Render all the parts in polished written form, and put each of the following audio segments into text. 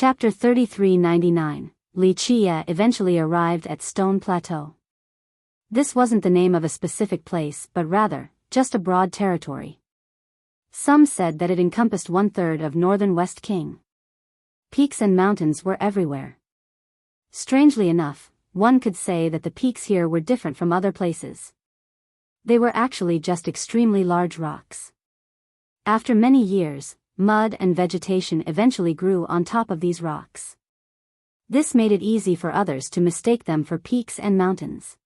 Chapter 3399. Li Chia eventually arrived at Stone Plateau. This wasn't the name of a specific place but rather, just a broad territory. Some said that it encompassed 1/3 of northern West King. Peaks and mountains were everywhere. Strangely enough, one could say that the peaks here were different from other places. They were actually just extremely large rocks. After many years, mud and vegetation eventually grew on top of these rocks. This made it easy for others to mistake them for peaks and mountains.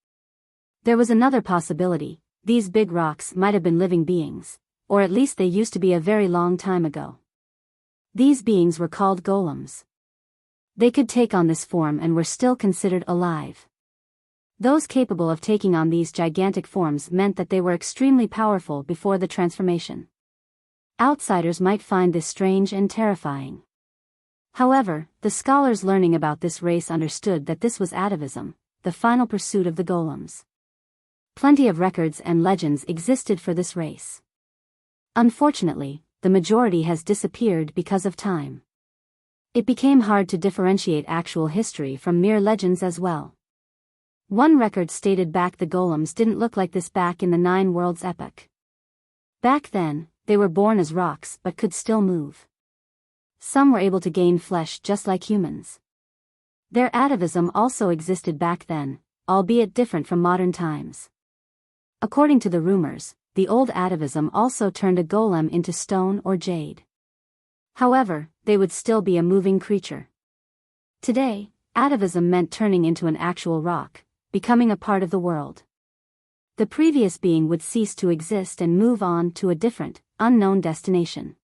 There was another possibility: these big rocks might have been living beings, or at least they used to be a very long time ago. These beings were called golems. They could take on this form and were still considered alive. Those capable of taking on these gigantic forms meant that they were extremely powerful before the transformation. Outsiders might find this strange and terrifying. However, the scholars learning about this race understood that this was atavism, the final pursuit of the golems. Plenty of records and legends existed for this race. Unfortunately, the majority has disappeared because of time. It became hard to differentiate actual history from mere legends as well. One record stated back the golems didn't look like this back in the Nine Worlds epoch. Back then, they were born as rocks but could still move. Some were able to gain flesh just like humans. Their atavism also existed back then, albeit different from modern times. According to the rumors, the old atavism also turned a golem into stone or jade. However, they would still be a moving creature. Today, atavism meant turning into an actual rock, becoming a part of the world. The previous being would cease to exist and move on to a different, unknown destination.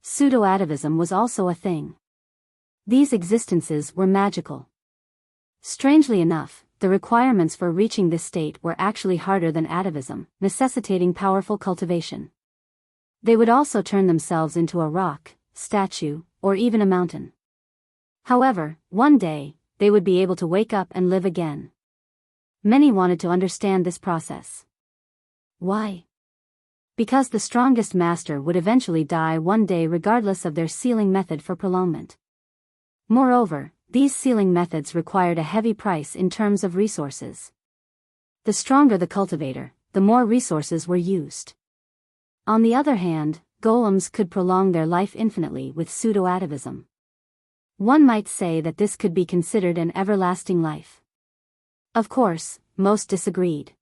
Pseudo-atavism was also a thing. These existences were magical. Strangely enough, the requirements for reaching this state were actually harder than atavism, necessitating powerful cultivation. They would also turn themselves into a rock, statue, or even a mountain. However, one day, they would be able to wake up and live again. Many wanted to understand this process. Why? Because the strongest master would eventually die one day regardless of their sealing method for prolongment. Moreover, these sealing methods required a heavy price in terms of resources. The stronger the cultivator, the more resources were used. On the other hand, golems could prolong their life infinitely with pseudo-atavism. One might say that this could be considered an everlasting life. Of course, most disagreed.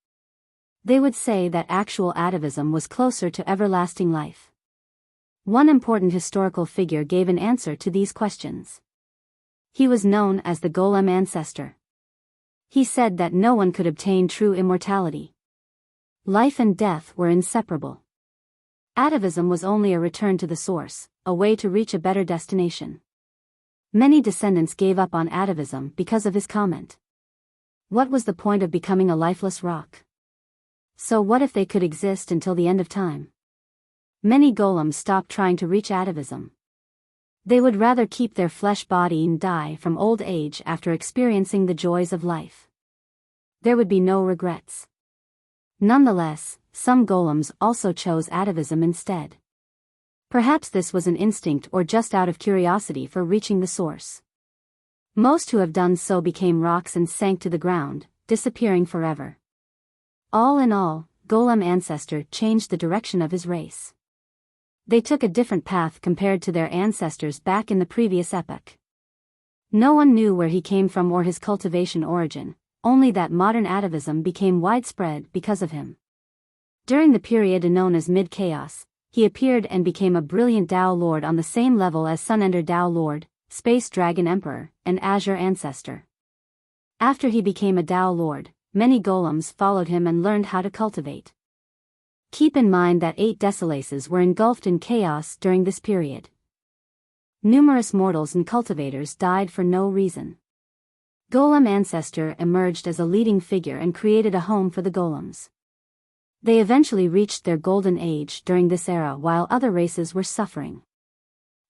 They would say that actual atavism was closer to everlasting life. One important historical figure gave an answer to these questions. He was known as the Golem Ancestor. He said that no one could obtain true immortality. Life and death were inseparable. Atavism was only a return to the source, a way to reach a better destination. Many descendants gave up on atavism because of his comment. What was the point of becoming a lifeless rock? So what if they could exist until the end of time? Many golems stopped trying to reach atavism. They would rather keep their flesh body and die from old age after experiencing the joys of life. There would be no regrets. Nonetheless, some golems also chose atavism instead. Perhaps this was an instinct or just out of curiosity for reaching the source. Most who have done so became rocks and sank to the ground, disappearing forever. All in all, Golem Ancestor changed the direction of his race. They took a different path compared to their ancestors back in the previous epoch. No one knew where he came from or his cultivation origin, only that modern atavism became widespread because of him. During the period known as Mid-Chaos, he appeared and became a brilliant Tao Lord on the same level as Sunender Tao Lord, Space Dragon Emperor, and Azure Ancestor. After he became a Tao Lord, many golems followed him and learned how to cultivate. Keep in mind that 8 Desolaces were engulfed in chaos during this period. Numerous mortals and cultivators died for no reason. Golem Ancestor emerged as a leading figure and created a home for the golems. They eventually reached their golden age during this era while other races were suffering.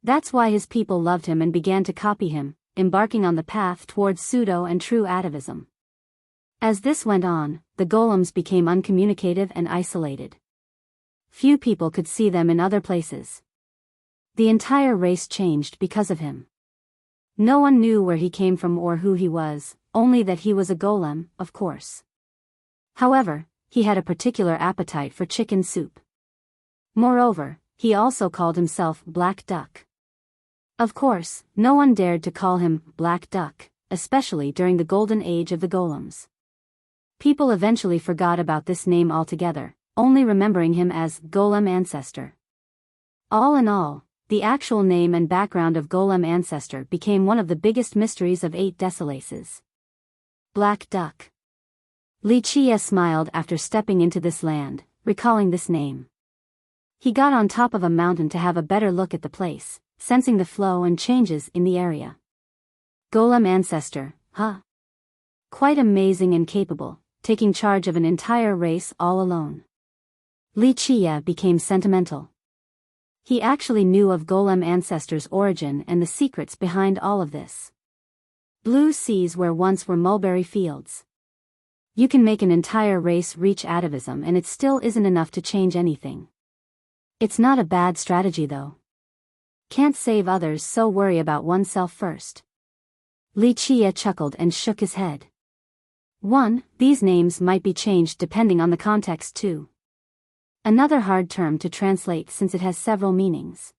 That's why his people loved him and began to copy him, embarking on the path towards pseudo and true atavism. As this went on, the golems became uncommunicative and isolated. Few people could see them in other places. The entire race changed because of him. No one knew where he came from or who he was, only that he was a golem, of course. However, he had a particular appetite for chicken soup. Moreover, he also called himself Black Duck. Of course, no one dared to call him Black Duck, especially during the golden age of the golems. People eventually forgot about this name altogether, only remembering him as Golem Ancestor. All in all, the actual name and background of Golem Ancestor became one of the biggest mysteries of 8 Desolaces. Black Duck. Wuxia smiled after stepping into this land, recalling this name. He got on top of a mountain to have a better look at the place, sensing the flow and changes in the area. Golem Ancestor, huh? Quite amazing and capable, taking charge of an entire race all alone. Wuxia became sentimental. He actually knew of Golem Ancestor's origin and the secrets behind all of this. Blue seas where once were mulberry fields. You can make an entire race reach atavism and it still isn't enough to change anything. It's not a bad strategy though. Can't save others, so worry about oneself first. Wuxia chuckled and shook his head. 1. These names might be changed depending on the context too. Another hard term to translate since it has several meanings.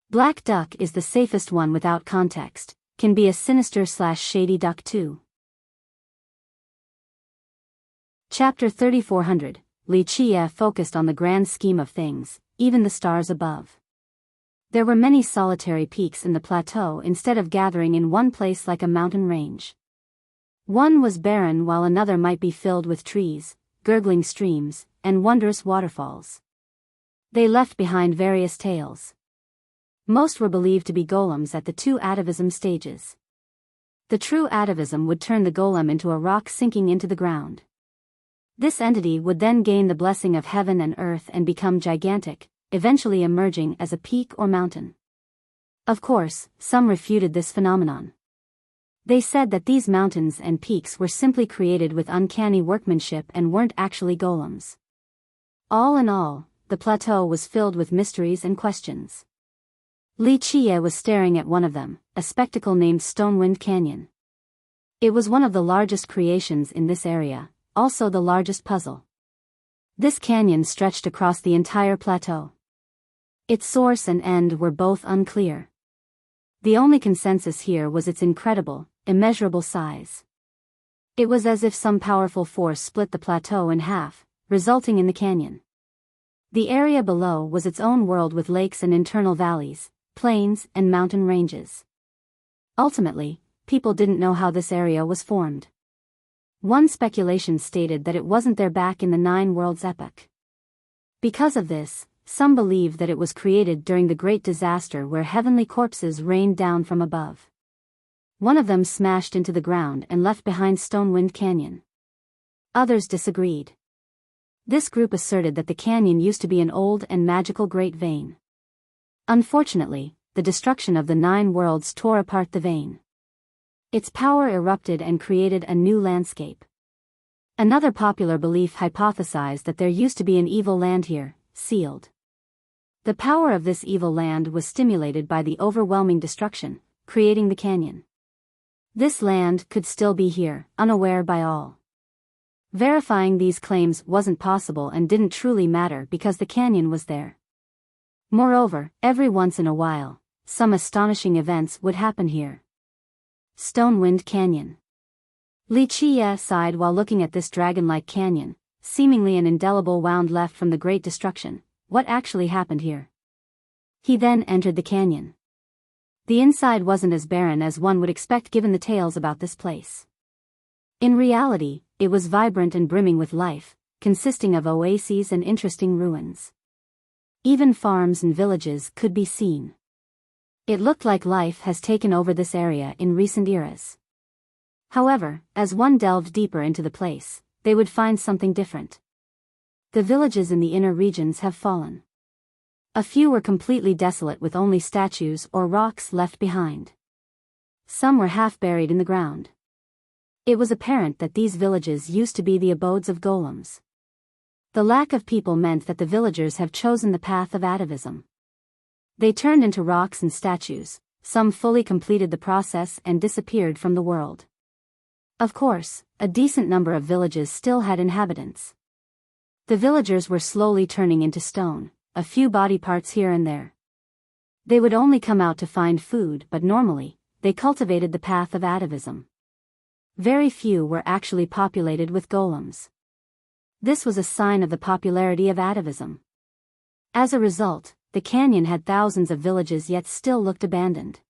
Black Duck is the safest one without context, can be a sinister/shady duck too. Chapter 3400, Wuxia focused on the grand scheme of things, even the stars above. There were many solitary peaks in the plateau instead of gathering in one place like a mountain range. One was barren while another might be filled with trees, gurgling streams, and wondrous waterfalls. They left behind various tales. Most were believed to be golems at the 2 atavism stages. The true atavism would turn the golem into a rock sinking into the ground. This entity would then gain the blessing of heaven and earth and become gigantic, eventually emerging as a peak or mountain. Of course, some refuted this phenomenon. They said that these mountains and peaks were simply created with uncanny workmanship and weren't actually golems. All in all, the plateau was filled with mysteries and questions. Wuxia was staring at one of them, a spectacle named Stonewind Canyon. It was one of the largest creations in this area, also the largest puzzle. This canyon stretched across the entire plateau. Its source and end were both unclear. The only consensus here was its incredible, immeasurable size. It was as if some powerful force split the plateau in half, resulting in the canyon. The area below was its own world with lakes and internal valleys, plains and mountain ranges. Ultimately, people didn't know how this area was formed. One speculation stated that it wasn't there back in the 9 Worlds epoch. Because of this, some believe that it was created during the Great Disaster where heavenly corpses rained down from above. One of them smashed into the ground and left behind Stonewind Canyon. Others disagreed. This group asserted that the canyon used to be an old and magical Great Vein. Unfortunately, the destruction of the 9 Worlds tore apart the vein. Its power erupted and created a new landscape. Another popular belief hypothesized that there used to be an evil land here, sealed. The power of this evil land was stimulated by the overwhelming destruction, creating the canyon. This land could still be here, unaware by all. Verifying these claims wasn't possible and didn't truly matter because the canyon was there. Moreover, every once in a while, some astonishing events would happen here. Stonewind Canyon. Wuxia sighed while looking at this dragon-like canyon, seemingly an indelible wound left from the Great Destruction. What actually happened here? He then entered the canyon. The inside wasn't as barren as one would expect given the tales about this place. In reality, it was vibrant and brimming with life, consisting of oases and interesting ruins. Even farms and villages could be seen. It looked like life has taken over this area in recent eras. However, as one delved deeper into the place, they would find something different. The villages in the inner regions have fallen. A few were completely desolate with only statues or rocks left behind. Some were half buried in the ground. It was apparent that these villages used to be the abodes of golems. The lack of people meant that the villagers have chosen the path of atavism. They turned into rocks and statues, some fully completed the process and disappeared from the world. Of course, a decent number of villages still had inhabitants. The villagers were slowly turning into stone, a few body parts here and there. They would only come out to find food, but normally, they cultivated the path of atavism. Very few were actually populated with golems. This was a sign of the popularity of atavism. As a result, the canyon had thousands of villages yet still looked abandoned.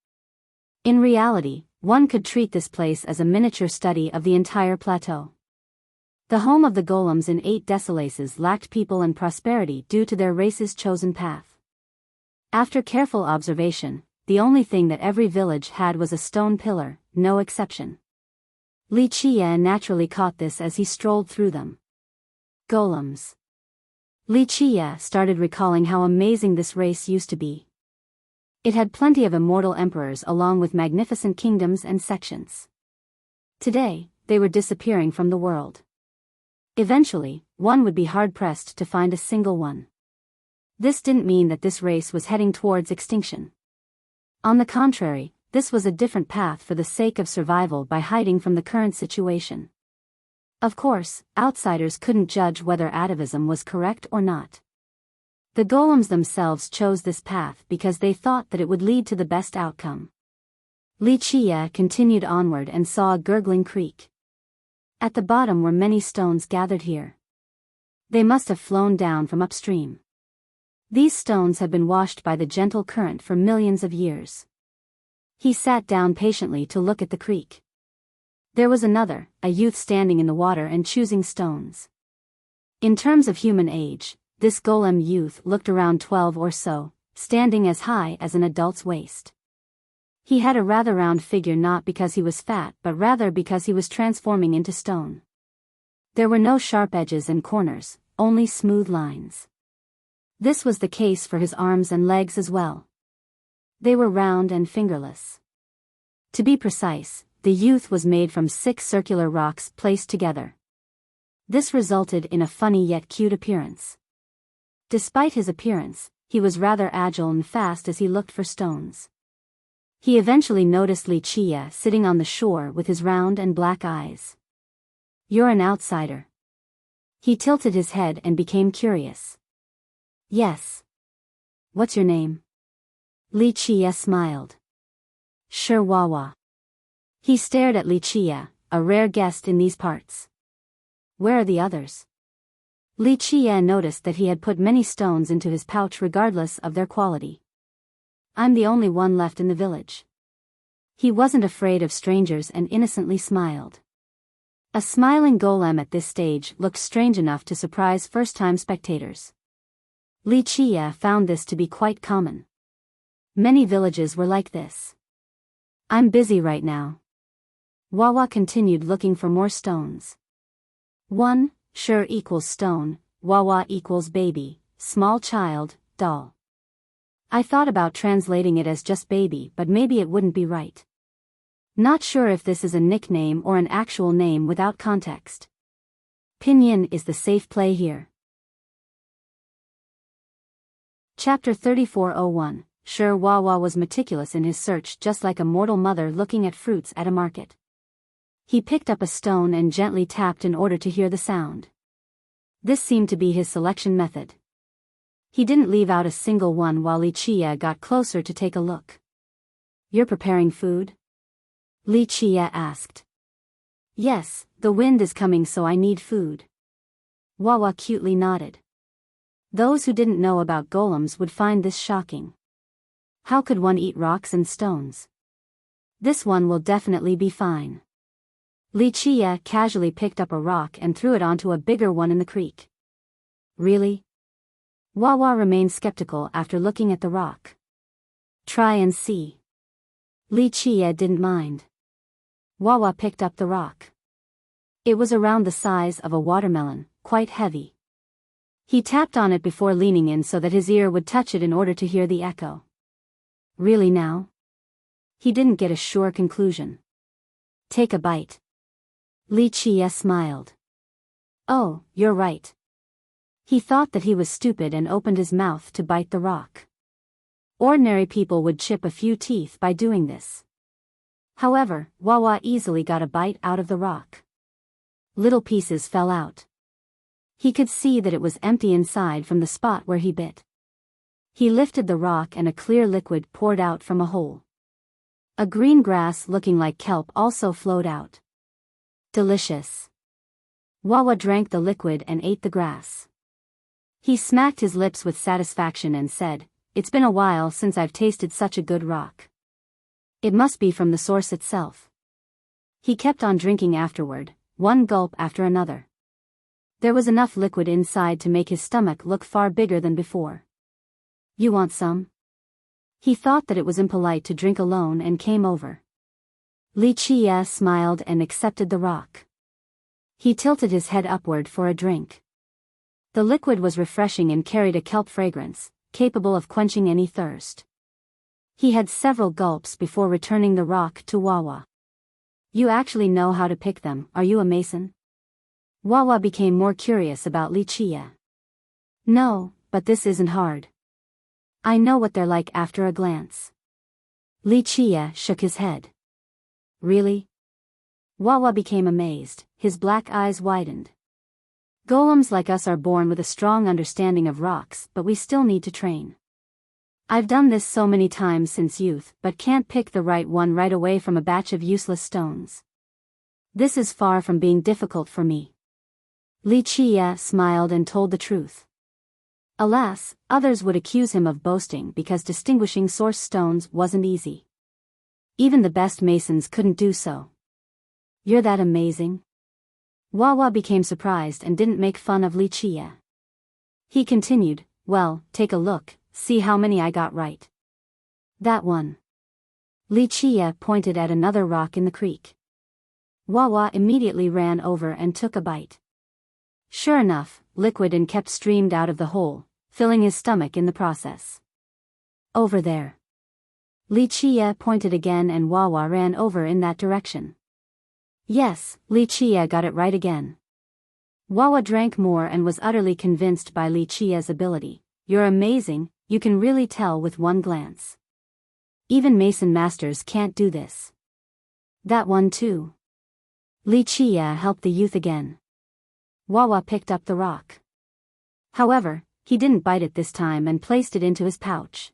In reality, one could treat this place as a miniature study of the entire plateau. The home of the golems in 8 desolaces lacked people and prosperity due to their race's chosen path. After careful observation, the only thing that every village had was a stone pillar, no exception. Li Qie naturally caught this as he strolled through them. Golems. Li Qie started recalling how amazing this race used to be. It had plenty of immortal emperors along with magnificent kingdoms and sections. Today, they were disappearing from the world. Eventually, one would be hard-pressed to find a single one. This didn't mean that this race was heading towards extinction. On the contrary, this was a different path for the sake of survival by hiding from the current situation. Of course, outsiders couldn't judge whether atavism was correct or not. The golems themselves chose this path because they thought that it would lead to the best outcome. Li Qie continued onward and saw a gurgling creek. At the bottom were many stones gathered here. They must have flown down from upstream. These stones had been washed by the gentle current for millions of years. He sat down patiently to look at the creek. There was another, a youth standing in the water and choosing stones. In terms of human age, this golem youth looked around 12 or so, standing as high as an adult's waist. He had a rather round figure not because he was fat but rather because he was transforming into stone. There were no sharp edges and corners, only smooth lines. This was the case for his arms and legs as well. They were round and fingerless. To be precise, the youth was made from 6 circular rocks placed together. This resulted in a funny yet cute appearance. Despite his appearance, he was rather agile and fast as he looked for stones. He eventually noticed Li Qie sitting on the shore with his round and black eyes. "You're an outsider." He tilted his head and became curious. "Yes. What's your name?" Li Qie smiled. "Sure, Wawa." He stared at Li Qie, a rare guest in these parts. "Where are the others?" Li Qie noticed that he had put many stones into his pouch regardless of their quality. "I'm the only one left in the village." He wasn't afraid of strangers and innocently smiled. A smiling golem at this stage looked strange enough to surprise first-time spectators. Li Qie found this to be quite common. Many villages were like this. "I'm busy right now." Wawa continued looking for more stones. 1, sure equals stone, Wawa equals baby, small child, doll. I thought about translating it as just baby, but maybe it wouldn't be right. Not sure if this is a nickname or an actual name without context. Pinyin is the safe play here. Chapter 3401. Sure, Wawa was meticulous in his search, just like a mortal mother looking at fruits at a market. He picked up a stone and gently tapped in order to hear the sound. This seemed to be his selection method. He didn't leave out a single one while Li Qie got closer to take a look. "You're preparing food?" Li Qie asked. "Yes, the wind is coming so I need food." Wawa cutely nodded. Those who didn't know about golems would find this shocking. How could one eat rocks and stones? This one will definitely be fine. Li Qie casually picked up a rock and threw it onto a bigger one in the creek. "Really?" Wawa remained skeptical after looking at the rock. "Try and see." Li Qie didn't mind. Wawa picked up the rock. It was around the size of a watermelon, quite heavy. He tapped on it before leaning in so that his ear would touch it in order to hear the echo. "Really now?" He didn't get a sure conclusion. "Take a bite." Li Qie smiled. "Oh, you're right." He thought that he was stupid and opened his mouth to bite the rock. Ordinary people would chip a few teeth by doing this. However, Wawa easily got a bite out of the rock. Little pieces fell out. He could see that it was empty inside from the spot where he bit. He lifted the rock and a clear liquid poured out from a hole. A green grass looking like kelp also flowed out. Delicious. Wawa drank the liquid and ate the grass. He smacked his lips with satisfaction and said, "It's been a while since I've tasted such a good rock. It must be from the source itself." He kept on drinking afterward, one gulp after another. There was enough liquid inside to make his stomach look far bigger than before. "You want some?" He thought that it was impolite to drink alone and came over. Li Chia smiled and accepted the rock. He tilted his head upward for a drink. The liquid was refreshing and carried a kelp fragrance, capable of quenching any thirst. He had several gulps before returning the rock to Wawa. "You actually know how to pick them, are you a mason?" Wawa became more curious about Li Chia. "No, but this isn't hard. I know what they're like after a glance." Li Chia shook his head. "Really?" Wawa became amazed, his black eyes widened. "Golems like us are born with a strong understanding of rocks, but we still need to train. I've done this so many times since youth, but can't pick the right one right away from a batch of useless stones. This is far from being difficult for me." Li Chia smiled and told the truth. Alas, others would accuse him of boasting because distinguishing source stones wasn't easy. Even the best masons couldn't do so. "You're that amazing?" Wawa became surprised and didn't make fun of Li Chia. He continued, "Well, take a look, see how many I got right." "That one." Li Chia pointed at another rock in the creek. Wawa immediately ran over and took a bite. Sure enough, liquid and kelp streamed out of the hole, filling his stomach in the process. "Over there." Li Chia pointed again and Wawa ran over in that direction. Yes, Li Chia got it right again. Wawa drank more and was utterly convinced by Li Chia's ability. "You're amazing, you can really tell with one glance. Even mason masters can't do this." "That one too." Li Chia helped the youth again. Wawa picked up the rock. However, he didn't bite it this time and placed it into his pouch.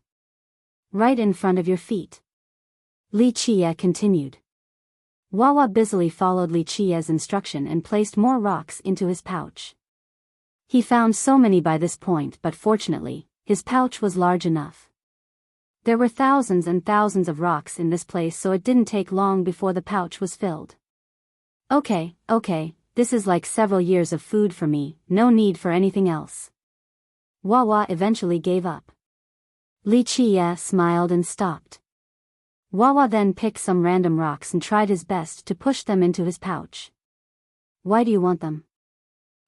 "Right in front of your feet." Li Chia continued. Wawa busily followed Li Chia's instruction and placed more rocks into his pouch. He found so many by this point, but fortunately, his pouch was large enough. There were thousands and thousands of rocks in this place, so it didn't take long before the pouch was filled. Okay, this is like several years of food for me, no need for anything else." Wawa eventually gave up. Li Chia smiled and stopped. Wawa then picked some random rocks and tried his best to push them into his pouch. "Why do you want them?"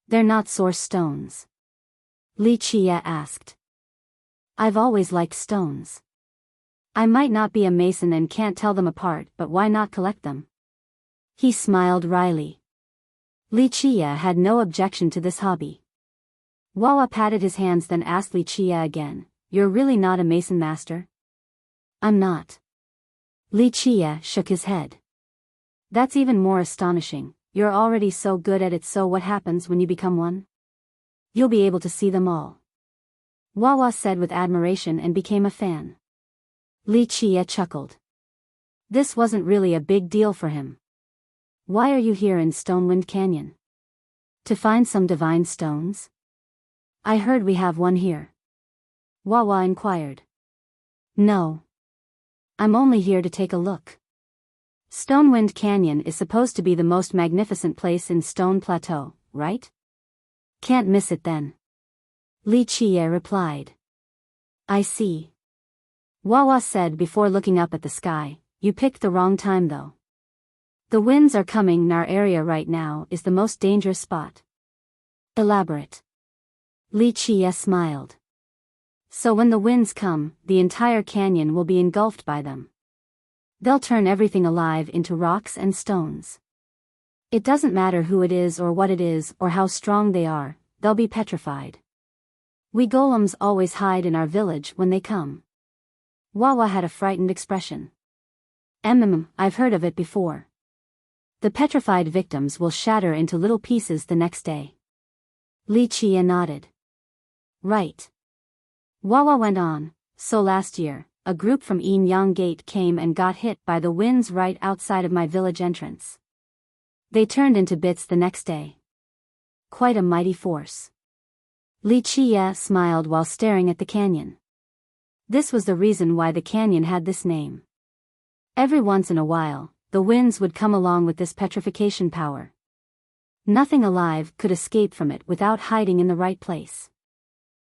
"They're not source stones." Li Chia asked. "I've always liked stones. I might not be a mason and can't tell them apart, but why not collect them?" He smiled wryly. Li Chia had no objection to this hobby. Wawa patted his hands then asked Li Chia again, "You're really not a mason master?" "I'm not." Li Chia shook his head. "That's even more astonishing, you're already so good at it, so what happens when you become one?" "You'll be able to see them all." Wawa said with admiration and became a fan. Li Chia chuckled. This wasn't really a big deal for him. "Why are you here in Stonewind Canyon?" "To find some divine stones?" "I heard we have one here." Wawa inquired. "No. I'm only here to take a look. Stonewind Canyon is supposed to be the most magnificent place in Stone Plateau, right? Can't miss it then." Li Chia replied. "I see." Wawa said before looking up at the sky, "You picked the wrong time though. The winds are coming and our area right now is the most dangerous spot." "Elaborate." Li Chia smiled. "So when the winds come, the entire canyon will be engulfed by them. They'll turn everything alive into rocks and stones. It doesn't matter who it is or what it is or how strong they are, they'll be petrified. We golems always hide in our village when they come. Wawa had a frightened expression. I've heard of it before. The petrified victims will shatter into little pieces the next day. Lucia nodded. Right. Wawa went on, so last year, a group from Yin Gate came and got hit by the winds right outside of my village entrance. They turned into bits the next day. Quite a mighty force. Lucia smiled while staring at the canyon. This was the reason why the canyon had this name. Every once in a while, the winds would come along with this petrification power. Nothing alive could escape from it without hiding in the right place.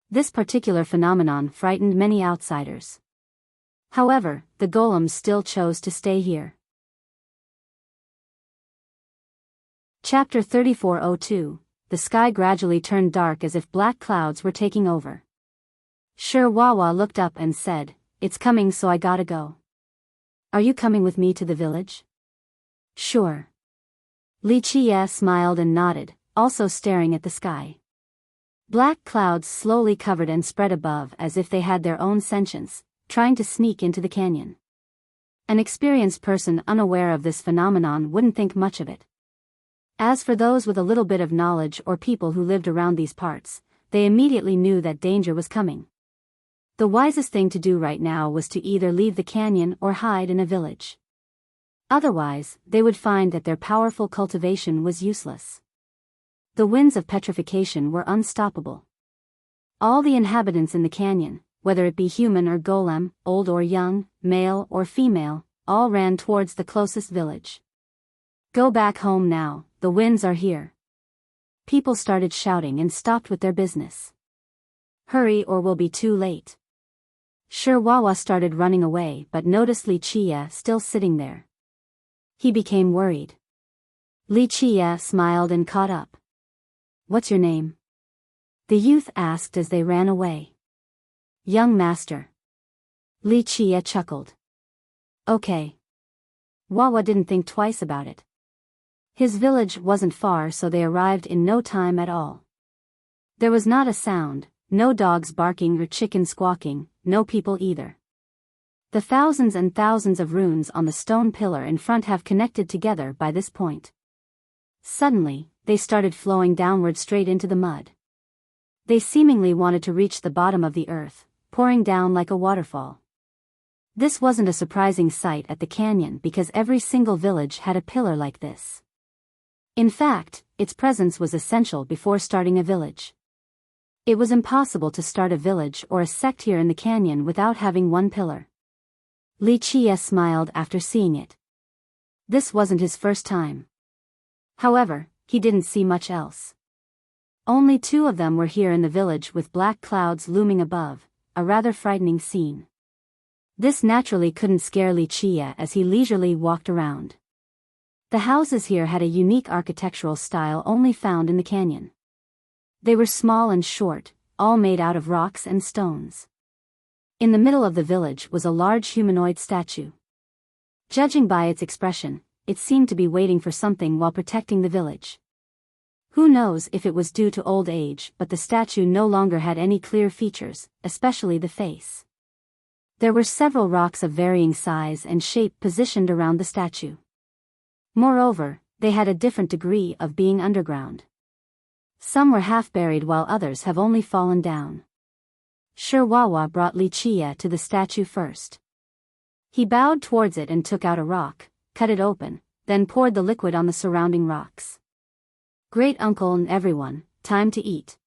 This particular phenomenon frightened many outsiders. However, the golems still chose to stay here. Chapter 3402. The sky gradually turned dark as if black clouds were taking over. Wawa looked up and said, "It's coming, so I gotta go." "Are you coming with me to the village?" "Sure." Lucia smiled and nodded, also staring at the sky. Black clouds slowly covered and spread above as if they had their own sentience, trying to sneak into the canyon. An experienced person unaware of this phenomenon wouldn't think much of it. As for those with a little bit of knowledge or people who lived around these parts, they immediately knew that danger was coming. The wisest thing to do right now was to either leave the canyon or hide in a village. Otherwise, they would find that their powerful cultivation was useless. The winds of petrification were unstoppable. All the inhabitants in the canyon, whether it be human or golem, old or young, male or female, all ran towards the closest village. "Go back home now, the winds are here." People started shouting and stopped with their business. "Hurry or we'll be too late." Wawa started running away but noticed Lucia still sitting there. He became worried. Lucia smiled and caught up. "What's your name?" the youth asked as they ran away. "Young master." Lucia chuckled. "Okay." Wawa didn't think twice about it. His village wasn't far, so they arrived in no time at all. There was not a sound, no dogs barking or chickens squawking, no people either. The thousands and thousands of runes on the stone pillar in front have connected together by this point. Suddenly, they started flowing downward straight into the mud. They seemingly wanted to reach the bottom of the earth, pouring down like a waterfall. This wasn't a surprising sight at the canyon because every single village had a pillar like this. In fact, its presence was essential before starting a village. It was impossible to start a village or a sect here in the canyon without having one pillar. Lucia smiled after seeing it. This wasn't his first time. However, he didn't see much else. Only two of them were here in the village with black clouds looming above, a rather frightening scene. This naturally couldn't scare Lucia as he leisurely walked around. The houses here had a unique architectural style only found in the canyon. They were small and short, all made out of rocks and stones. In the middle of the village was a large humanoid statue. Judging by its expression, it seemed to be waiting for something while protecting the village. Who knows if it was due to old age, but the statue no longer had any clear features, especially the face. There were several rocks of varying size and shape positioned around the statue. Moreover, they had a different degree of being underground. Some were half buried while others have only fallen down. Wawa brought Lucia to the statue first. He bowed towards it and took out a rock, cut it open, then poured the liquid on the surrounding rocks. "Great uncle and everyone, time to eat.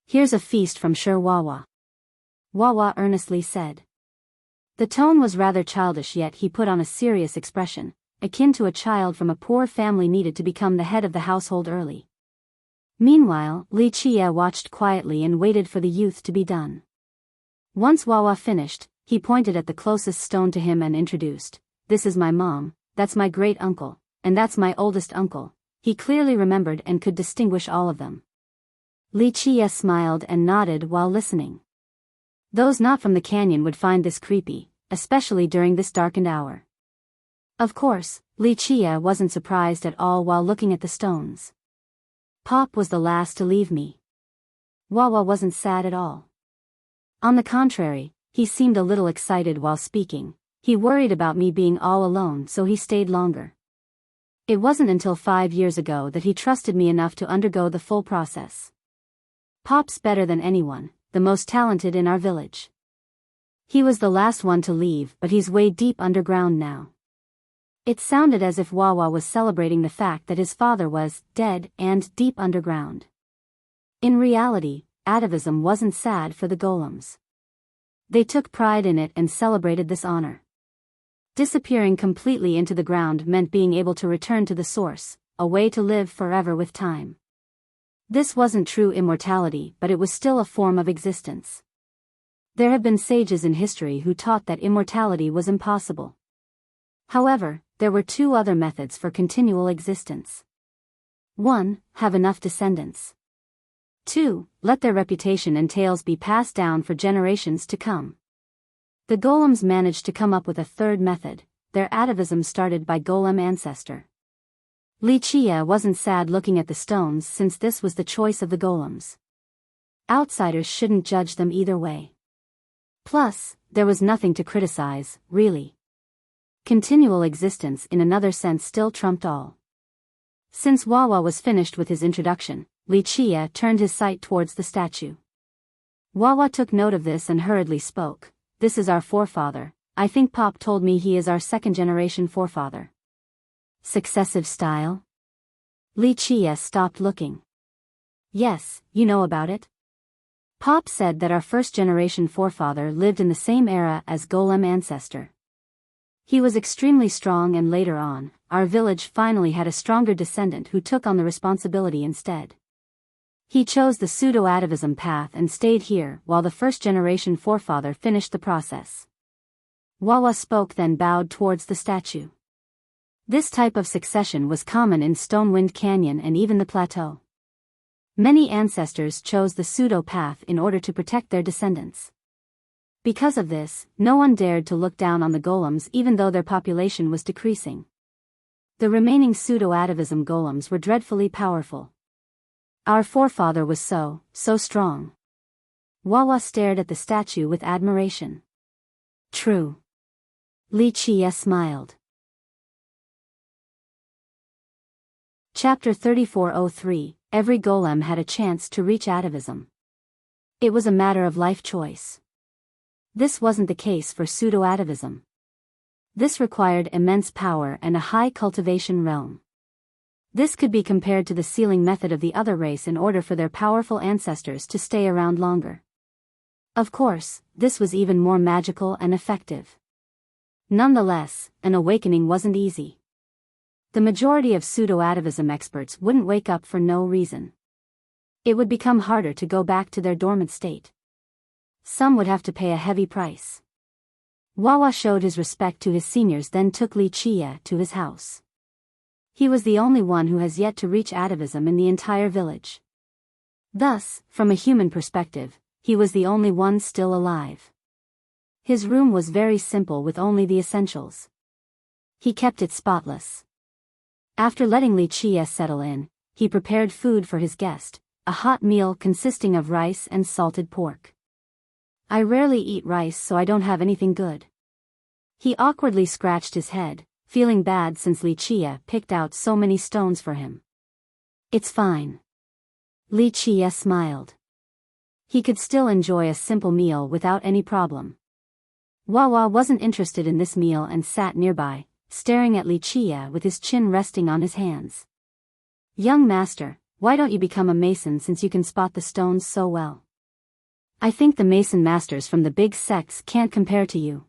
Here's a feast from Wawa." Wawa earnestly said. The tone was rather childish, yet he put on a serious expression, akin to a child from a poor family needed to become the head of the household early. Meanwhile, Lucia watched quietly and waited for the youth to be done. Once Wawa finished, he pointed at the closest stone to him and introduced, "This is my mom, that's my great uncle, and that's my oldest uncle." He clearly remembered and could distinguish all of them. Lucia smiled and nodded while listening. Those not from the canyon would find this creepy, especially during this darkened hour. Of course, Lucia wasn't surprised at all while looking at the stones. Pop was the last to leave me. Wawa wasn't sad at all. On the contrary, He seemed a little excited while speaking. He worried about me being all alone, so he stayed longer. It wasn't until 5 years ago that he trusted me enough to undergo the full process. Pop's better than anyone, the most talented in our village. He was the last one to leave, but he's way deep underground now. It sounded as if Wawa was celebrating the fact that his father was dead and deep underground. In reality, atavism wasn't sad for the golems. They took pride in it and celebrated this honor. Disappearing completely into the ground meant being able to return to the source, a way to live forever with time. This wasn't true immortality, but it was still a form of existence. There have been sages in history who taught that immortality was impossible. However, there were 2 other methods for continual existence. 1. Have enough descendants. 2. Let their reputation and tales be passed down for generations to come. The golems managed to come up with a 3rd method. Their atavism started by golem ancestor. Wuxia wasn't sad looking at the stones since this was the choice of the golems. Outsiders shouldn't judge them either way. Plus, there was nothing to criticize, really. Continual existence in another sense still trumped all. Since Wawa was finished with his introduction, Wuxia turned his sight towards the statue. Wawa took note of this and hurriedly spoke. This is our forefather. I think Pop told me he is our 2nd generation forefather. Successive style? Wuxia stopped looking. Yes, you know about it. Pop said that our 1st generation forefather lived in the same era as golem ancestor. He was extremely strong, and later on, our village finally had a stronger descendant who took on the responsibility instead. He chose the pseudo-atavism path and stayed here while the 1st generation forefather finished the process. Wawa spoke, then bowed towards the statue. This type of succession was common in Stonewind Canyon and even the plateau. Many ancestors chose the pseudo-path in order to protect their descendants. Because of this, no one dared to look down on the golems even though their population was decreasing. The remaining pseudo-atavism golems were dreadfully powerful. Our forefather was so strong. Wawa stared at the statue with admiration. True. Wuxia smiled. Chapter 3403, Every golem had a chance to reach atavism. It was a matter of life choice. This wasn't the case for pseudo-atavism. This required immense power and a high cultivation realm. This could be compared to the sealing method of the other race in order for their powerful ancestors to stay around longer. Of course, this was even more magical and effective. Nonetheless, an awakening wasn't easy. The majority of pseudo-atavism experts wouldn't wake up for no reason. It would become harder to go back to their dormant state. Some would have to pay a heavy price. Wawa showed his respect to his seniors, then took Wuxia to his house. He was the only one who has yet to reach atavism in the entire village. Thus, from a human perspective, he was the only one still alive. His room was very simple with only the essentials. He kept it spotless. After letting Wuxia settle in, he prepared food for his guest, a hot meal consisting of rice and salted pork. I rarely eat rice, so I don't have anything good. He awkwardly scratched his head, feeling bad since Wuxia picked out so many stones for him. It's fine. Wuxia smiled. He could still enjoy a simple meal without any problem. Wawa wasn't interested in this meal and sat nearby, staring at Wuxia with his chin resting on his hands. Young master, why don't you become a mason since you can spot the stones so well? I think the mason masters from the big sects can't compare to you.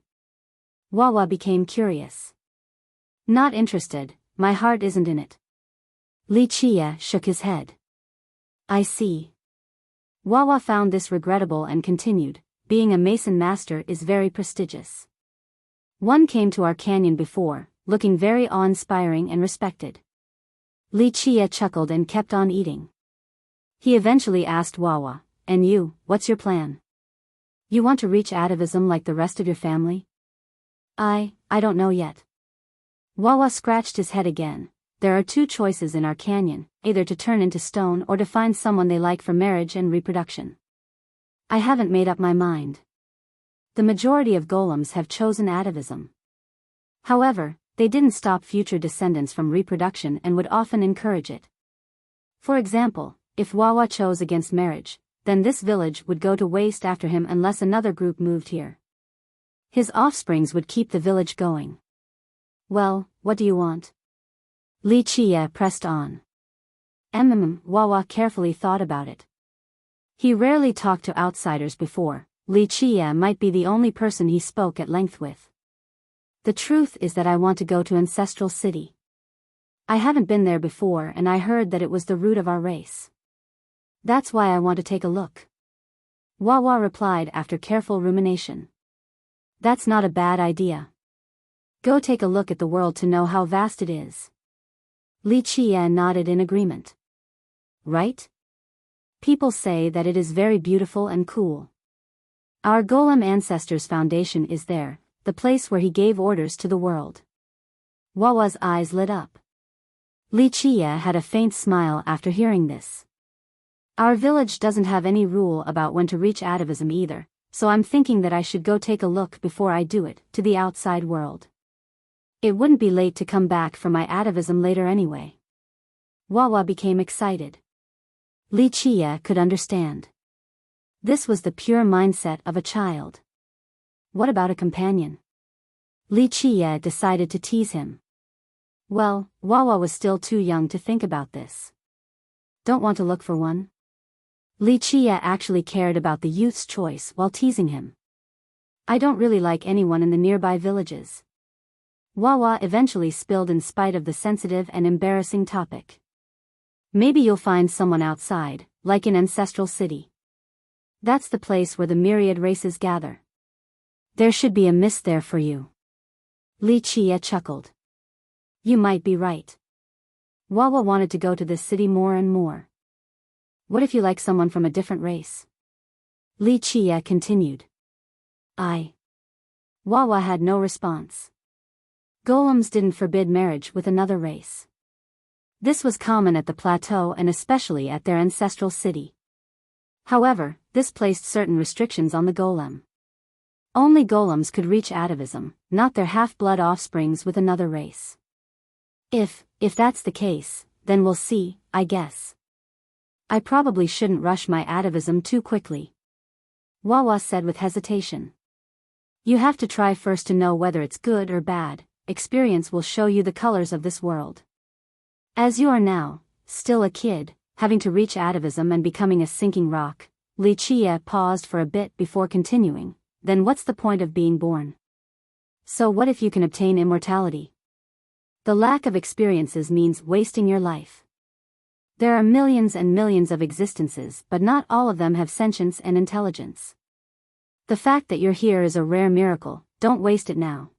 Wawa became curious. Not interested, my heart isn't in it. Wuxia shook his head. I see. Wawa found this regrettable and continued, being a mason master is very prestigious. One came to our canyon before, looking very awe-inspiring and respected. Wuxia chuckled and kept on eating. He eventually asked Wawa, and you, what's your plan? You want to reach atavism like the rest of your family? I don't know yet. Wawa scratched his head again. There are 2 choices in our canyon, either to turn into stone or to find someone they like for marriage and reproduction. I haven't made up my mind. The majority of golems have chosen atavism. However, they didn't stop future descendants from reproduction and would often encourage it. For example, if Wawa chose against marriage, then this village would go to waste after him unless another group moved here. His offsprings would keep the village going. Well, what do you want? Li Chia pressed on. Wawa carefully thought about it. He rarely talked to outsiders before. Li Chia might be the only person he spoke at length with. The truth is that I want to go to Ancestral City. I haven't been there before and I heard that it was the root of our race. That's why I want to take a look. Wawa replied after careful rumination. That's not a bad idea. Go take a look at the world to know how vast it is. Li Chia nodded in agreement. Right? People say that it is very beautiful and cool. Our golem ancestors' foundation is there, the place where he gave orders to the world. Wawa's eyes lit up. Li Chia had a faint smile after hearing this. Our village doesn't have any rule about when to reach atavism either, so I'm thinking that I should go take a look before I do it, to the outside world. It wouldn't be late to come back for my atavism later anyway. Wawa became excited. Li Chia could understand. This was the pure mindset of a child. What about a companion? Li Chia decided to tease him. Well, Wawa was still too young to think about this. Don't want to look for one? Li Chia actually cared about the youth's choice while teasing him. I don't really like anyone in the nearby villages. Wawa eventually spilled in spite of the sensitive and embarrassing topic. Maybe you'll find someone outside, like in Ancestral City. That's the place where the myriad races gather. There should be a mist there for you. Li Chia chuckled. You might be right. Wawa wanted to go to this city more and more. What if you like someone from a different race? Li Chia continued. Wawa had no response. Golems didn't forbid marriage with another race. This was common at the plateau and especially at their ancestral city. However, this placed certain restrictions on the golem. Only golems could reach atavism, not their half-blood offsprings with another race. If that's the case, then we'll see, I guess. I probably shouldn't rush my atavism too quickly. Wawa said with hesitation. You have to try first to know whether it's good or bad. Experience will show you the colors of this world. As you are now, still a kid, having to reach atavism and becoming a sinking rock, Li Chia paused for a bit before continuing, then what's the point of being born? So what if you can obtain immortality? The lack of experiences means wasting your life. There are millions and millions of existences, but not all of them have sentience and intelligence. The fact that you're here is a rare miracle, don't waste it now.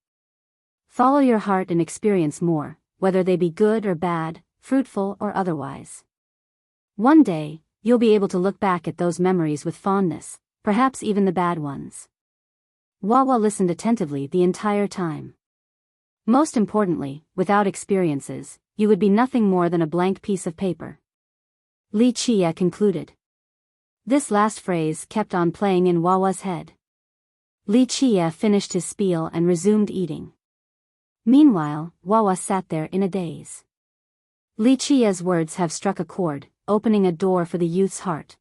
Follow your heart and experience more, whether they be good or bad, fruitful or otherwise. One day, you'll be able to look back at those memories with fondness, perhaps even the bad ones. Wawa listened attentively the entire time. Most importantly, without experiences, you would be nothing more than a blank piece of paper. Li Chia concluded. This last phrase kept on playing in Wawa's head. Li Chia finished his spiel and resumed eating. Meanwhile, Wawa sat there in a daze. Li Chia's words have struck a chord, opening a door for the youth's heart.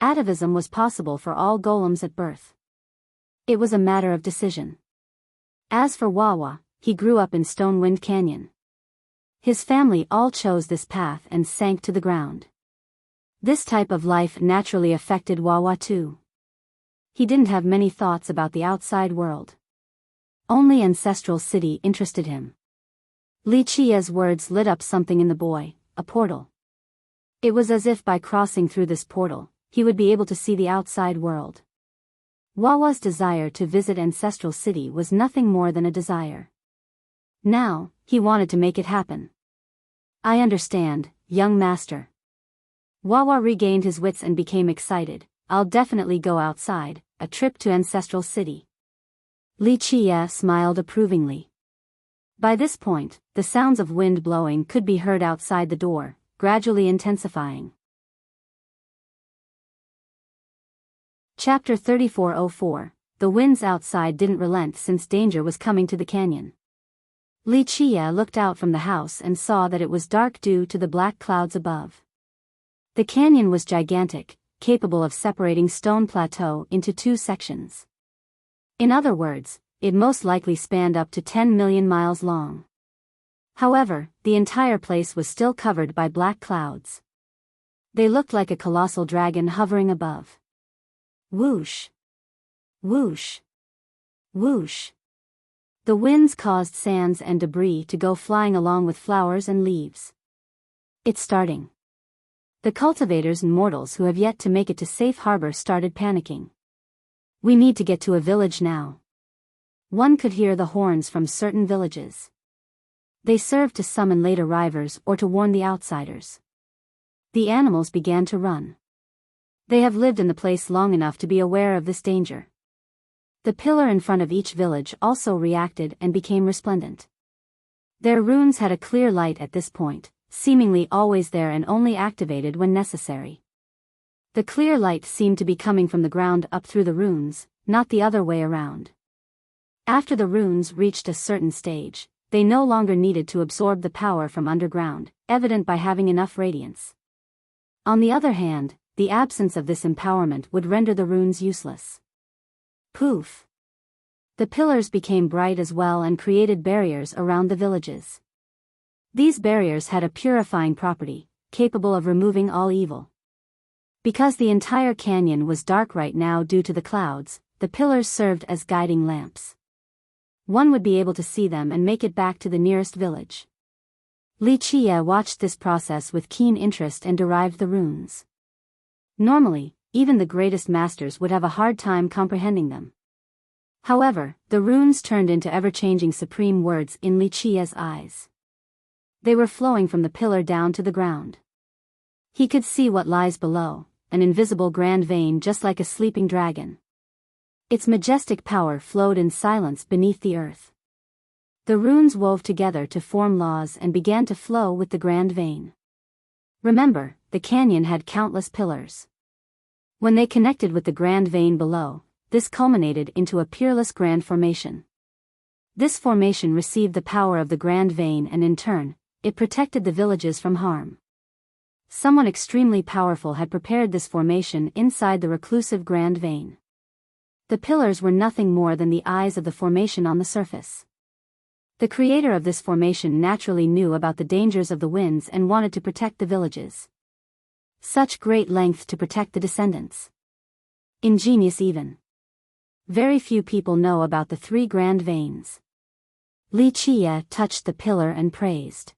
Atavism was possible for all golems at birth. It was a matter of decision. As for Wawa, he grew up in Stonewind Canyon. His family all chose this path and sank to the ground. This type of life naturally affected Wawa too. He didn't have many thoughts about the outside world. Only Ancestral City interested him. Li Chia's words lit up something in the boy, a portal. It was as if by crossing through this portal, he would be able to see the outside world. Wawa's desire to visit Ancestral City was nothing more than a desire. Now, he wanted to make it happen. I understand, young master. Wawa regained his wits and became excited. I'll definitely go outside, a trip to Ancestral City. Li Chia smiled approvingly. By this point, the sounds of wind blowing could be heard outside the door, gradually intensifying. Chapter 3404, the winds outside didn't relent since danger was coming to the canyon. Li Chia looked out from the house and saw that it was dark due to the black clouds above. The canyon was gigantic, capable of separating Stone Plateau into two sections. In other words, it most likely spanned up to 10 million miles long. However, the entire place was still covered by black clouds. They looked like a colossal dragon hovering above. Whoosh! Whoosh! Whoosh! The winds caused sands and debris to go flying along with flowers and leaves. It's starting. The cultivators and mortals who have yet to make it to safe harbor started panicking. We need to get to a village now. One could hear the horns from certain villages. They served to summon late arrivers or to warn the outsiders. The animals began to run. They have lived in the place long enough to be aware of this danger. The pillar in front of each village also reacted and became resplendent. Their runes had a clear light at this point, seemingly always there and only activated when necessary. The clear light seemed to be coming from the ground up through the runes, not the other way around. After the runes reached a certain stage, they no longer needed to absorb the power from underground, evident by having enough radiance. On the other hand, the absence of this empowerment would render the runes useless. Poof! The pillars became bright as well and created barriers around the villages. These barriers had a purifying property, capable of removing all evil. Because the entire canyon was dark right now due to the clouds, the pillars served as guiding lamps. One would be able to see them and make it back to the nearest village. Li Chia watched this process with keen interest and derived the runes. Normally, even the greatest masters would have a hard time comprehending them. However, the runes turned into ever-changing supreme words in Li Chia's eyes. They were flowing from the pillar down to the ground. He could see what lies below, an invisible grand vein just like a sleeping dragon. Its majestic power flowed in silence beneath the earth. The runes wove together to form laws and began to flow with the grand vein. Remember, the canyon had countless pillars. When they connected with the grand vein below, this culminated into a peerless grand formation. This formation received the power of the grand vein and in turn, it protected the villages from harm. Someone extremely powerful had prepared this formation inside the reclusive grand vein. The pillars were nothing more than the eyes of the formation on the surface. The creator of this formation naturally knew about the dangers of the winds and wanted to protect the villages. Such great length to protect the descendants. Ingenious even. Very few people know about the three grand veins. Li Chia touched the pillar and praised.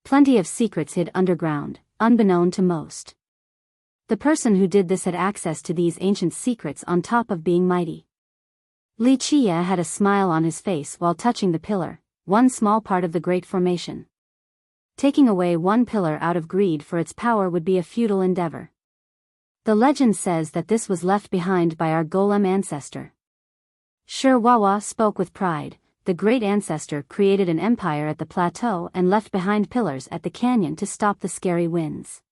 Plenty of secrets hid underground, unbeknown to most. The person who did this had access to these ancient secrets on top of being mighty. Li Chia had a smile on his face while touching the pillar, one small part of the great formation. Taking away one pillar out of greed for its power would be a futile endeavor. The legend says that this was left behind by our golem ancestor. Sure, Wawa spoke with pride. The great ancestor created an empire at the plateau and left behind pillars at the canyon to stop the scary winds.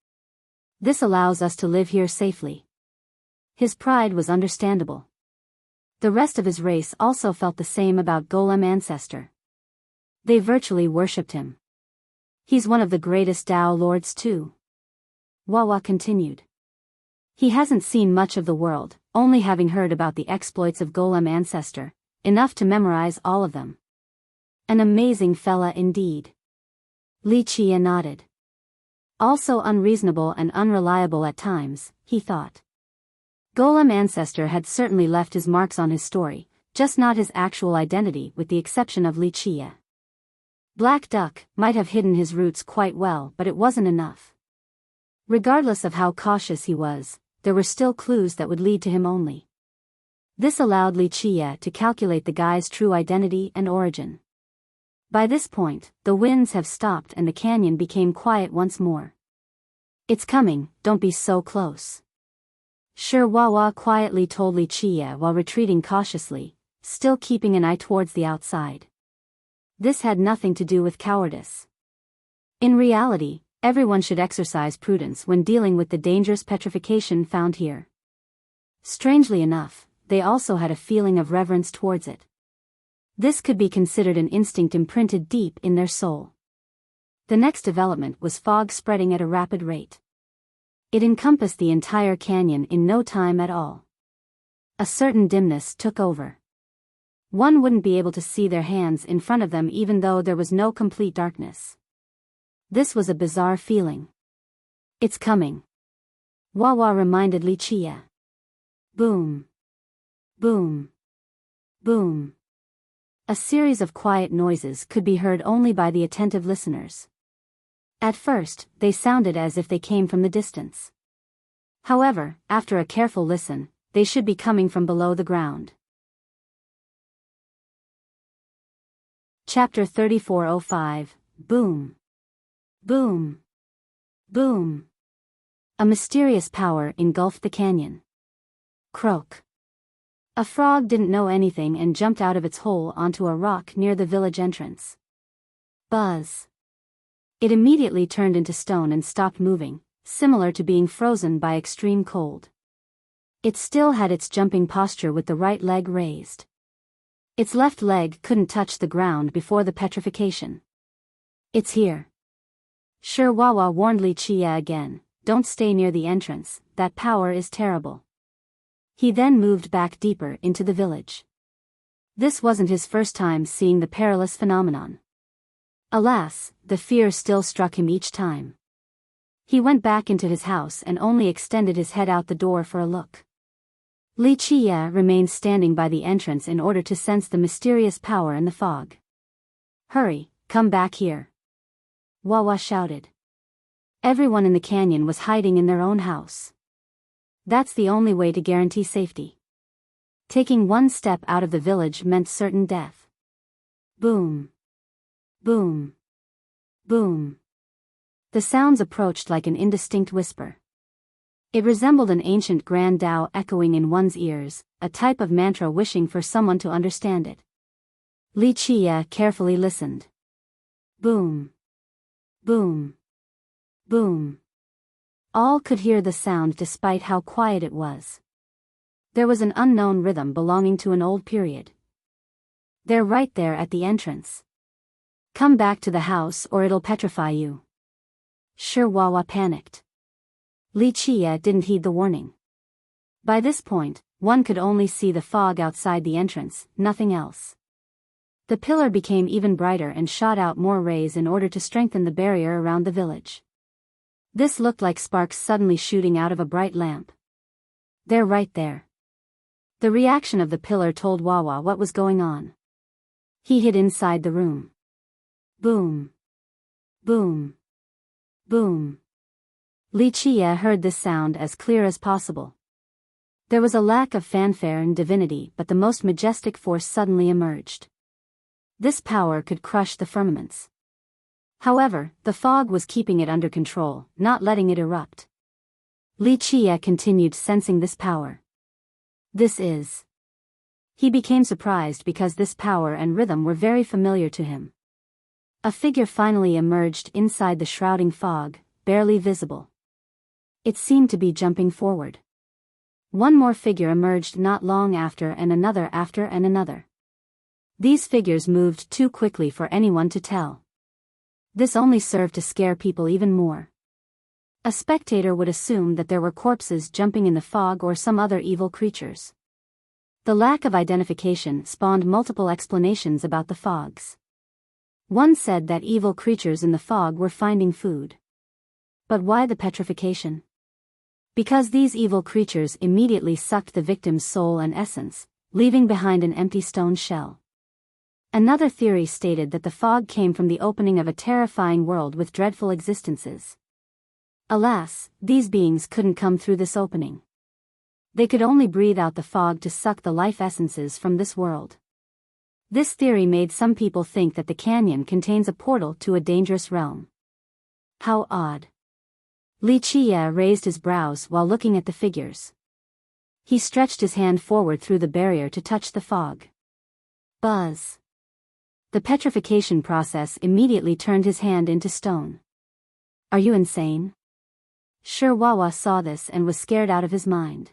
This allows us to live here safely. His pride was understandable. The rest of his race also felt the same about Golem Ancestor. They virtually worshipped him. He's one of the greatest Tao lords too. Wawa continued. He hasn't seen much of the world, only having heard about the exploits of Golem Ancestor, enough to memorize all of them. An amazing fella indeed. Li Chia nodded. Also unreasonable and unreliable at times, he thought. Golem Ancestor had certainly left his marks on his story, just not his actual identity with the exception of Li Chia. Black Duck might have hidden his roots quite well, but it wasn't enough. Regardless of how cautious he was, there were still clues that would lead to him only. This allowed Li Chia to calculate the guy's true identity and origin. By this point, the winds have stopped and the canyon became quiet once more. It's coming, don't be so close. Sure, Wawa quietly told Li Chia while retreating cautiously, still keeping an eye towards the outside. This had nothing to do with cowardice. In reality, everyone should exercise prudence when dealing with the dangerous petrification found here. Strangely enough, they also had a feeling of reverence towards it. This could be considered an instinct imprinted deep in their soul. The next development was fog spreading at a rapid rate. It encompassed the entire canyon in no time at all. A certain dimness took over. One wouldn't be able to see their hands in front of them even though there was no complete darkness. This was a bizarre feeling. "It's coming," Wawa reminded Wuxia. Boom. Boom. Boom. A series of quiet noises could be heard only by the attentive listeners. At first, they sounded as if they came from the distance. However, after a careful listen, they should be coming from below the ground. Chapter 3405, Boom. Boom. Boom. A mysterious power engulfed the canyon. Croak. A frog didn't know anything and jumped out of its hole onto a rock near the village entrance. Buzz. It immediately turned into stone and stopped moving, similar to being frozen by extreme cold. It still had its jumping posture with the right leg raised. Its left leg couldn't touch the ground before the petrification. "It's here." Sure, Wawa warned Wuxia again, "Don't stay near the entrance, that power is terrible." He then moved back deeper into the village. This wasn't his first time seeing the perilous phenomenon. Alas, the fear still struck him each time. He went back into his house and only extended his head out the door for a look. Wuxia remained standing by the entrance in order to sense the mysterious power in the fog. "Hurry, come back here," Wawa shouted. Everyone in the canyon was hiding in their own house. That's the only way to guarantee safety. Taking one step out of the village meant certain death. Boom. Boom. Boom. The sounds approached like an indistinct whisper. It resembled an ancient grand Tao echoing in one's ears, a type of mantra wishing for someone to understand it. Wuxia carefully listened. Boom. Boom. Boom. All could hear the sound despite how quiet it was. There was an unknown rhythm belonging to an old period. "They're right there at the entrance. Come back to the house or it'll petrify you." Sure, Wawa panicked. Wuxia didn't heed the warning. By this point, one could only see the fog outside the entrance, nothing else. The pillar became even brighter and shot out more rays in order to strengthen the barrier around the village. This looked like sparks suddenly shooting out of a bright lamp. "They're right there." The reaction of the pillar told Wawa what was going on. He hid inside the room. Boom. Boom. Boom. Wuxia heard this sound as clear as possible. There was a lack of fanfare and divinity, but the most majestic force suddenly emerged. This power could crush the firmaments. However, the fog was keeping it under control, not letting it erupt. Wuxia continued sensing this power. This is. He became surprised because this power and rhythm were very familiar to him. A figure finally emerged inside the shrouding fog, barely visible. It seemed to be jumping forward. One more figure emerged not long after and another after and another. These figures moved too quickly for anyone to tell. This only served to scare people even more. A spectator would assume that there were corpses jumping in the fog or some other evil creatures. The lack of identification spawned multiple explanations about the fogs. One said that evil creatures in the fog were finding food. But why the petrification? Because these evil creatures immediately sucked the victim's soul and essence, leaving behind an empty stone shell. Another theory stated that the fog came from the opening of a terrifying world with dreadful existences. Alas, these beings couldn't come through this opening. They could only breathe out the fog to suck the life essences from this world. This theory made some people think that the canyon contains a portal to a dangerous realm. How odd. Wuxia raised his brows while looking at the figures. He stretched his hand forward through the barrier to touch the fog. Buzz. The petrification process immediately turned his hand into stone. Are you insane? Sure, Wawa saw this and was scared out of his mind.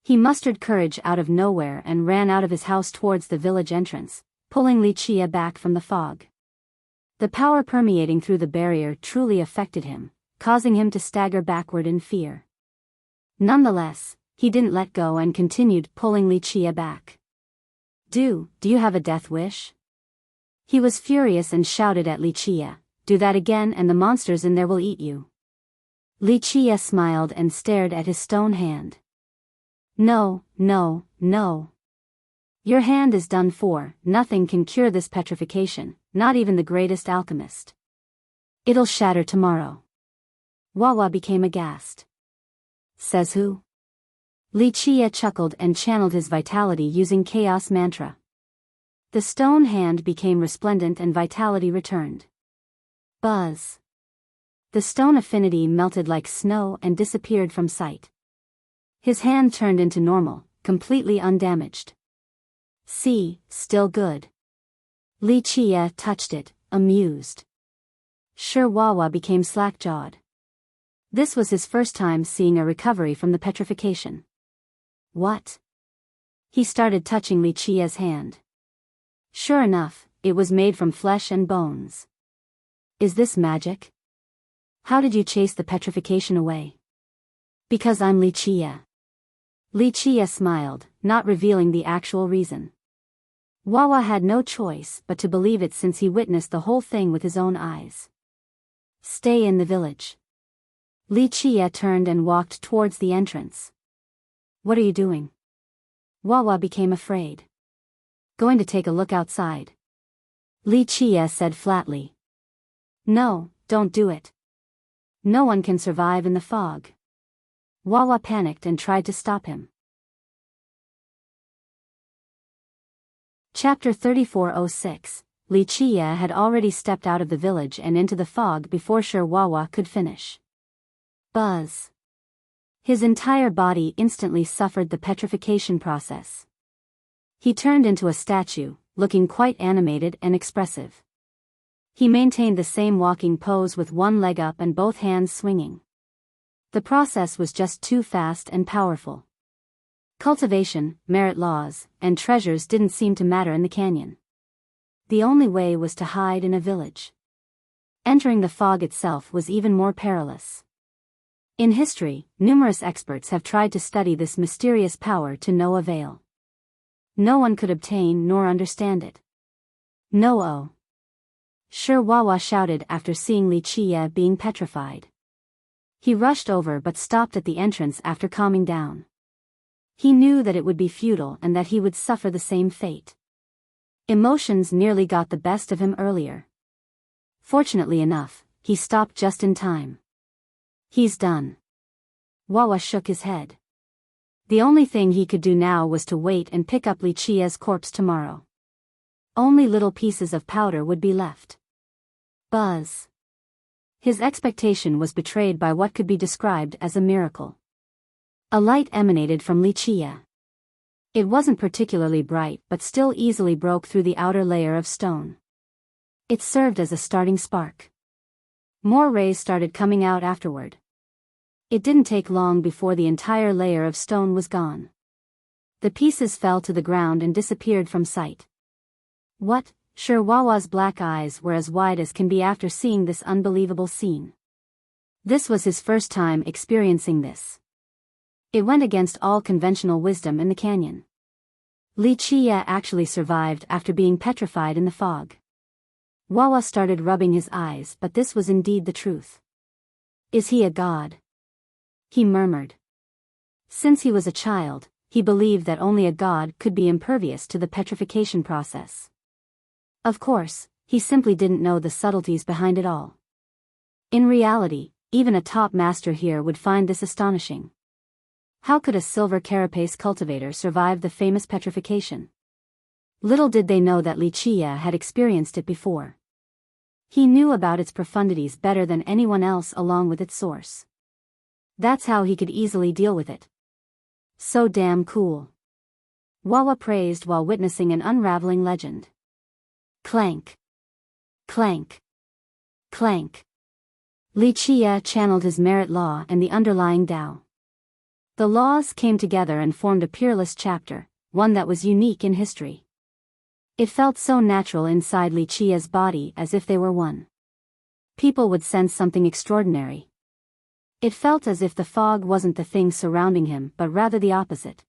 He mustered courage out of nowhere and ran out of his house towards the village entrance, pulling Wuxia back from the fog. The power permeating through the barrier truly affected him, causing him to stagger backward in fear. Nonetheless, he didn't let go and continued pulling Wuxia back. Do you have a death wish? He was furious and shouted at Wuxia, "Do that again and the monsters in there will eat you." Wuxia smiled and stared at his stone hand. No. Your hand is done for, nothing can cure this petrification, not even the greatest alchemist. It'll shatter tomorrow. Wawa became aghast. Says who? Wuxia chuckled and channeled his vitality using Chaos Mantra. The stone hand became resplendent and vitality returned. Buzz. The stone affinity melted like snow and disappeared from sight. His hand turned into normal, completely undamaged. See, still good. Wuxia touched it, amused. Sure, Wawa became slack-jawed. This was his first time seeing a recovery from the petrification. What? He started touching Wuxia's hand. Sure enough, it was made from flesh and bones. Is this magic? How did you chase the petrification away? Because I'm Wuxia. Wuxia smiled, not revealing the actual reason. Wawa had no choice but to believe it since he witnessed the whole thing with his own eyes. Stay in the village. Wuxia turned and walked towards the entrance. What are you doing? Wawa became afraid. Going to take a look outside. Wuxia said flatly. No, don't do it. No one can survive in the fog. Wawa panicked and tried to stop him. Chapter 3406. Wuxia had already stepped out of the village and into the fog before Sure Wawa could finish. Buzz. His entire body instantly suffered the petrification process. He turned into a statue, looking quite animated and expressive. He maintained the same walking pose with one leg up and both hands swinging. The process was just too fast and powerful. Cultivation, merit laws, and treasures didn't seem to matter in the canyon. The only way was to hide in a village. Entering the fog itself was even more perilous. In history, numerous experts have tried to study this mysterious power to no avail. No one could obtain nor understand it. No. Sure, Wawa shouted after seeing Wuxia being petrified. He rushed over but stopped at the entrance after calming down. He knew that it would be futile and that he would suffer the same fate. Emotions nearly got the best of him earlier. Fortunately enough, he stopped just in time. He's done. Wawa shook his head. The only thing he could do now was to wait and pick up Wuxia's corpse tomorrow. Only little pieces of powder would be left. Buzz. His expectation was betrayed by what could be described as a miracle. A light emanated from Wuxia. It wasn't particularly bright but still easily broke through the outer layer of stone. It served as a starting spark. More rays started coming out afterward. It didn't take long before the entire layer of stone was gone. The pieces fell to the ground and disappeared from sight. What? Sure, Wawa's black eyes were as wide as can be after seeing this unbelievable scene. This was his first time experiencing this. It went against all conventional wisdom in the canyon. Wuxia actually survived after being petrified in the fog. Wawa started rubbing his eyes, but this was indeed the truth. Is he a god? He murmured. Since he was a child, he believed that only a god could be impervious to the petrification process. Of course, he simply didn't know the subtleties behind it all. In reality, even a top master here would find this astonishing. How could a silver carapace cultivator survive the famous petrification? Little did they know that Wuxia had experienced it before. He knew about its profundities better than anyone else along with its source. That's how he could easily deal with it. So damn cool. Wawa praised while witnessing an unraveling legend. Clank. Clank. Clank. Wuxia channeled his merit law and the underlying Tao. The laws came together and formed a peerless chapter, one that was unique in history. It felt so natural inside Li Qia's body, as if they were one. People would sense something extraordinary. It felt as if the fog wasn't the thing surrounding him but rather the opposite.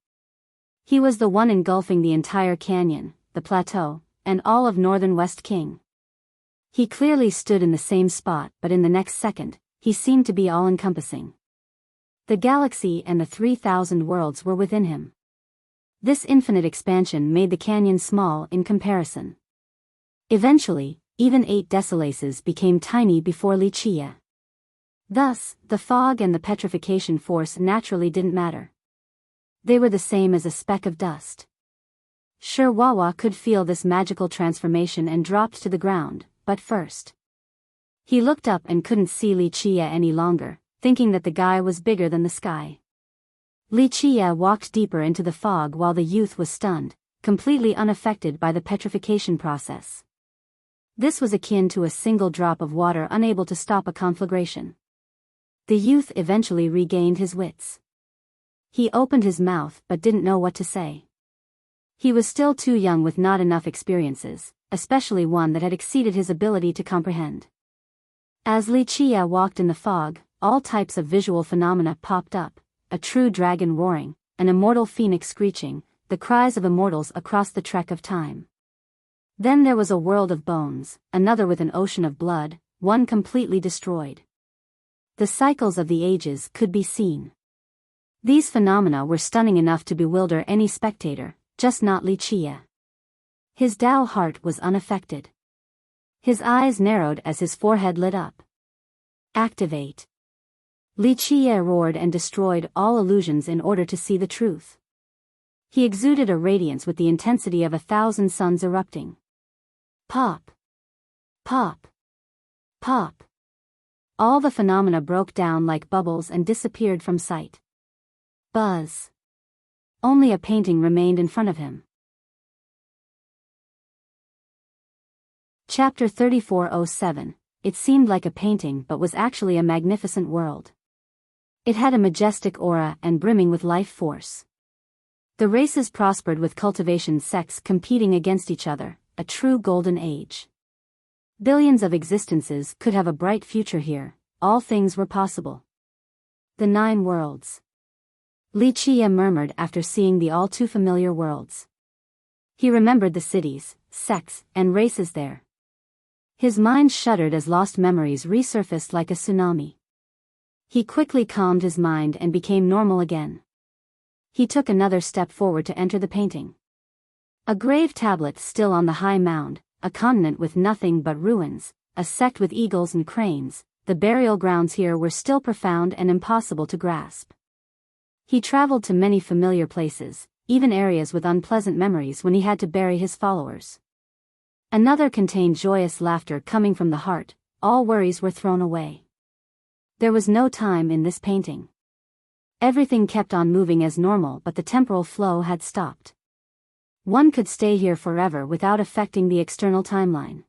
He was the one engulfing the entire canyon, the plateau, and all of northern West King. He clearly stood in the same spot, but in the next second, he seemed to be all-encompassing. The galaxy and the 3,000 worlds were within him. This infinite expansion made the canyon small in comparison. Eventually, even 8 decilaces became tiny before Li Qia. Thus, the fog and the petrification force naturally didn't matter. They were the same as a speck of dust. Sure, Wawa could feel this magical transformation and dropped to the ground, but first. He looked up and couldn't see Li Qia any longer, thinking that the guy was bigger than the sky. Li Qia walked deeper into the fog while the youth was stunned, completely unaffected by the petrification process. This was akin to a single drop of water unable to stop a conflagration. The youth eventually regained his wits. He opened his mouth but didn't know what to say. He was still too young with not enough experiences, especially one that had exceeded his ability to comprehend. As Li Qia walked in the fog, all types of visual phenomena popped up, a true dragon roaring, an immortal phoenix screeching, the cries of immortals across the trek of time. Then there was a world of bones, another with an ocean of blood, one completely destroyed. The cycles of the ages could be seen. These phenomena were stunning enough to bewilder any spectator, just not Li Qia. His Tao heart was unaffected. His eyes narrowed as his forehead lit up. Activate. Li Qia roared and destroyed all illusions in order to see the truth. He exuded a radiance with the intensity of 1,000 suns erupting. Pop. Pop. Pop. All the phenomena broke down like bubbles and disappeared from sight. Buzz. Only a painting remained in front of him. Chapter 3407. It seemed like a painting but was actually a magnificent world. It had a majestic aura and brimming with life force. The races prospered with cultivation sects competing against each other, a true golden age. Billions of existences could have a bright future here, all things were possible. The 9 worlds. Li Qia murmured after seeing the all-too-familiar worlds. He remembered the cities, sects, and races there. His mind shuddered as lost memories resurfaced like a tsunami. He quickly calmed his mind and became normal again. He took another step forward to enter the painting. A grave tablet still on the high mound, a continent with nothing but ruins, a sect with eagles and cranes, the burial grounds here were still profound and impossible to grasp. He traveled to many familiar places, even areas with unpleasant memories when he had to bury his followers. Another contained joyous laughter coming from the heart, all worries were thrown away. There was no time in this painting. Everything kept on moving as normal, but the temporal flow had stopped. One could stay here forever without affecting the external timeline.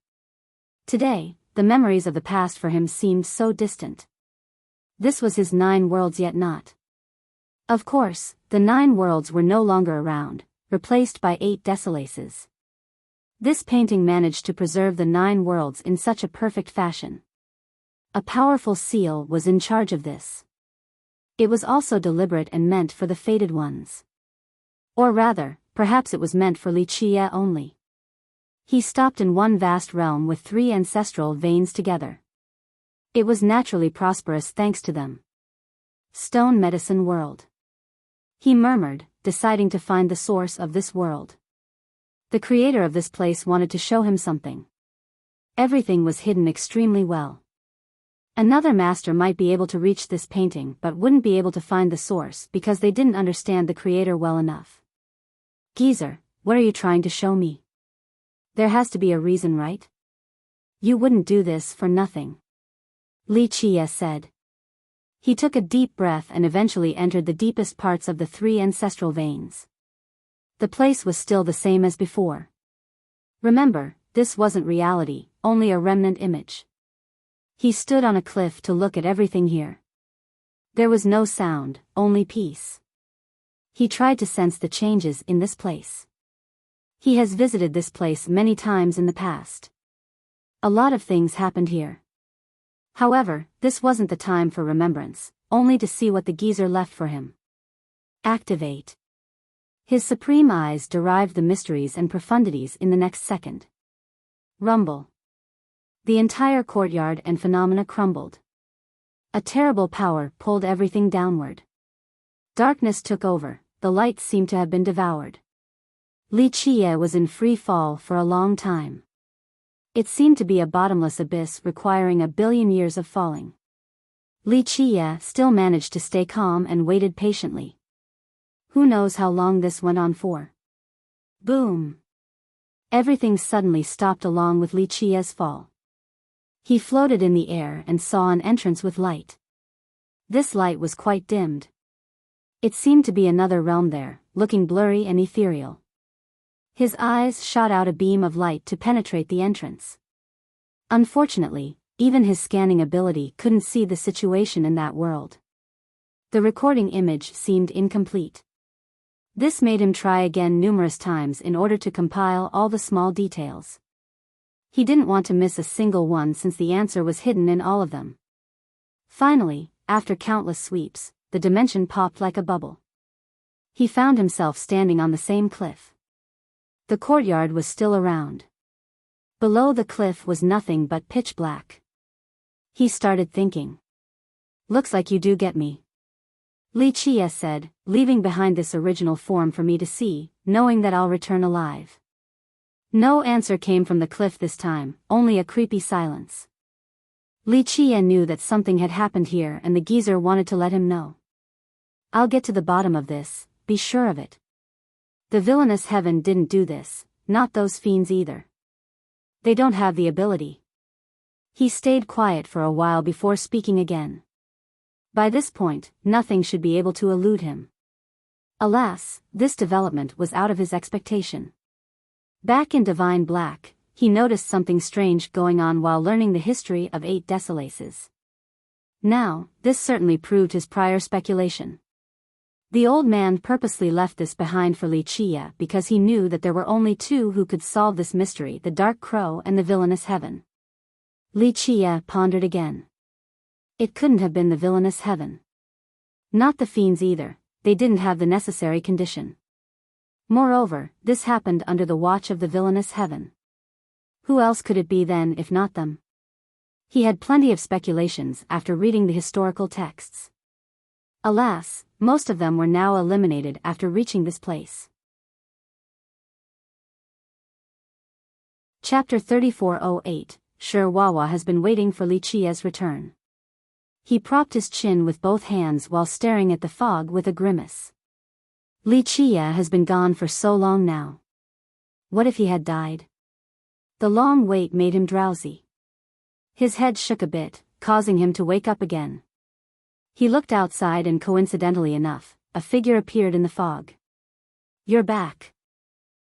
Today, the memories of the past for him seemed so distant. This was his 9 worlds, yet not. Of course, the 9 worlds were no longer around, replaced by 8 decilaces. This painting managed to preserve the 9 worlds in such a perfect fashion. A powerful seal was in charge of this. It was also deliberate and meant for the fated ones. Or rather, perhaps it was meant for Li Qia only. He stopped in one vast realm with 3 ancestral veins together. It was naturally prosperous thanks to them. Stone Medicine World. He murmured, deciding to find the source of this world. The creator of this place wanted to show him something. Everything was hidden extremely well. Another master might be able to reach this painting but wouldn't be able to find the source because they didn't understand the creator well enough. Geezer, what are you trying to show me? There has to be a reason, right? You wouldn't do this for nothing. Li Qia said. He took a deep breath and eventually entered the deepest parts of the 3 ancestral veins. The place was still the same as before. Remember, this wasn't reality, only a remnant image. He stood on a cliff to look at everything here. There was no sound, only peace. He tried to sense the changes in this place. He has visited this place many times in the past. A lot of things happened here. However, this wasn't the time for remembrance, only to see what the geezer left for him. Activate. His supreme eyes derived the mysteries and profundities in the next second. Rumble. The entire courtyard and phenomena crumbled. A terrible power pulled everything downward. Darkness took over, the light seemed to have been devoured. Li Qie was in free fall for a long time. It seemed to be a bottomless abyss requiring 1 billion years of falling. Li Qie still managed to stay calm and waited patiently. Who knows how long this went on for? Boom! Everything suddenly stopped along with Li Qie's fall. He floated in the air and saw an entrance with light. This light was quite dimmed. It seemed to be another realm there, looking blurry and ethereal. His eyes shot out a beam of light to penetrate the entrance. Unfortunately, even his scanning ability couldn't see the situation in that world. The recording image seemed incomplete. This made him try again numerous times in order to compile all the small details. He didn't want to miss a single one since the answer was hidden in all of them. Finally, after countless sweeps, the dimension popped like a bubble. He found himself standing on the same cliff. The courtyard was still around. Below the cliff was nothing but pitch black. He started thinking. Looks like you do get me. Li Qie said, leaving behind this original form for me to see, knowing that I'll return alive. No answer came from the cliff this time, only a creepy silence. Li Qie knew that something had happened here and the geezer wanted to let him know. I'll get to the bottom of this, be sure of it. The villainous heaven didn't do this, not those fiends either. They don't have the ability. He stayed quiet for a while before speaking again. By this point, nothing should be able to elude him. Alas, this development was out of his expectation. Back in Divine Black, he noticed something strange going on while learning the history of 8 Desolaces. Now, this certainly proved his prior speculation. The old man purposely left this behind for Li Qie because he knew that there were only 2 who could solve this mystery: the Dark Crow and the villainous heaven. Li Qie pondered again. It couldn't have been the villainous heaven. Not the fiends either, they didn't have the necessary condition. Moreover, this happened under the watch of the villainous heaven. Who else could it be then if not them? He had plenty of speculations after reading the historical texts. Alas, most of them were now eliminated after reaching this place. Chapter 3408, Sure Wawa has been waiting for Li Qie's return. He propped his chin with both hands while staring at the fog with a grimace. Li Qie has been gone for so long now. What if he had died? The long wait made him drowsy. His head shook a bit, causing him to wake up again. He looked outside and coincidentally enough, a figure appeared in the fog. You're back.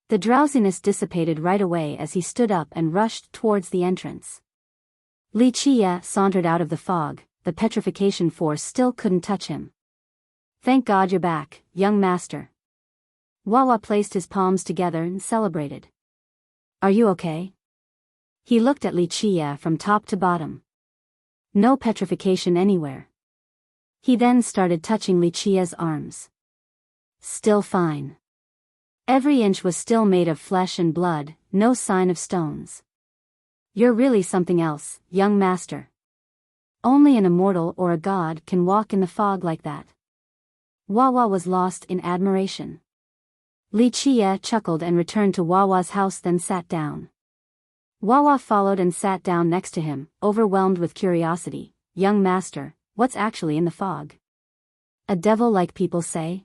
The drowsiness dissipated right away as he stood up and rushed towards the entrance. Li Qie sauntered out of the fog, the petrification force still couldn't touch him. Thank God you're back, young master. Wawa placed his palms together and celebrated. Are you okay? He looked at Li Qie from top to bottom. No petrification anywhere. He then started touching Li Qie's arms. Still fine. Every inch was still made of flesh and blood, no sign of stones. You're really something else, young master. Only an immortal or a god can walk in the fog like that. Wawa was lost in admiration. Li Qie chuckled and returned to Wawa's house, then sat down. Wawa followed and sat down next to him, overwhelmed with curiosity. Young master, what's actually in the fog? A devil, like people say?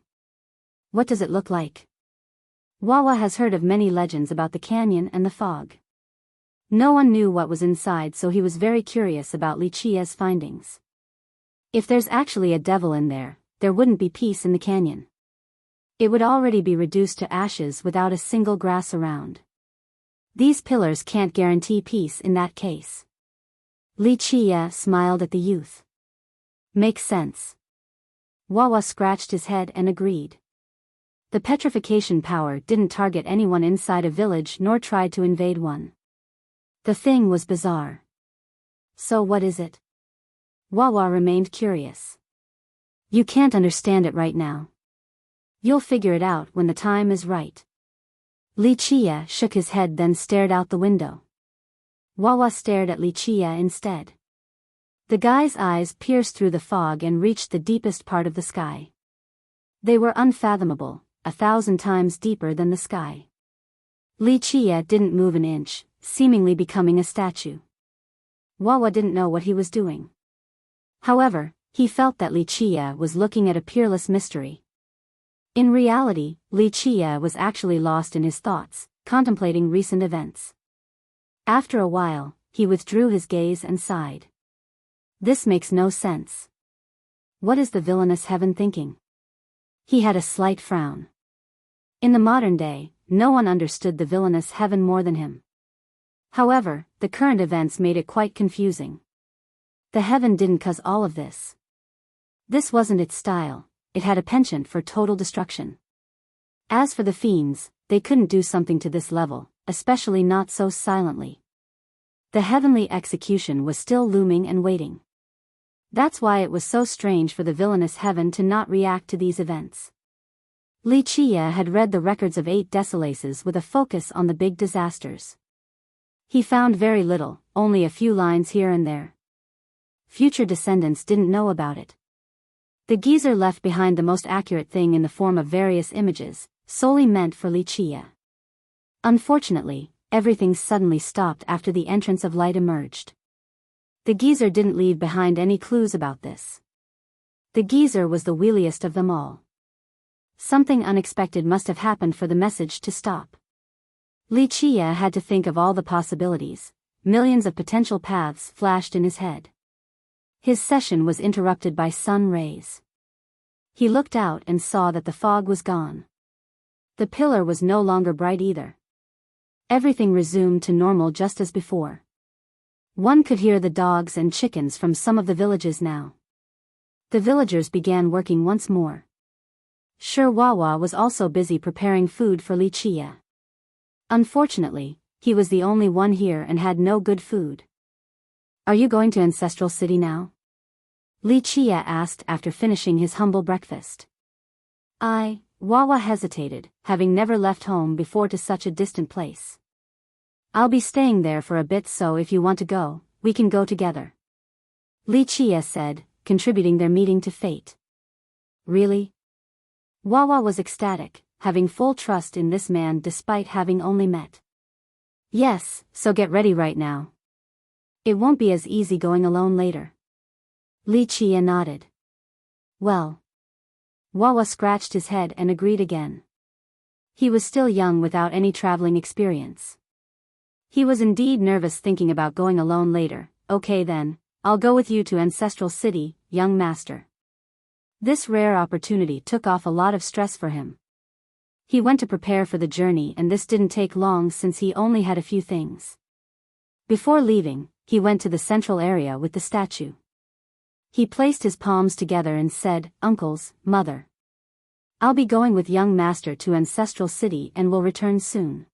What does it look like? Wawa has heard of many legends about the canyon and the fog. No one knew what was inside, so he was very curious about Li Qie's findings. If there's actually a devil in there, there wouldn't be peace in the canyon. It would already be reduced to ashes without a single grass around. These pillars can't guarantee peace in that case. Li Qie smiled at the youth. Makes sense. Wawa scratched his head and agreed. The petrification power didn't target anyone inside a village nor try to invade one. The thing was bizarre. So what is it? Wawa remained curious. You can't understand it right now. You'll figure it out when the time is right. Lucia shook his head then stared out the window. Wawa stared at Lucia instead. The guy's eyes pierced through the fog and reached the deepest part of the sky. They were unfathomable, 1,000 times deeper than the sky. Lucia didn't move an inch, seemingly becoming a statue. Wawa didn't know what he was doing. However, he felt that Lucia was looking at a peerless mystery. In reality, Lucia was actually lost in his thoughts, contemplating recent events. After a while, he withdrew his gaze and sighed. This makes no sense. What is the villainous heaven thinking? He had a slight frown. In the modern day, no one understood the villainous heaven more than him. However, the current events made it quite confusing. The heaven didn't cause all of this. This wasn't its style. It had a penchant for total destruction. As for the fiends, they couldn't do something to this level, especially not so silently. The heavenly execution was still looming and waiting. That's why it was so strange for the villainous heaven to not react to these events. Lucia had read the records of 8 desolaces with a focus on the big disasters. He found very little, only a few lines here and there. Future descendants didn't know about it. The geezer left behind the most accurate thing in the form of various images, solely meant for Lucia. Unfortunately, everything suddenly stopped after the entrance of light emerged. The geezer didn't leave behind any clues about this. The geezer was the wheeliest of them all. Something unexpected must have happened for the message to stop. Lucia had to think of all the possibilities. Millions of potential paths flashed in his head. His session was interrupted by sun rays. He looked out and saw that the fog was gone. The pillar was no longer bright either. Everything resumed to normal just as before. One could hear the dogs and chickens from some of the villages now. The villagers began working once more. Sure, Wawa was also busy preparing food for Lucia. Unfortunately, he was the only one here and had no good food. Are you going to Ancestral City now? Lucia asked after finishing his humble breakfast. Wawa hesitated, having never left home before to such a distant place. I'll be staying there for a bit, so if you want to go, we can go together. Lucia said, contributing their meeting to fate. Really? Wawa was ecstatic, having full trust in this man despite having only met. Yes, so get ready right now. It won't be as easy going alone later. Lucia nodded. Well. Wawa scratched his head and agreed again. He was still young without any traveling experience. He was indeed nervous thinking about going alone later. Okay then, I'll go with you to Ancestral City, young master. This rare opportunity took off a lot of stress for him. He went to prepare for the journey, and this didn't take long since he only had a few things. Before leaving, he went to the central area with the statue. He placed his palms together and said, "Uncles, Mother. I'll be going with young master to Ancestral City and will return soon.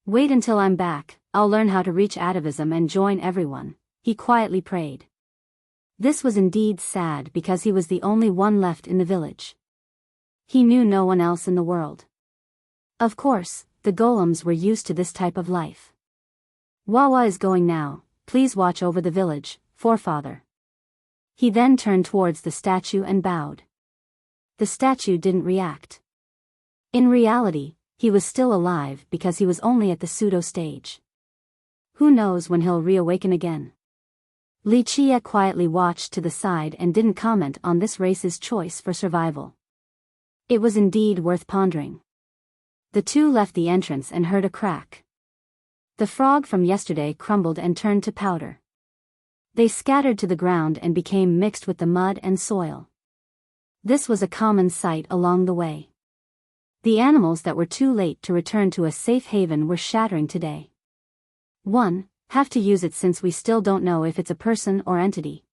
Wait until I'm back, I'll learn how to reach atavism and join everyone," he quietly prayed. This was indeed sad because he was the only one left in the village. He knew no one else in the world. Of course, the golems were used to this type of life. Wawa is going now, please watch over the village, forefather. He then turned towards the statue and bowed. The statue didn't react. In reality, he was still alive because he was only at the pseudo stage. Who knows when he'll reawaken again? Lucia quietly watched to the side and didn't comment on this race's choice for survival. It was indeed worth pondering. The two left the entrance and heard a crack. The frog from yesterday crumbled and turned to powder. They scattered to the ground and became mixed with the mud and soil. This was a common sight along the way. The animals that were too late to return to a safe haven were shattering today. Have to use it since we still don't know if it's a person or entity.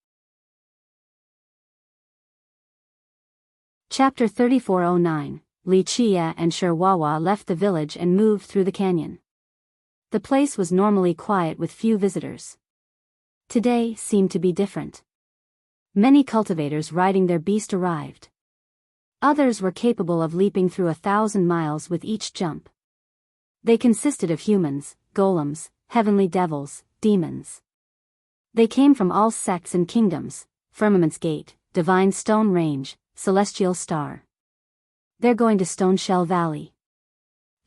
Chapter 3409, Li Chia and Shirwawa left the village and moved through the canyon. The place was normally quiet with few visitors. Today seemed to be different. Many cultivators riding their beast arrived. Others were capable of leaping through 1,000 miles with each jump. They consisted of humans, golems, heavenly devils, demons. They came from all sects and kingdoms: Firmament's Gate, Divine Stone Range, Celestial Star. They're going to Stone Shell Valley,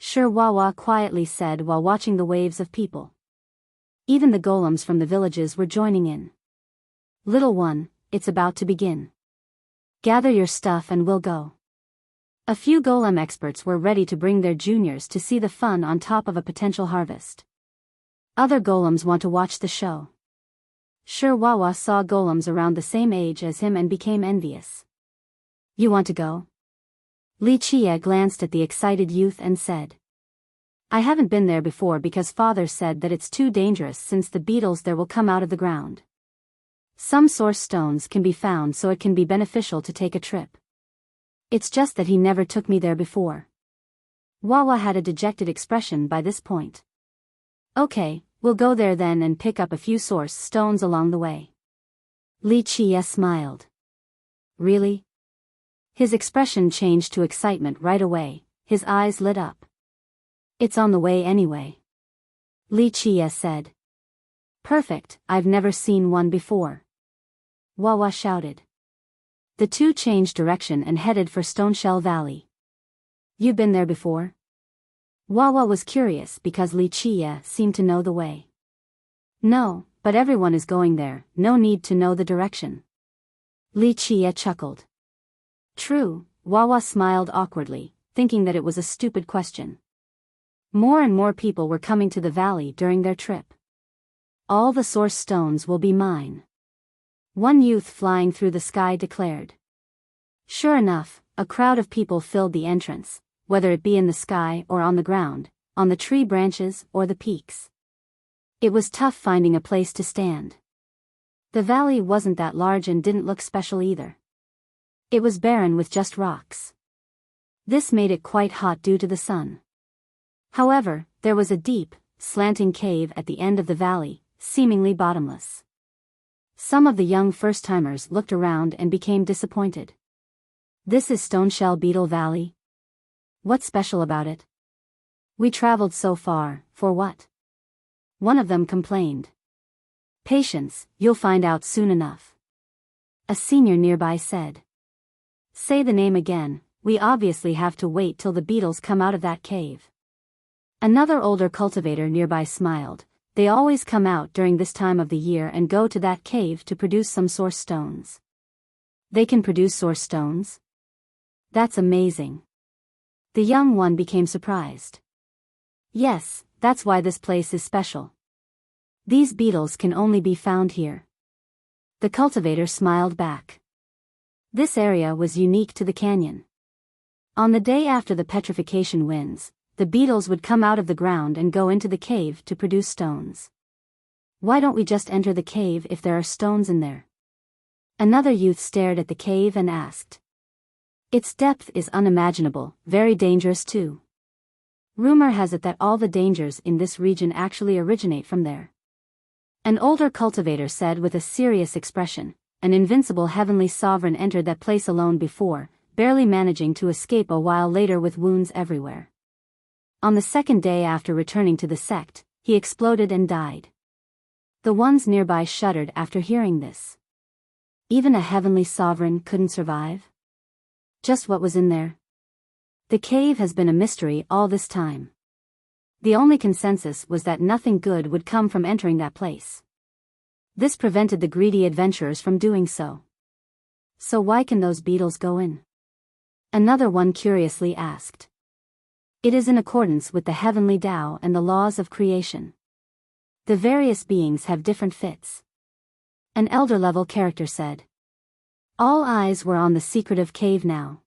Shirwawa quietly said while watching the waves of people. Even the golems from the villages were joining in. Little one, it's about to begin. Gather your stuff and we'll go. A few golem experts were ready to bring their juniors to see the fun on top of a potential harvest. Other golems want to watch the show. Shirwawa saw golems around the same age as him and became envious. You want to go? Li Chia glanced at the excited youth and said. I haven't been there before because father said that it's too dangerous since the beetles there will come out of the ground. Some source stones can be found so it can be beneficial to take a trip. It's just that he never took me there before. Wawa had a dejected expression by this point. Okay, we'll go there then and pick up a few source stones along the way. Li Chia smiled. Really? His expression changed to excitement right away, his eyes lit up. It's on the way anyway. Li Chia said. Perfect, I've never seen one before. Wawa shouted. The two changed direction and headed for Stoneshell Valley. You been there before? Wawa was curious because Li Chia seemed to know the way. No, but everyone is going there, no need to know the direction. Li Chia chuckled. True, Wawa smiled awkwardly, thinking that it was a stupid question. More and more people were coming to the valley during their trip. All the source stones will be mine. One youth flying through the sky declared. Sure enough, a crowd of people filled the entrance, whether it be in the sky or on the ground, on the tree branches or the peaks. It was tough finding a place to stand. The valley wasn't that large and didn't look special either. It was barren with just rocks. This made it quite hot due to the sun. However, there was a deep, slanting cave at the end of the valley, seemingly bottomless. Some of the young first-timers looked around and became disappointed. This is Stoneshell Beetle Valley? What's special about it? We traveled so far, for what? One of them complained. Patience, you'll find out soon enough. A senior nearby said. Say the name again, we obviously have to wait till the beetles come out of that cave. Another older cultivator nearby smiled. They always come out during this time of the year and go to that cave to produce some source stones. They can produce source stones? That's amazing. The young one became surprised. Yes, that's why this place is special. These beetles can only be found here. The cultivator smiled back. This area was unique to the canyon. On the day after the petrification winds, the beetles would come out of the ground and go into the cave to produce stones. Why don't we just enter the cave if there are stones in there? Another youth stared at the cave and asked. Its depth is unimaginable, very dangerous too. Rumor has it that all the dangers in this region actually originate from there. An older cultivator said with a serious expression. An invincible heavenly sovereign entered that place alone before, barely managing to escape a while later with wounds everywhere. On the second day after returning to the sect, he exploded and died. The ones nearby shuddered after hearing this. Even a heavenly sovereign couldn't survive? Just what was in there? The cave has been a mystery all this time. The only consensus was that nothing good would come from entering that place. This prevented the greedy adventurers from doing so. So why can those beetles go in? Another one curiously asked. It is in accordance with the heavenly Tao and the laws of creation. The various beings have different fits. An elder-level character said. All eyes were on the secretive cave now.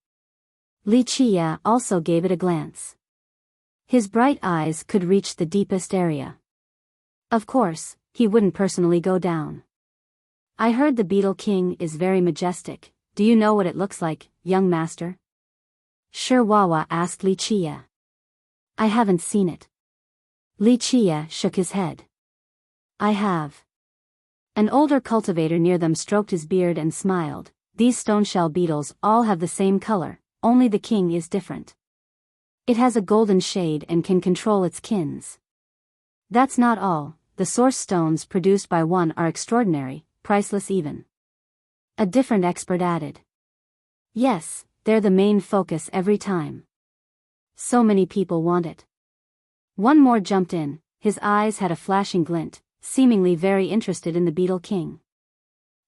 Li Chia also gave it a glance. His bright eyes could reach the deepest area. Of course, he wouldn't personally go down. I heard the Beetle King is very majestic. Do you know what it looks like, young master? Sure, Wawa asked Lucia. I haven't seen it. Lucia shook his head. I have. An older cultivator near them stroked his beard and smiled. These stone shell beetles all have the same color, only the king is different. It has a golden shade and can control its kins. That's not all, the source stones produced by one are extraordinary, priceless even. A different expert added. Yes, they're the main focus every time. So many people want it. One more jumped in, his eyes had a flashing glint, seemingly very interested in the Beetle King.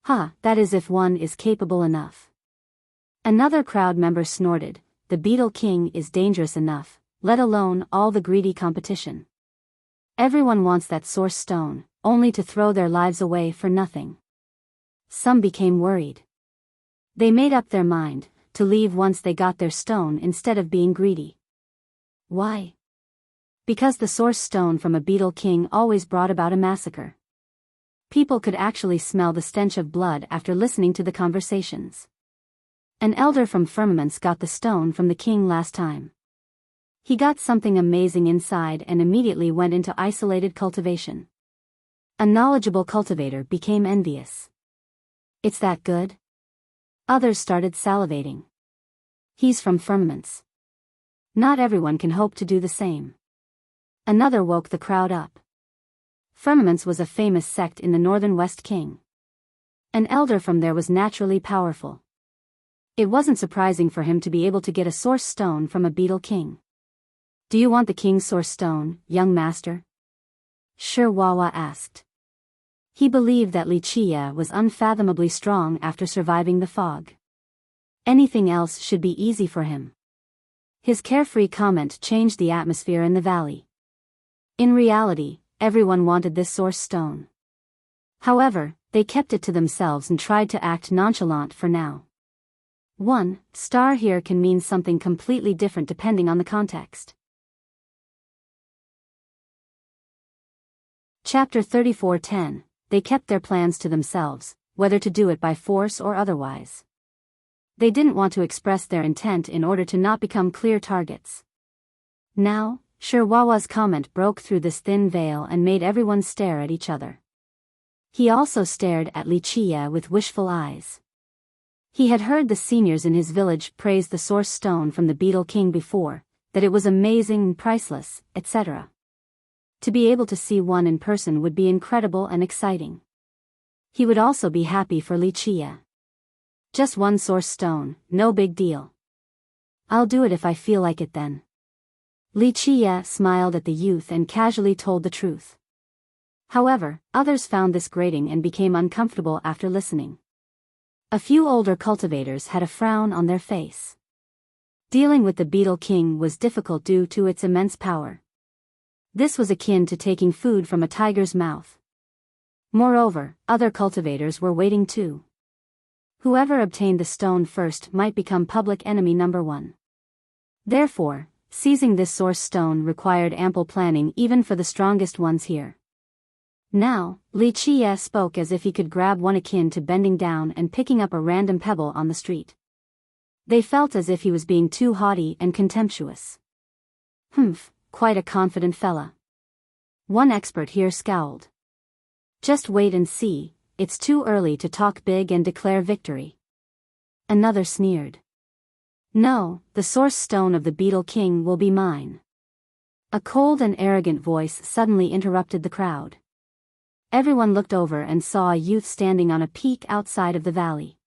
That is if one is capable enough. Another crowd member snorted, the Beetle King is dangerous enough, let alone all the greedy competition. Everyone wants that source stone, only to throw their lives away for nothing. Some became worried. They made up their mind to leave once they got their stone instead of being greedy. Why? Because the source stone from a Beetle King always brought about a massacre. People could actually smell the stench of blood after listening to the conversations. An elder from Firmaments got the stone from the king last time. He got something amazing inside and immediately went into isolated cultivation. A knowledgeable cultivator became envious. It's that good? Others started salivating. He's from Firmaments. Not everyone can hope to do the same. Another woke the crowd up. Firmaments was a famous sect in the northern West King. An elder from there was naturally powerful. It wasn't surprising for him to be able to get a source stone from a Beetle King. Do you want the king's source stone, young master? Sure, Wawa asked. He believed that Lucia was unfathomably strong after surviving the fog. Anything else should be easy for him. His carefree comment changed the atmosphere in the valley. In reality, everyone wanted this source stone. However, they kept it to themselves and tried to act nonchalant for now. One star here can mean something completely different depending on the context. Chapter 34:10. They kept their plans to themselves, whether to do it by force or otherwise. They didn't want to express their intent in order to not become clear targets. Now, Sure Wawa's comment broke through this thin veil and made everyone stare at each other. He also stared at Lucia with wishful eyes. He had heard the seniors in his village praise the source stone from the Beetle King before, that it was amazing and priceless, etc. To be able to see one in person would be incredible and exciting. He would also be happy for Lucia. Just one source stone, no big deal. I'll do it if I feel like it then. Lucia smiled at the youth and casually told the truth. However, others found this grating and became uncomfortable after listening. A few older cultivators had a frown on their face. Dealing with the Beetle King was difficult due to its immense power. This was akin to taking food from a tiger's mouth. Moreover, other cultivators were waiting too. Whoever obtained the stone first might become public enemy number one. Therefore, seizing this source stone required ample planning even for the strongest ones here. Now, Lucia spoke as if he could grab one akin to bending down and picking up a random pebble on the street. They felt as if he was being too haughty and contemptuous. Quite a confident fella. One expert here scowled. Just wait and see, it's too early to talk big and declare victory. Another sneered. No, the source stone of the Beetle King will be mine. A cold and arrogant voice suddenly interrupted the crowd. Everyone looked over and saw a youth standing on a peak outside of the valley.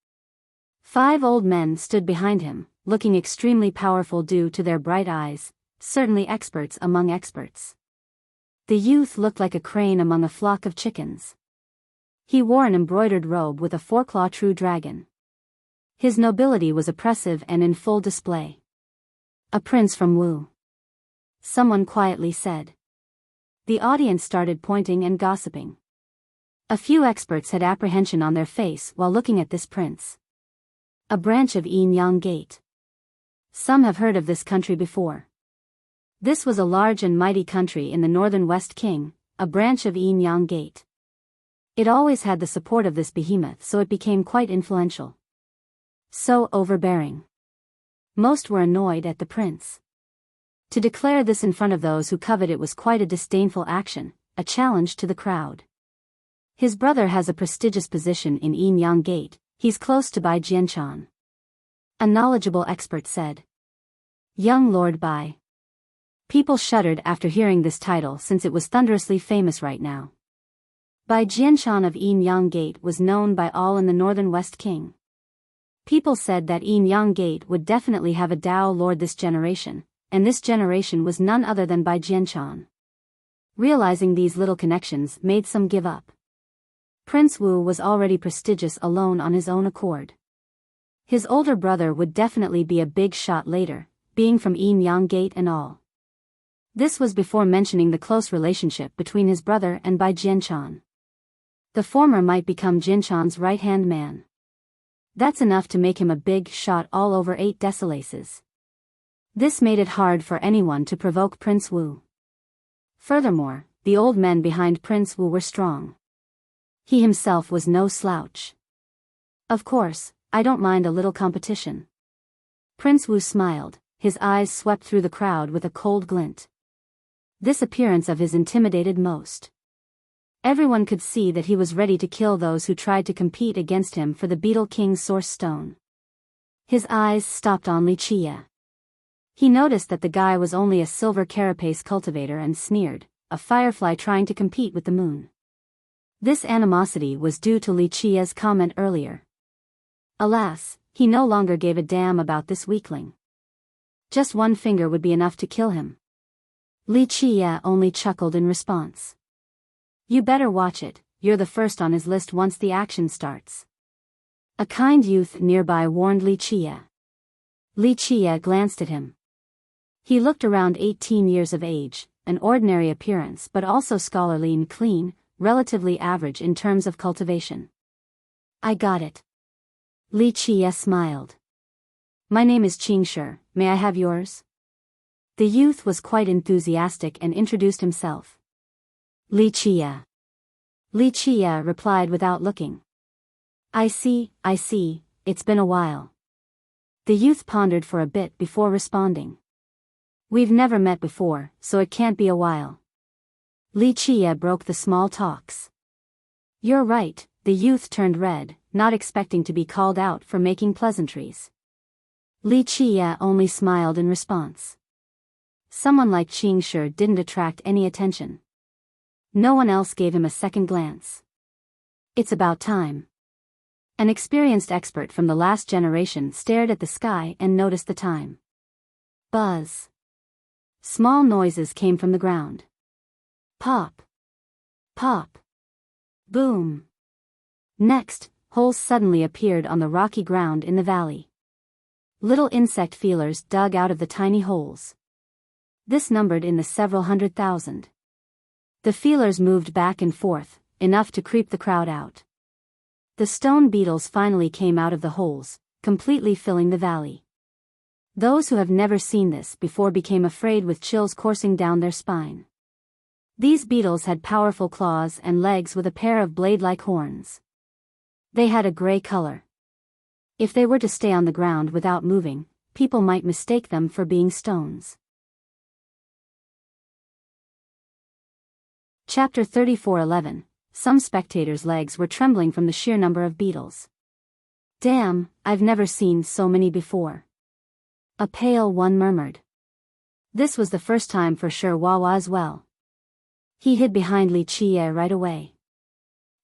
5 old men stood behind him, looking extremely powerful due to their bright eyes, certainly experts among experts. The youth looked like a crane among a flock of chickens. He wore an embroidered robe with a 4-claw true dragon. His nobility was oppressive and in full display. A prince from Wu. Someone quietly said. The audience started pointing and gossiping. A few experts had apprehension on their face while looking at this prince. A branch of Yin Yang Gate. Some have heard of this country before. This was a large and mighty country in the northern West King, a branch of Yin Yang Gate. It always had the support of this behemoth, so it became quite influential. So overbearing. Most were annoyed at the prince. To declare this in front of those who covet it was quite a disdainful action, a challenge to the crowd. His brother has a prestigious position in Yin Yang Gate, he's close to Bai Jianchan. A knowledgeable expert said. Young Lord Bai. People shuddered after hearing this title since it was thunderously famous right now. Bai Jianchan of Yin Yang Gate was known by all in the northern West King. People said that Yin Yang Gate would definitely have a Dao Lord this generation, and this generation was none other than Bai Jianchan. Realizing these little connections made some give up. Prince Wu was already prestigious alone on his own accord. His older brother would definitely be a big shot later, being from Yin Yang Gate and all. This was before mentioning the close relationship between his brother and Bai Jianchan. The former might become Jianchan's right-hand man. That's enough to make him a big shot all over 8 decilaces. This made it hard for anyone to provoke Prince Wu. Furthermore, the old men behind Prince Wu were strong. He himself was no slouch. Of course, I don't mind a little competition. Prince Wu smiled, his eyes swept through the crowd with a cold glint. This appearance of his intimidated most. Everyone could see that he was ready to kill those who tried to compete against him for the Beetle King's Source Stone. His eyes stopped on Wuxia. He noticed that the guy was only a silver carapace cultivator and sneered, a firefly trying to compete with the moon. This animosity was due to Wuxia's comment earlier. Alas, he no longer gave a damn about this weakling. Just one finger would be enough to kill him. Wuxia only chuckled in response. You better watch it, you're the first on his list once the action starts. A kind youth nearby warned Wuxia. Wuxia glanced at him. He looked around 18 years of age, an ordinary appearance but also scholarly and clean, relatively average in terms of cultivation. I got it. Wuxia smiled. My name is Qingshi, may I have yours? The youth was quite enthusiastic and introduced himself. Wuxia. Wuxia replied without looking. I see, it's been a while. The youth pondered for a bit before responding. We've never met before, so it can't be a while. Wuxia broke the small talks. You're right, the youth turned red, not expecting to be called out for making pleasantries. Wuxia only smiled in response. Someone like Qingshi didn't attract any attention. No one else gave him a second glance. It's about time. An experienced expert from the last generation stared at the sky and noticed the time. Buzz. Small noises came from the ground. Pop. Pop. Boom. Next, holes suddenly appeared on the rocky ground in the valley. Little insect feelers dug out of the tiny holes. This numbered in the several 100,000. The feelers moved back and forth, enough to creep the crowd out. The stone beetles finally came out of the holes, completely filling the valley. Those who have never seen this before became afraid with chills coursing down their spine. These beetles had powerful claws and legs with a pair of blade-like horns. They had a gray color. If they were to stay on the ground without moving, people might mistake them for being stones. Chapter 34:11. Some spectators' legs were trembling from the sheer number of beetles. Damn, I've never seen so many before. A pale one murmured. This was the first time for sure Wawa as well. He hid behind Wuxia right away.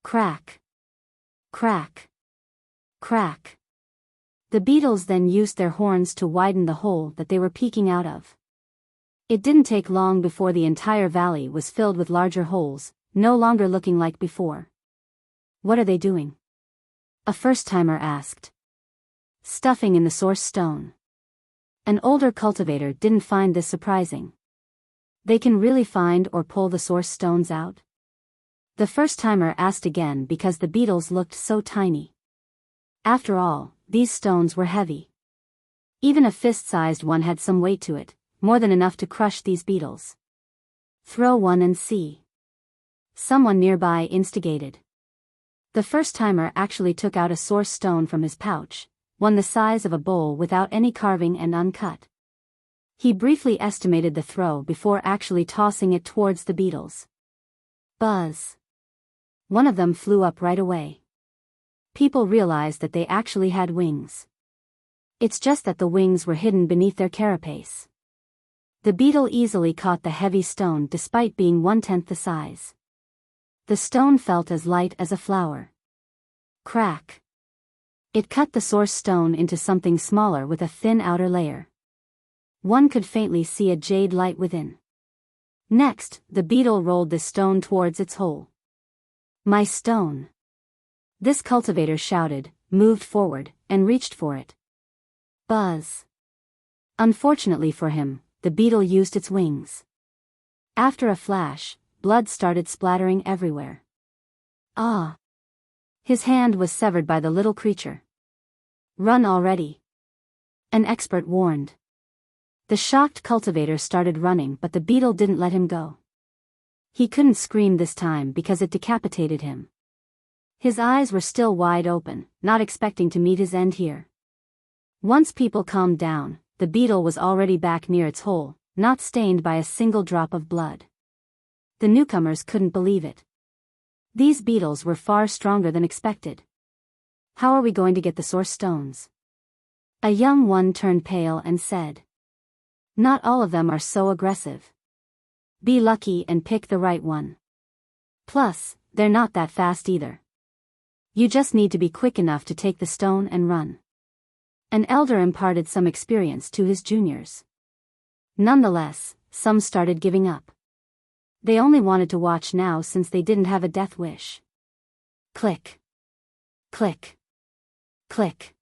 Crack. Crack. Crack. The beetles then used their horns to widen the hole that they were peeking out of. It didn't take long before the entire valley was filled with larger holes, no longer looking like before. What are they doing? A first-timer asked. Stuffing in the source stone. An older cultivator didn't find this surprising. They can really find or pull the source stones out? The first-timer asked again because the beetles looked so tiny. After all, these stones were heavy. Even a fist-sized one had some weight to it, more than enough to crush these beetles. Throw one and see. Someone nearby instigated. The first-timer actually took out a source stone from his pouch, one the size of a bowl without any carving and uncut. He briefly estimated the throw before actually tossing it towards the beetles. Buzz! One of them flew up right away. People realized that they actually had wings. It's just that the wings were hidden beneath their carapace. The beetle easily caught the heavy stone despite being 1/10 the size. The stone felt as light as a flower. Crack! It cut the source stone into something smaller with a thin outer layer. One could faintly see a jade light within. Next, the beetle rolled the stone towards its hole. My stone! This cultivator shouted, moved forward, and reached for it. Buzz! Unfortunately for him, the beetle used its wings. After a flash, blood started splattering everywhere. Ah! His hand was severed by the little creature. Run already! An expert warned. The shocked cultivator started running, but the beetle didn't let him go. He couldn't scream this time because it decapitated him. His eyes were still wide open, not expecting to meet his end here. Once people calmed down, the beetle was already back near its hole, not stained by a single drop of blood. The newcomers couldn't believe it. These beetles were far stronger than expected. How are we going to get the source stones? A young one turned pale and said. Not all of them are so aggressive. Be lucky and pick the right one. Plus, they're not that fast either. You just need to be quick enough to take the stone and run. An elder imparted some experience to his juniors. Nonetheless, some started giving up. They only wanted to watch now since they didn't have a death wish. Click. Click. Click.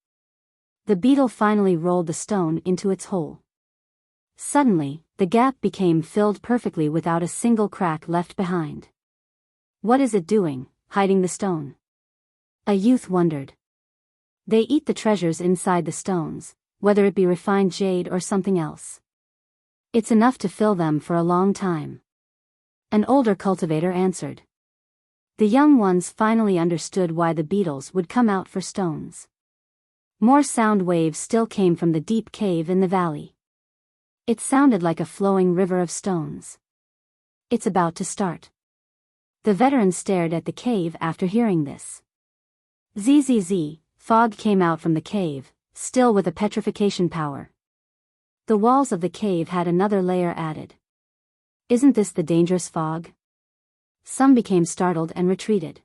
The beetle finally rolled the stone into its hole. Suddenly, the gap became filled perfectly without a single crack left behind. What is it doing, hiding the stone? A youth wondered. They eat the treasures inside the stones, whether it be refined jade or something else. It's enough to fill them for a long time. An older cultivator answered. The young ones finally understood why the beetles would come out for stones. More sound waves still came from the deep cave in the valley. It sounded like a flowing river of stones. It's about to start. The veteran stared at the cave after hearing this. Zzz, fog came out from the cave, still with a petrification power. The walls of the cave had another layer added. Isn't this the dangerous fog? Some became startled and retreated.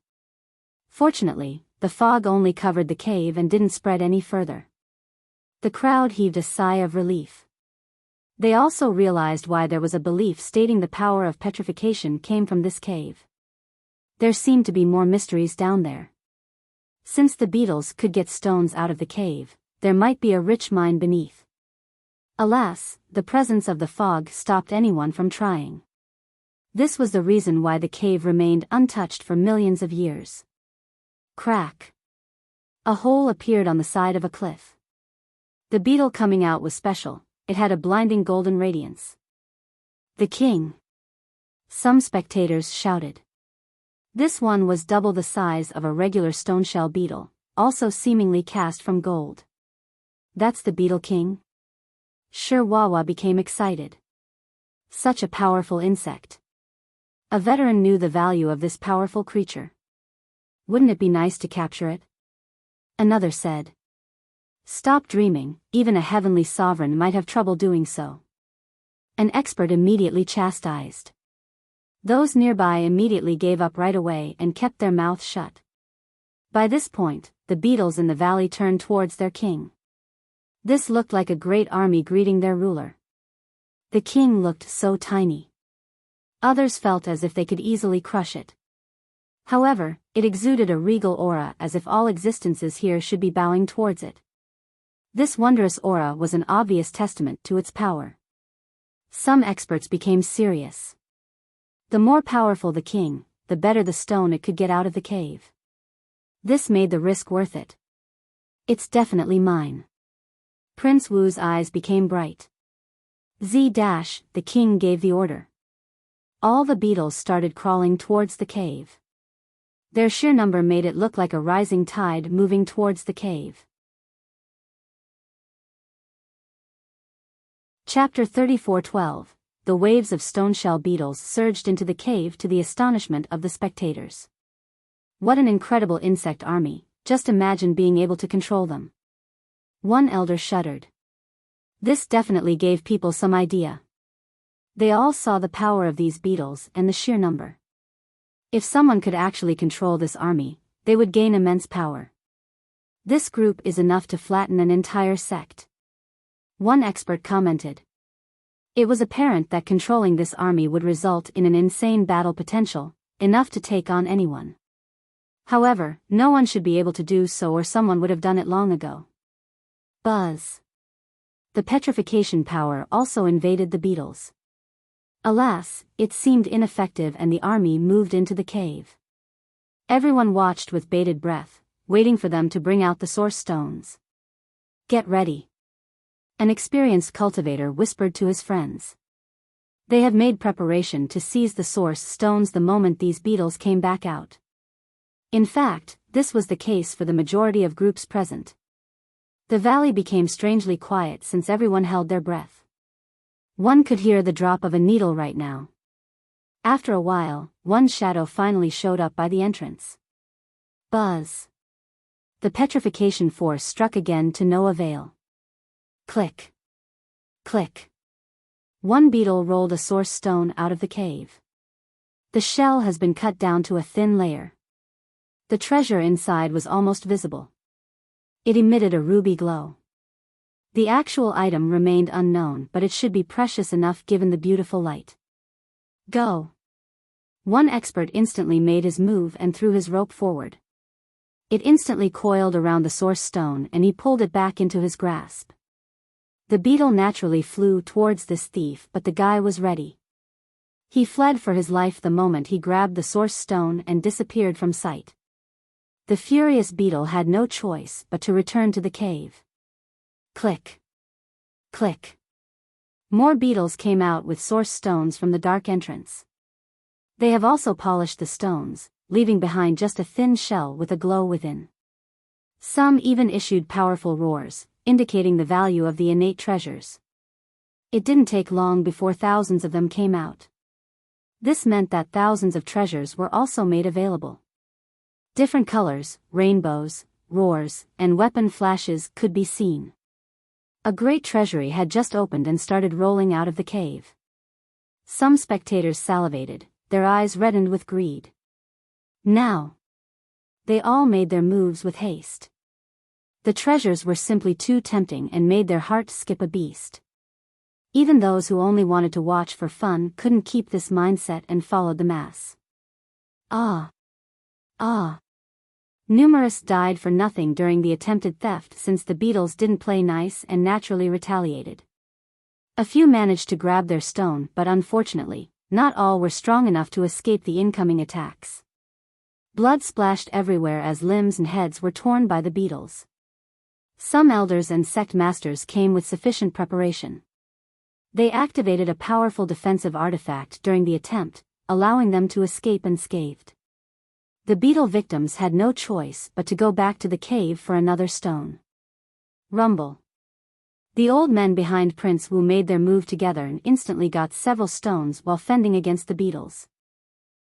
Fortunately, the fog only covered the cave and didn't spread any further. The crowd heaved a sigh of relief. They also realized why there was a belief stating the power of petrification came from this cave. There seemed to be more mysteries down there. Since the beetles could get stones out of the cave, there might be a rich mine beneath. Alas, the presence of the fog stopped anyone from trying. This was the reason why the cave remained untouched for millions of years. Crack! A hole appeared on the side of a cliff. The beetle coming out was special. It had a blinding golden radiance. The king! Some spectators shouted. This one was double the size of a regular stoneshell beetle, also seemingly cast from gold. That's the Beetle King? Sure, Wawa became excited. Such a powerful insect. A veteran knew the value of this powerful creature. Wouldn't it be nice to capture it? Another said. Stop dreaming, even a heavenly sovereign might have trouble doing so. An expert immediately chastised. Those nearby immediately gave up right away and kept their mouths shut. By this point, the beetles in the valley turned towards their king. This looked like a great army greeting their ruler. The king looked so tiny. Others felt as if they could easily crush it. However, it exuded a regal aura as if all existences here should be bowing towards it. This wondrous aura was an obvious testament to its power. Some experts became serious. The more powerful the king, the better the stone it could get out of the cave. This made the risk worth it. It's definitely mine. Prince Wu's eyes became bright. The king gave the order. All the beetles started crawling towards the cave. Their sheer number made it look like a rising tide moving towards the cave. Chapter 34:12. The waves of stone-shell beetles surged into the cave to the astonishment of the spectators. What an incredible insect army, just imagine being able to control them. One elder shuddered. This definitely gave people some idea. They all saw the power of these beetles and the sheer number. If someone could actually control this army, they would gain immense power. This group is enough to flatten an entire sect. One expert commented. It was apparent that controlling this army would result in an insane battle potential, enough to take on anyone. However, no one should be able to do so, or someone would have done it long ago. Buzz. The petrification power also invaded the beetles. Alas, it seemed ineffective and the army moved into the cave. Everyone watched with bated breath, waiting for them to bring out the source stones. Get ready. An experienced cultivator whispered to his friends. They have made preparation to seize the source stones the moment these beetles came back out. In fact, this was the case for the majority of groups present. The valley became strangely quiet since everyone held their breath. One could hear the drop of a needle right now. After a while, one shadow finally showed up by the entrance. Buzz. The petrification force struck again to no avail. Click. Click. One beetle rolled a source stone out of the cave. The shell has been cut down to a thin layer. The treasure inside was almost visible. It emitted a ruby glow. The actual item remained unknown, but it should be precious enough given the beautiful light. Go. One expert instantly made his move and threw his rope forward. It instantly coiled around the source stone and he pulled it back into his grasp. The beetle naturally flew towards this thief, but the guy was ready. He fled for his life the moment he grabbed the source stone and disappeared from sight. The furious beetle had no choice but to return to the cave. Click. Click. More beetles came out with source stones from the dark entrance. They have also polished the stones, leaving behind just a thin shell with a glow within. Some even issued powerful roars, indicating the value of the innate treasures. It didn't take long before thousands of them came out. This meant that thousands of treasures were also made available. Different colors, rainbows, roars, and weapon flashes could be seen. A great treasury had just opened and started rolling out of the cave. Some spectators salivated, their eyes reddened with greed. Now. They all made their moves with haste. The treasures were simply too tempting and made their heart skip a beat. Even those who only wanted to watch for fun couldn't keep this mindset and followed the mass. Ah. Ah. Numerous died for nothing during the attempted theft since the beetles didn't play nice and naturally retaliated. A few managed to grab their stone, but unfortunately, not all were strong enough to escape the incoming attacks. Blood splashed everywhere as limbs and heads were torn by the beetles. Some elders and sect masters came with sufficient preparation. They activated a powerful defensive artifact during the attempt, allowing them to escape unscathed. The beetle victims had no choice but to go back to the cave for another stone. Rumble. The old men behind Prince Wu made their move together and instantly got several stones while fending against the beetles.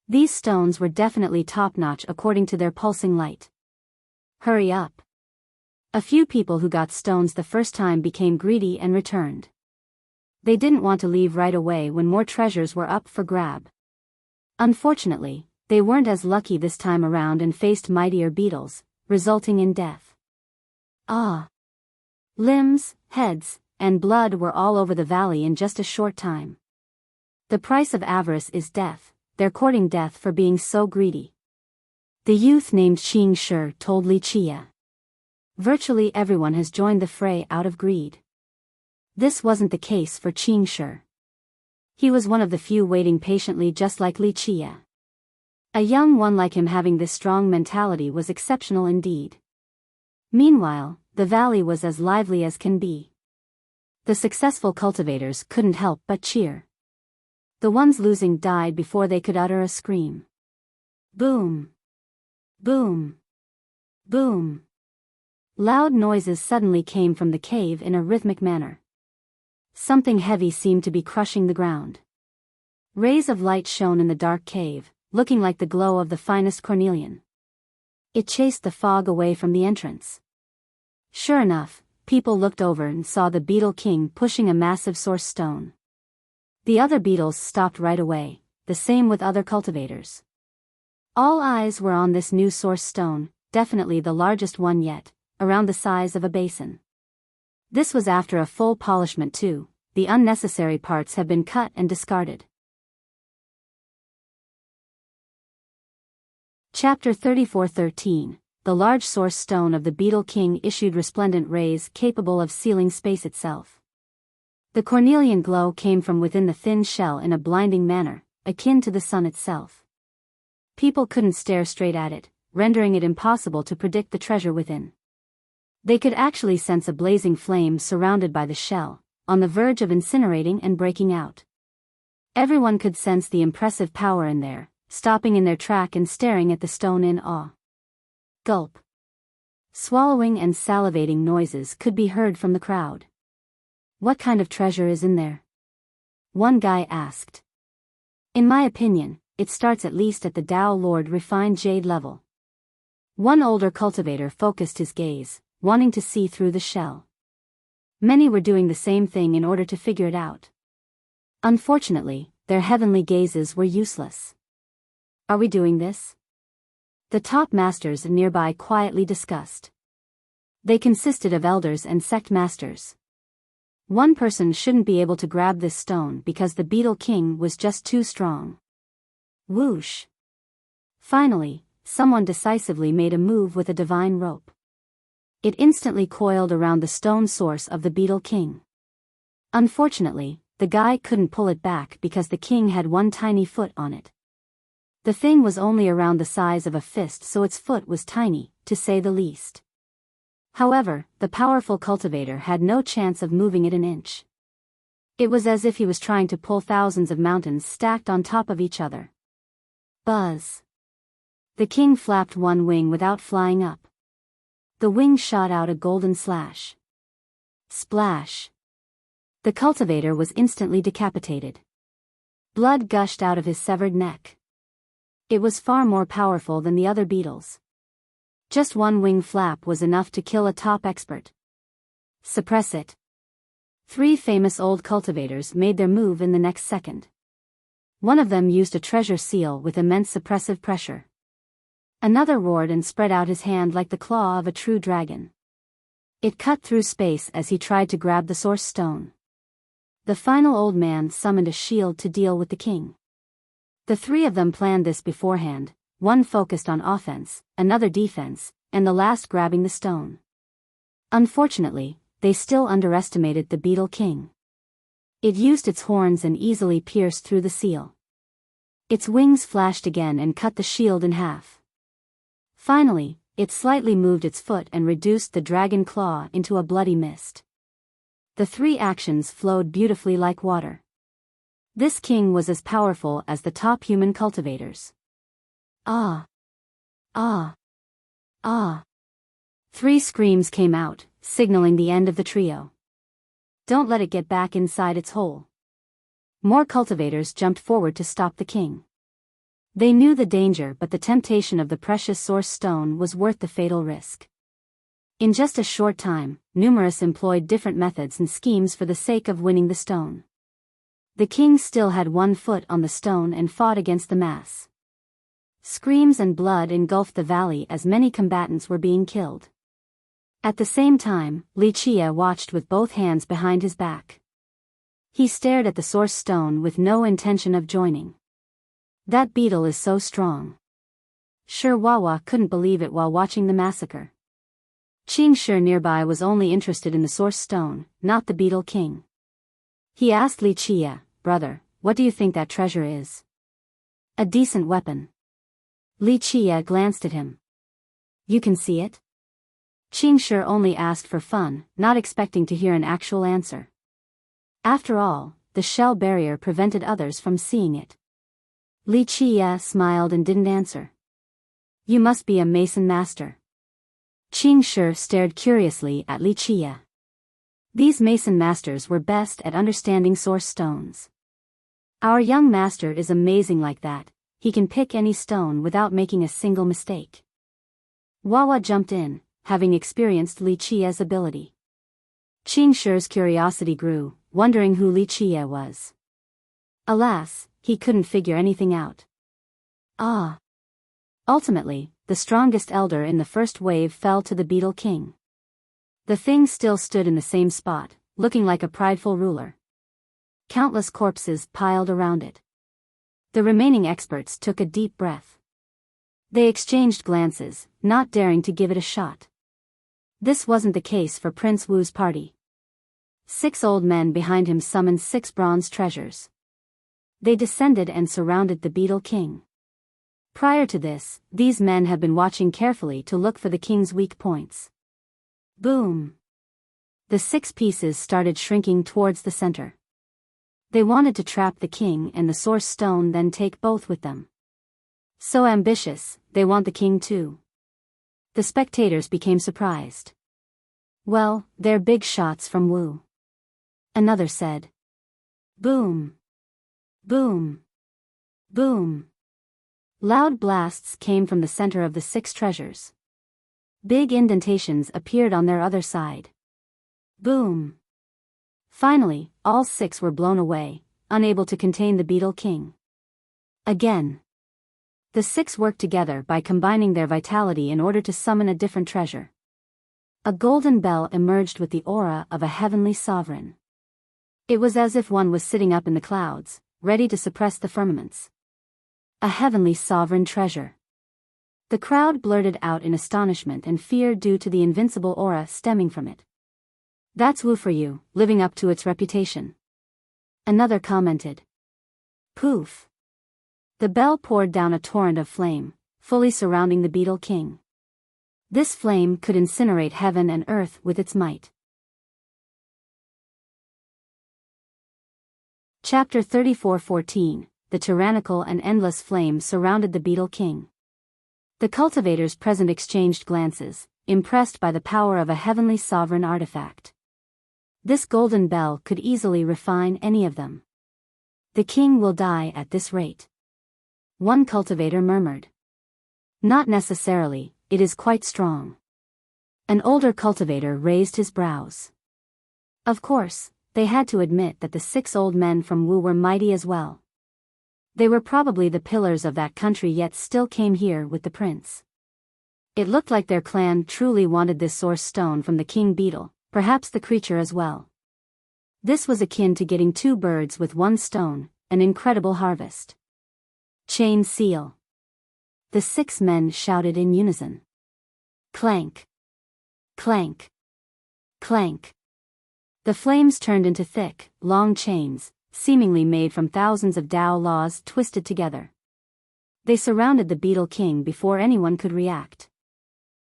These stones were definitely top-notch according to their pulsing light. Hurry up. A few people who got stones the first time became greedy and returned. They didn't want to leave right away when more treasures were up for grab. Unfortunately, they weren't as lucky this time around and faced mightier beetles, resulting in death. Ah! Limbs, heads, and blood were all over the valley in just a short time. The price of avarice is death, they're courting death for being so greedy. The youth named Qing Shi told Li Chia. Virtually everyone has joined the fray out of greed. This wasn't the case for Qing Shi. He was one of the few waiting patiently just like Li Chia. A young one like him having this strong mentality was exceptional indeed. Meanwhile, the valley was as lively as can be. The successful cultivators couldn't help but cheer. The ones losing died before they could utter a scream. Boom! Boom! Boom! Loud noises suddenly came from the cave in a rhythmic manner. Something heavy seemed to be crushing the ground. Rays of light shone in the dark cave, looking like the glow of the finest cornelian. It chased the fog away from the entrance. Sure enough, people looked over and saw the Beetle King pushing a massive source stone. The other beetles stopped right away, the same with other cultivators. All eyes were on this new source stone, definitely the largest one yet, around the size of a basin. This was after a full polishment too. The unnecessary parts have been cut and discarded. Chapter 34:13. The large source stone of the Beetle King issued resplendent rays capable of sealing space itself. The cornelian glow came from within the thin shell in a blinding manner, akin to the sun itself. People couldn't stare straight at it, rendering it impossible to predict the treasure within. They could actually sense a blazing flame surrounded by the shell, on the verge of incinerating and breaking out. Everyone could sense the impressive power in there, stopping in their track and staring at the stone in awe. Gulp. Swallowing and salivating noises could be heard from the crowd. What kind of treasure is in there? One guy asked. In my opinion, it starts at least at the Dao Lord refined jade level. One older cultivator focused his gaze, wanting to see through the shell. Many were doing the same thing in order to figure it out. Unfortunately, their heavenly gazes were useless. Are we doing this? The top masters nearby quietly discussed. They consisted of elders and sect masters. One person shouldn't be able to grab this stone because the Beetle King was just too strong. Whoosh. Finally, someone decisively made a move with a divine rope. It instantly coiled around the stone source of the Beetle King. Unfortunately, the guy couldn't pull it back because the king had one tiny foot on it. The thing was only around the size of a fist, so its foot was tiny, to say the least. However, the powerful cultivator had no chance of moving it an inch. It was as if he was trying to pull thousands of mountains stacked on top of each other. Buzz. The king flapped one wing without flying up. The wing shot out a golden slash. Splash. The cultivator was instantly decapitated. Blood gushed out of his severed neck. It was far more powerful than the other beetles. Just one wing flap was enough to kill a top expert. Suppress it. 3 famous old cultivators made their move in the next second. One of them used a treasure seal with immense suppressive pressure. Another roared and spread out his hand like the claw of a true dragon. It cut through space as he tried to grab the source stone. The final old man summoned a shield to deal with the king. The 3 of them planned this beforehand, one focused on offense, another defense, and the last grabbing the stone. Unfortunately, they still underestimated the Beetle King. It used its horns and easily pierced through the seal. Its wings flashed again and cut the shield in half. Finally, it slightly moved its foot and reduced the dragon claw into a bloody mist. The 3 actions flowed beautifully like water. This king was as powerful as the top human cultivators. Ah! Ah! Ah! 3 screams came out, signaling the end of the trio. Don't let it get back inside its hole. More cultivators jumped forward to stop the king. They knew the danger, but the temptation of the precious source stone was worth the fatal risk. In just a short time, numerous employed different methods and schemes for the sake of winning the stone. The king still had one foot on the stone and fought against the mass. Screams and blood engulfed the valley as many combatants were being killed. At the same time, Wuxia watched with both hands behind his back. He stared at the source stone with no intention of joining. That beetle is so strong. Sure, Wawa couldn't believe it while watching the massacre. Qingshi nearby was only interested in the source stone, not the Beetle King. He asked Wuxia, "Brother, what do you think that treasure is?" "A decent weapon." Wuxia glanced at him. "You can see it?" Qingshi only asked for fun, not expecting to hear an actual answer. After all, the shell barrier prevented others from seeing it. Wuxia smiled and didn't answer. "You must be a mason master." Qingshi stared curiously at Wuxia. These mason masters were best at understanding source stones. Our young master is amazing like that, he can pick any stone without making a single mistake. Wawa jumped in, having experienced Li Qia's ability. Qing Shi's curiosity grew, wondering who Li Qia was. Alas, he couldn't figure anything out. Ultimately, the strongest elder in the first wave fell to the Beetle King. The thing still stood in the same spot, looking like a prideful ruler. Countless corpses piled around it. The remaining experts took a deep breath. They exchanged glances, not daring to give it a shot. This wasn't the case for Prince Wu's party. 6 old men behind him summoned 6 bronze treasures. They descended and surrounded the Beetle King. Prior to this, these men had been watching carefully to look for the king's weak points. Boom! The 6 pieces started shrinking towards the center. They wanted to trap the king and the source stone, then take both with them. So ambitious, they want the king too. The spectators became surprised. Well, they're big shots from Wu. Another said. Boom! Boom! Boom! Loud blasts came from the center of the 6 treasures. Big indentations appeared on their other side. Boom! Finally, all 6 were blown away, unable to contain the Beetle King. Again. The 6 worked together by combining their vitality in order to summon a different treasure. A golden bell emerged with the aura of a heavenly sovereign. It was as if one was sitting up in the clouds, ready to suppress the firmaments. A heavenly sovereign treasure. The crowd blurted out in astonishment and fear due to the invincible aura stemming from it. That's Wu for you, living up to its reputation. Another commented. Poof! The bell poured down a torrent of flame, fully surrounding the Beetle King. This flame could incinerate heaven and earth with its might. Chapter 34:14. The tyrannical and endless flame surrounded the Beetle King. The cultivators present exchanged glances, impressed by the power of a heavenly sovereign artifact. This golden bell could easily refine any of them. The king will die at this rate. One cultivator murmured. Not necessarily, it is quite strong. An older cultivator raised his brows. Of course, they had to admit that the 6 old men from Wu were mighty as well. They were probably the pillars of that country, yet still came here with the prince. It looked like their clan truly wanted this source stone from the king beetle, perhaps the creature as well. This was akin to getting 2 birds with 1 stone, an incredible harvest. Chain seal. The 6 men shouted in unison. Clank. Clank. Clank. The flames turned into thick, long chains, seemingly made from thousands of Tao laws twisted together. They surrounded the Beetle King before anyone could react.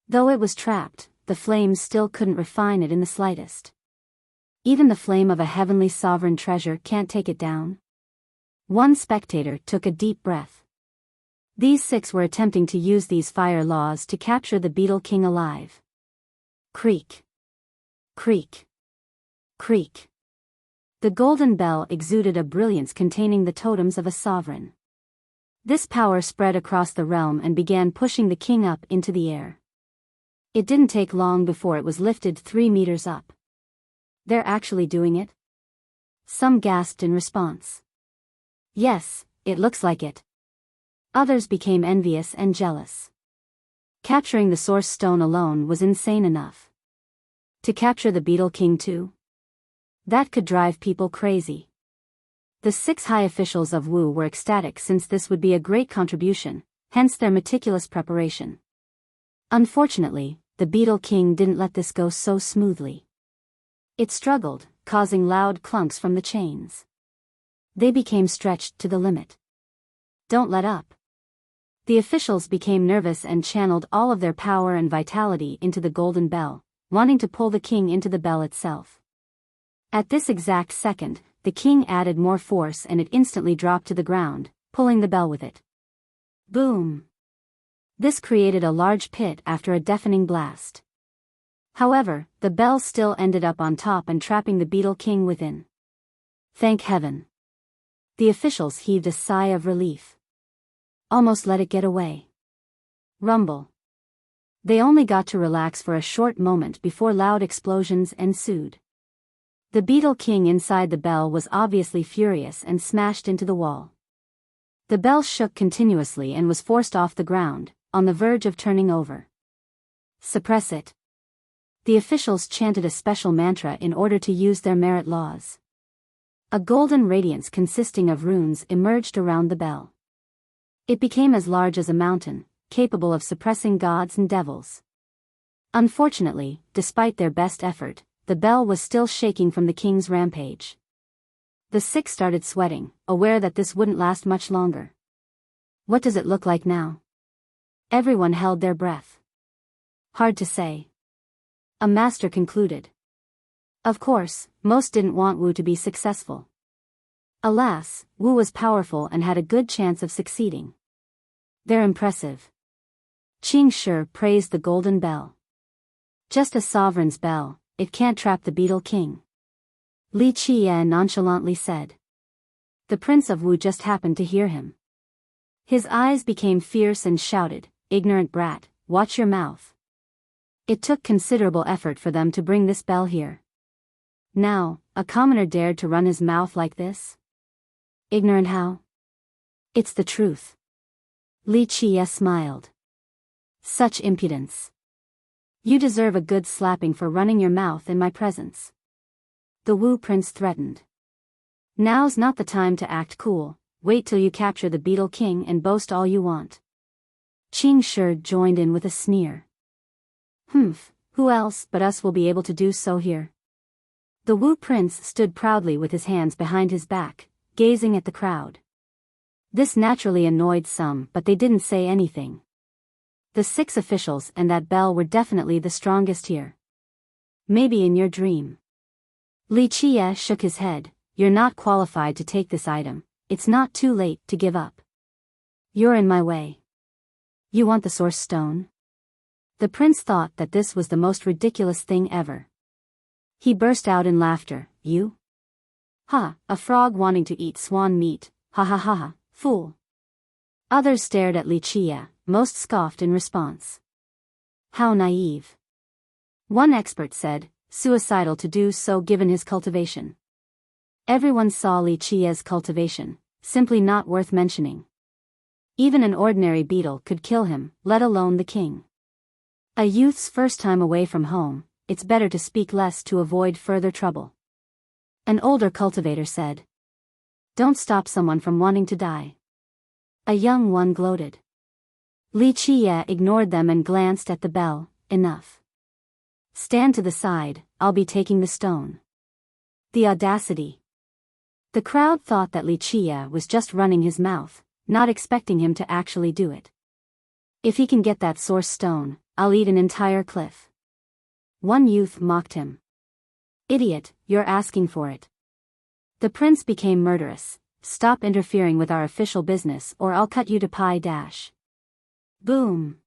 Though it was trapped, the flames still couldn't refine it in the slightest. Even the flame of a heavenly sovereign treasure can't take it down. One spectator took a deep breath. These 6 were attempting to use these fire laws to capture the Beetle King alive. Creak. Creak. Creak. The golden bell exuded a brilliance containing the totems of a sovereign. This power spread across the realm and began pushing the king up into the air. It didn't take long before it was lifted 3 meters up. They're actually doing it? Some gasped in response. Yes, it looks like it. Others became envious and jealous. Capturing the source stone alone was insane enough. To capture the Beetle King too? That could drive people crazy. The 6 high officials of Wu were ecstatic since this would be a great contribution, hence their meticulous preparation. Unfortunately, the Beetle King didn't let this go so smoothly. It struggled, causing loud clunks from the chains. They became stretched to the limit. Don't let up. The officials became nervous and channeled all of their power and vitality into the golden bell, wanting to pull the king into the bell itself. At this exact second, the king added more force and it instantly dropped to the ground, pulling the bell with it. Boom! This created a large pit after a deafening blast. However, the bell still ended up on top and trapping the Beetle King within. Thank heaven. The officials heaved a sigh of relief. Almost let it get away. Rumble. They only got to relax for a short moment before loud explosions ensued. The Beetle King inside the bell was obviously furious and smashed into the wall. The bell shook continuously and was forced off the ground, on the verge of turning over. Suppress it. The officials chanted a special mantra in order to use their merit laws. A golden radiance consisting of runes emerged around the bell. It became as large as a mountain, capable of suppressing gods and devils. Unfortunately, despite their best effort, the bell was still shaking from the king's rampage. The six started sweating, aware that this wouldn't last much longer. What does it look like now? Everyone held their breath. Hard to say. A master concluded. Of course, most didn't want Wu to be successful. Alas, Wu was powerful and had a good chance of succeeding. They're impressive. Qing Shi praised the golden bell. Just a sovereign's bell, it can't trap the Beetle King. Li Qie nonchalantly said. The Prince of Wu just happened to hear him. His eyes became fierce and shouted, "Ignorant brat, watch your mouth." It took considerable effort for them to bring this bell here. Now, a commoner dared to run his mouth like this? Ignorant how? It's the truth. Li Qie smiled. Such impudence. You deserve a good slapping for running your mouth in my presence. The Wu Prince threatened. Now's not the time to act cool, wait till you capture the Beetle King and boast all you want. Qing Shi joined in with a sneer. Who else but us will be able to do so here? The Wu Prince stood proudly with his hands behind his back, gazing at the crowd. This naturally annoyed some, but they didn't say anything. The six officials and that bell were definitely the strongest here. Maybe in your dream. Li Qie shook his head. You're not qualified to take this item. It's not too late to give up. You're in my way. You want the source stone? The prince thought that this was the most ridiculous thing ever. He burst out in laughter. You? Ha, a frog wanting to eat swan meat, ha ha ha ha, fool. Others stared at Li Qie, most scoffed in response. How naive. One expert said, suicidal to do so given his cultivation. Everyone saw Li Qie's cultivation, simply not worth mentioning. Even an ordinary beetle could kill him, let alone the king. A youth's first time away from home, it's better to speak less to avoid further trouble. An older cultivator said. Don't stop someone from wanting to die. A young one gloated. Li Qie ignored them and glanced at the bell. Enough. Stand to the side, I'll be taking the stone. The audacity. The crowd thought that Li Qie was just running his mouth, not expecting him to actually do it. If he can get that source stone, I'll eat an entire cliff. One youth mocked him. Idiot, you're asking for it. The prince became murderous. Stop interfering with our official business or I'll cut you to pie dash. Boom.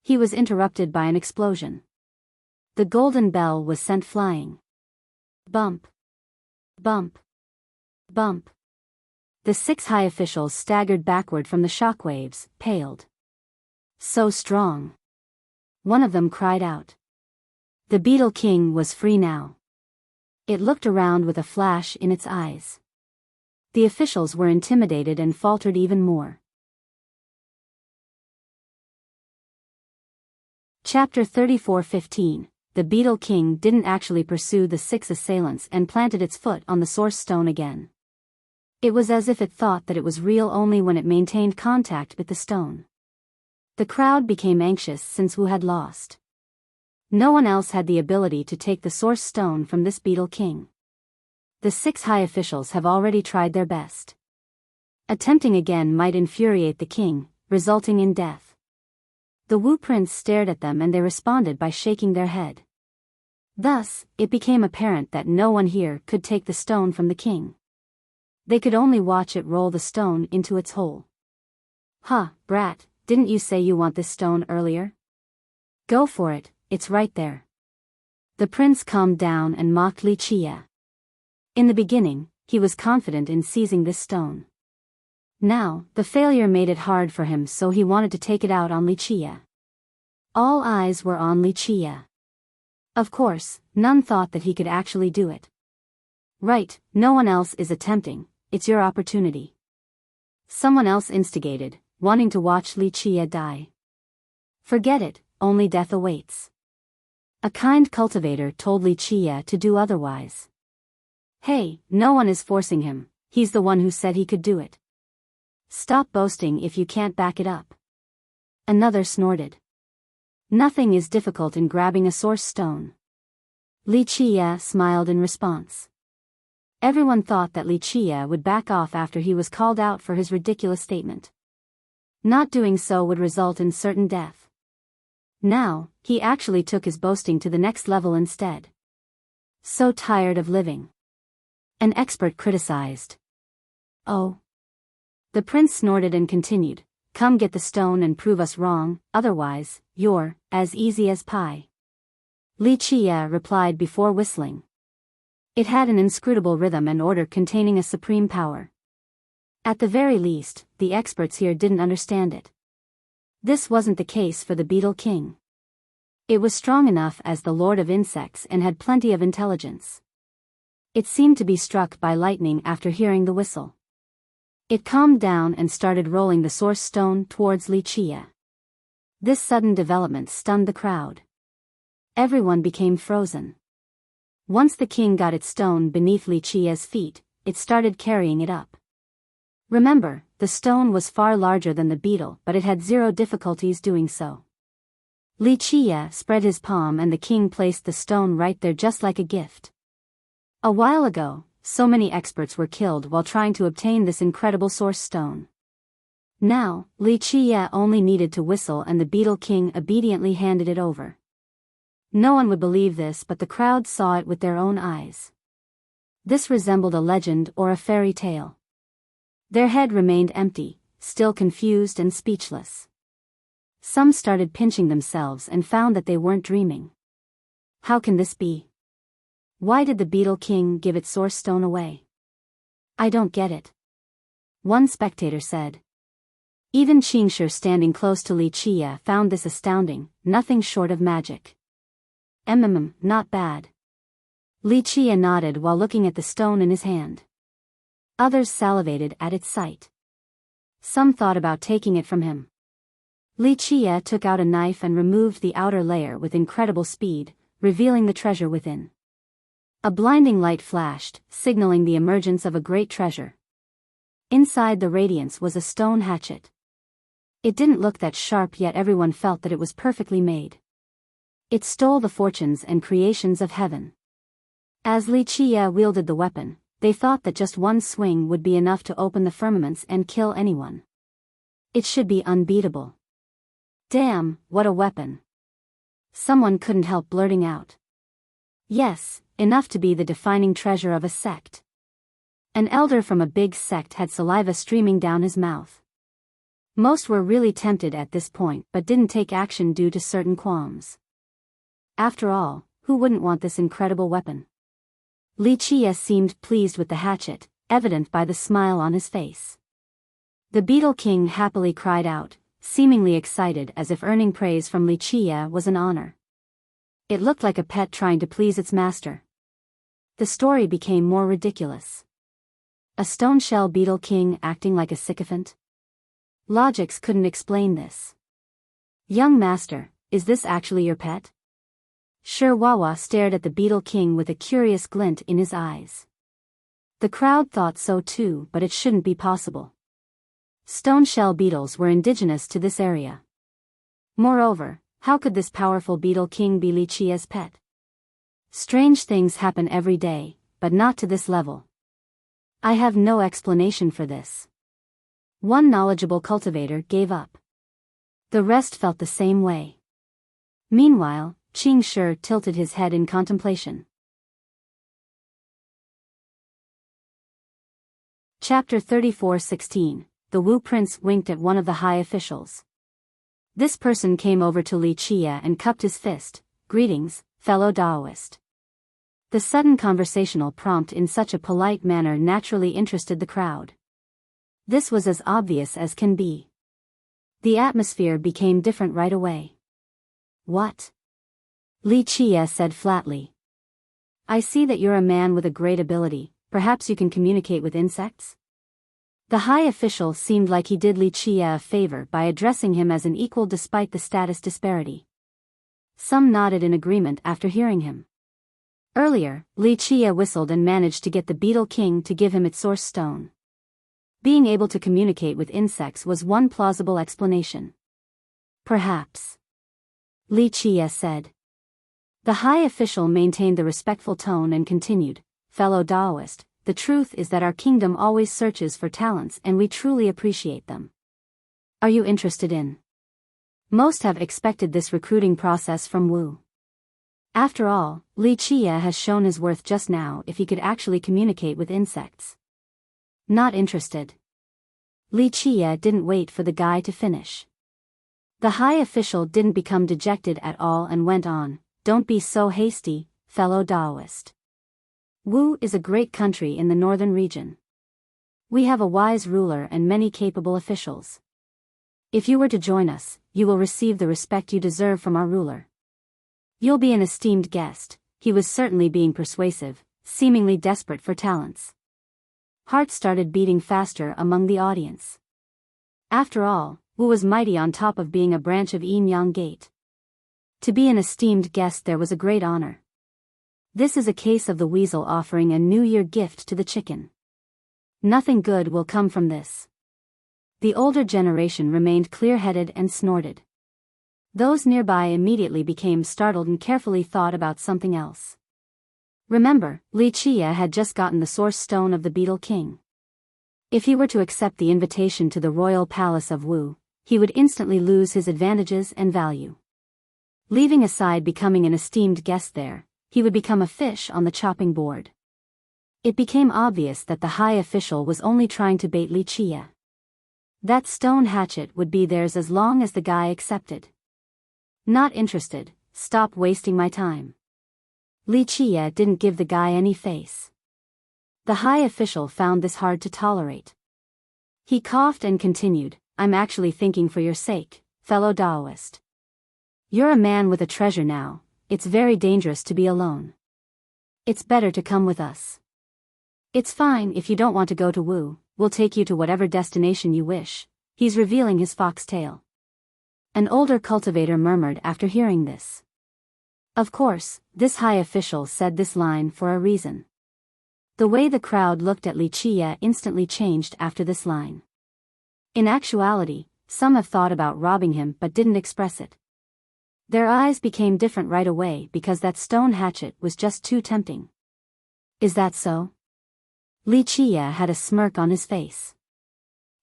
He was interrupted by an explosion. The golden bell was sent flying. Bump. Bump. Bump. The six high officials staggered backward from the shockwaves, paled. So strong. One of them cried out. The Beetle King was free now. It looked around with a flash in its eyes. The officials were intimidated and faltered even more. Chapter 34:15. The Beetle King didn't actually pursue the six assailants and planted its foot on the source stone again. It was as if it thought that it was real only when it maintained contact with the stone. The crowd became anxious since Wu had lost. No one else had the ability to take the source stone from this Beetle King. The six high officials have already tried their best. Attempting again might infuriate the king, resulting in death. The Wu Prince stared at them and they responded by shaking their head. Thus, it became apparent that no one here could take the stone from the king. They could only watch it roll the stone into its hole. Huh, brat, didn't you say you want this stone earlier? Go for it, it's right there. The prince calmed down and mocked Li Chia. In the beginning, he was confident in seizing this stone. Now, the failure made it hard for him, so he wanted to take it out on Li Chia. All eyes were on Li Chia. Of course, none thought that he could actually do it. Right, no one else is attempting, it's your opportunity. Someone else instigated, wanting to watch Li Chia die. Forget it, only death awaits. A kind cultivator told Li Chia to do otherwise. Hey, no one is forcing him, he's the one who said he could do it. Stop boasting if you can't back it up. Another snorted. Nothing is difficult in grabbing a source stone. Li Chia smiled in response. Everyone thought that Li Chia would back off after he was called out for his ridiculous statement. Not doing so would result in certain death. Now, he actually took his boasting to the next level instead. So tired of living. An expert criticized. Oh. The prince snorted and continued, come get the stone and prove us wrong, otherwise, you're as easy as pie. Li Chia replied before whistling. It had an inscrutable rhythm and order containing a supreme power. At the very least, the experts here didn't understand it. This wasn't the case for the Beetle King. It was strong enough as the Lord of Insects and had plenty of intelligence. It seemed to be struck by lightning after hearing the whistle. It calmed down and started rolling the source stone towards Li Chia. This sudden development stunned the crowd. Everyone became frozen. Once the king got its stone beneath Li Chia's feet, it started carrying it up. Remember, the stone was far larger than the beetle, but it had zero difficulties doing so. Li Chia spread his palm and the king placed the stone right there just like a gift. A while ago, so many experts were killed while trying to obtain this incredible source stone. Now, Li Chia only needed to whistle and the Beetle King obediently handed it over. No one would believe this, but the crowd saw it with their own eyes. This resembled a legend or a fairy tale. Their head remained empty, still confused and speechless. Some started pinching themselves and found that they weren't dreaming. How can this be? Why did the Beetle King give its source stone away? I don't get it. One spectator said. Even Qingshi standing close to Li Chia found this astounding, nothing short of magic. Not bad. Li Chia nodded while looking at the stone in his hand. Others salivated at its sight. Some thought about taking it from him. Li Chia took out a knife and removed the outer layer with incredible speed, revealing the treasure within. A blinding light flashed, signaling the emergence of a great treasure. Inside the radiance was a stone hatchet. It didn't look that sharp, yet everyone felt that it was perfectly made. It stole the fortunes and creations of heaven. As Li Chia wielded the weapon, they thought that just one swing would be enough to open the firmaments and kill anyone. It should be unbeatable. Damn, what a weapon. Someone couldn't help blurting out. Yes, enough to be the defining treasure of a sect. An elder from a big sect had saliva streaming down his mouth. Most were really tempted at this point but didn't take action due to certain qualms. After all, who wouldn't want this incredible weapon? Li Chia seemed pleased with the hatchet, evident by the smile on his face. The Beetle King happily cried out, seemingly excited as if earning praise from Li Chia was an honor. It looked like a pet trying to please its master. The story became more ridiculous. A stone shell Beetle King acting like a sycophant? Logics couldn't explain this. Young master, is this actually your pet? Wawa stared at the Beetle King with a curious glint in his eyes. The crowd thought so too, but it shouldn't be possible. Stone shell beetles were indigenous to this area. Moreover, how could this powerful Beetle King be Li Chia's pet? Strange things happen every day, but not to this level. I have no explanation for this. One knowledgeable cultivator gave up. The rest felt the same way. Meanwhile, Qingshi tilted his head in contemplation. Chapter 34:16. The Wu Prince winked at one of the high officials. This person came over to Li Chia and cupped his fist. Greetings, fellow Daoist. The sudden conversational prompt in such a polite manner naturally interested the crowd. This was as obvious as can be. The atmosphere became different right away. What? Li Chia said flatly. I see that you're a man with a great ability, perhaps you can communicate with insects? The high official seemed like he did Li Chia a favor by addressing him as an equal despite the status disparity. Some nodded in agreement after hearing him. Earlier, Li Chia whistled and managed to get the Beetle King to give him its source stone. Being able to communicate with insects was one plausible explanation. Perhaps. Li Chia said. The high official maintained the respectful tone and continued, fellow Daoist, the truth is that our kingdom always searches for talents and we truly appreciate them. Are you interested in? Most have expected this recruiting process from Wu. After all, Li Chia has shown his worth just now if he could actually communicate with insects. Not interested. Li Chia didn't wait for the guy to finish. The high official didn't become dejected at all and went on, don't be so hasty, fellow Daoist. Wu is a great country in the northern region. We have a wise ruler and many capable officials. If you were to join us, you will receive the respect you deserve from our ruler. You'll be an esteemed guest. He was certainly being persuasive, seemingly desperate for talents. Hearts started beating faster among the audience. After all, Wu was mighty on top of being a branch of Yin Yang Gate. To be an esteemed guest there was a great honor. This is a case of the weasel offering a New Year gift to the chicken. Nothing good will come from this. The older generation remained clear-headed and snorted. Those nearby immediately became startled and carefully thought about something else. Remember, Li Chia had just gotten the source stone of the Beetle King. If he were to accept the invitation to the royal palace of Wu, he would instantly lose his advantages and value. Leaving aside becoming an esteemed guest there, he would become a fish on the chopping board. It became obvious that the high official was only trying to bait Li Chia. That stone hatchet would be theirs as long as the guy accepted. Not interested, stop wasting my time. Li Chia didn't give the guy any face. The high official found this hard to tolerate. He coughed and continued, I'm actually thinking for your sake, fellow Daoist. You're a man with a treasure now, it's very dangerous to be alone. It's better to come with us. It's fine if you don't want to go to Wu, we'll take you to whatever destination you wish. He's revealing his foxtail. An older cultivator murmured after hearing this. Of course, this high official said this line for a reason. The way the crowd looked at Li Chia instantly changed after this line. In actuality, some have thought about robbing him but didn't express it. Their eyes became different right away because that stone hatchet was just too tempting. Is that so? Li Chia had a smirk on his face.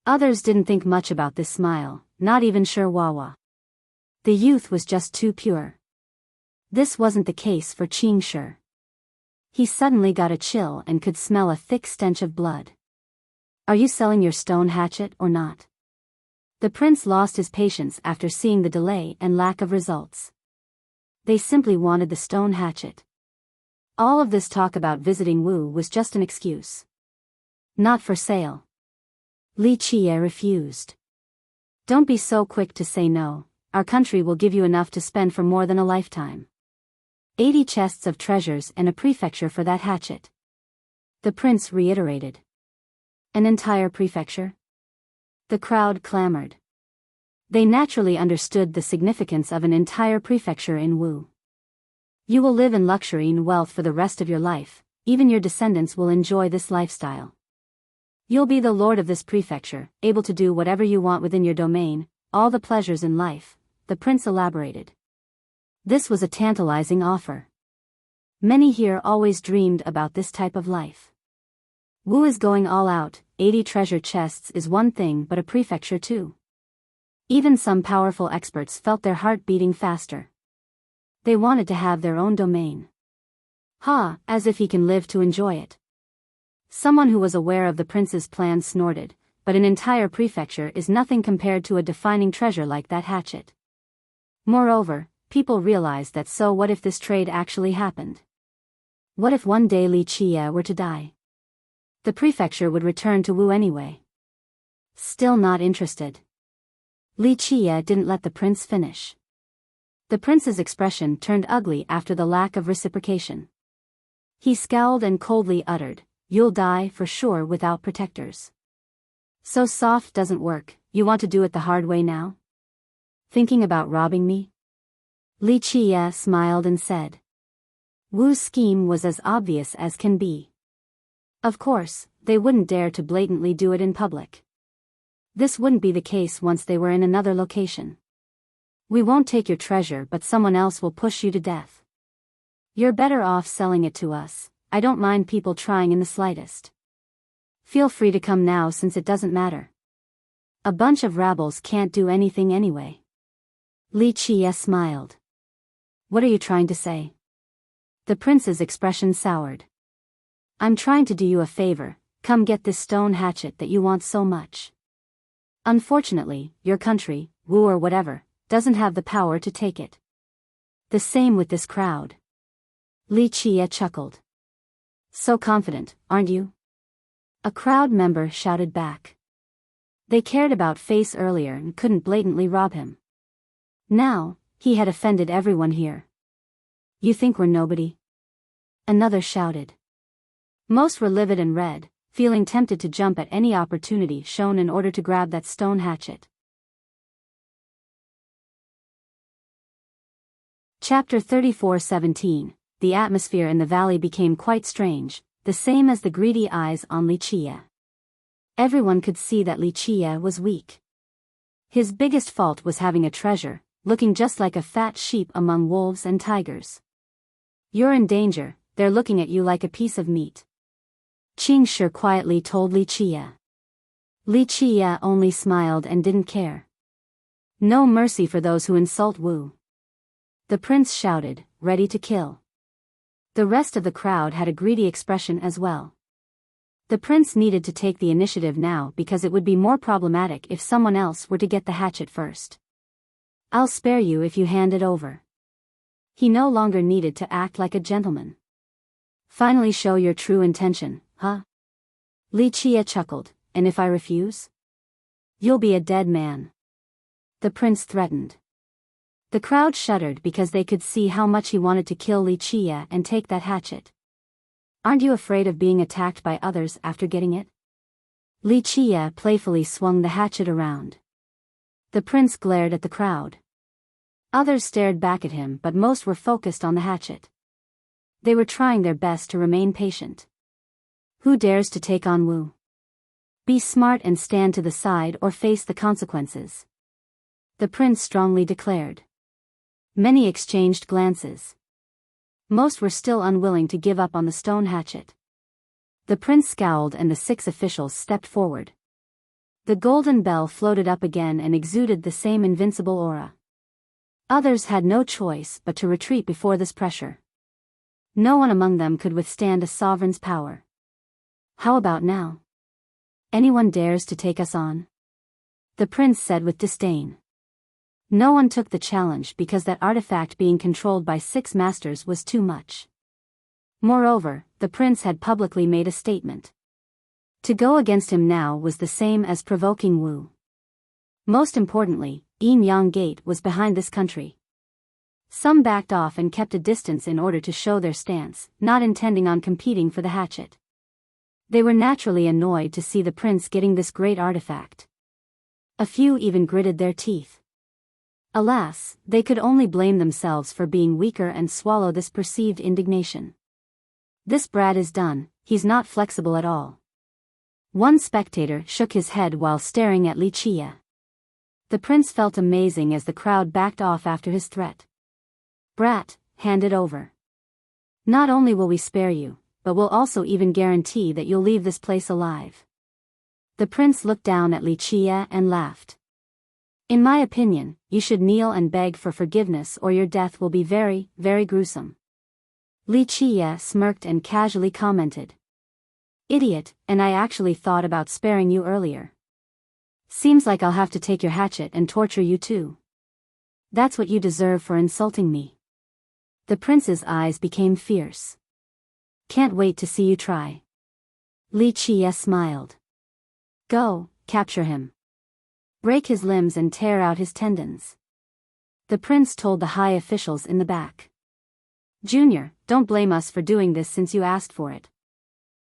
Others didn't think much about this smile, not even Shi Wawa. The youth was just too pure. This wasn't the case for Qing Shi. He suddenly got a chill and could smell a thick stench of blood. Are you selling your stone hatchet or not? The prince lost his patience after seeing the delay and lack of results. They simply wanted the stone hatchet. All of this talk about visiting Wu was just an excuse. Not for sale. Li Chia refused. Don't be so quick to say no, our country will give you enough to spend for more than a lifetime. 80 chests of treasures and a prefecture for that hatchet. The prince reiterated. An entire prefecture? The crowd clamored. They naturally understood the significance of an entire prefecture in Wu. You will live in luxury and wealth for the rest of your life, even your descendants will enjoy this lifestyle. You'll be the lord of this prefecture, able to do whatever you want within your domain, all the pleasures in life, the prince elaborated. This was a tantalizing offer. Many here always dreamed about this type of life. Wu is going all out, 80 treasure chests is one thing but a prefecture too. Even some powerful experts felt their heart beating faster. They wanted to have their own domain. As if he can live to enjoy it. Someone who was aware of the prince's plan snorted, but an entire prefecture is nothing compared to a defining treasure like that hatchet. Moreover, people realized that so what if this trade actually happened? What if one day Li Qie were to die? The prefecture would return to Wu anyway. Still not interested. Li Qie didn't let the prince finish. The prince's expression turned ugly after the lack of reciprocation. He scowled and coldly uttered, "You'll die for sure without protectors. So soft doesn't work, you want to do it the hard way now? Thinking about robbing me?" Li Qie smiled and said. Wu's scheme was as obvious as can be. Of course, they wouldn't dare to blatantly do it in public. This wouldn't be the case once they were in another location. "We won't take your treasure, but someone else will push you to death. You're better off selling it to us. I don't mind people trying in the slightest. Feel free to come now since it doesn't matter. A bunch of rabbles can't do anything anyway." Li Qie smiled. "What are you trying to say?" The prince's expression soured. "I'm trying to do you a favor. Come get this stone hatchet that you want so much. Unfortunately, your country, Wu or whatever, doesn't have the power to take it. The same with this crowd." Li Qie chuckled. "So confident, aren't you?" A crowd member shouted back. They cared about Face earlier and couldn't blatantly rob him. Now, he had offended everyone here. "You think we're nobody?" Another shouted. Most were livid and red, feeling tempted to jump at any opportunity shown in order to grab that stone hatchet. Chapter 34:17. The atmosphere in the valley became quite strange, the same as the greedy eyes on Li Qie. Everyone could see that Li Qie was weak. His biggest fault was having a treasure, looking just like a fat sheep among wolves and tigers. "You're in danger, they're looking at you like a piece of meat," Qing Shi quietly told Li Qie. Li Qie only smiled and didn't care. "No mercy for those who insult Wu." The prince shouted, ready to kill. The rest of the crowd had a greedy expression as well. The prince needed to take the initiative now because it would be more problematic if someone else were to get the hatchet first. "I'll spare you if you hand it over." He no longer needed to act like a gentleman. "Finally show your true intention, huh?" Li Qie chuckled, "And if I refuse? You'll be a dead man." The prince threatened. The crowd shuddered because they could see how much he wanted to kill Li Qie and take that hatchet. "Aren't you afraid of being attacked by others after getting it?" Li Qie playfully swung the hatchet around. The prince glared at the crowd. Others stared back at him, but most were focused on the hatchet. They were trying their best to remain patient. Who dares to take on Wu? Be smart and stand to the side or face the consequences, the prince strongly declared. Many exchanged glances. Most were still unwilling to give up on the stone hatchet. The prince scowled and the 6 officials stepped forward. The golden bell floated up again and exuded the same invincible aura. Others had no choice but to retreat before this pressure. No one among them could withstand a sovereign's power. "How about now? Anyone dares to take us on?" the prince said with disdain. No one took the challenge because that artifact being controlled by 6 masters was too much. Moreover, the prince had publicly made a statement. To go against him now was the same as provoking Wu. Most importantly, Yin Yang Gate was behind this country. Some backed off and kept a distance in order to show their stance, not intending on competing for the hatchet. They were naturally annoyed to see the prince getting this great artifact. A few even gritted their teeth. Alas, they could only blame themselves for being weaker and swallow this perceived indignation. "This brat is done, he's not flexible at all." One spectator shook his head while staring at Li Qie. The prince felt amazing as the crowd backed off after his threat. "Brat, hand it over. Not only will we spare you, but we'll also even guarantee that you'll leave this place alive." The prince looked down at Li Qie and laughed. "In my opinion, you should kneel and beg for forgiveness or your death will be very, very gruesome." Li Qie smirked and casually commented. "Idiot, and I actually thought about sparing you earlier. Seems like I'll have to take your hatchet and torture you too." That's what you deserve for insulting me. The prince's eyes became fierce. Can't wait to see you try. Li Qie smiled. Go, capture him. Break his limbs and tear out his tendons. The prince told the high officials in the back. Junior, don't blame us for doing this since you asked for it.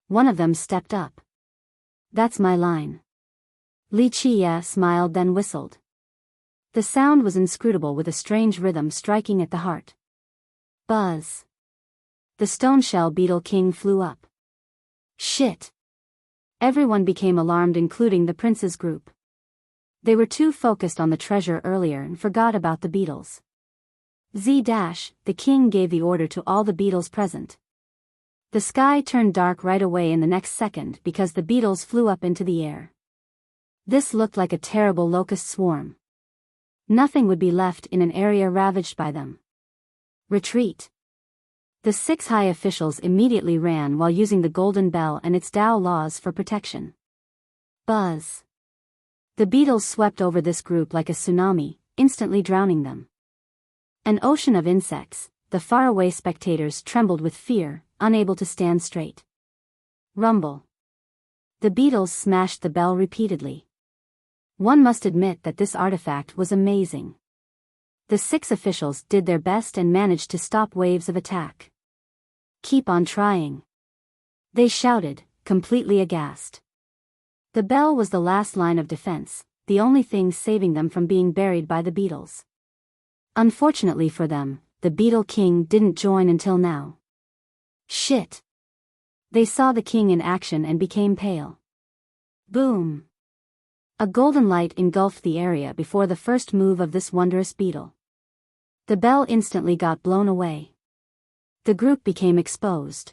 One of them stepped up. That's my line. Li Qie smiled then whistled. The sound was inscrutable with a strange rhythm striking at the heart. Buzz. The stone shell beetle king flew up. Shit. Everyone became alarmed, including the prince's group. They were too focused on the treasure earlier and forgot about the beetles. The king gave the order to all the beetles present. The sky turned dark right away in the next second because the beetles flew up into the air. This looked like a terrible locust swarm. Nothing would be left in an area ravaged by them. Retreat. The 6 high officials immediately ran while using the golden bell and its Tao laws for protection. Buzz. The beetles swept over this group like a tsunami, instantly drowning them. An ocean of insects, the faraway spectators trembled with fear, unable to stand straight. Rumble. The beetles smashed the bell repeatedly. One must admit that this artifact was amazing. The 6 officials did their best and managed to stop waves of attack. Keep on trying. They shouted, completely aghast. The bell was the last line of defense, the only thing saving them from being buried by the beetles. Unfortunately for them, the Beetle King didn't join until now. Shit. They saw the king in action and became pale. Boom. A golden light engulfed the area before the first move of this wondrous beetle. The bell instantly got blown away. The group became exposed.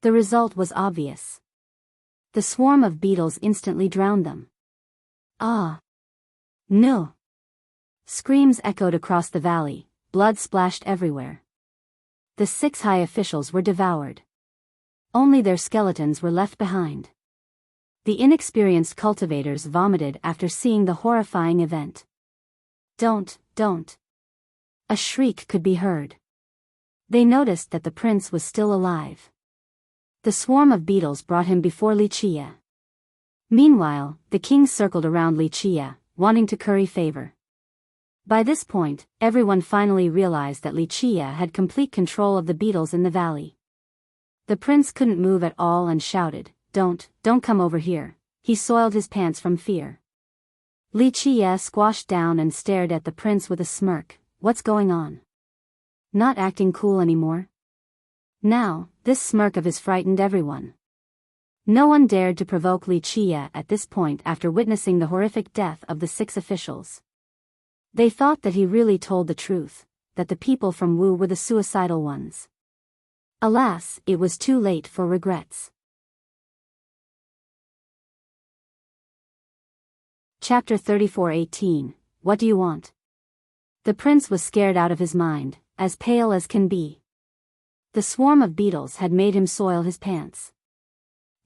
The result was obvious. The swarm of beetles instantly drowned them. Ah! No! Screams echoed across the valley, blood splashed everywhere. The 6 high officials were devoured. Only their skeletons were left behind. The inexperienced cultivators vomited after seeing the horrifying event. Don't. A shriek could be heard. They noticed that the prince was still alive. The swarm of beetles brought him before Li Qie. Meanwhile, the king circled around Li Qie, wanting to curry favor. By this point, everyone finally realized that Li Qie had complete control of the beetles in the valley. The prince couldn't move at all and shouted, Don't come over here. He soiled his pants from fear. Li Qie squashed down and stared at the prince with a smirk. What's going on? Not acting cool anymore? Now, this smirk of his frightened everyone. No one dared to provoke Li Qie at this point after witnessing the horrific death of the 6 officials. They thought that he really told the truth, that the people from Wu were the suicidal ones. Alas, it was too late for regrets. Chapter 34:18. What do you want? The prince was scared out of his mind, as pale as can be. The swarm of beetles had made him soil his pants.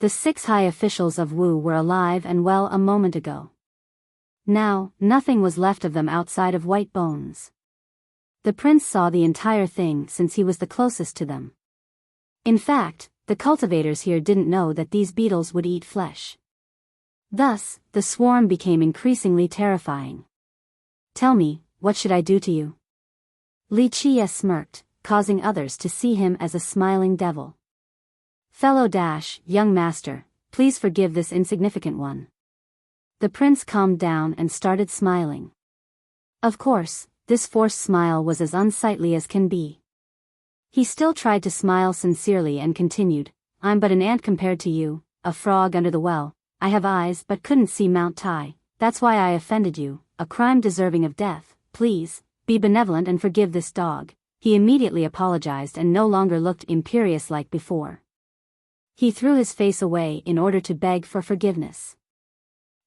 The 6 high officials of Wu were alive and well a moment ago. Now, nothing was left of them outside of white bones. The prince saw the entire thing since he was the closest to them. In fact, the cultivators here didn't know that these beetles would eat flesh. Thus, the swarm became increasingly terrifying. Tell me, what should I do to you? Li Qie smirked, causing others to see him as a smiling devil. Young master, please forgive this insignificant one. The prince calmed down and started smiling. Of course, this forced smile was as unsightly as can be. He still tried to smile sincerely and continued, I'm but an ant compared to you, a frog under the well. I have eyes but couldn't see Mount Tai, that's why I offended you, a crime deserving of death. Please, be benevolent and forgive this dog. He immediately apologized and no longer looked imperious like before. He threw his face away in order to beg for forgiveness.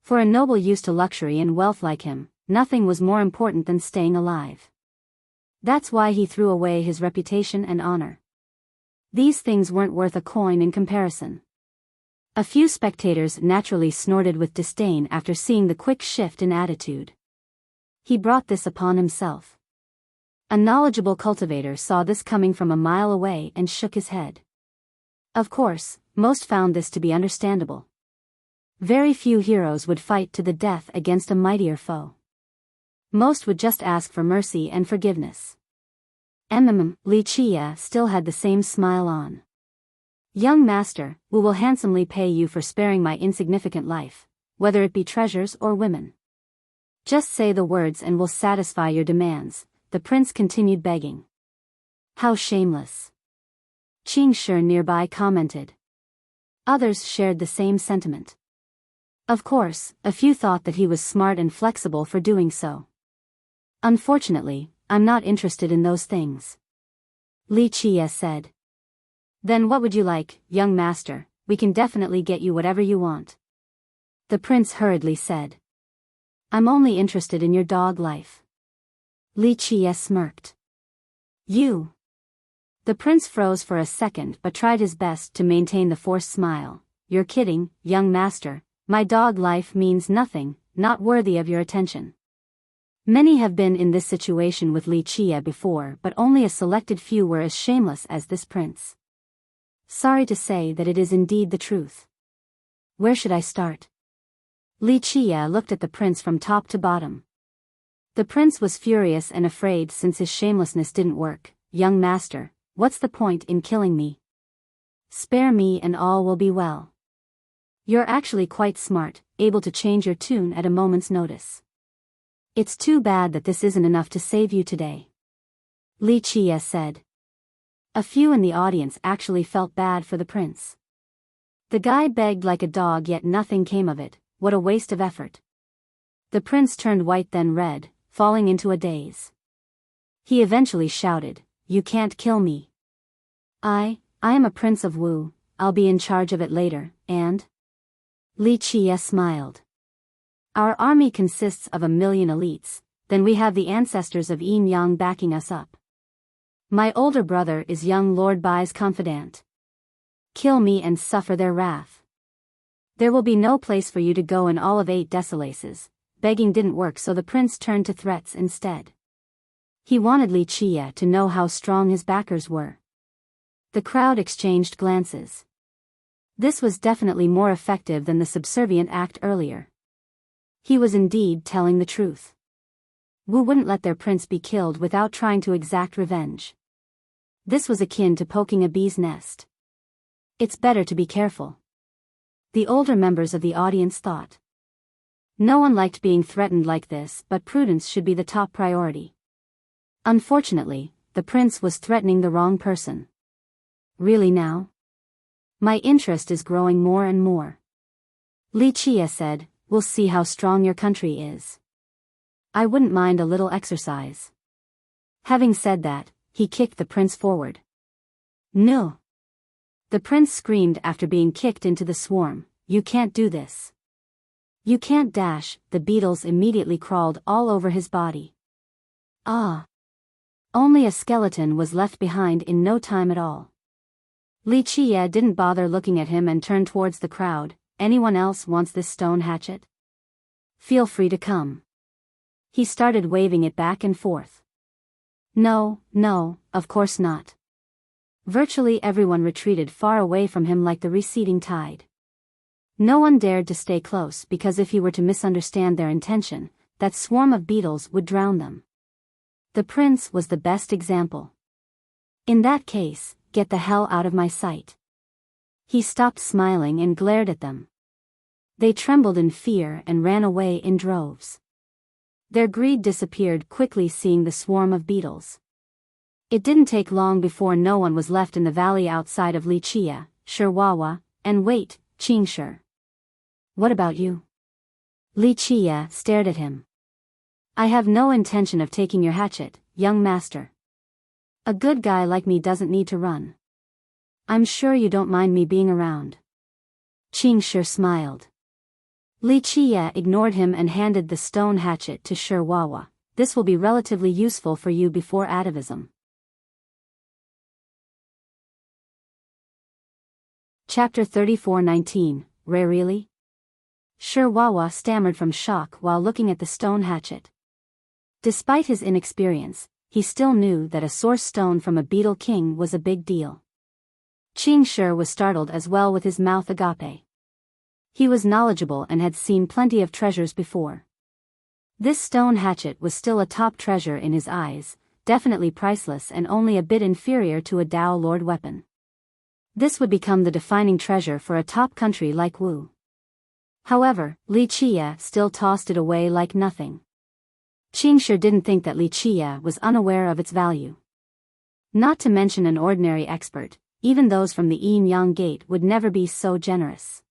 For a noble used to luxury and wealth like him, nothing was more important than staying alive. That's why he threw away his reputation and honor. These things weren't worth a coin in comparison. A few spectators naturally snorted with disdain after seeing the quick shift in attitude. He brought this upon himself. A knowledgeable cultivator saw this coming from a mile away and shook his head. Of course, most found this to be understandable. Very few heroes would fight to the death against a mightier foe. Most would just ask for mercy and forgiveness. Li Chia still had the same smile on. Young master, we will handsomely pay you for sparing my insignificant life, whether it be treasures or women. Just say the words and we'll satisfy your demands, the prince continued begging. How shameless. Qingshi nearby commented. Others shared the same sentiment. Of course, a few thought that he was smart and flexible for doing so. Unfortunately, I'm not interested in those things. Li Chia said. Then what would you like, young master? We can definitely get you whatever you want. The prince hurriedly said. I'm only interested in your dog life. Li Chia smirked. You. The prince froze for a second but tried his best to maintain the forced smile. You're kidding, young master, my dog life means nothing, not worthy of your attention. Many have been in this situation with Li Chia before, but only a selected few were as shameless as this prince. Sorry to say that it is indeed the truth. Where should I start? Li Chia looked at the prince from top to bottom. The prince was furious and afraid since his shamelessness didn't work. Young master, what's the point in killing me? Spare me and all will be well. You're actually quite smart, able to change your tune at a moment's notice. It's too bad that this isn't enough to save you today. Li Chia said. A few in the audience actually felt bad for the prince. The guy begged like a dog yet nothing came of it, what a waste of effort. The prince turned white then red, falling into a daze. He eventually shouted, You can't kill me. I am a prince of Wu, I'll be in charge of it later, and? Li Chia smiled. Our army consists of 1,000,000 elites, then we have the ancestors of Yin Yang backing us up. My older brother is young Lord Bai's confidant. Kill me and suffer their wrath. There will be no place for you to go in all of 8 desolaces. Begging didn't work, so the prince turned to threats instead. He wanted Li Chia to know how strong his backers were. The crowd exchanged glances. This was definitely more effective than the subservient act earlier. He was indeed telling the truth. Wu wouldn't let their prince be killed without trying to exact revenge. This was akin to poking a bee's nest. It's better to be careful. The older members of the audience thought. No one liked being threatened like this, but prudence should be the top priority. Unfortunately, the prince was threatening the wrong person. Really now? My interest is growing more and more. Li Chia said, We'll see how strong your country is. I wouldn't mind a little exercise. Having said that, he kicked the prince forward. No. The prince screamed after being kicked into the swarm, You can't do this. You can't dash. The beetles immediately crawled all over his body. Ah. Only a skeleton was left behind in no time at all. Li Chia didn't bother looking at him and turned towards the crowd. Anyone else wants this stone hatchet? Feel free to come. He started waving it back and forth. No, of course not. Virtually everyone retreated far away from him like the receding tide. No one dared to stay close because if he were to misunderstand their intention, that swarm of beetles would drown them. The prince was the best example. In that case, get the hell out of my sight. He stopped smiling and glared at them. They trembled in fear and ran away in droves. Their greed disappeared quickly seeing the swarm of beetles. It didn't take long before no one was left in the valley outside of Li Chia, Shirwawa, and wait, Qingshi. What about you? Li Chia stared at him. I have no intention of taking your hatchet, young master. A good guy like me doesn't need to run. I'm sure you don't mind me being around. Qingshi smiled. Li Chia ignored him and handed the stone hatchet to Shirwawa. This will be relatively useful for you before atavism. Chapter 34:19, Really? Shirwawa stammered from shock while looking at the stone hatchet. Despite his inexperience, he still knew that a source stone from a beetle king was a big deal. Qing Shi was startled as well with his mouth agape. He was knowledgeable and had seen plenty of treasures before. This stone hatchet was still a top treasure in his eyes, definitely priceless and only a bit inferior to a Dao Lord weapon. This would become the defining treasure for a top country like Wu. However, Li Qia still tossed it away like nothing. Qing Shi didn't think that Li Qia was unaware of its value. Not to mention an ordinary expert, even those from the Yin Yang Gate would never be so generous.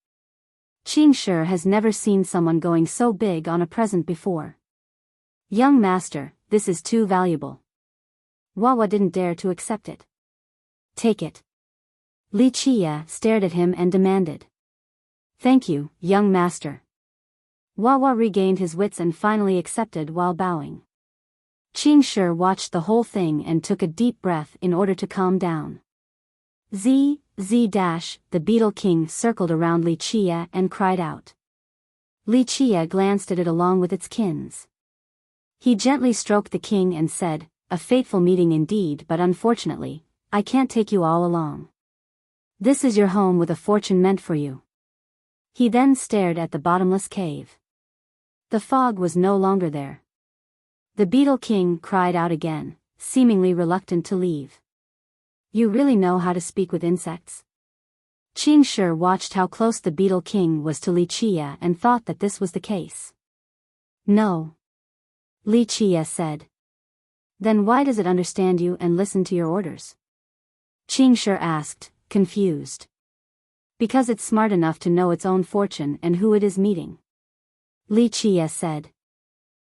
Qing Shi has never seen someone going so big on a present before. Young master, this is too valuable. Wawa didn't dare to accept it. Take it. Li Qia stared at him and demanded. Thank you, young master. Wawa regained his wits and finally accepted while bowing. Qing Shi watched the whole thing and took a deep breath in order to calm down. The beetle king circled around Li Qia and cried out. Li Qia glanced at it along with its kins. He gently stroked the king and said, a fateful meeting indeed, but unfortunately, I can't take you all along. This is your home with a fortune meant for you. He then stared at the bottomless cave. The fog was no longer there. The beetle king cried out again, seemingly reluctant to leave. You really know how to speak with insects? Qing Shi watched how close the beetle king was to Li Qia and thought that this was the case. No. Li Qia said. Then why does it understand you and listen to your orders? Qing Shi asked, confused. Because it's smart enough to know its own fortune and who it is meeting. Li Qia said.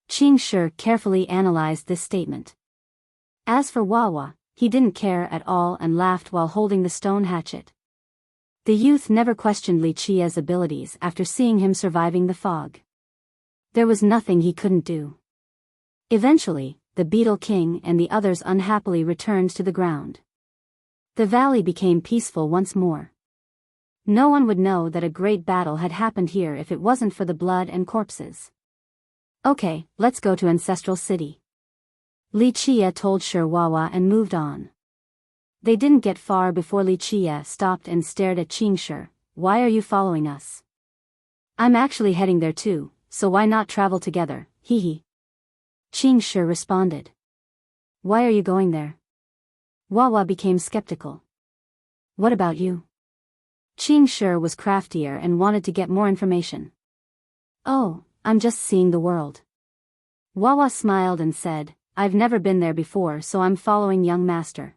Qing Shi carefully analyzed this statement. As for Wawa, he didn't care at all and laughed while holding the stone hatchet. The youth never questioned Li Qia's abilities after seeing him surviving the fog. There was nothing he couldn't do. Eventually, the beetle king and the others unhappily returned to the ground. The valley became peaceful once more. No one would know that a great battle had happened here if it wasn't for the blood and corpses. Okay, let's go to Ancestral City. Li Qia told Shi Wawa and moved on. They didn't get far before Li Qia stopped and stared at Qing Shi. Why are you following us? I'm actually heading there too, so why not travel together, hee hee. Qing Shi responded. Why are you going there? Wawa became skeptical. What about you? Qing Shi was craftier and wanted to get more information. Oh, I'm just seeing the world. Wawa smiled and said, I've never been there before, so I'm following young master.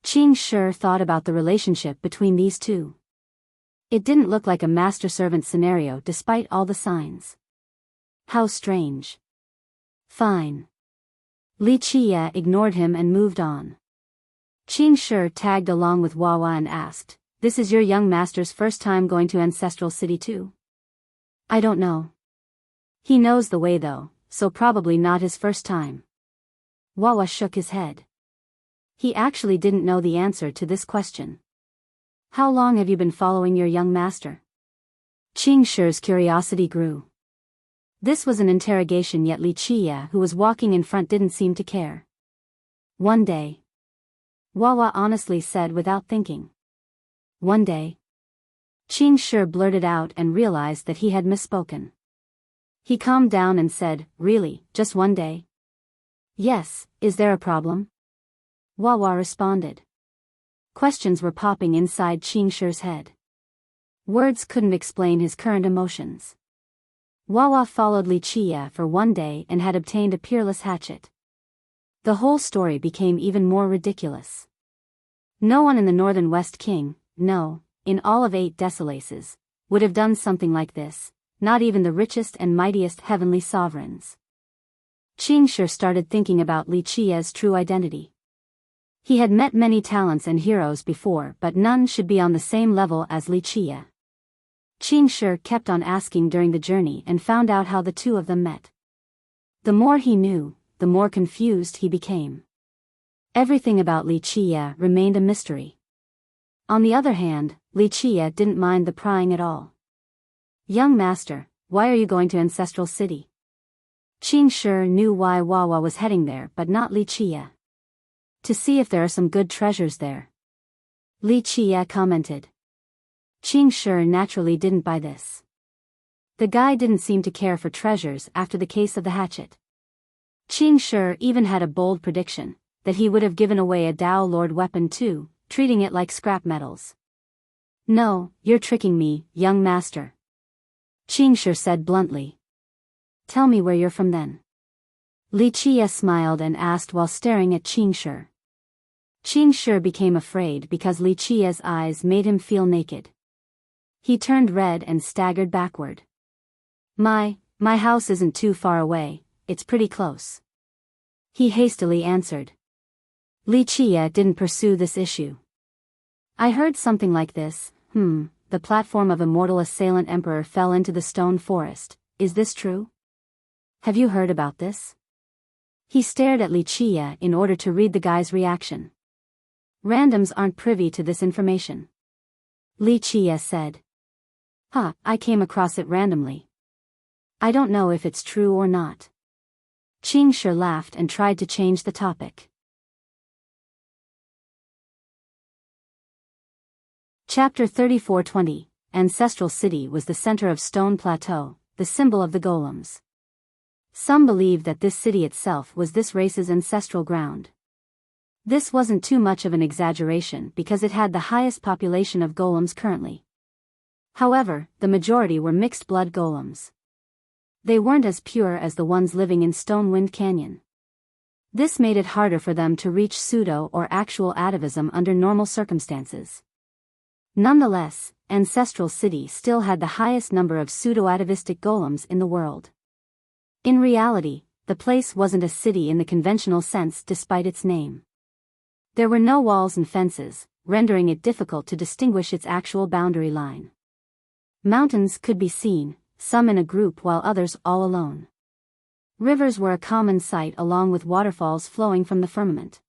Qing Shi thought about the relationship between these two. It didn't look like a master-servant scenario despite all the signs. How strange. Fine. Li Qia ignored him and moved on. Qing Shi tagged along with Wawa and asked, This is your young master's first time going to Ancestral City too? I don't know. He knows the way though, so probably not his first time. Wawa shook his head. He actually didn't know the answer to this question. How long have you been following your young master? Qing Shi's curiosity grew. This was an interrogation, yet Li Qia, who was walking in front, didn't seem to care. One day. Wawa honestly said without thinking. One day. Qing Shi blurted out and realized that he had misspoken. He calmed down and said, Really, just one day? Yes, is there a problem? Wawa responded. Questions were popping inside Qing Shi's head. Words couldn't explain his current emotions. Wawa followed Li Qia for one day and had obtained a peerless hatchet. The whole story became even more ridiculous. No one in the Northern West King, no, in all of 8 Desolaces, would have done something like this, not even the richest and mightiest heavenly sovereigns. Qing Shi started thinking about Li Qia's true identity. He had met many talents and heroes before, but none should be on the same level as Li Qia. Qing Shi kept on asking during the journey and found out how the two of them met. The more he knew, the more confused he became. Everything about Li Qia remained a mystery. On the other hand, Li Qia didn't mind the prying at all. Young master, why are you going to Ancestral City? Qing Shi knew why Wawa was heading there but not Li Chia. To see if there are some good treasures there. Li Chia commented. Qing Shi naturally didn't buy this. The guy didn't seem to care for treasures after the case of the hatchet. Qing Shi even had a bold prediction, that he would have given away a Dao Lord weapon too, treating it like scrap metals. No, you're tricking me, young master. Qing Shi said bluntly. Tell me where you're from then. Li Chia smiled and asked while staring at Qing Shi. Qing Shi became afraid because Li Chia's eyes made him feel naked. He turned red and staggered backward. My house isn't too far away, it's pretty close. He hastily answered. Li Chia didn't pursue this issue. I heard something like this, the platform of immortal assailant emperor fell into the stone forest, is this true? Have you heard about this? He stared at Li Chia in order to read the guy's reaction. Randoms aren't privy to this information. Li Chia said. I came across it randomly. I don't know if it's true or not. Qing Shi laughed and tried to change the topic. Chapter 34:20. Ancestral City was the center of Stone Plateau, the symbol of the golems. Some believe that this city itself was this race's ancestral ground. This wasn't too much of an exaggeration because it had the highest population of golems currently. However, the majority were mixed-blood golems. They weren't as pure as the ones living in Stonewind Canyon. This made it harder for them to reach pseudo or actual atavism under normal circumstances. Nonetheless, Ancestral City still had the highest number of pseudo-atavistic golems in the world. In reality, the place wasn't a city in the conventional sense despite its name. There were no walls and fences, rendering it difficult to distinguish its actual boundary line. Mountains could be seen, some in a group while others all alone. Rivers were a common sight along with waterfalls flowing from the firmament.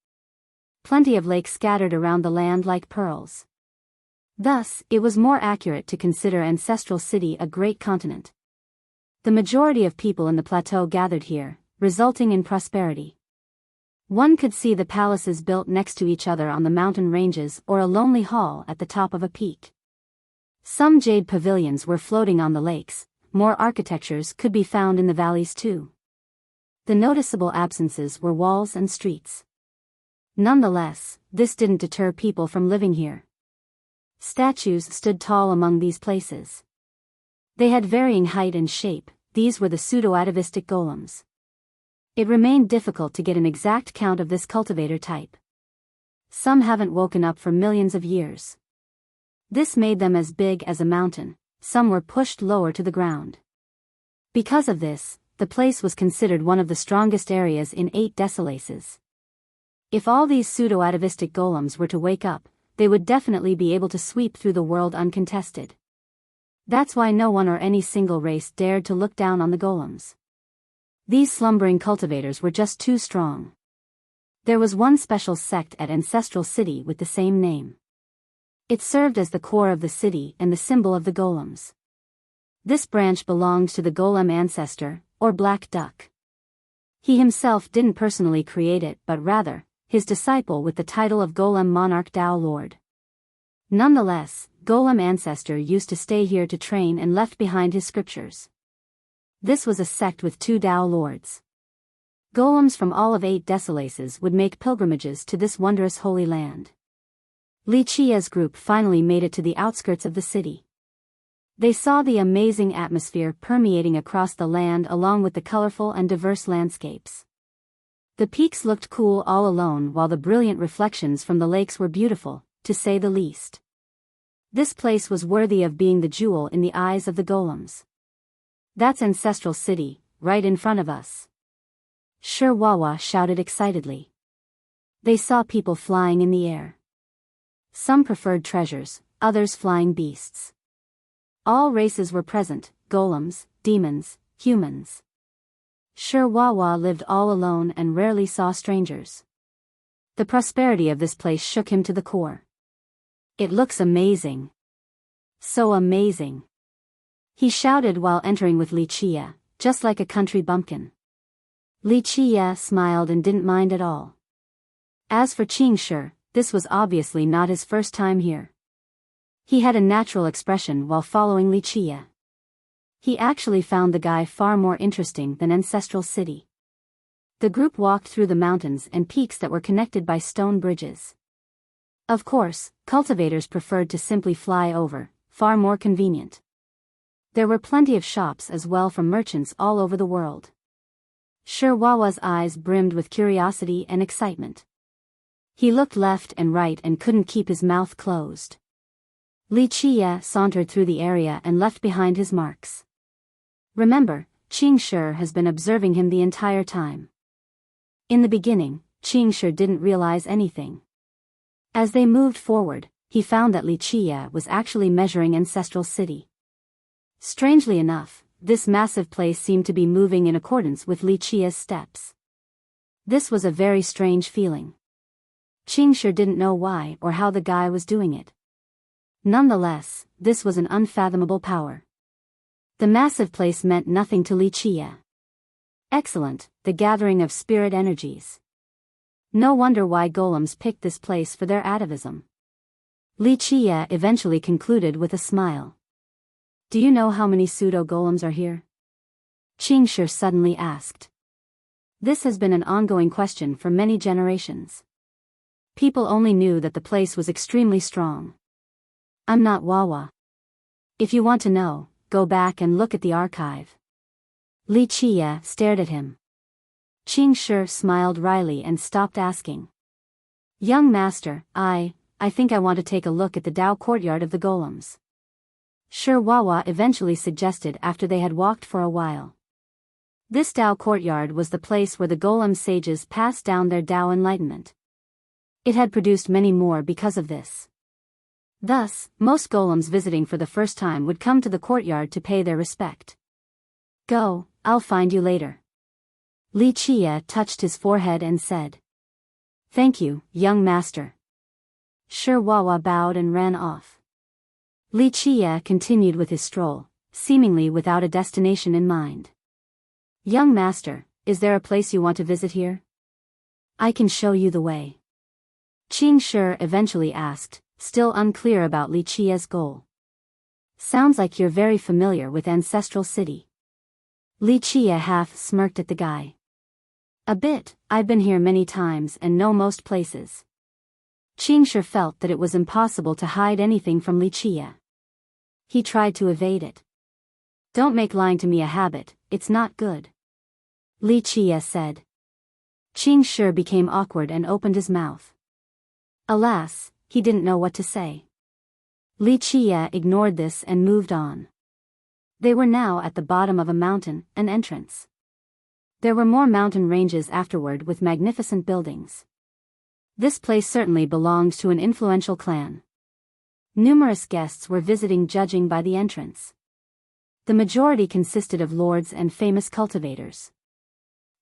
Plenty of lakes scattered around the land like pearls. Thus, it was more accurate to consider Ancestral City a great continent. The majority of people in the plateau gathered here, resulting in prosperity. One could see the palaces built next to each other on the mountain ranges or a lonely hall at the top of a peak. Some jade pavilions were floating on the lakes, more architectures could be found in the valleys too. The noticeable absences were walls and streets. Nonetheless, this didn't deter people from living here. Statues stood tall among these places. They had varying height and shape, these were the pseudo-atavistic golems. It remained difficult to get an exact count of this cultivator type. Some haven't woken up for millions of years. This made them as big as a mountain, some were pushed lower to the ground. Because of this, the place was considered one of the strongest areas in 8 Desolaces. If all these pseudo-atavistic golems were to wake up, they would definitely be able to sweep through the world uncontested. That's why no one or any single race dared to look down on the golems. These slumbering cultivators were just too strong. There was one special sect at Ancestral City with the same name. It served as the core of the city and the symbol of the golems. This branch belonged to the golem ancestor, or Black Duck. He himself didn't personally create it but rather, his disciple with the title of Golem Monarch Dao Lord. Nonetheless, Golem Ancestor used to stay here to train and left behind his scriptures. This was a sect with 2 Dao Lords. Golems from all of 8 Desolaces would make pilgrimages to this wondrous holy land. Li Chia's group finally made it to the outskirts of the city. They saw the amazing atmosphere permeating across the land along with the colorful and diverse landscapes. The peaks looked cool all alone while the brilliant reflections from the lakes were beautiful, to say the least. This place was worthy of being the jewel in the eyes of the golems. That's Ancestral City, right in front of us. Shi Wawa shouted excitedly. They saw people flying in the air. Some preferred treasures, others flying beasts. All races were present, golems, demons, humans. Shi Wawa lived all alone and rarely saw strangers. The prosperity of this place shook him to the core. It looks amazing. So amazing. He shouted while entering with Li Chia, just like a country bumpkin. Li Qie smiled and didn't mind at all. As for Qing Shi, this was obviously not his first time here. He had a natural expression while following Li Qie. He actually found the guy far more interesting than Ancestral City. The group walked through the mountains and peaks that were connected by stone bridges. Of course, cultivators preferred to simply fly over, far more convenient. There were plenty of shops as well from merchants all over the world. Shi Wawa's eyes brimmed with curiosity and excitement. He looked left and right and couldn't keep his mouth closed. Li Qie sauntered through the area and left behind his marks. Remember, Qing Shi has been observing him the entire time. In the beginning, Qing Shi didn't realize anything. As they moved forward, he found that Li Qie was actually measuring Ancestral City. Strangely enough, this massive place seemed to be moving in accordance with Li Qie's steps. This was a very strange feeling. Qing Shi didn't know why or how the guy was doing it. Nonetheless, this was an unfathomable power. The massive place meant nothing to Li Qie. Excellent, the gathering of spirit energies. No wonder why golems picked this place for their atavism. Li Qie eventually concluded with a smile. Do you know how many pseudo-golems are here? Qing Shi suddenly asked. This has been an ongoing question for many generations. People only knew that the place was extremely strong. I'm not Wawa. If you want to know, go back and look at the archive. Li Qie stared at him. Qing Shi smiled wryly and stopped asking. Young master, I think I want to take a look at the Dao courtyard of the golems. Shi Wawa eventually suggested after they had walked for a while. This Dao courtyard was the place where the golem sages passed down their Dao enlightenment. It had produced many more because of this. Thus, most golems visiting for the first time would come to the courtyard to pay their respect. Go, I'll find you later. Li Qie touched his forehead and said. Thank you, young master. Shi Wawa bowed and ran off. Li Qie continued with his stroll, seemingly without a destination in mind. Young master, is there a place you want to visit here? I can show you the way. Qing Shi eventually asked, still unclear about Li Qie's goal. Sounds like you're very familiar with Ancestral City. Li Qie half smirked at the guy. A bit, I've been here many times and know most places. Qing Shi felt that it was impossible to hide anything from Li Qie. He tried to evade it. Don't make lying to me a habit, it's not good. Li Qie said. Qing Shi became awkward and opened his mouth. Alas, he didn't know what to say. Li Qie ignored this and moved on. They were now at the bottom of a mountain, an entrance. There were more mountain ranges afterward with magnificent buildings. This place certainly belonged to an influential clan. Numerous guests were visiting judging by the entrance. The majority consisted of lords and famous cultivators.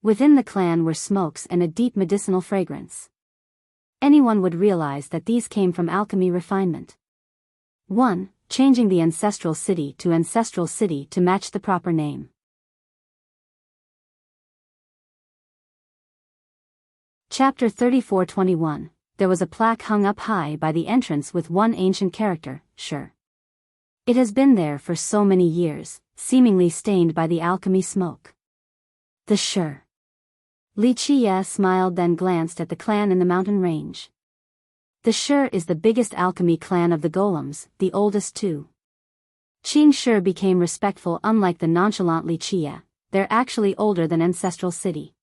Within the clan were smokes and a deep medicinal fragrance. Anyone would realize that these came from alchemy refinement. 1. Changing the Ancestral City to match the proper name. Chapter 34:21. There was a plaque hung up high by the entrance with one ancient character, Shi. It has been there for so many years, seemingly stained by the alchemy smoke. The Shi. Li Qie smiled then glanced at the clan in the mountain range. The Shi is the biggest alchemy clan of the golems, the oldest too. Qing Shi became respectful. Unlike the nonchalant Li Qie, they're actually older than Ancestral City.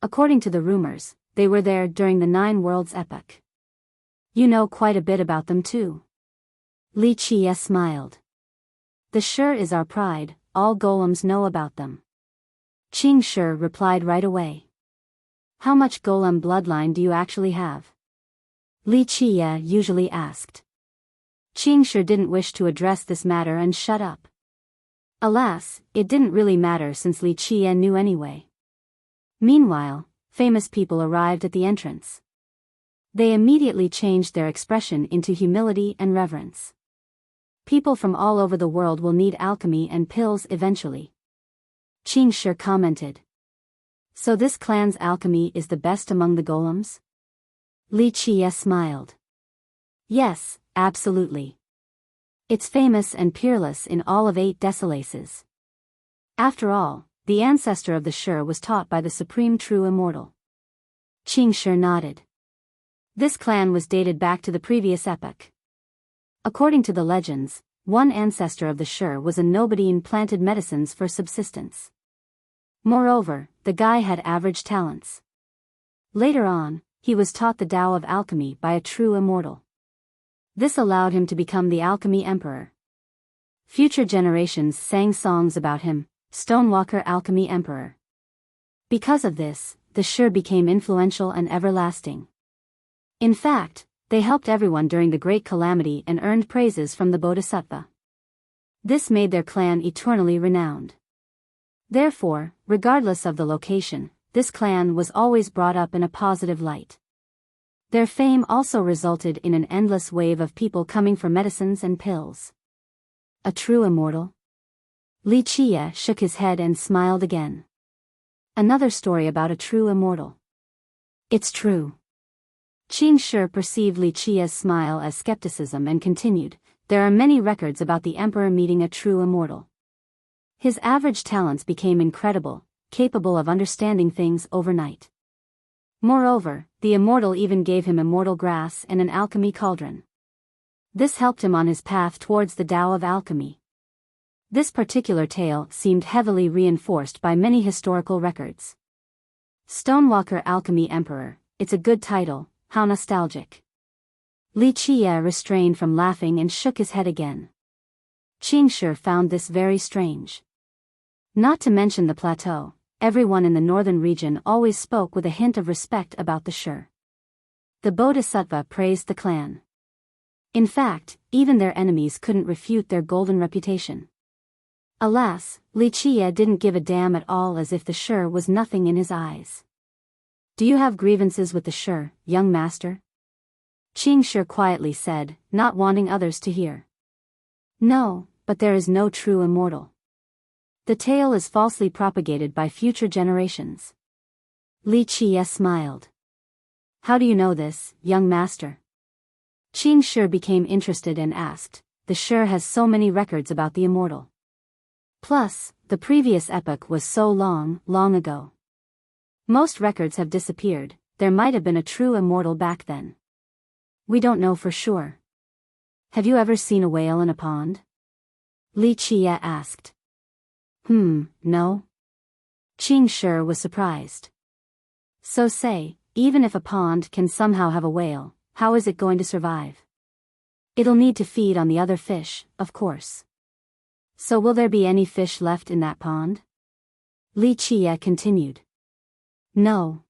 According to the rumors, they were there during the Nine Worlds epoch. You know quite a bit about them too. Li Qie smiled. The Shi is our pride, all golems know about them. Qing Shi replied right away. How much golem bloodline do you actually have? Li Qie usually asked. Qing Shi didn't wish to address this matter and shut up. Alas, it didn't really matter since Li Qie knew anyway. Meanwhile, famous people arrived at the entrance. They immediately changed their expression into humility and reverence. People from all over the world will need alchemy and pills eventually. Qing Shi commented. So this clan's alchemy is the best among the golems? Li Qie smiled. Yes, absolutely. It's famous and peerless in all of 8 Desolaces. After all, the ancestor of the Shi was taught by the supreme true immortal. Qing Shi nodded. This clan was dated back to the previous epoch. According to the legends, one ancestor of the Shi was a nobody and planted medicines for subsistence. Moreover, the guy had average talents. Later on, he was taught the Tao of alchemy by a true immortal. This allowed him to become the alchemy emperor. Future generations sang songs about him, Stonewalker Alchemy Emperor. Because of this, the Shi became influential and everlasting. In fact, they helped everyone during the Great Calamity and earned praises from the Bodhisattva. This made their clan eternally renowned. Therefore, regardless of the location, this clan was always brought up in a positive light. Their fame also resulted in an endless wave of people coming for medicines and pills. A true immortal? Li Qie shook his head and smiled again. Another story about a true immortal. It's true. Qing Shi perceived Li Qie's smile as skepticism and continued, there are many records about the emperor meeting a true immortal. His average talents became incredible, capable of understanding things overnight. Moreover, the immortal even gave him immortal grass and an alchemy cauldron. This helped him on his path towards the Tao of alchemy. This particular tale seemed heavily reinforced by many historical records. Stonewalker Alchemy Emperor, it's a good title, how nostalgic. Li Qie restrained from laughing and shook his head again. Qing Shi found this very strange. Not to mention the plateau, everyone in the northern region always spoke with a hint of respect about the Shi. The Bodhisattva praised the clan. In fact, even their enemies couldn't refute their golden reputation. Alas, Li Qie didn't give a damn at all, as if the Shi was nothing in his eyes. Do you have grievances with the Shi, young master? Qing Shi quietly said, not wanting others to hear. No, but there is no true immortal. The tale is falsely propagated by future generations. Li Qie smiled. How do you know this, young master? Qing Shi became interested and asked, the Shi has so many records about the immortal. Plus, the previous epoch was so long, long ago. Most records have disappeared, there might have been a true immortal back then. We don't know for sure. Have you ever seen a whale in a pond? Li Qie asked. No. Qing Shi was surprised. So say, even if a pond can somehow have a whale, how is it going to survive? It'll need to feed on the other fish, of course. So will there be any fish left in that pond? Li Qie continued. No.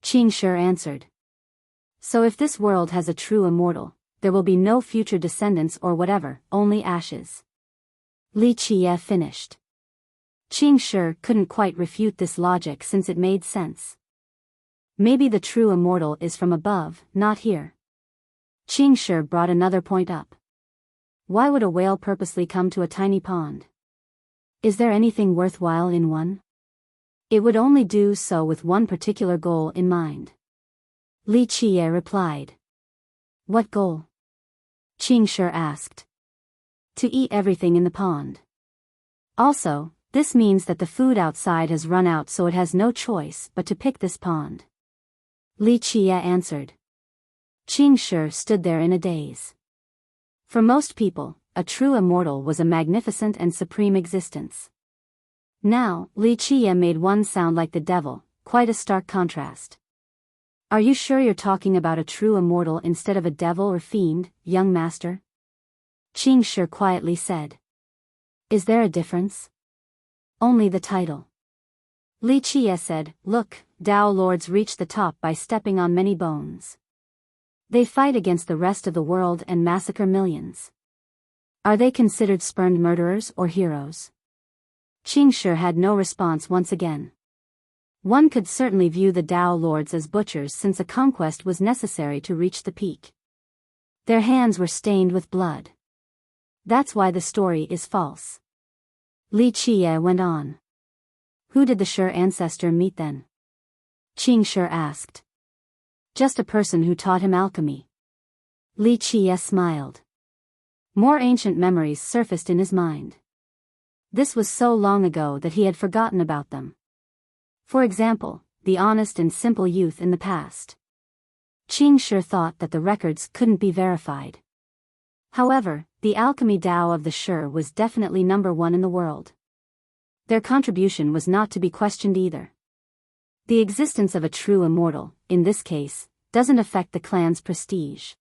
Qing Shi answered. So if this world has a true immortal, there will be no future descendants or whatever, only ashes. Li Qie finished. Qing Shi couldn't quite refute this logic since it made sense. Maybe the true immortal is from above, not here. Qing Shi brought another point up. Why would a whale purposely come to a tiny pond? Is there anything worthwhile in one? It would only do so with one particular goal in mind. Li Qie replied. What goal? Qing Shi asked. To eat everything in the pond. Also, this means that the food outside has run out, so it has no choice but to pick this pond. Li Qie answered. Qing Shi stood there in a daze. For most people, a true immortal was a magnificent and supreme existence. Now, Li Qie made one sound like the devil, quite a stark contrast. Are you sure you're talking about a true immortal instead of a devil or fiend, young master? Qing Shi quietly said. Is there a difference? Only the title. Li Qie said, look, Tao lords reach the top by stepping on many bones. They fight against the rest of the world and massacre millions. Are they considered spurned murderers or heroes? Qing Shi had no response once again. One could certainly view the Tao lords as butchers, since a conquest was necessary to reach the peak. Their hands were stained with blood. That's why the story is false. Li Qie went on. Who did the Shi ancestor meet then? Qing Shi asked. Just a person who taught him alchemy. Li Qie smiled. More ancient memories surfaced in his mind. This was so long ago that he had forgotten about them. For example, the honest and simple youth in the past. Qing Shi thought that the records couldn't be verified. However, the alchemy Dao of the Shi was definitely number one in the world. Their contribution was not to be questioned either. The existence of a true immortal, in this case, doesn't affect the clan's prestige.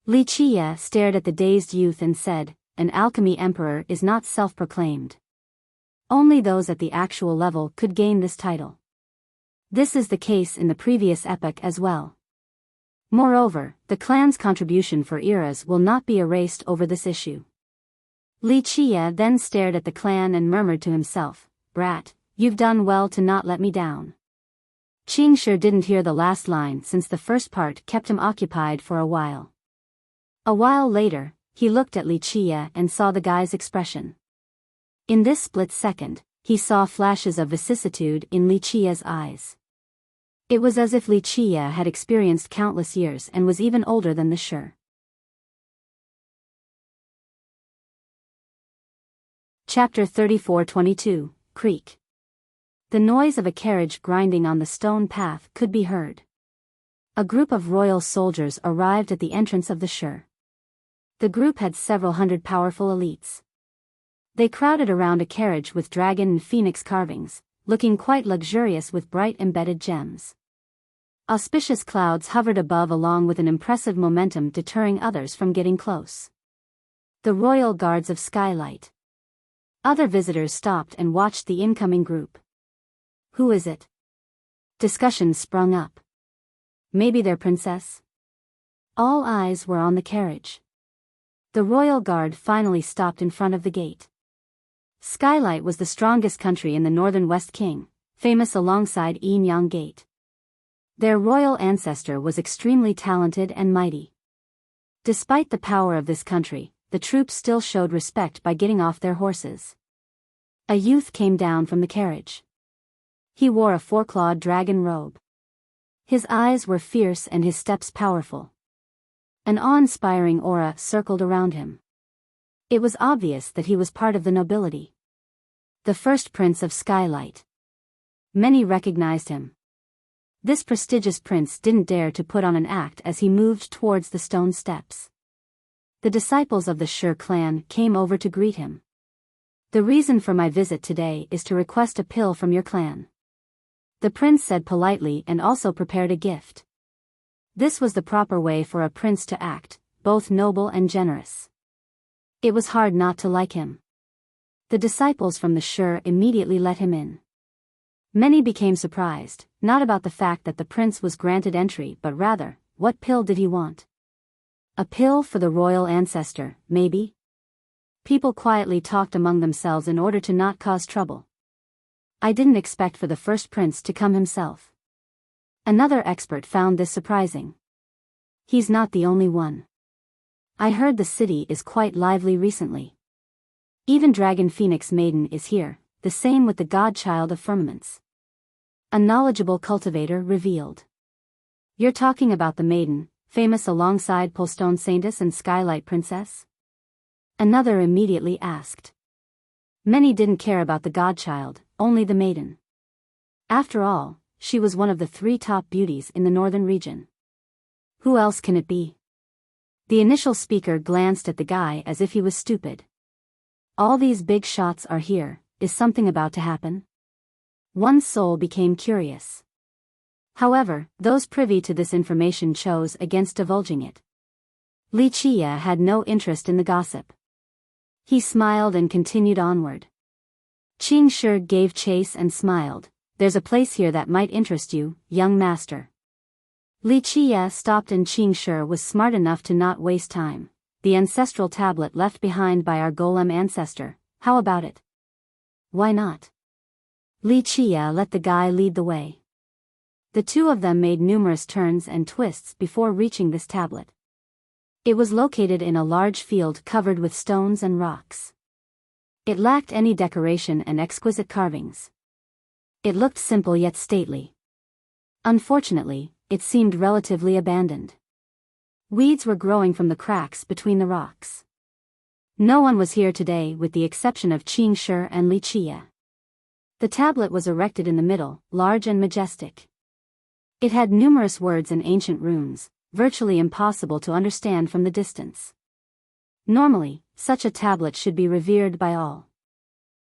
Li Qie stared at the dazed youth and said, an alchemy emperor is not self-proclaimed. Only those at the actual level could gain this title. This is the case in the previous epoch as well. Moreover, the clan's contribution for eras will not be erased over this issue. Li Qie then stared at the clan and murmured to himself, Brat, you've done well to not let me down. Qing Shi didn't hear the last line since the first part kept him occupied for a while. A while later, he looked at Li Qie and saw the guy's expression. In this split second, he saw flashes of vicissitude in Li Qie's eyes. It was as if Li Qie had experienced countless years and was even older than the Shi. Chapter 34-22, Creek. The noise of a carriage grinding on the stone path could be heard. A group of royal soldiers arrived at the entrance of the Shi. The group had several hundred powerful elites. They crowded around a carriage with dragon and phoenix carvings, looking quite luxurious with bright embedded gems. Auspicious clouds hovered above along with an impressive momentum deterring others from getting close. The royal guards of Skylight. Other visitors stopped and watched the incoming group. Who is it? Discussions sprung up. Maybe their princess? All eyes were on the carriage. The royal guard finally stopped in front of the gate. Skylight was the strongest country in the northern West King, famous alongside Yin Yang Gate. Their royal ancestor was extremely talented and mighty. Despite the power of this country, the troops still showed respect by getting off their horses. A youth came down from the carriage. He wore a four-clawed dragon robe. His eyes were fierce and his steps powerful. An awe-inspiring aura circled around him. It was obvious that he was part of the nobility. The first prince of Skylight. Many recognized him. This prestigious prince didn't dare to put on an act as he moved towards the stone steps. The disciples of the Shi clan came over to greet him. The reason for my visit today is to request a pill from your clan. The prince said politely and also prepared a gift. This was the proper way for a prince to act, both noble and generous. It was hard not to like him. The disciples from the Shi immediately let him in. Many became surprised, not about the fact that the prince was granted entry but rather, what pill did he want? A pill for the royal ancestor, maybe? People quietly talked among themselves in order to not cause trouble. I didn't expect for the first prince to come himself. Another expert found this surprising. He's not the only one. I heard the city is quite lively recently. Even Dragon Phoenix Maiden is here, the same with the godchild of firmaments. A knowledgeable cultivator revealed. You're talking about the maiden, famous alongside Polstone Saintess and Skylight Princess? Another immediately asked. Many didn't care about the godchild, only the maiden. After all, she was one of the 3 top beauties in the northern region. Who else can it be? The initial speaker glanced at the guy as if he was stupid. All these big shots are here, is something about to happen? One's soul became curious. However, those privy to this information chose against divulging it. Li Qie had no interest in the gossip. He smiled and continued onward. Qing Shi gave chase and smiled. There's a place here that might interest you, young master. Li Qie stopped and Qing Shi was smart enough to not waste time. The ancestral tablet left behind by our golem ancestor, how about it? Why not? Li Qie let the guy lead the way. The two of them made numerous turns and twists before reaching this tablet. It was located in a large field covered with stones and rocks. It lacked any decoration and exquisite carvings. It looked simple yet stately. Unfortunately, it seemed relatively abandoned. Weeds were growing from the cracks between the rocks. No one was here today with the exception of Qingshi and Li Qie. The tablet was erected in the middle, large and majestic. It had numerous words in ancient runes, virtually impossible to understand from the distance. Normally, such a tablet should be revered by all.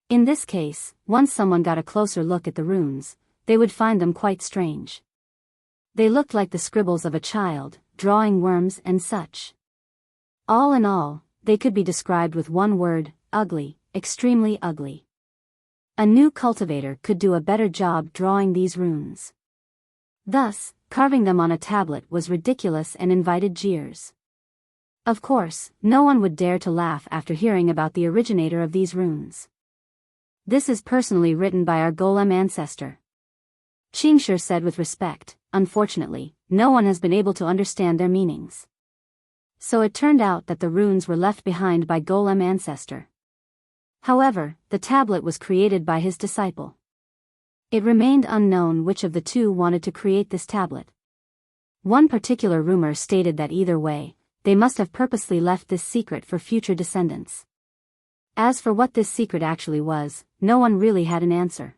In this case, once someone got a closer look at the runes, they would find them quite strange. They looked like the scribbles of a child, drawing worms and such. All in all, they could be described with one word: ugly, extremely ugly. A new cultivator could do a better job drawing these runes. Thus, carving them on a tablet was ridiculous and invited jeers. Of course, no one would dare to laugh after hearing about the originator of these runes. This is personally written by our golem ancestor, Qingshi said with respect. Unfortunately, no one has been able to understand their meanings. So it turned out that the runes were left behind by golem ancestor. However, the tablet was created by his disciple. It remained unknown which of the two wanted to create this tablet. One particular rumor stated that either way, they must have purposely left this secret for future descendants. As for what this secret actually was, no one really had an answer.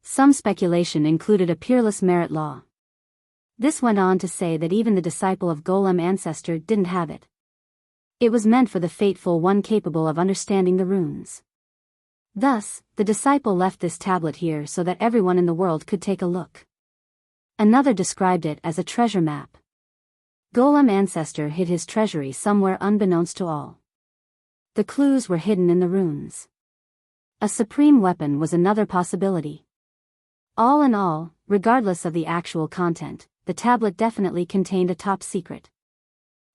Some speculation included a peerless merit law. This went on to say that even the disciple of golem ancestor didn't have it. It was meant for the fateful one capable of understanding the runes. Thus, the disciple left this tablet here so that everyone in the world could take a look. Another described it as a treasure map. Golem ancestor hid his treasury somewhere unbeknownst to all. The clues were hidden in the runes. A supreme weapon was another possibility. All in all, regardless of the actual content, the tablet definitely contained a top secret.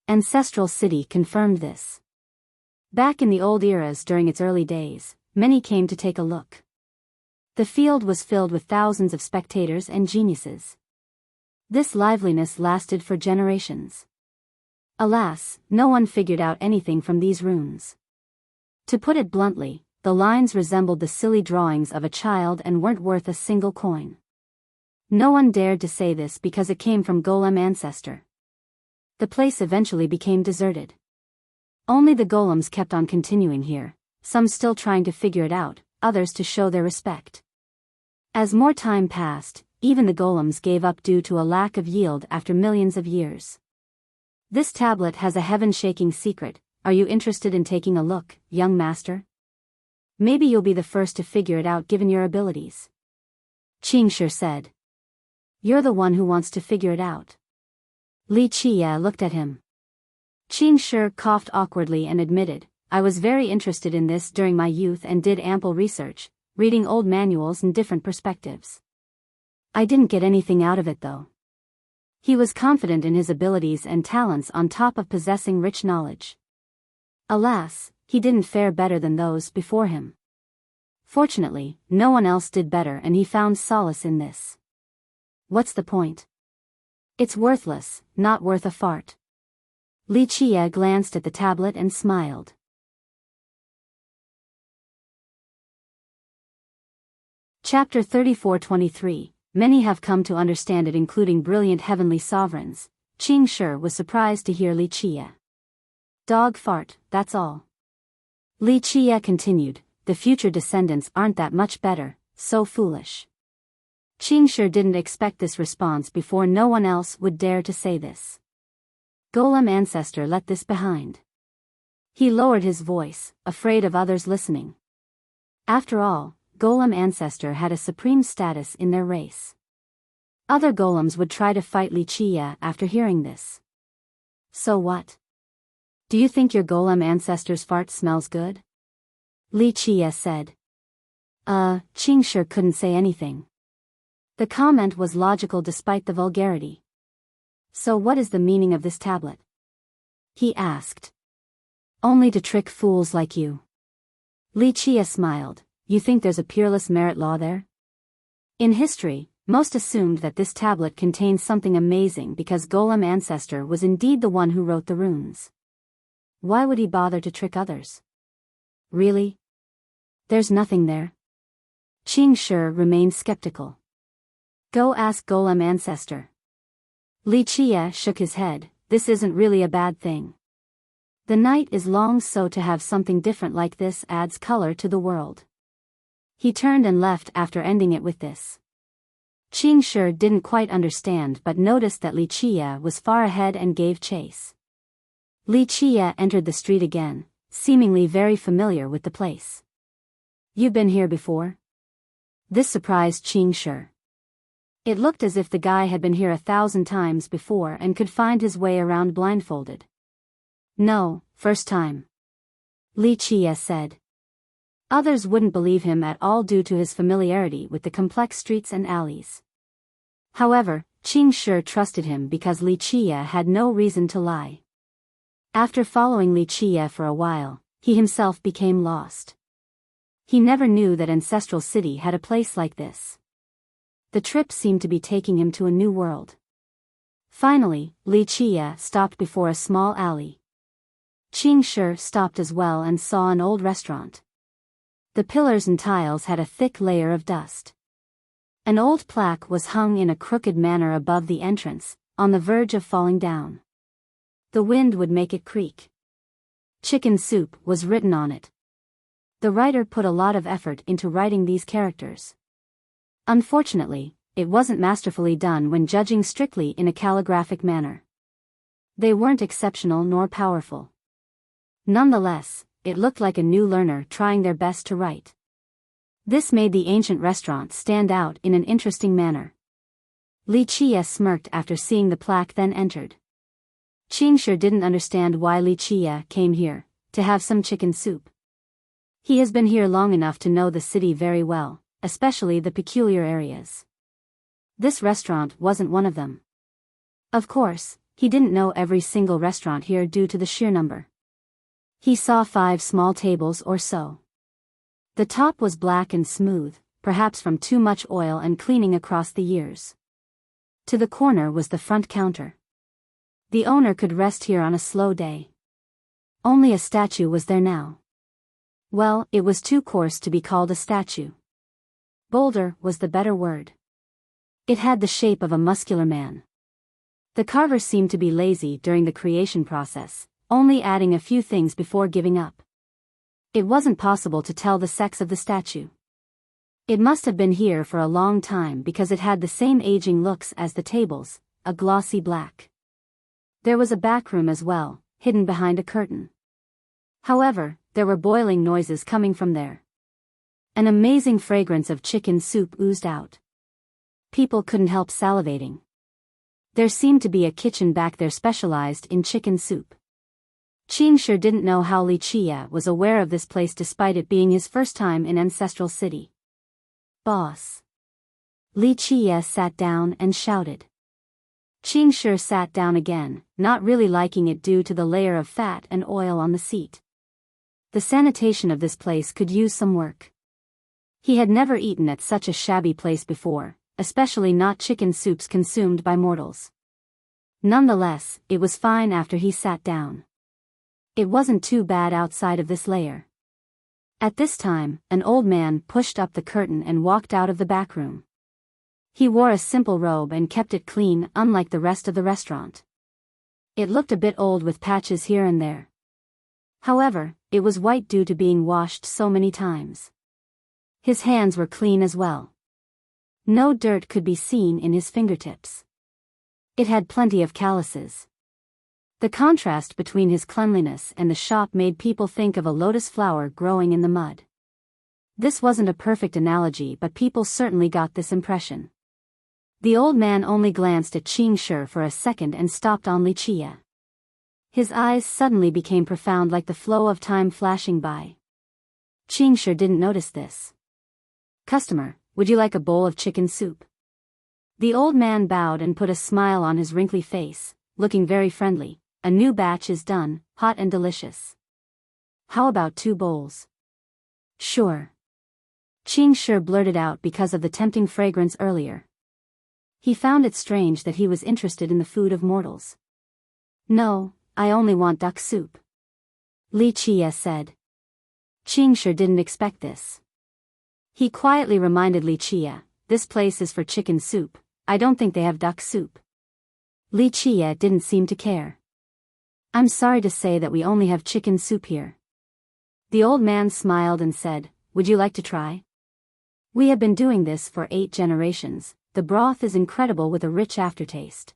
Ancestral City confirmed this. Back in the old eras during its early days, many came to take a look. The field was filled with thousands of spectators and geniuses. This liveliness lasted for generations. Alas, no one figured out anything from these runes. To put it bluntly, the lines resembled the silly drawings of a child and weren't worth a single coin. No one dared to say this because it came from golem ancestor. The place eventually became deserted. Only the golems kept on continuing here, some still trying to figure it out, others to show their respect. As more time passed, even the golems gave up due to a lack of yield after millions of years. This tablet has a heaven-shaking secret. Are you interested in taking a look, young master? Maybe you'll be the first to figure it out given your abilities. Qingshi said. You're the one who wants to figure it out. Li Qie looked at him. Qingshi coughed awkwardly and admitted, I was very interested in this during my youth and did ample research, reading old manuals and different perspectives. I didn't get anything out of it though. He was confident in his abilities and talents on top of possessing rich knowledge. Alas, he didn't fare better than those before him. Fortunately, no one else did better and he found solace in this. What's the point? It's worthless, not worth a fart. Li Qie glanced at the tablet and smiled. Chapter 34-23. Many have come to understand it, including brilliant heavenly sovereigns. Qingshi was surprised to hear Li Qie. Dog fart, that's all. Li Qie continued, the future descendants aren't that much better, so foolish. Qingshi didn't expect this response before no one else would dare to say this. Golem ancestor let this behind. He lowered his voice, afraid of others listening. After all, Golem ancestor had a supreme status in their race. Other golems would try to fight Li Qie after hearing this. So what? Do you think your golem ancestor's fart smells good? Li Qie said. Qingshi couldn't say anything. The comment was logical despite the vulgarity. So what is the meaning of this tablet? He asked. Only to trick fools like you. Li Qie smiled. You think there's a peerless merit law there? In history, most assumed that this tablet contains something amazing because golem ancestor was indeed the one who wrote the runes. Why would he bother to trick others? Really? There's nothing there. Qing Shi remained skeptical. Go ask Golem Ancestor. Li Chia shook his head. This isn't really a bad thing. The night is long, so to have something different like this adds color to the world. He turned and left after ending it with this. Qing Shi didn't quite understand but noticed that Li Chia was far ahead and gave chase. Li Chia entered the street again, seemingly very familiar with the place. You've been here before? This surprised Qing Shi. It looked as if the guy had been here 1,000 times before and could find his way around blindfolded. No, first time. Li Chia said. Others wouldn't believe him at all due to his familiarity with the complex streets and alleys. However, Qing Shi trusted him because Li Chia had no reason to lie. After following Li Chia for a while, he himself became lost. He never knew that Ancestral City had a place like this. The trip seemed to be taking him to a new world. Finally, Li Chia stopped before a small alley. Qing Shi stopped as well and saw an old restaurant. The pillars and tiles had a thick layer of dust. An old plaque was hung in a crooked manner above the entrance, on the verge of falling down. The wind would make it creak. Chicken soup was written on it. The writer put a lot of effort into writing these characters. Unfortunately, it wasn't masterfully done when judging strictly in a calligraphic manner. They weren't exceptional nor powerful. Nonetheless, it looked like a new learner trying their best to write. This made the ancient restaurant stand out in an interesting manner. Li Chia smirked after seeing the plaque, then entered. Qing Shi didn't understand why Li Chia came here, to have some chicken soup. He has been here long enough to know the city very well, especially the peculiar areas. This restaurant wasn't one of them. Of course, he didn't know every single restaurant here due to the sheer number. He saw 5 small tables or so. The top was black and smooth, perhaps from too much oil and cleaning across the years. To the corner was the front counter. The owner could rest here on a slow day. Only a statue was there now. Well, it was too coarse to be called a statue. Boulder was the better word. It had the shape of a muscular man. The carver seemed to be lazy during the creation process, only adding a few things before giving up. It wasn't possible to tell the sex of the statue. It must have been here for a long time because it had the same aging looks as the tables, a glossy black. There was a back room as well, hidden behind a curtain. However, there were boiling noises coming from there. An amazing fragrance of chicken soup oozed out. People couldn't help salivating. There seemed to be a kitchen back there specialized in chicken soup. Qing Shi didn't know how Li Chia was aware of this place despite it being his first time in Ancestral City. Boss. Li Chia sat down and shouted. Qing Shi sat down again, not really liking it due to the layer of fat and oil on the seat. The sanitation of this place could use some work. He had never eaten at such a shabby place before, especially not chicken soups consumed by mortals. Nonetheless, it was fine after he sat down. It wasn't too bad outside of this layer. At this time, an old man pushed up the curtain and walked out of the back room. He wore a simple robe and kept it clean, unlike the rest of the restaurant. It looked a bit old with patches here and there. However, it was white due to being washed so many times. His hands were clean as well. No dirt could be seen in his fingertips. It had plenty of calluses. The contrast between his cleanliness and the shop made people think of a lotus flower growing in the mud. This wasn't a perfect analogy, but people certainly got this impression. The old man only glanced at Qing Shi for a second and stopped on Li Chia. His eyes suddenly became profound, like the flow of time flashing by. Qing Shi didn't notice this. Customer, would you like a bowl of chicken soup? The old man bowed and put a smile on his wrinkly face, looking very friendly. A new batch is done, hot and delicious. How about 2 bowls? Sure. Qing Shi blurted out because of the tempting fragrance earlier. He found it strange that he was interested in the food of mortals. No, I only want duck soup. Li Chia said. Qing Shi didn't expect this. He quietly reminded Li Chia, "This place is for chicken soup. I don't think they have duck soup." Li Chia didn't seem to care. "I'm sorry to say that we only have chicken soup here." The old man smiled and said, "Would you like to try? We have been doing this for 8 generations. The broth is incredible with a rich aftertaste."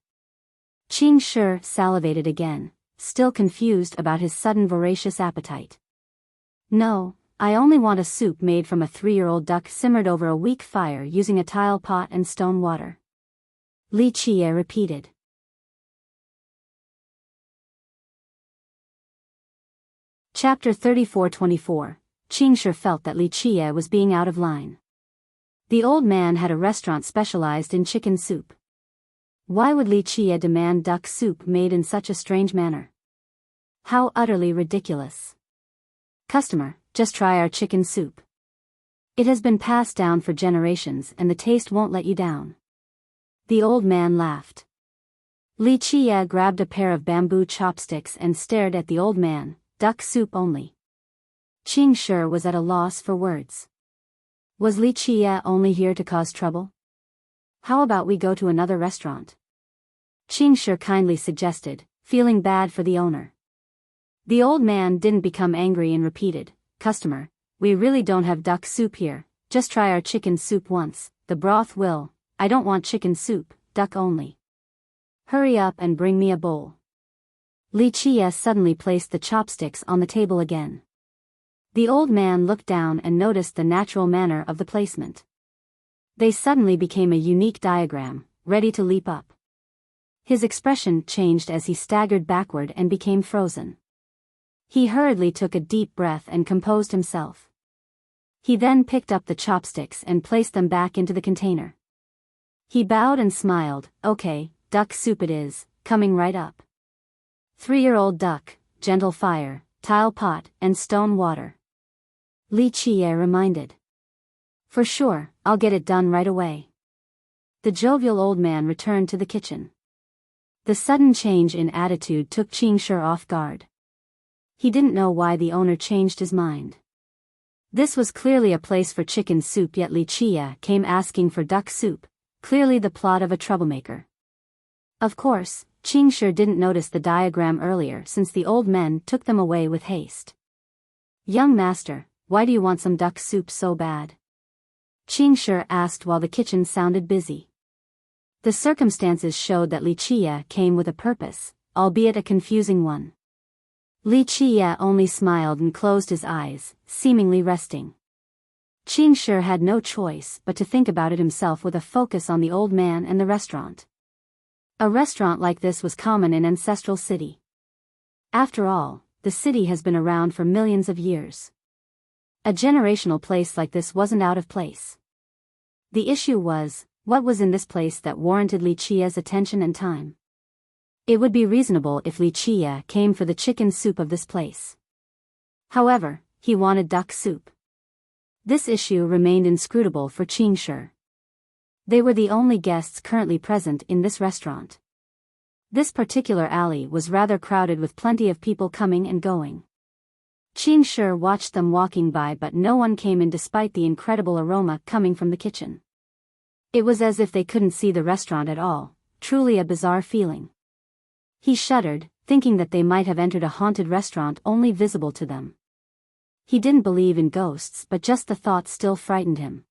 Qing Shi salivated again, still confused about his sudden voracious appetite. "No, I only want a soup made from a 3-year-old duck simmered over a weak fire using a tile pot and stone water," Li Chia repeated. Chapter 34-24. Qing Shi felt that Li Chia was being out of line. The old man had a restaurant specialized in chicken soup. Why would Li Chia demand duck soup made in such a strange manner? How utterly ridiculous. "Customer, just try our chicken soup. It has been passed down for generations and the taste won't let you down." The old man laughed. Li Chia grabbed a pair of bamboo chopsticks and stared at the old man. "Duck soup only." Qing Shi was at a loss for words. Was Li Chia only here to cause trouble? "How about we go to another restaurant?" Qing Shi kindly suggested, feeling bad for the owner. The old man didn't become angry and repeated, "Customer, we really don't have duck soup here, just try our chicken soup once, the broth will. I don't want chicken soup, duck only. Hurry up and bring me a bowl." Li Chia suddenly placed the chopsticks on the table again. The old man looked down and noticed the natural manner of the placement. They suddenly became a unique diagram, ready to leap up. His expression changed as he staggered backward and became frozen. He hurriedly took a deep breath and composed himself. He then picked up the chopsticks and placed them back into the container. He bowed and smiled, "Okay, duck soup it is, coming right up. 3-year-old duck, gentle fire, tile pot, and stone water," Li Chia reminded. "For sure, I'll get it done right away." The jovial old man returned to the kitchen. The sudden change in attitude took Qing Shi off guard. He didn't know why the owner changed his mind. This was clearly a place for chicken soup, yet Li Chia came asking for duck soup, clearly the plot of a troublemaker. Of course, Qing Shi didn't notice the diagram earlier since the old men took them away with haste. "Young master, why do you want some duck soup so bad?" Qing Shi asked while the kitchen sounded busy. The circumstances showed that Li Chia came with a purpose, albeit a confusing one. Li Chia only smiled and closed his eyes, seemingly resting. Qing Shi had no choice but to think about it himself with a focus on the old man and the restaurant. A restaurant like this was common in ancestral city. After all, the city has been around for millions of years. A generational place like this wasn't out of place. The issue was, what was in this place that warranted Li Chia's attention and time? It would be reasonable if Li Chia came for the chicken soup of this place. However, he wanted duck soup. This issue remained inscrutable for Qing Shi. They were the only guests currently present in this restaurant. This particular alley was rather crowded with plenty of people coming and going. Qing Shi watched them walking by, but no one came in despite the incredible aroma coming from the kitchen. It was as if they couldn't see the restaurant at all, truly a bizarre feeling. He shuddered, thinking that they might have entered a haunted restaurant only visible to them. He didn't believe in ghosts, but just the thought still frightened him.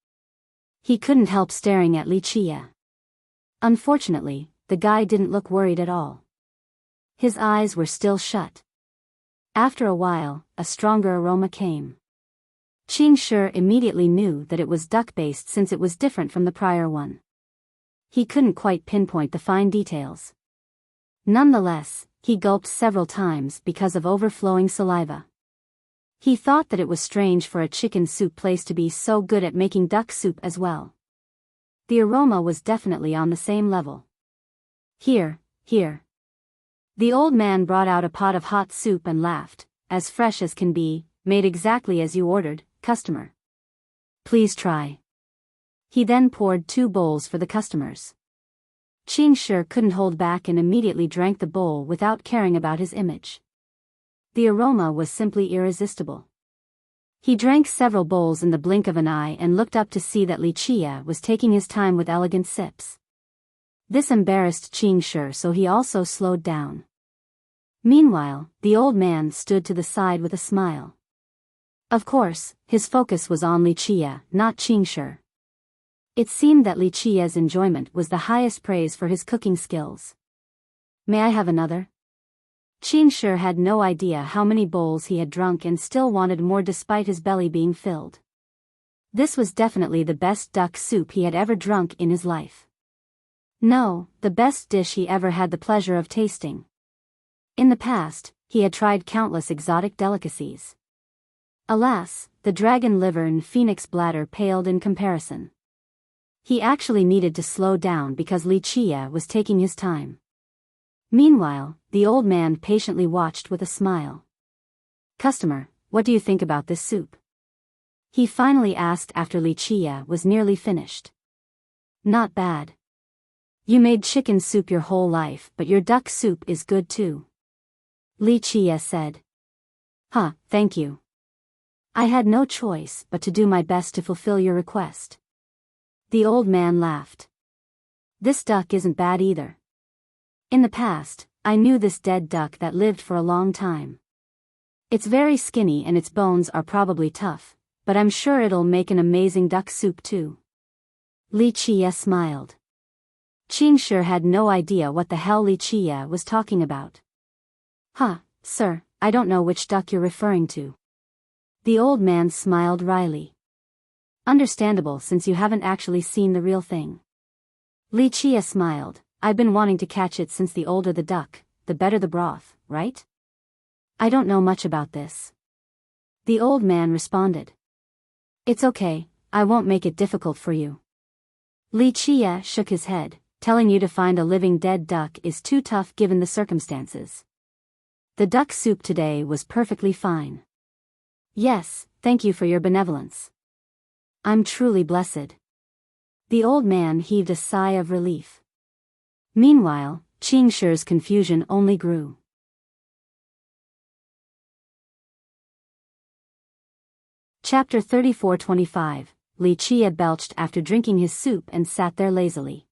He couldn't help staring at Li Chia. Unfortunately, the guy didn't look worried at all. His eyes were still shut. After a while, a stronger aroma came. Qing Shi immediately knew that it was duck-based since it was different from the prior one. He couldn't quite pinpoint the fine details. Nonetheless, he gulped several times because of overflowing saliva. He thought that it was strange for a chicken soup place to be so good at making duck soup as well. The aroma was definitely on the same level. Here. The old man brought out a pot of hot soup and laughed, "As fresh as can be, made exactly as you ordered, customer. Please try." He then poured 2 bowls for the customers. Qing Shi couldn't hold back and immediately drank the bowl without caring about his image. The aroma was simply irresistible. He drank several bowls in the blink of an eye and looked up to see that Li Chia was taking his time with elegant sips. This embarrassed Qing Shi, so he also slowed down. Meanwhile, the old man stood to the side with a smile. Of course, his focus was on Li Chia, not Qing Shi. It seemed that Li Chia's enjoyment was the highest praise for his cooking skills. May I have another? Qing Shi had no idea how many bowls he had drunk and still wanted more despite his belly being filled. This was definitely the best duck soup he had ever drunk in his life. No, the best dish he ever had the pleasure of tasting. In the past, he had tried countless exotic delicacies. Alas, the dragon liver and phoenix bladder paled in comparison. He actually needed to slow down because Li Chia was taking his time. Meanwhile, the old man patiently watched with a smile. "Customer, what do you think about this soup?" He finally asked after Li Chia was nearly finished. "Not bad. You made chicken soup your whole life, but your duck soup is good too," Li Chia said. "Huh, thank you. I had no choice but to do my best to fulfill your request." The old man laughed. "This duck isn't bad either. In the past, I knew this dead duck that lived for a long time. It's very skinny and its bones are probably tough, but I'm sure it'll make an amazing duck soup too." Li Chia smiled. Qing Shi had no idea what the hell Li Chia was talking about. "Huh, sir, I don't know which duck you're referring to." The old man smiled wryly. "Understandable since you haven't actually seen the real thing." Li Chia smiled. "I've been wanting to catch it since the older the duck, the better the broth, right?" "I don't know much about this," the old man responded. "It's okay, I won't make it difficult for you." Li Chia shook his head, telling you to find a living dead duck is too tough given the circumstances. The duck soup today was perfectly fine. "Yes, thank you for your benevolence. I'm truly blessed." The old man heaved a sigh of relief. Meanwhile, Qing Shi's confusion only grew. Chapter 34-25, Li Chia belched after drinking his soup and sat there lazily.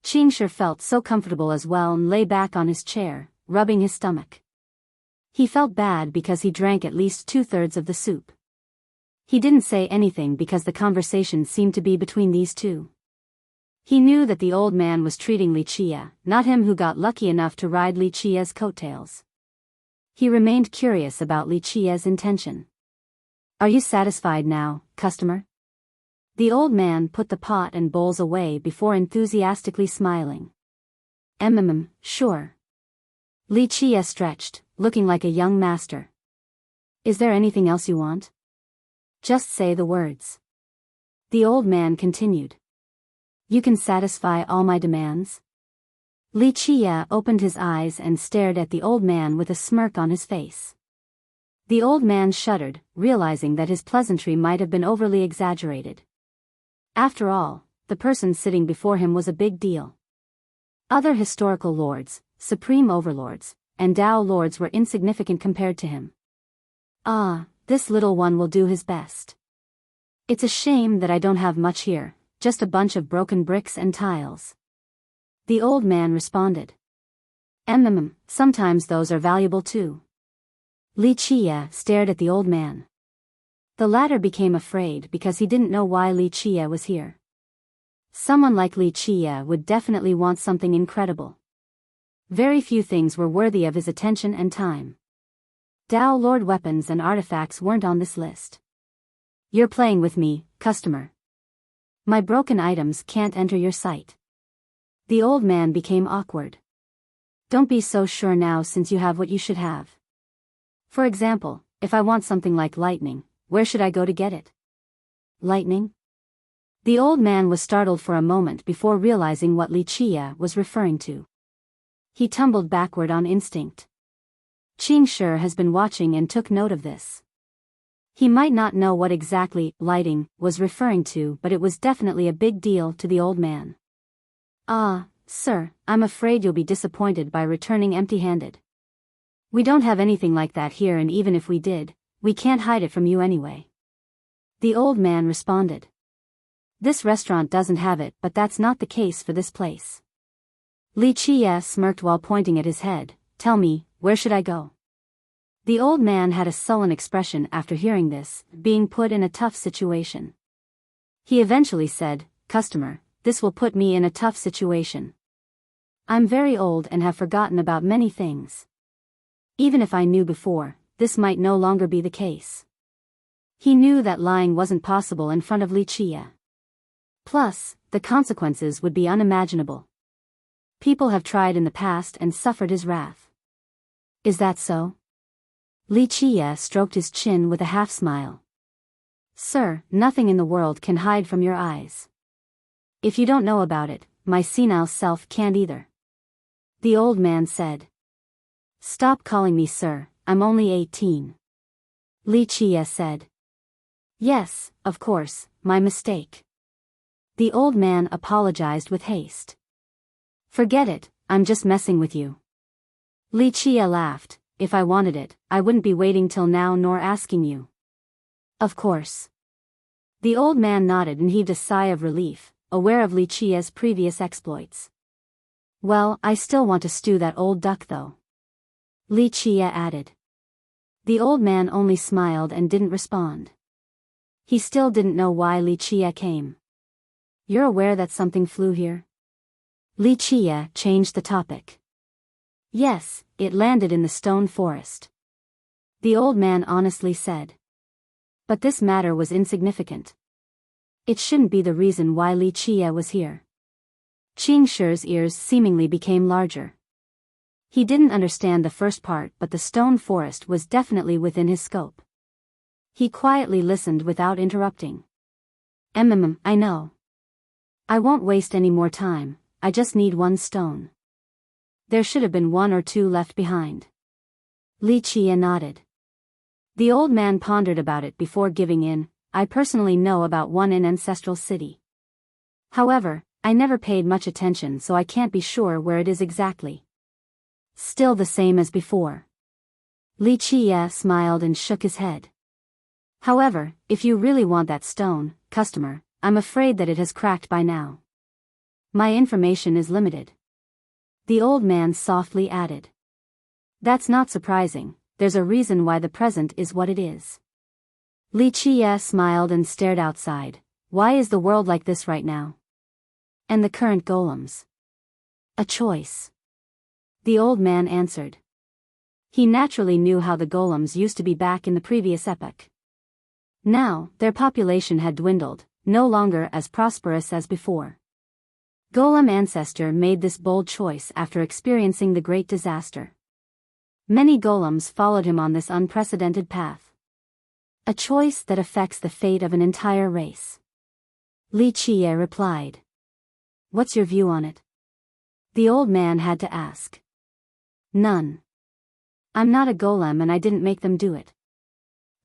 Qing Shi felt so comfortable as well and lay back on his chair, rubbing his stomach. He felt bad because he drank at least 2/3 of the soup. He didn't say anything because the conversation seemed to be between these two. He knew that the old man was treating Li Chia, not him who got lucky enough to ride Li Chia's coattails. He remained curious about Li Chia's intention. "Are you satisfied now, customer?" The old man put the pot and bowls away before enthusiastically smiling. Sure." Li Chia stretched, looking like a young master. "Is there anything else you want? Just say the words." The old man continued. "You can satisfy all my demands?" Li Chia opened his eyes and stared at the old man with a smirk on his face. The old man shuddered, realizing that his pleasantry might have been overly exaggerated. After all, the person sitting before him was a big deal. Other historical lords, supreme overlords, and Dao lords were insignificant compared to him. "Ah, this little one will do his best. It's a shame that I don't have much here. Just a bunch of broken bricks and tiles." The old man responded. Sometimes those are valuable too." Li Chia stared at the old man. The latter became afraid because he didn't know why Li Chia was here. Someone like Li Chia would definitely want something incredible. Very few things were worthy of his attention and time. Dao Lord weapons and artifacts weren't on this list. "You're playing with me, customer. My broken items can't enter your sight." The old man became awkward. "Don't be so sure now since you have what you should have. For example, if I want something like lightning, where should I go to get it?" "Lightning?" The old man was startled for a moment before realizing what Li Chia was referring to. He tumbled backward on instinct. Qing Shi has been watching and took note of this. He might not know what exactly lighting was referring to, but it was definitely a big deal to the old man. "Ah, sir, I'm afraid you'll be disappointed by returning empty-handed. We don't have anything like that here, and even if we did, we can't hide it from you anyway. The old man responded. This restaurant doesn't have it, but that's not the case for this place. Li Qie smirked while pointing at his head. Tell me, where should I go? The old man had a sullen expression after hearing this, being put in a tough situation. He eventually said, Customer, this will put me in a tough situation. I'm very old and have forgotten about many things. Even if I knew before, this might no longer be the case. He knew that lying wasn't possible in front of Li Qie. Plus, the consequences would be unimaginable. People have tried in the past and suffered his wrath. Is that so? Li Qie stroked his chin with a half-smile. Sir, nothing in the world can hide from your eyes. If you don't know about it, my senile self can't either. The old man said. Stop calling me sir, I'm only 18. Li Qie said. Yes, of course, my mistake. The old man apologized with haste. Forget it, I'm just messing with you. Li Qie laughed. If I wanted it, I wouldn't be waiting till now nor asking you. Of course. The old man nodded and heaved a sigh of relief, aware of Li Qie's previous exploits. Well, I still want to stew that old duck though. Li Qie added. The old man only smiled and didn't respond. He still didn't know why Li Qie came. You're aware that something flew here? Li Qie changed the topic. Yes, it landed in the stone forest. The old man honestly said. But this matter was insignificant. It shouldn't be the reason why Li Qie was here. Qing Shi's ears seemingly became larger. He didn't understand the first part, but the stone forest was definitely within his scope. He quietly listened without interrupting. I know. I won't waste any more time, I just need one stone. There should have been one or two left behind. Li Qie nodded. The old man pondered about it before giving in. I personally know about one in Ancestral City. However, I never paid much attention, so I can't be sure where it is exactly. Still the same as before. Li Qie smiled and shook his head. However, if you really want that stone, customer, I'm afraid that it has cracked by now. My information is limited. The old man softly added. That's not surprising, there's a reason why the present is what it is. Li Qie smiled and stared outside. Why is the world like this right now? And the current golems? A choice. The old man answered. He naturally knew how the golems used to be back in the previous epoch. Now, their population had dwindled, no longer as prosperous as before. Golem Ancestor made this bold choice after experiencing the Great Disaster. Many golems followed him on this unprecedented path. A choice that affects the fate of an entire race. Li Qie replied. What's your view on it? The old man had to ask. None. I'm not a golem and I didn't make them do it.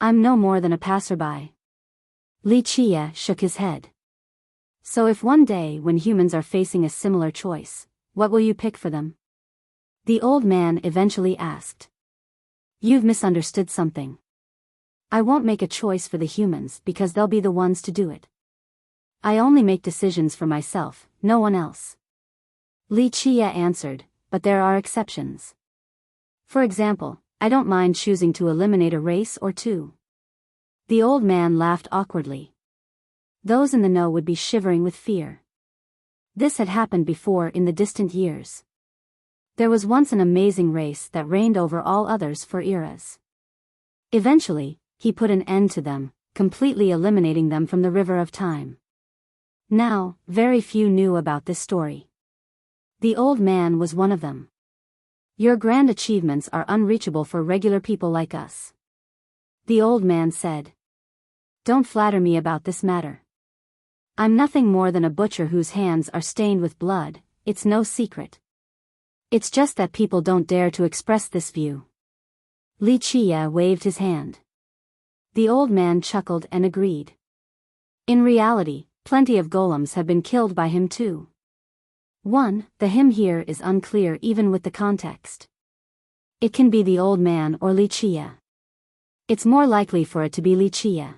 I'm no more than a passerby. Li Qie shook his head. So if one day when humans are facing a similar choice, what will you pick for them? The old man eventually asked. You've misunderstood something. I won't make a choice for the humans because they'll be the ones to do it. I only make decisions for myself, no one else. Li Qie answered, but there are exceptions. For example, I don't mind choosing to eliminate a race or two. The old man laughed awkwardly. Those in the know would be shivering with fear. This had happened before in the distant years. There was once an amazing race that reigned over all others for eras. Eventually, he put an end to them, completely eliminating them from the river of time. Now, very few knew about this story. The old man was one of them. Your grand achievements are unreachable for regular people like us. The old man said. Don't flatter me about this matter. I'm nothing more than a butcher whose hands are stained with blood, it's no secret. It's just that people don't dare to express this view. Li Qie waved his hand. The old man chuckled and agreed. In reality, plenty of golems have been killed by him too. The him here is unclear even with the context. It can be the old man or Li Qie. It's more likely for it to be Li Chia.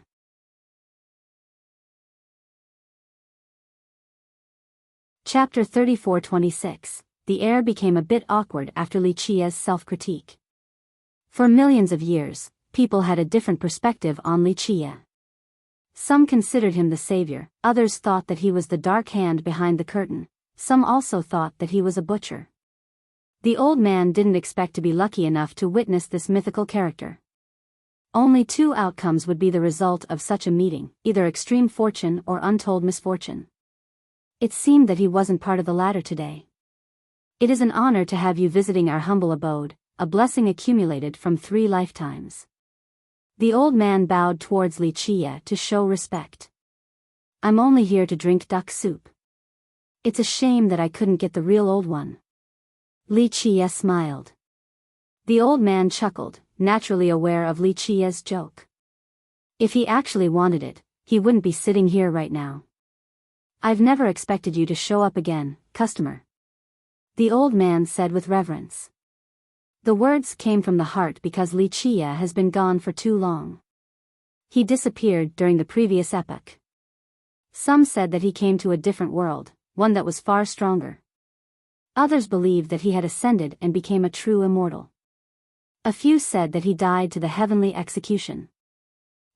Chapter 34-26. The air became a bit awkward after Li Chia's self-critique. For millions of years, people had a different perspective on Li Chia. Some considered him the savior, others thought that he was the dark hand behind the curtain, some also thought that he was a butcher. The old man didn't expect to be lucky enough to witness this mythical character. Only two outcomes would be the result of such a meeting, either extreme fortune or untold misfortune. It seemed that he wasn't part of the latter today. It is an honor to have you visiting our humble abode, a blessing accumulated from 3 lifetimes. The old man bowed towards Li Chia to show respect. I'm only here to drink duck soup. It's a shame that I couldn't get the real old one. Li Chia smiled. The old man chuckled, naturally aware of Li Chia's joke. If he actually wanted it, he wouldn't be sitting here right now. I've never expected you to show up again, customer. The old man said with reverence. The words came from the heart because Li Chia has been gone for too long. He disappeared during the previous epoch. Some said that he came to a different world, one that was far stronger. Others believed that he had ascended and became a true immortal. A few said that he died to the heavenly execution.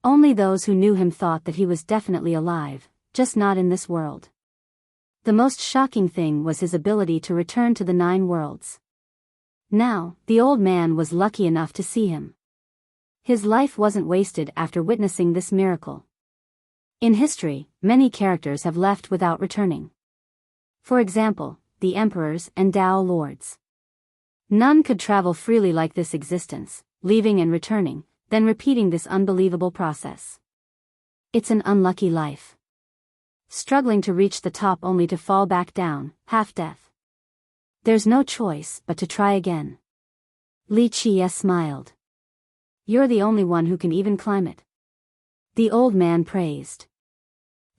Only those who knew him thought that he was definitely alive, just not in this world. The most shocking thing was his ability to return to the 9 worlds. Now, the old man was lucky enough to see him. His life wasn't wasted after witnessing this miracle. In history, many characters have left without returning. For example, the emperors and Dao lords. None could travel freely like this existence, leaving and returning, then repeating this unbelievable process. It's an unlucky life. Struggling to reach the top only to fall back down, half-death. There's no choice but to try again. Li Chia smiled. You're the only one who can even climb it. The old man praised.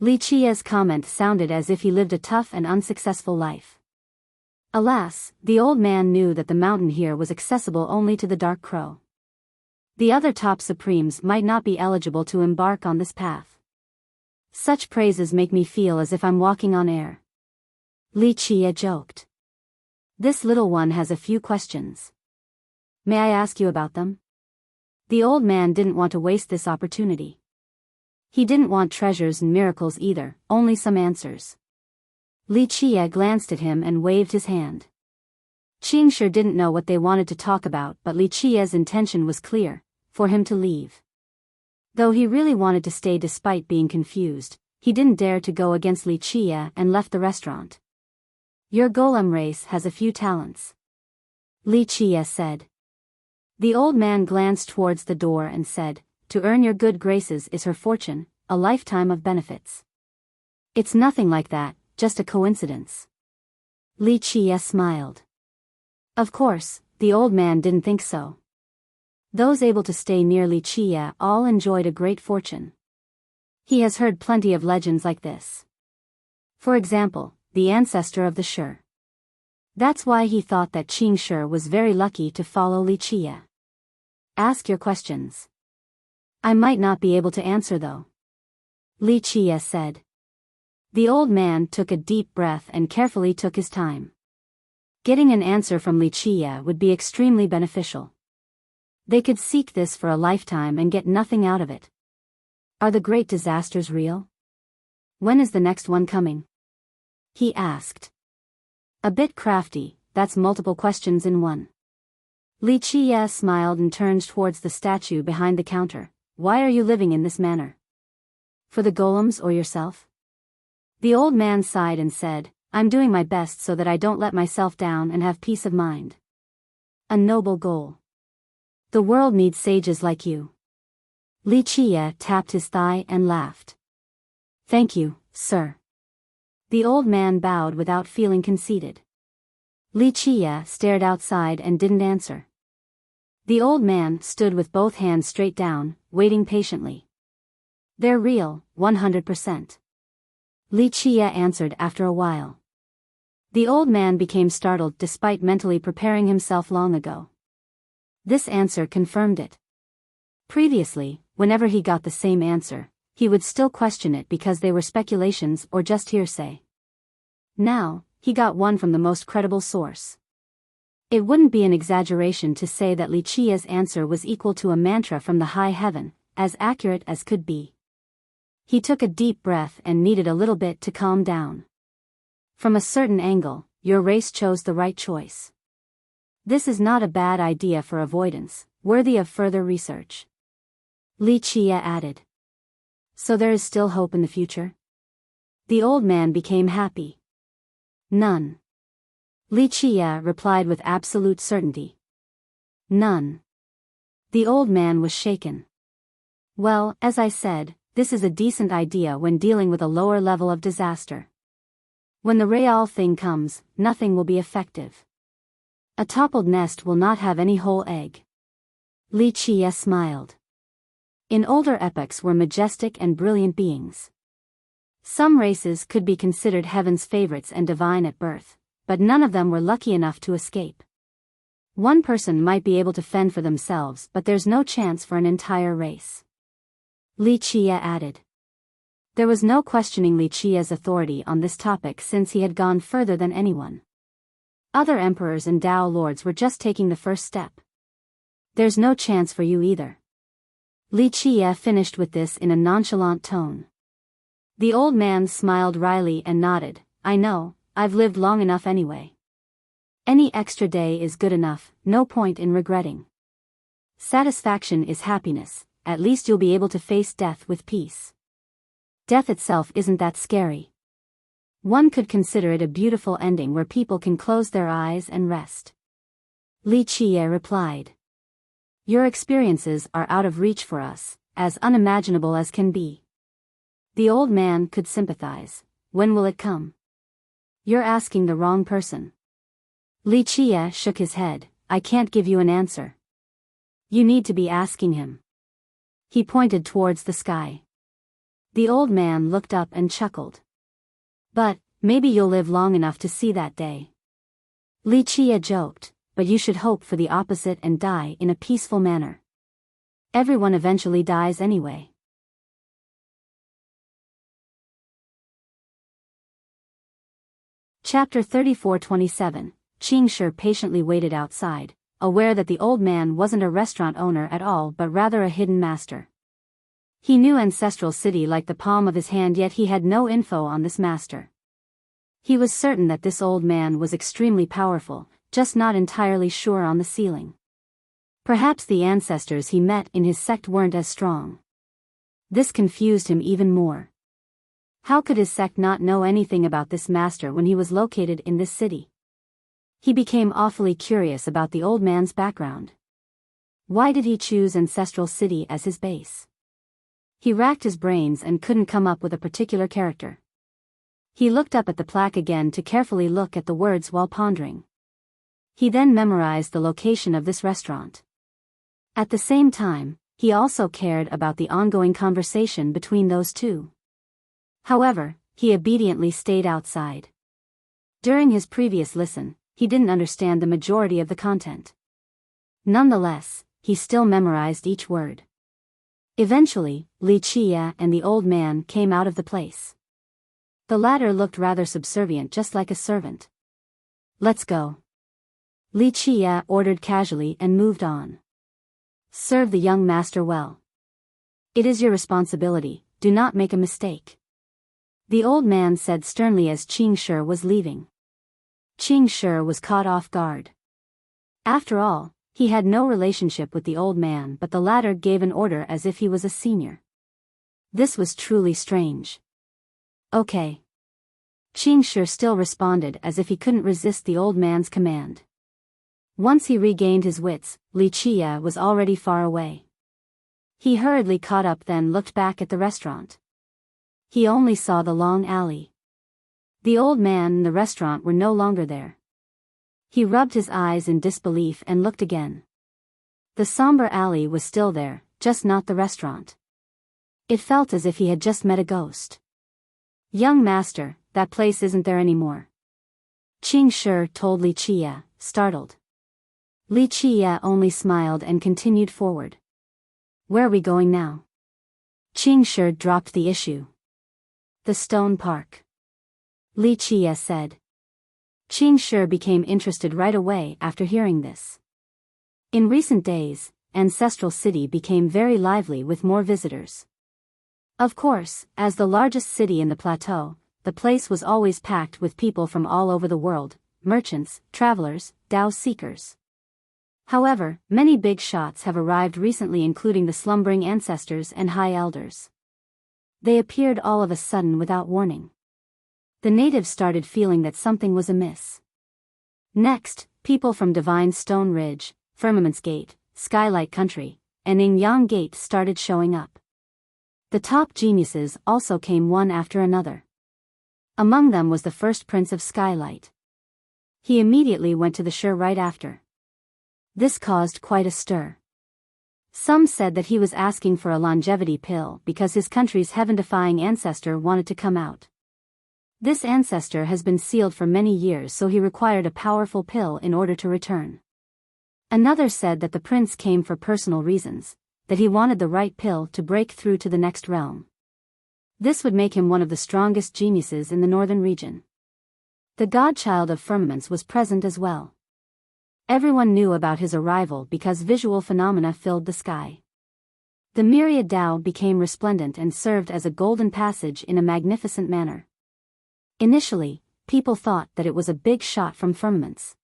Li Chia's comment sounded as if he lived a tough and unsuccessful life. Alas, the old man knew that the mountain here was accessible only to the Dark Crow. The other top supremes might not be eligible to embark on this path. Such praises make me feel as if I'm walking on air. Li Chia joked. This little one has a few questions. May I ask you about them? The old man didn't want to waste this opportunity. He didn't want treasures and miracles either, only some answers. Li Chia glanced at him and waved his hand. Qingshi didn't know what they wanted to talk about, but Li Chia's intention was clear, for him to leave. Though he really wanted to stay despite being confused, he didn't dare to go against Li Chia and left the restaurant. Your golem race has a few talents. Li Chia said. The old man glanced towards the door and said, to earn your good graces is her fortune, a lifetime of benefits. It's nothing like that, just a coincidence. Li Chia smiled. Of course, the old man didn't think so. Those able to stay near Li Chia all enjoyed a great fortune. He has heard plenty of legends like this. For example, the ancestor of the Shi. That's why he thought that Qingshi was very lucky to follow Li Chia. Ask your questions. I might not be able to answer though. Li Chia said. The old man took a deep breath and carefully took his time. Getting an answer from Li Chia would be extremely beneficial. They could seek this for a lifetime and get nothing out of it. Are the great disasters real? When is the next one coming? He asked. A bit crafty, that's multiple questions in one. Li Chia smiled and turned towards the statue behind the counter. Why are you living in this manner? For the golems or yourself? The old man sighed and said, I'm doing my best so that I don't let myself down and have peace of mind. A noble goal. The world needs sages like you. Li Chia tapped his thigh and laughed. Thank you, sir. The old man bowed without feeling conceited. Li Chia stared outside and didn't answer. The old man stood with both hands straight down, waiting patiently. They're real, 100%. Li Chia answered after a while. The old man became startled despite mentally preparing himself long ago. This answer confirmed it. Previously, whenever he got the same answer, he would still question it because they were speculations or just hearsay. Now, he got one from the most credible source. It wouldn't be an exaggeration to say that Li Qia's answer was equal to a mantra from the high heaven, as accurate as could be. He took a deep breath and needed a little bit to calm down. From a certain angle, your race chose the right choice. This is not a bad idea for avoidance, worthy of further research. Li Qia added. So there is still hope in the future? The old man became happy. None. Li Qia replied with absolute certainty. None. The old man was shaken. Well, as I said, this is a decent idea when dealing with a lower level of disaster. When the real thing comes, nothing will be effective. A toppled nest will not have any whole egg. Li Qia smiled. In older epochs were majestic and brilliant beings. Some races could be considered heaven's favorites and divine at birth, but none of them were lucky enough to escape. One person might be able to fend for themselves, but there's no chance for an entire race. Li Qia added. There was no questioning Li Qia's authority on this topic since he had gone further than anyone. Other emperors and Dao lords were just taking the first step. There's no chance for you either. Li Qia finished with this in a nonchalant tone. The old man smiled wryly and nodded. I know, I've lived long enough anyway. Any extra day is good enough, no point in regretting. Satisfaction is happiness, at least you'll be able to face death with peace. Death itself isn't that scary. One could consider it a beautiful ending where people can close their eyes and rest. Li Qia replied. Your experiences are out of reach for us, as unimaginable as can be. The old man could sympathize. When will it come? You're asking the wrong person. Li Qia shook his head. I can't give you an answer. You need to be asking him. He pointed towards the sky. The old man looked up and chuckled. But, maybe you'll live long enough to see that day. Li Qia joked, but you should hope for the opposite and die in a peaceful manner. Everyone eventually dies anyway. Chapter 34-27. Qingshi patiently waited outside, aware that the old man wasn't a restaurant owner at all but rather a hidden master. He knew Ancestral City like the palm of his hand, yet he had no info on this master. He was certain that this old man was extremely powerful, just not entirely sure on the ceiling. Perhaps the ancestors he met in his sect weren't as strong. This confused him even more. How could his sect not know anything about this master when he was located in this city? He became awfully curious about the old man's background. Why did he choose Ancestral City as his base? He racked his brains and couldn't come up with a particular character. He looked up at the plaque again to carefully look at the words while pondering. He then memorized the location of this restaurant. At the same time, he also cared about the ongoing conversation between those two. However, he obediently stayed outside. During his previous listen, he didn't understand the majority of the content. Nonetheless, he still memorized each word. Eventually, Li Qia and the old man came out of the place. The latter looked rather subservient, just like a servant. Let's go. Li Qia ordered casually and moved on. Serve the young master well. It is your responsibility, do not make a mistake. The old man said sternly as Qingshi was leaving. Qingshi was caught off guard. After all, he had no relationship with the old man, but the latter gave an order as if he was a senior. This was truly strange. Okay. Qingshi still responded as if he couldn't resist the old man's command. Once he regained his wits, Li Qia was already far away. He hurriedly caught up, then looked back at the restaurant. He only saw the long alley. The old man and the restaurant were no longer there. He rubbed his eyes in disbelief and looked again. The somber alley was still there, just not the restaurant. It felt as if he had just met a ghost. Young master, that place isn't there anymore. Qingshi told Li Qia, startled. Li Qia only smiled and continued forward. Where are we going now? Qing Shi dropped the issue. The Stone Park. Li Qie said. Qing Shi became interested right away after hearing this. In recent days, Ancestral City became very lively with more visitors. Of course, as the largest city in the plateau, the place was always packed with people from all over the world, merchants, travelers, Dao seekers. However, many big shots have arrived recently, including the slumbering ancestors and high elders. They appeared all of a sudden without warning. The natives started feeling that something was amiss. Next, people from Divine Stone Ridge, Firmament's Gate, Skylight Country, and Yin Yang Gate started showing up. The top geniuses also came one after another. Among them was the first prince of Skylight. He immediately went to the Shi right after. This caused quite a stir. Some said that he was asking for a longevity pill because his country's heaven-defying ancestor wanted to come out. This ancestor has been sealed for many years, so he required a powerful pill in order to return. Another said that the prince came for personal reasons, that he wanted the right pill to break through to the next realm. This would make him one of the strongest geniuses in the northern region. The godchild of firmaments was present as well. Everyone knew about his arrival because visual phenomena filled the sky. The myriad Dao became resplendent and served as a golden passage in a magnificent manner. Initially, people thought that it was a big shot from firmaments.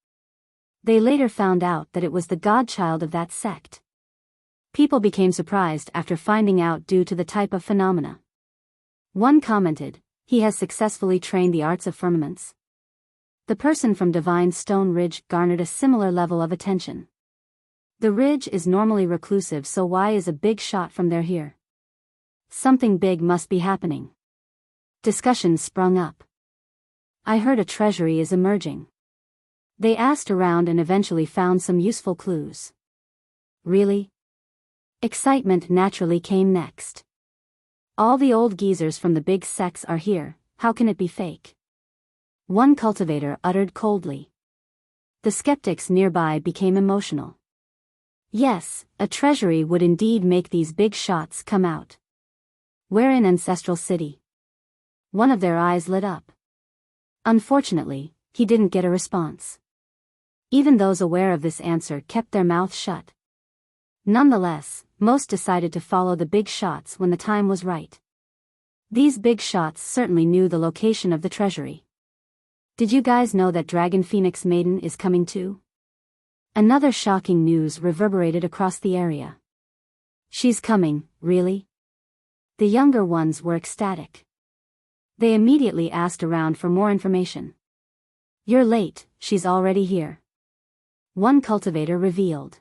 They later found out that it was the godchild of that sect. People became surprised after finding out due to the type of phenomena. One commented, "He has successfully trained the arts of firmaments." The person from Divine Stone Ridge garnered a similar level of attention. The ridge is normally reclusive, so why is a big shot from there here? Something big must be happening. Discussions sprung up. I heard a treasury is emerging. They asked around and eventually found some useful clues. Really? Excitement naturally came next. All the old geezers from the big sects are here, how can it be fake? One cultivator uttered coldly. The skeptics nearby became emotional. Yes, a treasury would indeed make these big shots come out. Where in Ancestral City? One of their eyes lit up. Unfortunately, he didn't get a response. Even those aware of this answer kept their mouths shut. Nonetheless, most decided to follow the big shots when the time was right. These big shots certainly knew the location of the treasury. Did you guys know that Dragon Phoenix Maiden is coming too? Another shocking news reverberated across the area. She's coming, really? The younger ones were ecstatic. They immediately asked around for more information. You're late, she's already here. One cultivator revealed.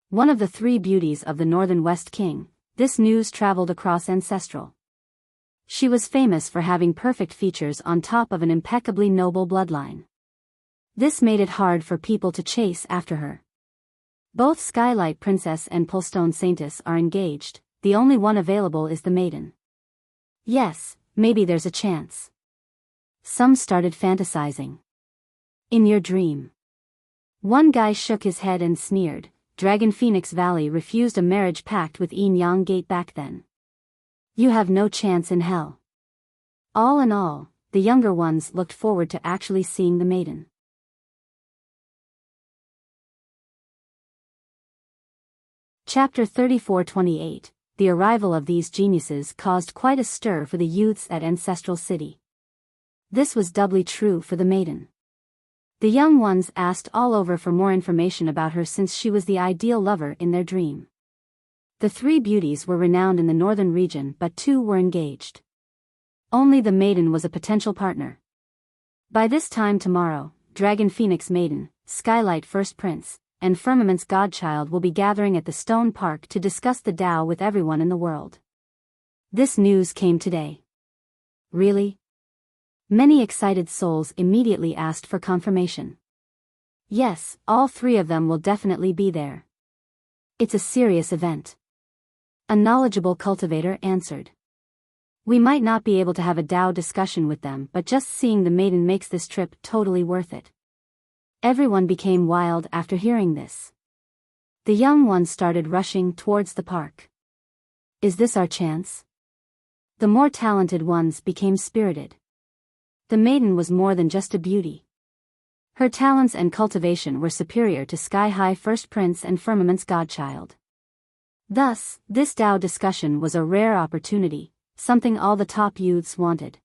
One of the three beauties of the Northern West King, this news traveled across Ancestral. She was famous for having perfect features on top of an impeccably noble bloodline. This made it hard for people to chase after her. Both Skylight Princess and Pullstone Saintess are engaged, the only one available is the maiden. Yes, maybe there's a chance. Some started fantasizing. In your dream. One guy shook his head and sneered, Dragon Phoenix Valley refused a marriage pact with Yin Yang Gate back then. You have no chance in hell. All in all, the younger ones looked forward to actually seeing the maiden. Chapter 34-28. The arrival of these geniuses caused quite a stir for the youths at Ancestral City. This was doubly true for the maiden. The young ones asked all over for more information about her since she was the ideal lover in their dream. The three beauties were renowned in the northern region, but two were engaged. Only the maiden was a potential partner. By this time tomorrow, Dragon Phoenix Maiden, Skylight First Prince, and Firmament's Godchild will be gathering at the Stone Park to discuss the Tao with everyone in the world. This news came today. Really? Many excited souls immediately asked for confirmation. Yes, all three of them will definitely be there. It's a serious event. A knowledgeable cultivator answered. We might not be able to have a Tao discussion with them, but just seeing the maiden makes this trip totally worth it. Everyone became wild after hearing this. The young ones started rushing towards the park. Is this our chance? The more talented ones became spirited. The maiden was more than just a beauty. Her talents and cultivation were superior to Sky-High First Prince and Firmament's godchild. Thus, this Tao discussion was a rare opportunity, something all the top youths wanted.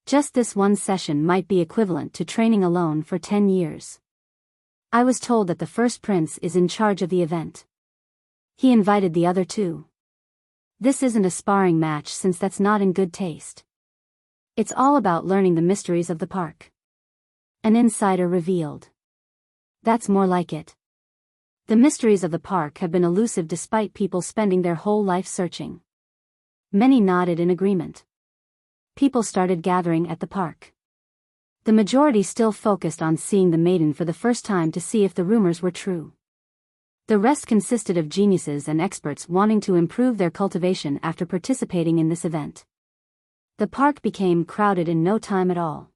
Just this one session might be equivalent to training alone for 10 years. I was told that the First Prince is in charge of the event. He invited the other two. This isn't a sparring match since that's not in good taste. It's all about learning the mysteries of the park. An insider revealed. That's more like it. The mysteries of the park have been elusive despite people spending their whole life searching. Many nodded in agreement. People started gathering at the park. The majority still focused on seeing the maiden for the first time to see if the rumors were true. The rest consisted of geniuses and experts wanting to improve their cultivation after participating in this event. The park became crowded in no time at all.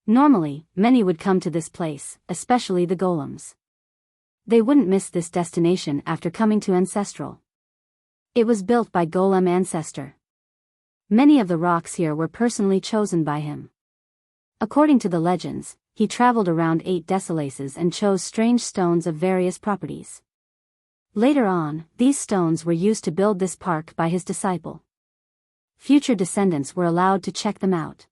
Normally, many would come to this place, especially the golems. They wouldn't miss this destination after coming to Ancestral. It was built by Golem Ancestor. Many of the rocks here were personally chosen by him. According to the legends, he traveled around 8 desolaces and chose strange stones of various properties. Later on, these stones were used to build this park by his disciple. Future descendants were allowed to check them out.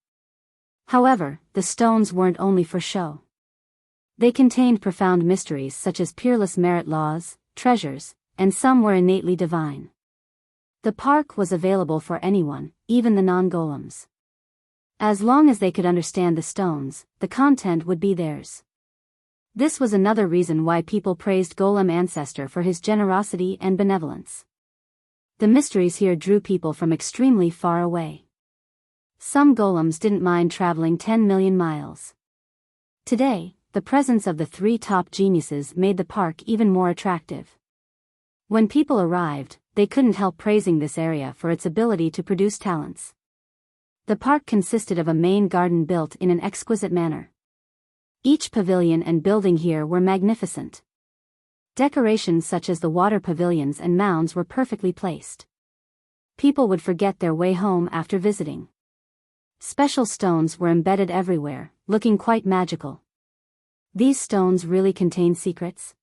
However, the stones weren't only for show. They contained profound mysteries such as peerless merit laws, treasures, and some were innately divine. The park was available for anyone, even the non-golems. As long as they could understand the stones, the content would be theirs. This was another reason why people praised Golem Ancestor for his generosity and benevolence. The mysteries here drew people from extremely far away. Some golems didn't mind traveling 10 million miles. Today, the presence of the 3 top geniuses made the park even more attractive. When people arrived, they couldn't help praising this area for its ability to produce talents. The park consisted of a main garden built in an exquisite manner. Each pavilion and building here were magnificent. Decorations such as the water pavilions and mounds were perfectly placed. People would forget their way home after visiting. Special stones were embedded everywhere, looking quite magical. These stones really contain secrets?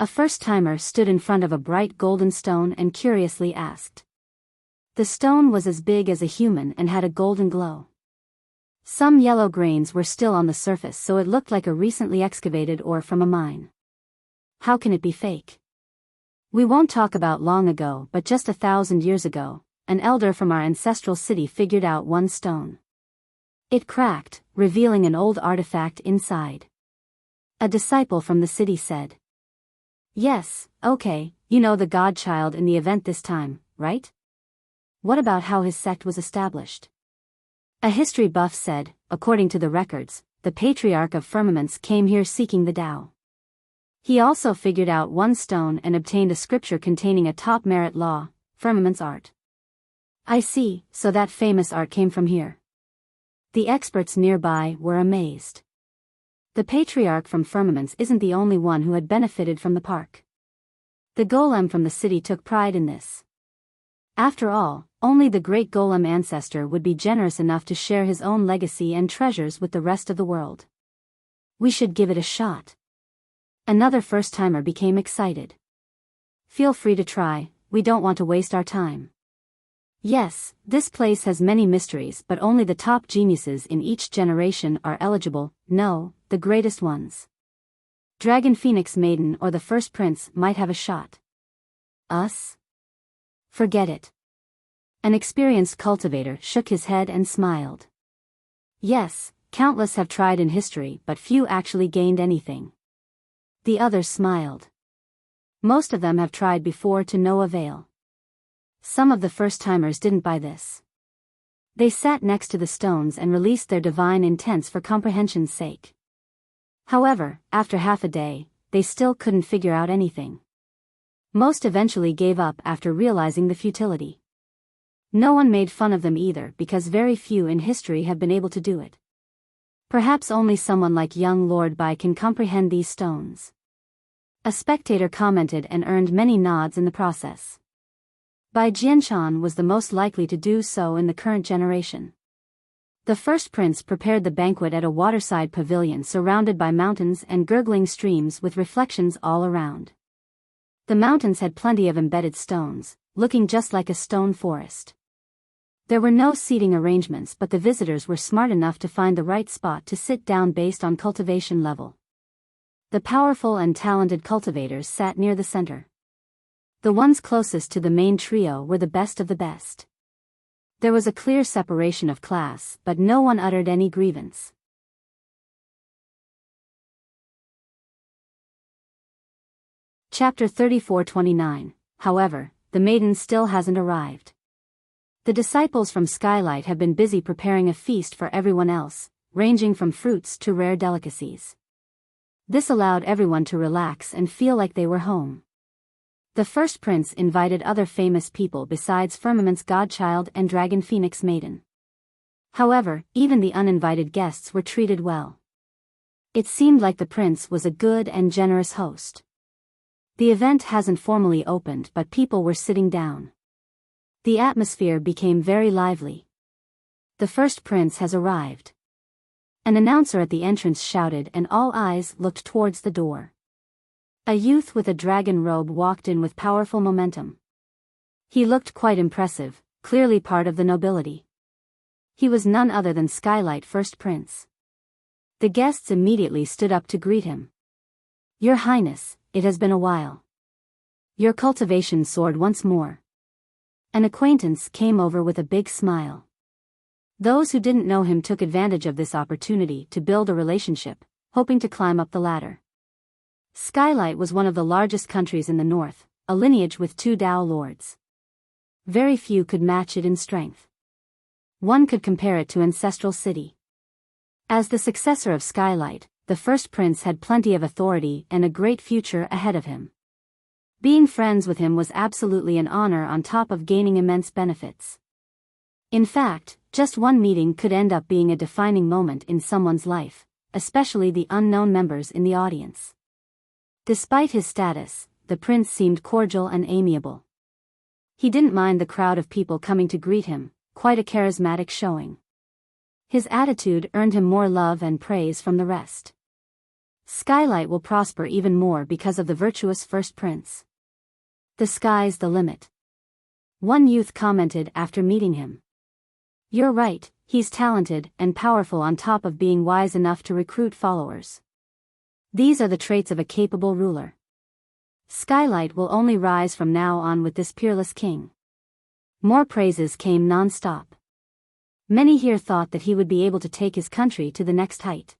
A first-timer stood in front of a bright golden stone and curiously asked. The stone was as big as a human and had a golden glow. Some yellow grains were still on the surface, so it looked like a recently excavated ore from a mine. How can it be fake? We won't talk about long ago, but just 1,000 years ago, an elder from our ancestral city figured out one stone. It cracked, revealing an old artifact inside. A disciple from the city said. Yes, okay, you know the godchild in the event this time, right? What about how his sect was established? A history buff said, according to the records, the Patriarch of Firmaments came here seeking the Tao. He also figured out one stone and obtained a scripture containing a top merit law, Firmament's art. I see, so that famous art came from here. The experts nearby were amazed. The Patriarch from Firmaments isn't the only one who had benefited from the park. The golem from the city took pride in this. After all, only the great Golem Ancestor would be generous enough to share his own legacy and treasures with the rest of the world. We should give it a shot. Another first-timer became excited. Feel free to try, we don't want to waste our time. Yes, this place has many mysteries, but only the top geniuses in each generation are eligible, no, the greatest ones. Dragon Phoenix Maiden or the First Prince might have a shot. Us? Forget it. An experienced cultivator shook his head and smiled. Yes, countless have tried in history, but few actually gained anything. The others smiled. Most of them have tried before to no avail. Some of the first-timers didn't buy this. They sat next to the stones and released their divine intents for comprehension's sake. However, after half a day, they still couldn't figure out anything. Most eventually gave up after realizing the futility. No one made fun of them either because very few in history have been able to do it. Perhaps only someone like young Lord Bai can comprehend these stones. A spectator commented and earned many nods in the process. Bai Jianshan was the most likely to do so in the current generation. The first prince prepared the banquet at a waterside pavilion surrounded by mountains and gurgling streams with reflections all around. The mountains had plenty of embedded stones, looking just like a stone forest. There were no seating arrangements, but the visitors were smart enough to find the right spot to sit down based on cultivation level. The powerful and talented cultivators sat near the center. The ones closest to the main trio were the best of the best. There was a clear separation of class, but no one uttered any grievance. Chapter 34-29. However, the maiden still hasn't arrived. The disciples from Skylight have been busy preparing a feast for everyone else, ranging from fruits to rare delicacies. This allowed everyone to relax and feel like they were home. The first prince invited other famous people besides Firmament's godchild and Dragon Phoenix Maiden. However, even the uninvited guests were treated well. It seemed like the prince was a good and generous host. The event hasn't formally opened, but people were sitting down. The atmosphere became very lively. The first prince has arrived. An announcer at the entrance shouted, and all eyes looked towards the door. A youth with a dragon robe walked in with powerful momentum. He looked quite impressive, clearly part of the nobility. He was none other than Skylight First Prince. The guests immediately stood up to greet him. "Your Highness, it has been a while. Your cultivation soared once more." An acquaintance came over with a big smile. Those who didn't know him took advantage of this opportunity to build a relationship, hoping to climb up the ladder. Skylight was one of the largest countries in the north, a lineage with 2 Dao lords. Very few could match it in strength. One could compare it to Ancestral City. As the successor of Skylight, the first prince had plenty of authority and a great future ahead of him. Being friends with him was absolutely an honor on top of gaining immense benefits. In fact, just one meeting could end up being a defining moment in someone's life, especially the unknown members in the audience. Despite his status, the prince seemed cordial and amiable. He didn't mind the crowd of people coming to greet him, quite a charismatic showing. His attitude earned him more love and praise from the rest. Skylight will prosper even more because of the virtuous first prince. The sky's the limit. One youth commented after meeting him. "You're right, he's talented and powerful on top of being wise enough to recruit followers. These are the traits of a capable ruler. Skylight will only rise from now on with this peerless king." More praises came non-stop. Many here thought that he would be able to take his country to the next height.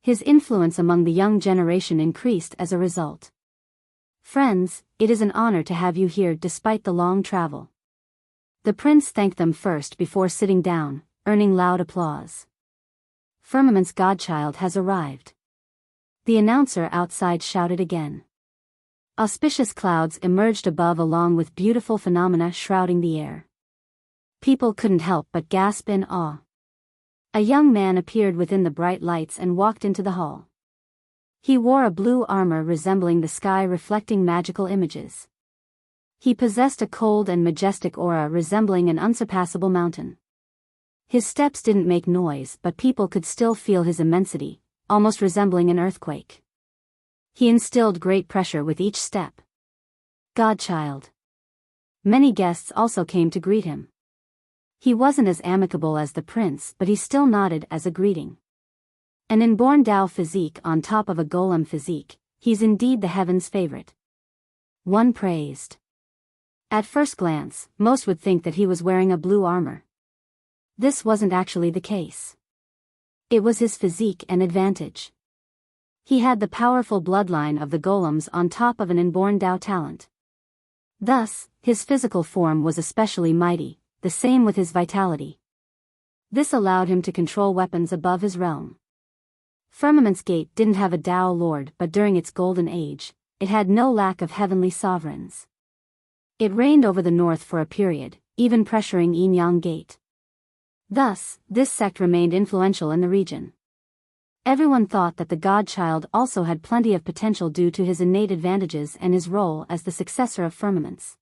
His influence among the young generation increased as a result. "Friends, it is an honor to have you here despite the long travel." The prince thanked them first before sitting down, earning loud applause. "Firmament's godchild has arrived." The announcer outside shouted again. Auspicious clouds emerged above along with beautiful phenomena shrouding the air. People couldn't help but gasp in awe. A young man appeared within the bright lights and walked into the hall. He wore a blue armor resembling the sky reflecting magical images. He possessed a cold and majestic aura resembling an unsurpassable mountain. His steps didn't make noise, but people could still feel his immensity, almost resembling an earthquake. He instilled great pressure with each step. "Godchild." Many guests also came to greet him. He wasn't as amicable as the prince, but he still nodded as a greeting. An inborn Dao physique on top of a golem physique, he's indeed the heaven's favorite. One praised. At first glance, most would think that he was wearing a blue armor. This wasn't actually the case. It was his physique and advantage. He had the powerful bloodline of the golems on top of an inborn Dao talent. Thus, his physical form was especially mighty, the same with his vitality. This allowed him to control weapons above his realm. Firmament's Gate didn't have a Dao lord, but during its golden age, it had no lack of heavenly sovereigns. It reigned over the north for a period, even pressuring Yin Yang Gate. Thus, this sect remained influential in the region. Everyone thought that the godchild also had plenty of potential due to his innate advantages and his role as the successor of firmaments.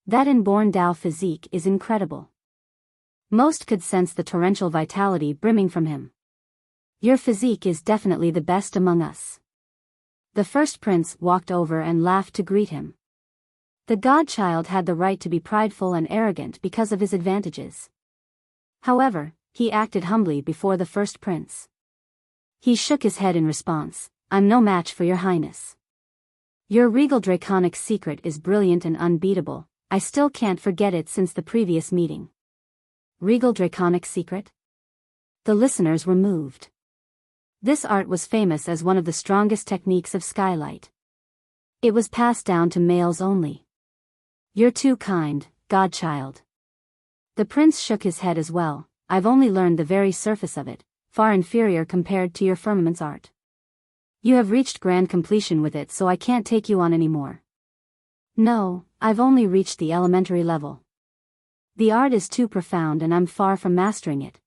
That inborn Tao physique is incredible. Most could sense the torrential vitality brimming from him. Your physique is definitely the best among us. The first prince walked over and laughed to greet him. The godchild had the right to be prideful and arrogant because of his advantages. However, he acted humbly before the first prince. He shook his head in response. I'm no match for your highness. Your regal draconic secret is brilliant and unbeatable. I still can't forget it since the previous meeting. Regal draconic secret? The listeners were moved. This art was famous as one of the strongest techniques of skylight. It was passed down to males only. You're too kind, godchild. The prince shook his head as well. I've only learned the very surface of it, far inferior compared to your firmament's art. You have reached grand completion with it, so I can't take you on anymore. No, I've only reached the elementary level. The art is too profound and I'm far from mastering it.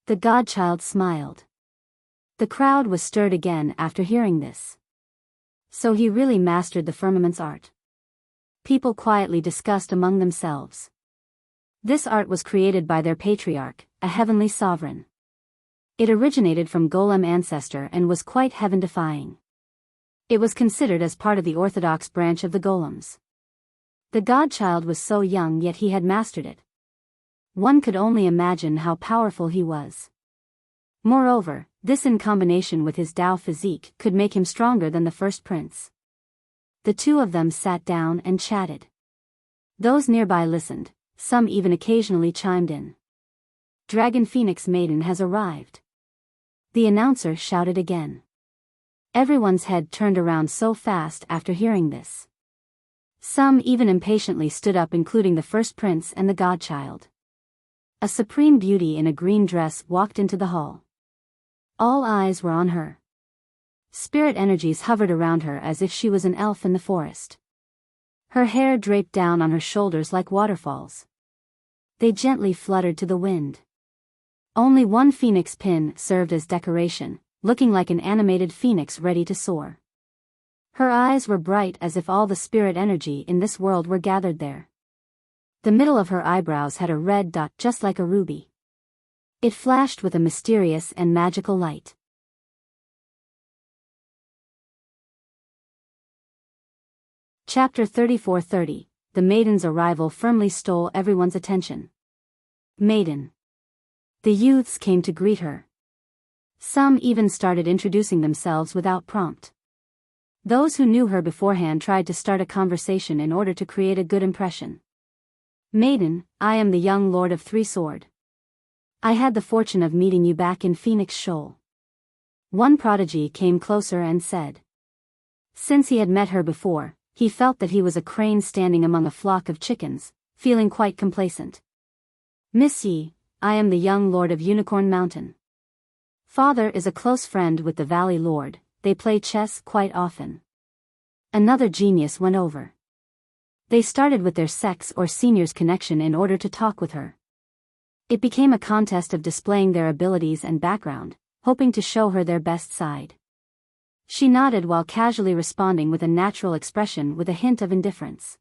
The godchild smiled. The crowd was stirred again after hearing this. So he really mastered the firmament's art. People quietly discussed among themselves. This art was created by their patriarch, a heavenly sovereign. It originated from golem ancestor and was quite heaven-defying. It was considered as part of the orthodox branch of the golems. The godchild was so young, yet he had mastered it. One could only imagine how powerful he was. Moreover, this in combination with his Tao physique could make him stronger than the first prince. The two of them sat down and chatted. Those nearby listened, some even occasionally chimed in. Dragon Phoenix Maiden has arrived. The announcer shouted again. Everyone's head turned around so fast after hearing this. Some even impatiently stood up, including the first prince and the godchild. A supreme beauty in a green dress walked into the hall. All eyes were on her. Spirit energies hovered around her as if she was an elf in the forest. Her hair draped down on her shoulders like waterfalls. They gently fluttered to the wind. Only one phoenix pin served as decoration, looking like an animated phoenix ready to soar. Her eyes were bright as if all the spirit energy in this world were gathered there. The middle of her eyebrows had a red dot just like a ruby. It flashed with a mysterious and magical light. Chapter 34:30. The maiden's arrival firmly stole everyone's attention. Maiden. The youths came to greet her. Some even started introducing themselves without prompt. Those who knew her beforehand tried to start a conversation in order to create a good impression. Maiden, I am the young Lord of Three Sword. I had the fortune of meeting you back in Phoenix Shoal. One prodigy came closer and said. Since he had met her before, he felt that he was a crane standing among a flock of chickens, feeling quite complacent. Miss Yi, I am the young Lord of Unicorn Mountain. Father is a close friend with the Valley Lord, they play chess quite often. Another genius went over. They started with their sex or senior's connection in order to talk with her. It became a contest of displaying their abilities and background, hoping to show her their best side. She nodded while casually responding with a natural expression with a hint of indifference.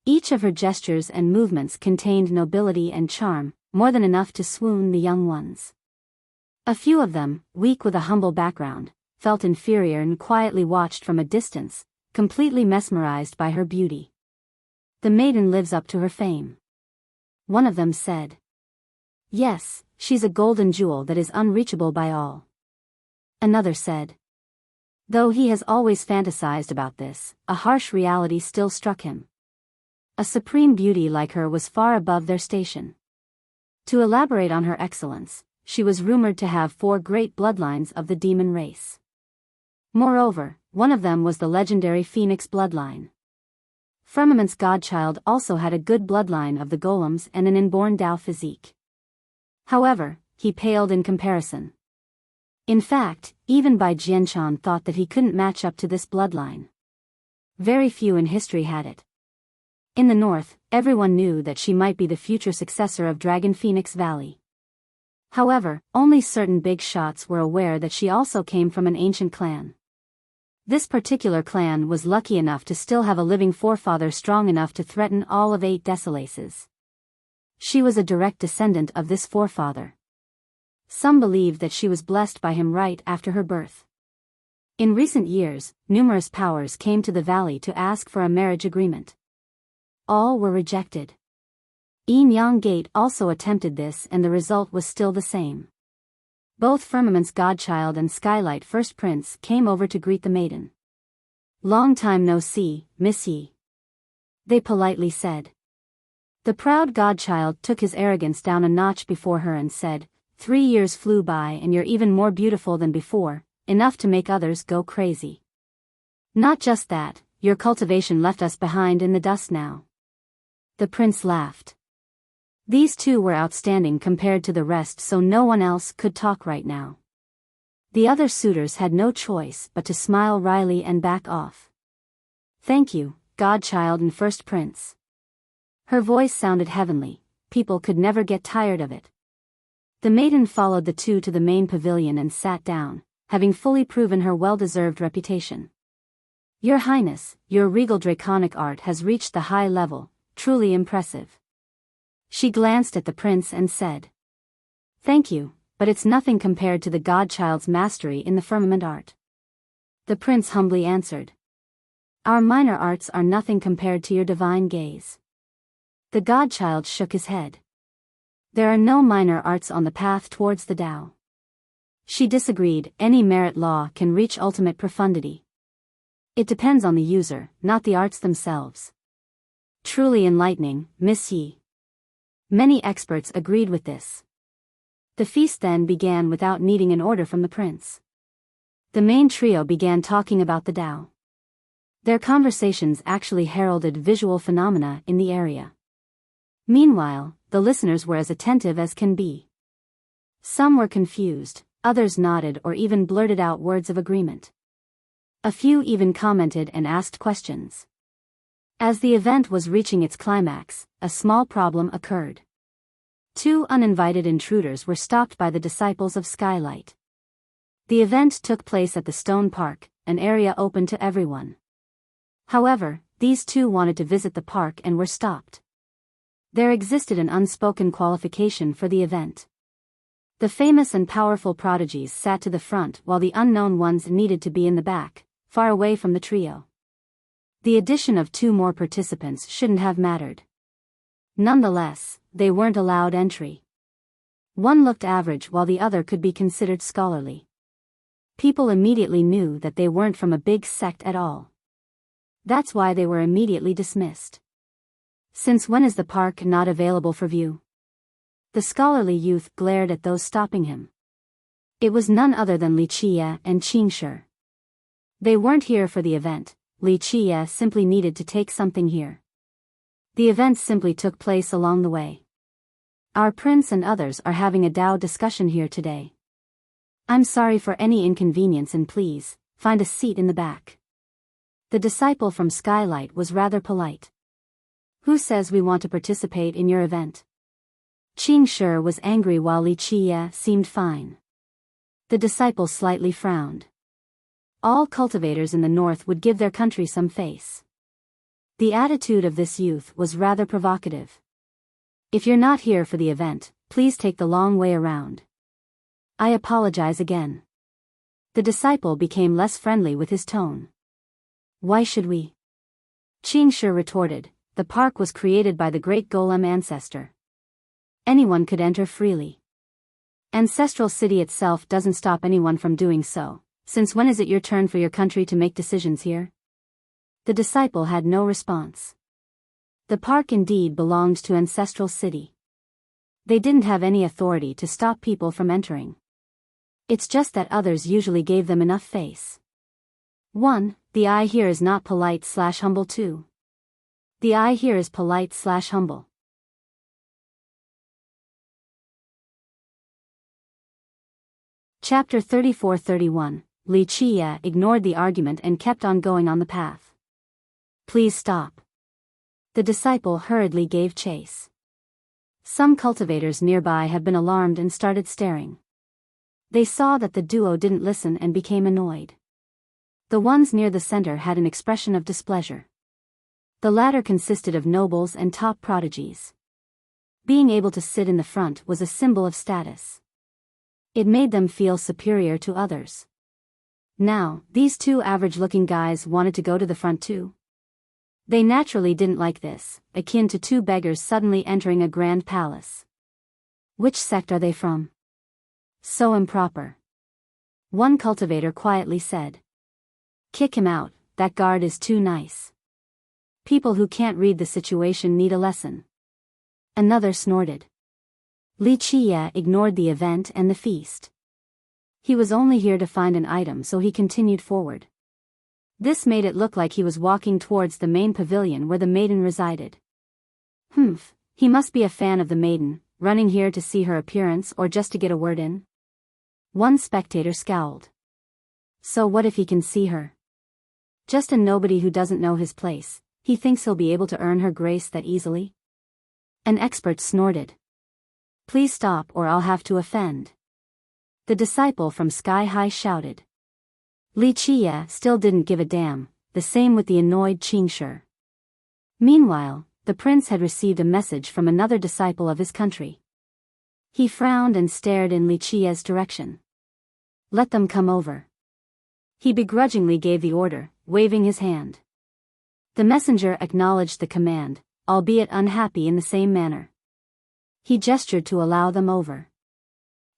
Each of her gestures and movements contained nobility and charm, more than enough to swoon the young ones. A few of them, weak with a humble background, felt inferior and quietly watched from a distance, completely mesmerized by her beauty. The maiden lives up to her fame. One of them said. Yes, she's a golden jewel that is unreachable by all. Another said. Though he has always fantasized about this, a harsh reality still struck him. A supreme beauty like her was far above their station. To elaborate on her excellence, she was rumored to have 4 great bloodlines of the demon race. Moreover, one of them was the legendary Phoenix bloodline. Firmament's godchild also had a good bloodline of the golems and an inborn Tao physique. However, he paled in comparison. In fact, even Bai Jianshan thought that he couldn't match up to this bloodline. Very few in history had it. In the north, everyone knew that she might be the future successor of Dragon Phoenix Valley. However, only certain big shots were aware that she also came from an ancient clan. This particular clan was lucky enough to still have a living forefather strong enough to threaten all of 8 Desolaces. She was a direct descendant of this forefather. Some believed that she was blessed by him right after her birth. In recent years, numerous powers came to the valley to ask for a marriage agreement. All were rejected. Yin Yang Gate also attempted this and the result was still the same. Both Firmament's godchild and Skylight First Prince came over to greet the maiden. "Long time no see, Miss Yi," they politely said. The proud godchild took his arrogance down a notch before her and said, 3 years flew by and you're even more beautiful than before, enough to make others go crazy. Not just that, your cultivation left us behind in the dust now." The prince laughed. These two were outstanding compared to the rest, so no one else could talk right now. The other suitors had no choice but to smile wryly and back off. "Thank you, godchild and first prince." Her voice sounded heavenly, people could never get tired of it. The maiden followed the two to the main pavilion and sat down, having fully proven her well-deserved reputation. "Your Highness, your regal draconic art has reached the high level, truly impressive." She glanced at the prince and said, "Thank you, but it's nothing compared to the godchild's mastery in the firmament art." The prince humbly answered, "Our minor arts are nothing compared to your divine gaze." The godchild shook his head. "There are no minor arts on the path towards the Tao." She disagreed, any merit law can reach ultimate profundity. It depends on the user, not the arts themselves. Truly enlightening, Miss Yi. Many experts agreed with this. The feast then began without needing an order from the prince. The main trio began talking about the Tao. Their conversations actually heralded visual phenomena in the area. Meanwhile, the listeners were as attentive as can be. Some were confused, others nodded or even blurted out words of agreement. A few even commented and asked questions. As the event was reaching its climax, a small problem occurred. 2 uninvited intruders were stopped by the disciples of Skylight. The event took place at the Stone Park, an area open to everyone. However, these 2 wanted to visit the park and were stopped. There existed an unspoken qualification for the event. The famous and powerful prodigies sat to the front while the unknown ones needed to be in the back, far away from the trio. The addition of 2 more participants shouldn't have mattered. Nonetheless, they weren't allowed entry. One looked average while the other could be considered scholarly. People immediately knew that they weren't from a big sect at all. That's why they were immediately dismissed. "Since when is the park not available for view?" The scholarly youth glared at those stopping him. It was none other than Li Qie and Qing Shi. They weren't here for the event. Li Qie simply needed to take something here. The event simply took place along the way. "Our prince and others are having a Tao discussion here today. I'm sorry for any inconvenience and please, find a seat in the back." The disciple from Skylight was rather polite. "Who says we want to participate in your event?" Qing Shi was angry while Li Qie seemed fine. The disciple slightly frowned. All cultivators in the north would give their country some face. The attitude of this youth was rather provocative. "If you're not here for the event, please take the long way around." "I apologize again." The disciple became less friendly with his tone. "Why should we?" Qing Shi retorted, "The park was created by the great golem ancestor. Anyone could enter freely. Ancestral City itself doesn't stop anyone from doing so. Since when is it your turn for your country to make decisions here?" The disciple had no response. The park indeed belonged to Ancestral City. They didn't have any authority to stop people from entering. It's just that others usually gave them enough face. 1. The I here is not polite/humble. 2. The I here is polite/humble. Chapter 34-31. Li Qie ignored the argument and kept on going on the path. "Please stop." The disciple hurriedly gave chase. Some cultivators nearby had been alarmed and started staring. They saw that the duo didn't listen and became annoyed. The ones near the center had an expression of displeasure. The latter consisted of nobles and top prodigies. Being able to sit in the front was a symbol of status. It made them feel superior to others. Now, these two average-looking guys wanted to go to the front too. They naturally didn't like this, akin to two beggars suddenly entering a grand palace. Which sect are they from? So improper. One cultivator quietly said. Kick him out, that guard is too nice. People who can't read the situation need a lesson. Another snorted. Li Qie ignored the event and the feast. He was only here to find an item, so he continued forward. This made it look like he was walking towards the main pavilion where the maiden resided. Humph, he must be a fan of the maiden, running here to see her appearance or just to get a word in. One spectator scowled. So what if he can see her? Just a nobody who doesn't know his place, he thinks he'll be able to earn her grace that easily? An expert snorted. Please stop or I'll have to offend. The disciple from Sky High shouted. Li Qie still didn't give a damn, the same with the annoyed Qingshi. Meanwhile, the prince had received a message from another disciple of his country. He frowned and stared in Li Qie's direction. Let them come over. He begrudgingly gave the order, waving his hand. The messenger acknowledged the command, albeit unhappy in the same manner. He gestured to allow them over.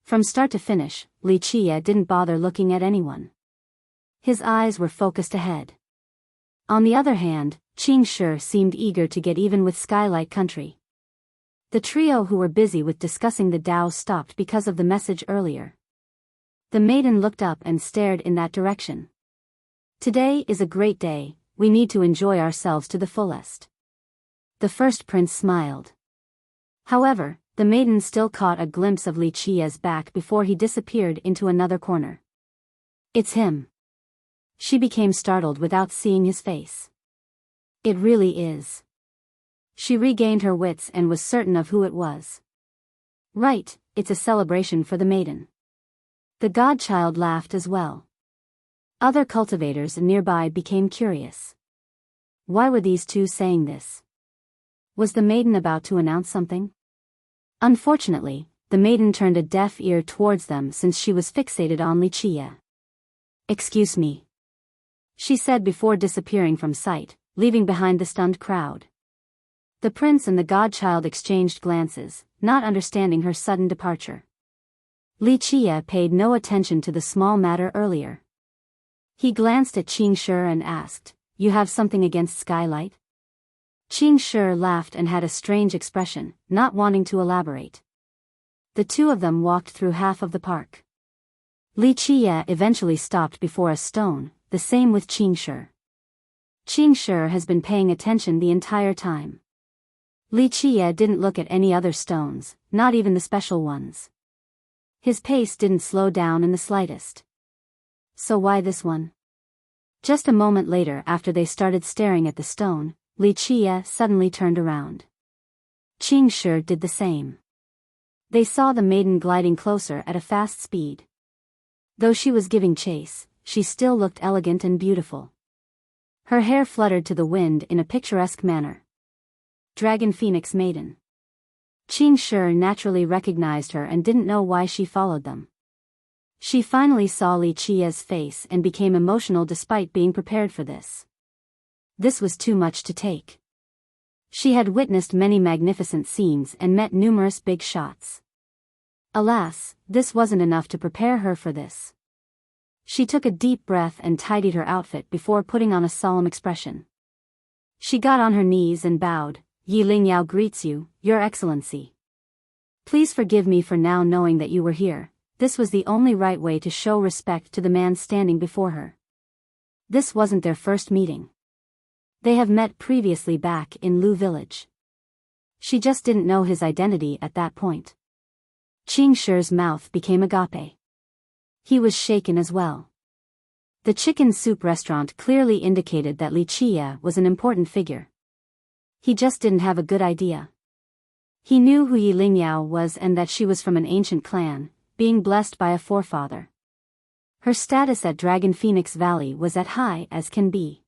From start to finish, Li Qie didn't bother looking at anyone. His eyes were focused ahead. On the other hand, Qingshi seemed eager to get even with Skylight Country. The trio who were busy with discussing the Dao stopped because of the message earlier. The maiden looked up and stared in that direction. Today is a great day, we need to enjoy ourselves to the fullest. The first prince smiled. However, the maiden still caught a glimpse of Li Qie's back before he disappeared into another corner. It's him. She became startled without seeing his face. It really is. She regained her wits and was certain of who it was. Right, it's a celebration for the maiden. The godchild laughed as well. Other cultivators nearby became curious. Why were these two saying this? Was the maiden about to announce something? Unfortunately, the maiden turned a deaf ear towards them since she was fixated on Li Qie. Excuse me, she said before disappearing from sight, leaving behind the stunned crowd. The prince and the godchild exchanged glances, not understanding her sudden departure. Li Qie paid no attention to the small matter earlier. He glanced at Qingshi and asked, You have something against Skylight? Qingshi laughed and had a strange expression, not wanting to elaborate. The two of them walked through half of the park. Li Qie eventually stopped before a stone, the same with Qingshi. Qingshi has been paying attention the entire time. Li Qie didn't look at any other stones, not even the special ones. His pace didn't slow down in the slightest. So why this one? Just a moment later, after they started staring at the stone, Li Qie suddenly turned around. Qingshi did the same. They saw the maiden gliding closer at a fast speed. Though she was giving chase, she still looked elegant and beautiful. Her hair fluttered to the wind in a picturesque manner. Dragon Phoenix Maiden. Qingshi naturally recognized her and didn't know why she followed them. She finally saw Li Qie's face and became emotional despite being prepared for this. This was too much to take. She had witnessed many magnificent scenes and met numerous big shots. Alas, this wasn't enough to prepare her for this. She took a deep breath and tidied her outfit before putting on a solemn expression. She got on her knees and bowed. Yi Lingyao greets you, Your Excellency. Please forgive me for now knowing that you were here. This was the only right way to show respect to the man standing before her. This wasn't their first meeting. They have met previously back in Lu village. She just didn't know his identity at that point. Qingshi's mouth became agape. He was shaken as well. The chicken soup restaurant clearly indicated that Li Qie was an important figure. He just didn't have a good idea. He knew who Yi Lingyao was and that she was from an ancient clan, being blessed by a forefather. Her status at Dragon Phoenix Valley was as high as can be.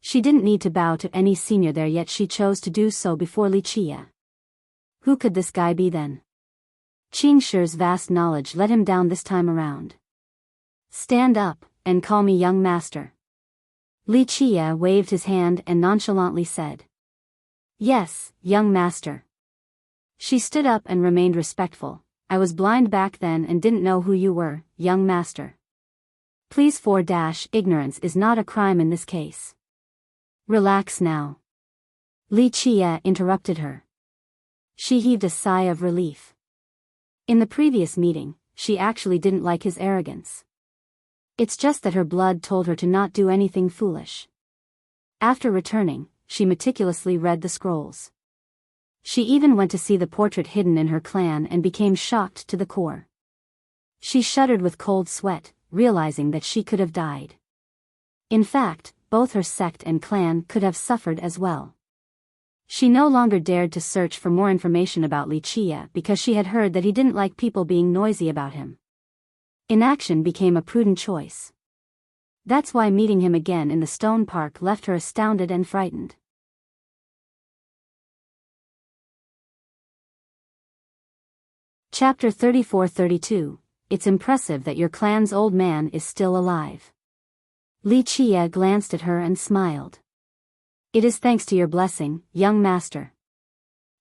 She didn't need to bow to any senior there, yet she chose to do so before Li Chia. Who could this guy be then? Qing Shi's vast knowledge let him down this time around. Stand up, and call me young master. Li Chia waved his hand and nonchalantly said. Yes, young master. She stood up and remained respectful. I was blind back then and didn't know who you were, young master. Please ignorance is not a crime in this case. Relax now. Li Chia interrupted her. She heaved a sigh of relief. In the previous meeting, she actually didn't like his arrogance. It's just that her blood told her to not do anything foolish. After returning, she meticulously read the scrolls. She even went to see the portrait hidden in her clan and became shocked to the core. She shuddered with cold sweat, realizing that she could have died. In fact, both her sect and clan could have suffered as well. She no longer dared to search for more information about Li Chia because she had heard that he didn't like people being noisy about him. Inaction became a prudent choice. That's why meeting him again in the stone park left her astounded and frightened. Chapter 34-32. It's impressive that your clan's old man is still alive. Li Chia glanced at her and smiled. It is thanks to your blessing, young master.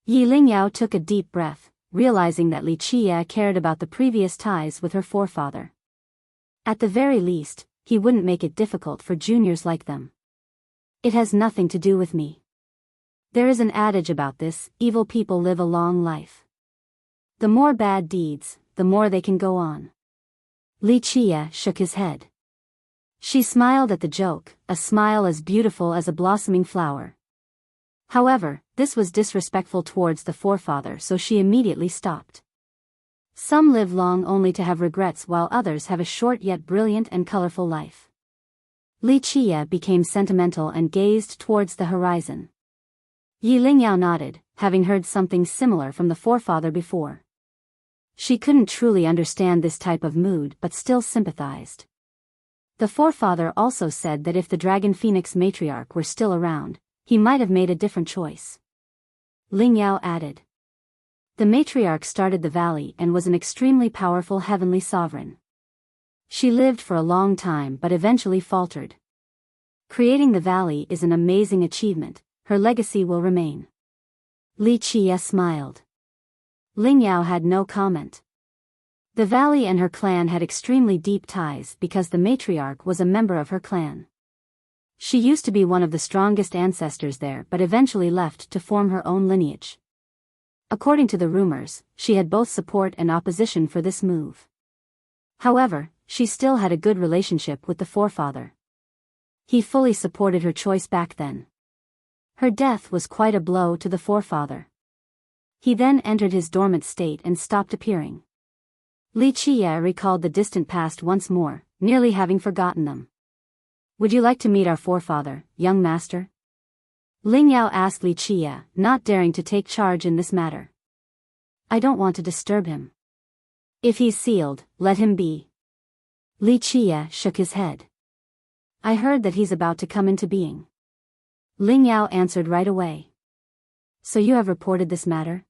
Yi Lingyao took a deep breath, realizing that Li Chia cared about the previous ties with her forefather. At the very least, he wouldn't make it difficult for juniors like them. It has nothing to do with me. There is an adage about this: evil people live a long life. The more bad deeds, the more they can go on. Li Chia shook his head. She smiled at the joke, a smile as beautiful as a blossoming flower. However, this was disrespectful towards the forefather, so she immediately stopped. Some live long only to have regrets, while others have a short yet brilliant and colorful life. Li Chia became sentimental and gazed towards the horizon. Yi Lingyao nodded, having heard something similar from the forefather before. She couldn't truly understand this type of mood but still sympathized. The forefather also said that if the Dragon Phoenix matriarch were still around, he might have made a different choice. Lingyao added. The matriarch started the valley and was an extremely powerful heavenly sovereign. She lived for a long time but eventually faltered. Creating the valley is an amazing achievement. Her legacy will remain. Li Chia smiled. Lingyao had no comment. The valley and her clan had extremely deep ties because the matriarch was a member of her clan. She used to be one of the strongest ancestors there but eventually left to form her own lineage. According to the rumors, she had both support and opposition for this move. However, she still had a good relationship with the forefather. He fully supported her choice back then. Her death was quite a blow to the forefather. He then entered his dormant state and stopped appearing. Li Chia recalled the distant past once more, nearly having forgotten them. Would you like to meet our forefather, young master? Lingyao asked Li Chia, not daring to take charge in this matter. I don't want to disturb him. If he's sealed, let him be. Li Chia shook his head. I heard that he's about to come into being. Lingyao answered right away. So you have reported this matter?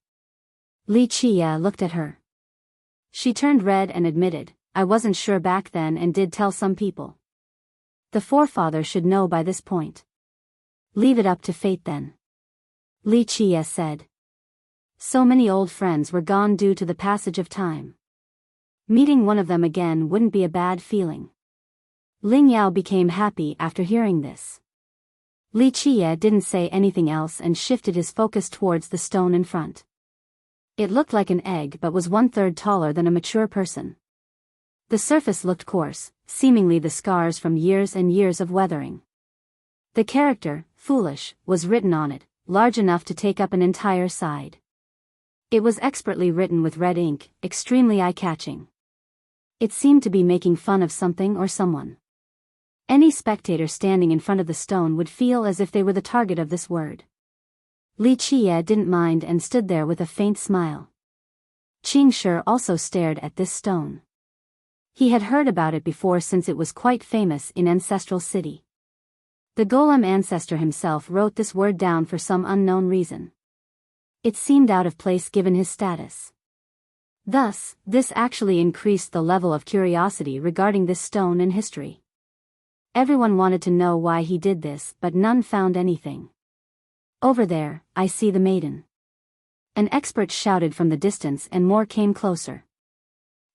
Li Chia looked at her. She turned red and admitted, I wasn't sure back then and did tell some people. The forefather should know by this point. Leave it up to fate then. Li Chia said. So many old friends were gone due to the passage of time. Meeting one of them again wouldn't be a bad feeling. Lingyao became happy after hearing this. Li Chia didn't say anything else and shifted his focus towards the stone in front. It looked like an egg but was 1/3 taller than a mature person. The surface looked coarse, seemingly the scars from years and years of weathering. The character, foolish, was written on it, large enough to take up an entire side. It was expertly written with red ink, extremely eye-catching. It seemed to be making fun of something or someone. Any spectator standing in front of the stone would feel as if they were the target of this word. Li Qie didn't mind and stood there with a faint smile. Qingshi also stared at this stone. He had heard about it before since it was quite famous in Ancestral City. The golem ancestor himself wrote this word down for some unknown reason. It seemed out of place given his status. Thus, this actually increased the level of curiosity regarding this stone and history. Everyone wanted to know why he did this, but none found anything. Over there, I see the maiden. An expert shouted from the distance and more came closer.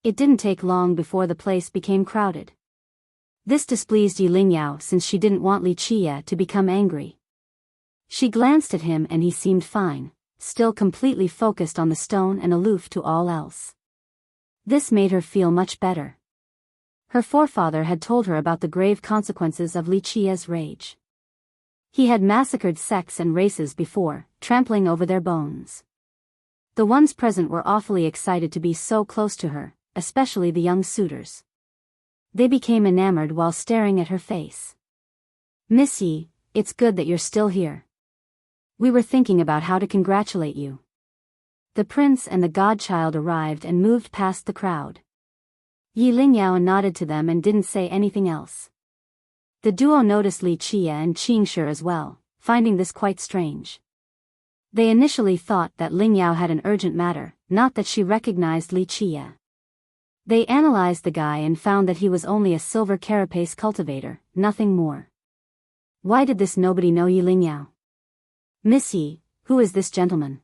It didn't take long before the place became crowded. This displeased Yi Lingyao since she didn't want Li Qie to become angry. She glanced at him and he seemed fine, still completely focused on the stone and aloof to all else. This made her feel much better. Her forefather had told her about the grave consequences of Li Qie's rage. He had massacred sects and races before, trampling over their bones. The ones present were awfully excited to be so close to her, especially the young suitors. They became enamored while staring at her face. "Miss Yi, it's good that you're still here. We were thinking about how to congratulate you." The prince and the godchild arrived and moved past the crowd. Yi Lingyao nodded to them and didn't say anything else. The duo noticed Li Qie and Qingshi as well, finding this quite strange. They initially thought that Lingyao had an urgent matter, not that she recognized Li Qie. They analyzed the guy and found that he was only a silver carapace cultivator, nothing more. Why did this nobody know Yi Lingyao? "Miss Yi, who is this gentleman?"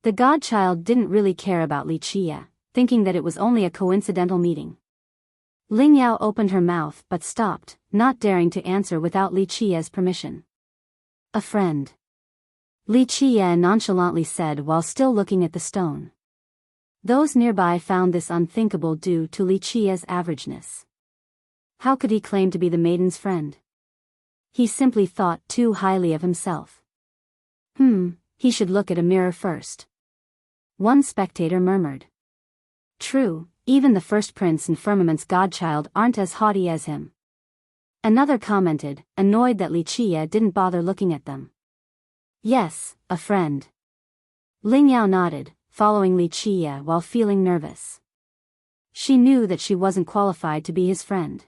The godchild didn't really care about Li Qie, thinking that it was only a coincidental meeting. Lingyao opened her mouth but stopped, not daring to answer without Li Qie's permission. "A friend," Li Qie nonchalantly said while still looking at the stone. Those nearby found this unthinkable due to Li Qie's averageness. How could he claim to be the maiden's friend? He simply thought too highly of himself. He should look at a mirror first. One spectator murmured. True, even the first prince and Firmament's godchild aren't as haughty as him. Another commented, annoyed that Li Qie didn't bother looking at them. Yes, a friend. Lingyao nodded, following Li Qie while feeling nervous. She knew that she wasn't qualified to be his friend.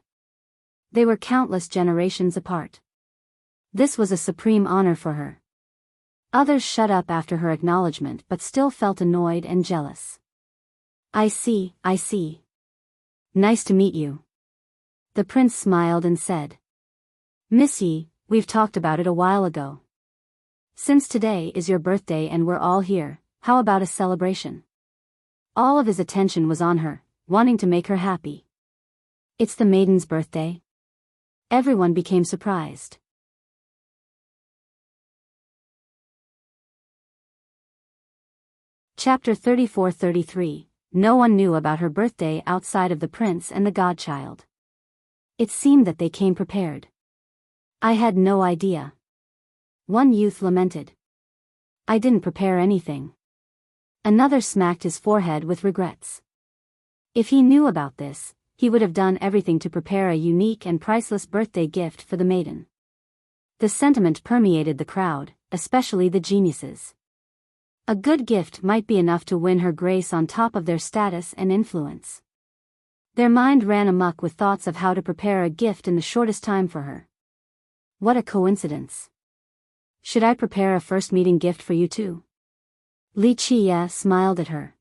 They were countless generations apart. This was a supreme honor for her. Others shut up after her acknowledgement but still felt annoyed and jealous. I see. Nice to meet you." The prince smiled and said. "Miss Yi, we've talked about it a while ago. Since today is your birthday and we're all here, how about a celebration?" All of his attention was on her, wanting to make her happy. "It's the maiden's birthday?" Everyone became surprised. Chapter 34-33. No one knew about her birthday outside of the prince and the godchild. It seemed that they came prepared. "I had no idea." One youth lamented. "I didn't prepare anything." Another smacked his forehead with regrets. If he knew about this, he would have done everything to prepare a unique and priceless birthday gift for the maiden. The sentiment permeated the crowd, especially the geniuses. A good gift might be enough to win her grace on top of their status and influence. Their mind ran amok with thoughts of how to prepare a gift in the shortest time for her. What a coincidence. Should I prepare a first meeting gift for you too? Li Qie smiled at her.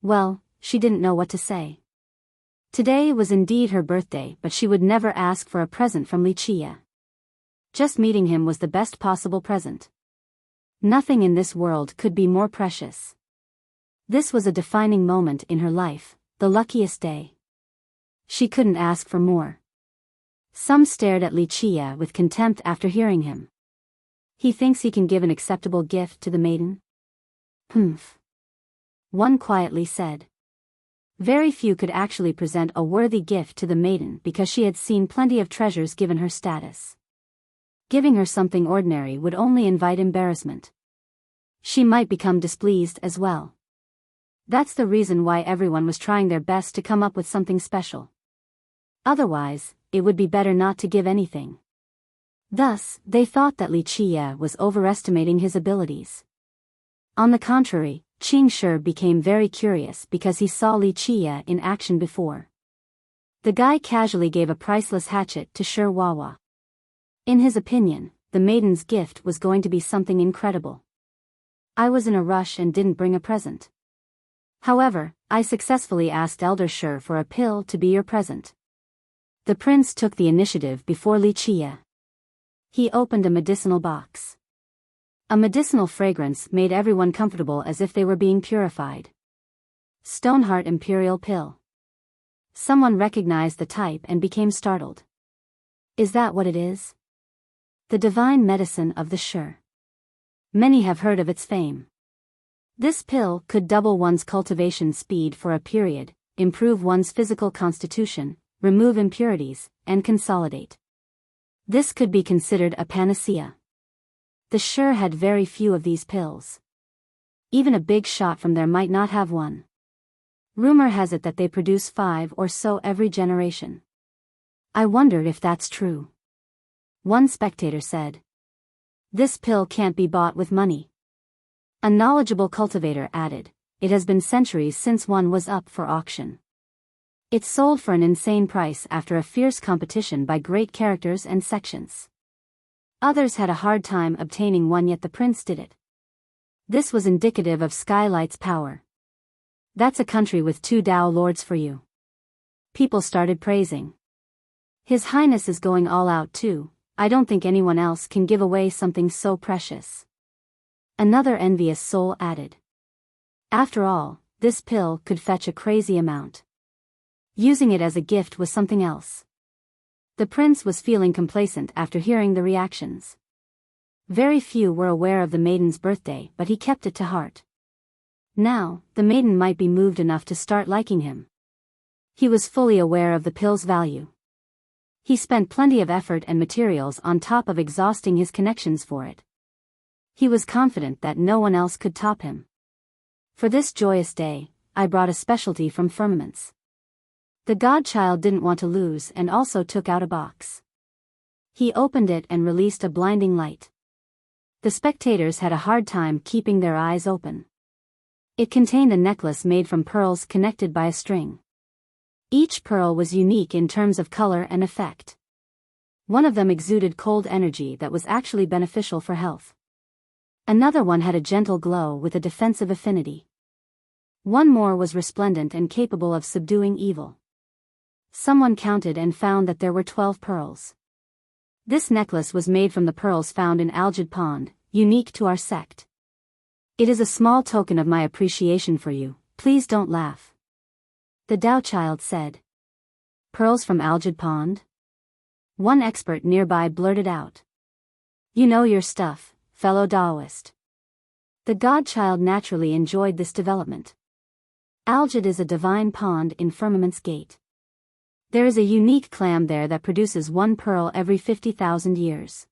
Well, she didn't know what to say. Today was indeed her birthday, but she would never ask for a present from Li Qie. Just meeting him was the best possible present. Nothing in this world could be more precious. This was a defining moment in her life, the luckiest day. She couldn't ask for more. Some stared at Li Qie with contempt after hearing him. He thinks he can give an acceptable gift to the maiden? Humph. One quietly said. Very few could actually present a worthy gift to the maiden because she had seen plenty of treasures given her status. Giving her something ordinary would only invite embarrassment. She might become displeased as well. That's the reason why everyone was trying their best to come up with something special. Otherwise, it would be better not to give anything. Thus, they thought that Li Qie was overestimating his abilities. On the contrary, Qing Shi became very curious because he saw Li Qie in action before. The guy casually gave a priceless hatchet to Shi Wawa. In his opinion, the maiden's gift was going to be something incredible. I was in a rush and didn't bring a present. However, I successfully asked Elder Shi for a pill to be your present. The prince took the initiative before Li Qie. He opened a medicinal box. A medicinal fragrance made everyone comfortable as if they were being purified. Stoneheart Imperial Pill. Someone recognized the type and became startled. Is that what it is? The divine medicine of the Shi. Many have heard of its fame. This pill could double one's cultivation speed for a period, improve one's physical constitution, remove impurities, and consolidate. This could be considered a panacea. The Shi had very few of these pills. Even a big shot from there might not have one. Rumor has it that they produce 5 or so every generation. I wondered if that's true. One spectator said. This pill can't be bought with money. A knowledgeable cultivator added, it has been centuries since one was up for auction. It's sold for an insane price after a fierce competition by great characters and sections. Others had a hard time obtaining one, yet the prince did it. This was indicative of Skylight's power. That's a country with 2 Dao lords for you. People started praising. His Highness is going all out too. I don't think anyone else can give away something so precious. Another envious soul added. After all, this pill could fetch a crazy amount. Using it as a gift was something else. The prince was feeling complacent after hearing the reactions. Very few were aware of the maiden's birthday, but he kept it to heart. Now, the maiden might be moved enough to start liking him. He was fully aware of the pill's value. He spent plenty of effort and materials on top of exhausting his connections for it. He was confident that no one else could top him. For this joyous day, I brought a specialty from firmaments. The godchild didn't want to lose and also took out a box. He opened it and released a blinding light. The spectators had a hard time keeping their eyes open. It contained a necklace made from pearls connected by a string. Each pearl was unique in terms of color and effect. One of them exuded cold energy that was actually beneficial for health. Another one had a gentle glow with a defensive affinity. One more was resplendent and capable of subduing evil. Someone counted and found that there were 12 pearls. This necklace was made from the pearls found in Algid Pond, unique to our sect. It is a small token of my appreciation for you, please don't laugh. The Dao child said. Pearls from Algid Pond? One expert nearby blurted out. You know your stuff, fellow Daoist. The godchild naturally enjoyed this development. Algid is a divine pond in Firmament's Gate. There is a unique clam there that produces 1 pearl every 50,000 years.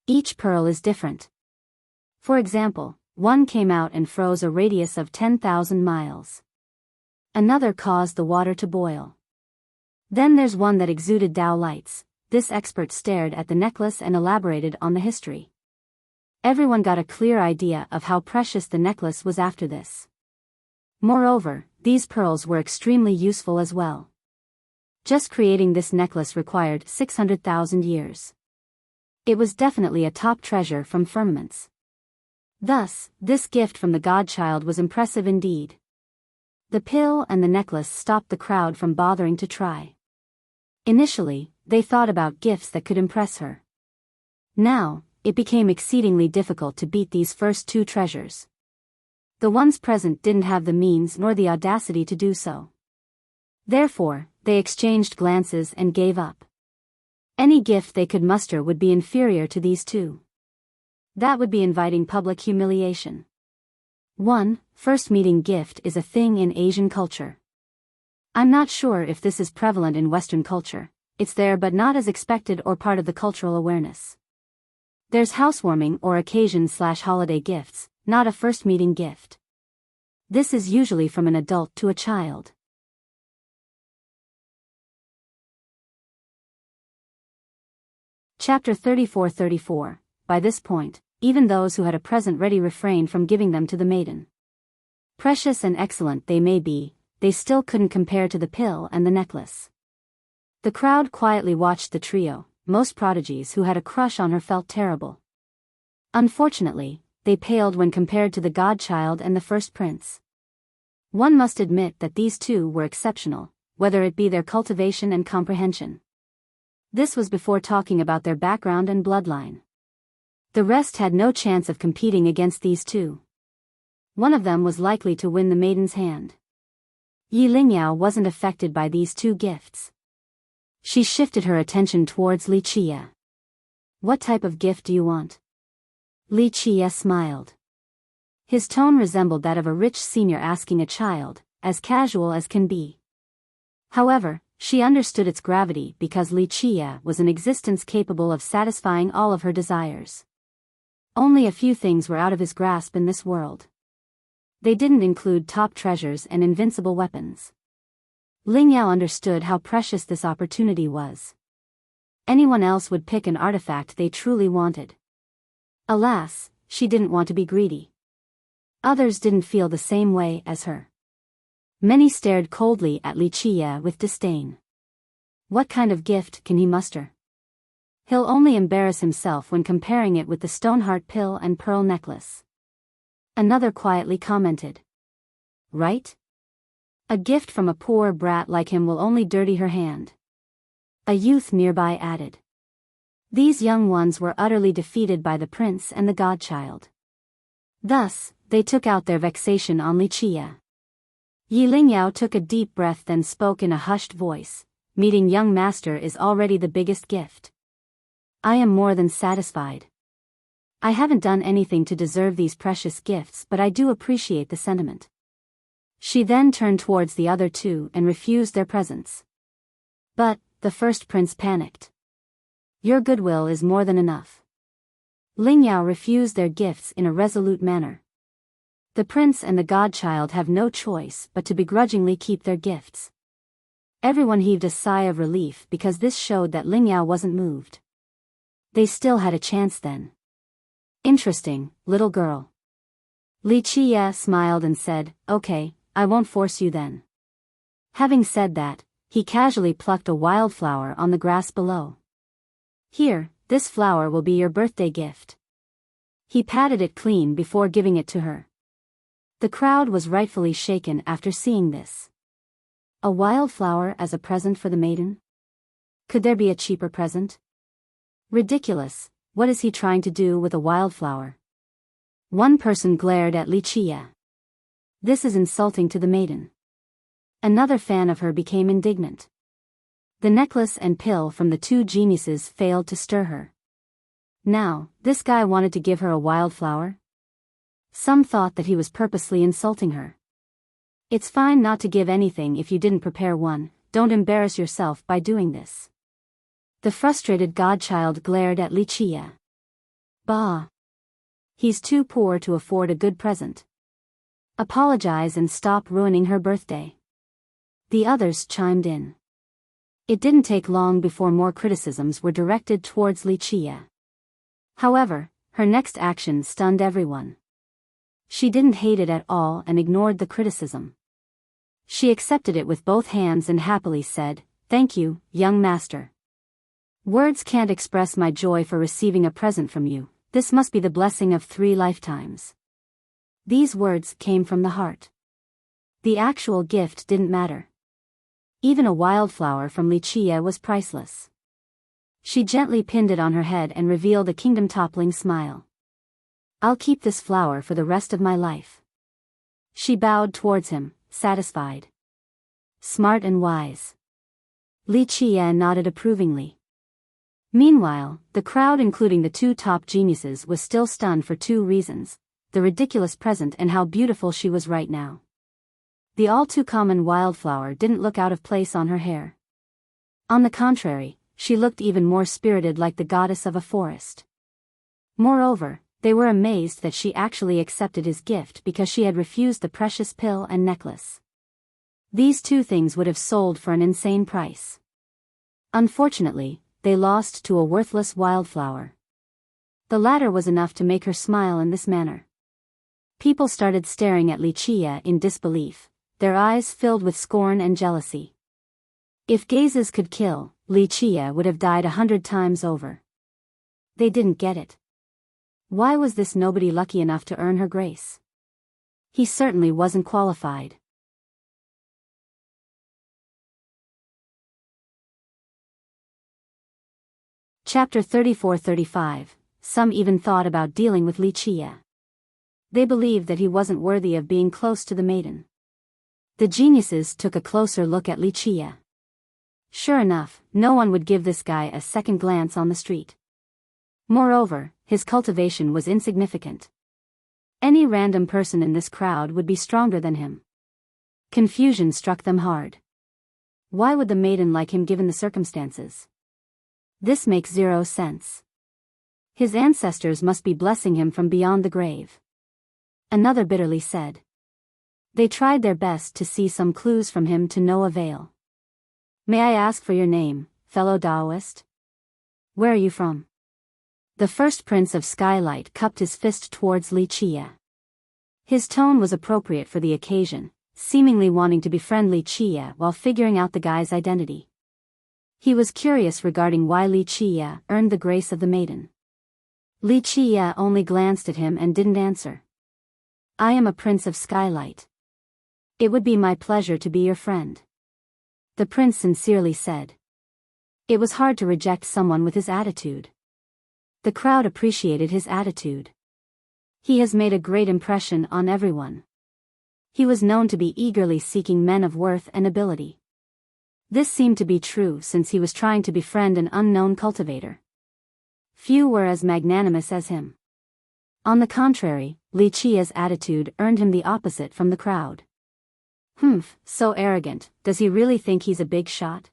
Each pearl is different. For example, one came out and froze a radius of 10,000 miles. Another caused the water to boil. Then there's one that exuded Dao lights. This expert stared at the necklace and elaborated on the history. Everyone got a clear idea of how precious the necklace was after this. Moreover, these pearls were extremely useful as well. Just creating this necklace required 600,000 years. It was definitely a top treasure from firmaments. Thus, this gift from the godchild was impressive indeed. The pill and the necklace stopped the crowd from bothering to try. Initially, they thought about gifts that could impress her. Now, it became exceedingly difficult to beat these first 2 treasures. The ones present didn't have the means nor the audacity to do so. Therefore, they exchanged glances and gave up. Any gift they could muster would be inferior to these 2. That would be inviting public humiliation. 1. First meeting gift is a thing in Asian culture. I'm not sure if this is prevalent in Western culture. It's there but not as expected or part of the cultural awareness. There's housewarming or occasion/holiday gifts, not a first meeting gift. This is usually from an adult to a child. Chapter 34:34. By this point, even those who had a present ready refrained from giving them to the maiden. Precious and excellent they may be, they still couldn't compare to the pill and the necklace. The crowd quietly watched the trio. Most prodigies who had a crush on her felt terrible. Unfortunately, they paled when compared to the godchild and the first prince. One must admit that these two were exceptional, whether it be their cultivation and comprehension. This was before talking about their background and bloodline. The rest had no chance of competing against these two. One of them was likely to win the maiden's hand. Yi Lingyao wasn't affected by these two gifts. She shifted her attention towards Li Qie. What type of gift do you want? Li Qie smiled. His tone resembled that of a rich senior asking a child, as casual as can be. However, she understood its gravity because Li Qie was an existence capable of satisfying all of her desires. Only a few things were out of his grasp in this world. They didn't include top treasures and invincible weapons. Lingyao understood how precious this opportunity was. Anyone else would pick an artifact they truly wanted. Alas, she didn't want to be greedy. Others didn't feel the same way as her. Many stared coldly at Li Qie with disdain. What kind of gift can he muster? He'll only embarrass himself when comparing it with the Stoneheart pill and pearl necklace. Another quietly commented. Right? A gift from a poor brat like him will only dirty her hand. A youth nearby added. These young ones were utterly defeated by the prince and the godchild. Thus, they took out their vexation on Li Qie. Yi Lingyao took a deep breath then spoke in a hushed voice. Meeting young master is already the biggest gift. I am more than satisfied. I haven't done anything to deserve these precious gifts, but I do appreciate the sentiment. She then turned towards the other two and refused their presents. But, the first prince panicked. Your goodwill is more than enough. Lingyao refused their gifts in a resolute manner. The prince and the godchild have no choice but to begrudgingly keep their gifts. Everyone heaved a sigh of relief because this showed that Lingyao wasn't moved. They still had a chance then. Interesting, little girl. Li Qie smiled and said, Okay, I won't force you then. Having said that, he casually plucked a wildflower on the grass below. Here, this flower will be your birthday gift. He patted it clean before giving it to her. The crowd was rightfully shaken after seeing this. A wildflower as a present for the maiden? Could there be a cheaper present? Ridiculous, what is he trying to do with a wildflower? One person glared at Li Qie. This is insulting to the maiden. Another fan of her became indignant. The necklace and pill from the two geniuses failed to stir her. Now, this guy wanted to give her a wildflower? Some thought that he was purposely insulting her. It's fine not to give anything if you didn't prepare one, don't embarrass yourself by doing this. The frustrated godchild glared at Li Qie. Bah! He's too poor to afford a good present. Apologize and stop ruining her birthday. The others chimed in. It didn't take long before more criticisms were directed towards Li Qie. However, her next action stunned everyone. She didn't hate it at all and ignored the criticism. She accepted it with both hands and happily said, Thank you, young master. Words can't express my joy for receiving a present from you. This must be the blessing of 3 lifetimes. These words came from the heart. The actual gift didn't matter. Even a wildflower from Li Qie was priceless. She gently pinned it on her head and revealed a kingdom-toppling smile. I'll keep this flower for the rest of my life. She bowed towards him, satisfied. Smart and wise. Li Qie nodded approvingly. Meanwhile, the crowd including the 2 top geniuses was still stunned for 2 reasons, the ridiculous present and how beautiful she was right now. The all-too-common wildflower didn't look out of place on her hair. On the contrary, she looked even more spirited like the goddess of a forest. Moreover, they were amazed that she actually accepted his gift because she had refused the precious pill and necklace. These 2 things would have sold for an insane price. Unfortunately, they lost to a worthless wildflower. The latter was enough to make her smile in this manner. People started staring at Wuxia in disbelief, their eyes filled with scorn and jealousy. If gazes could kill, Wuxia would have died 100 times over. They didn't get it. Why was this nobody lucky enough to earn her grace? He certainly wasn't qualified. Chapter 34-35. Some even thought about dealing with Wuxia. They believed that he wasn't worthy of being close to the maiden. The geniuses took a closer look at Wuxia. Sure enough, no one would give this guy a second glance on the street. Moreover, his cultivation was insignificant. Any random person in this crowd would be stronger than him. Confusion struck them hard. Why would the maiden like him given the circumstances? This makes zero sense. His ancestors must be blessing him from beyond the grave. Another bitterly said. They tried their best to see some clues from him to no avail. May I ask for your name, fellow Taoist? Where are you from? The first prince of Skylight cupped his fist towards Wuxia. His tone was appropriate for the occasion, seemingly wanting to befriend Wuxia while figuring out the guy's identity. He was curious regarding why Wuxia earned the grace of the maiden. Wuxia only glanced at him and didn't answer. I am a prince of Skylight. It would be my pleasure to be your friend. The prince sincerely said. It was hard to reject someone with his attitude. The crowd appreciated his attitude. He has made a great impression on everyone. He was known to be eagerly seeking men of worth and ability. This seemed to be true since he was trying to befriend an unknown cultivator. Few were as magnanimous as him. On the contrary, Wuxia's attitude earned him the opposite from the crowd. So arrogant, does he really think he's a big shot?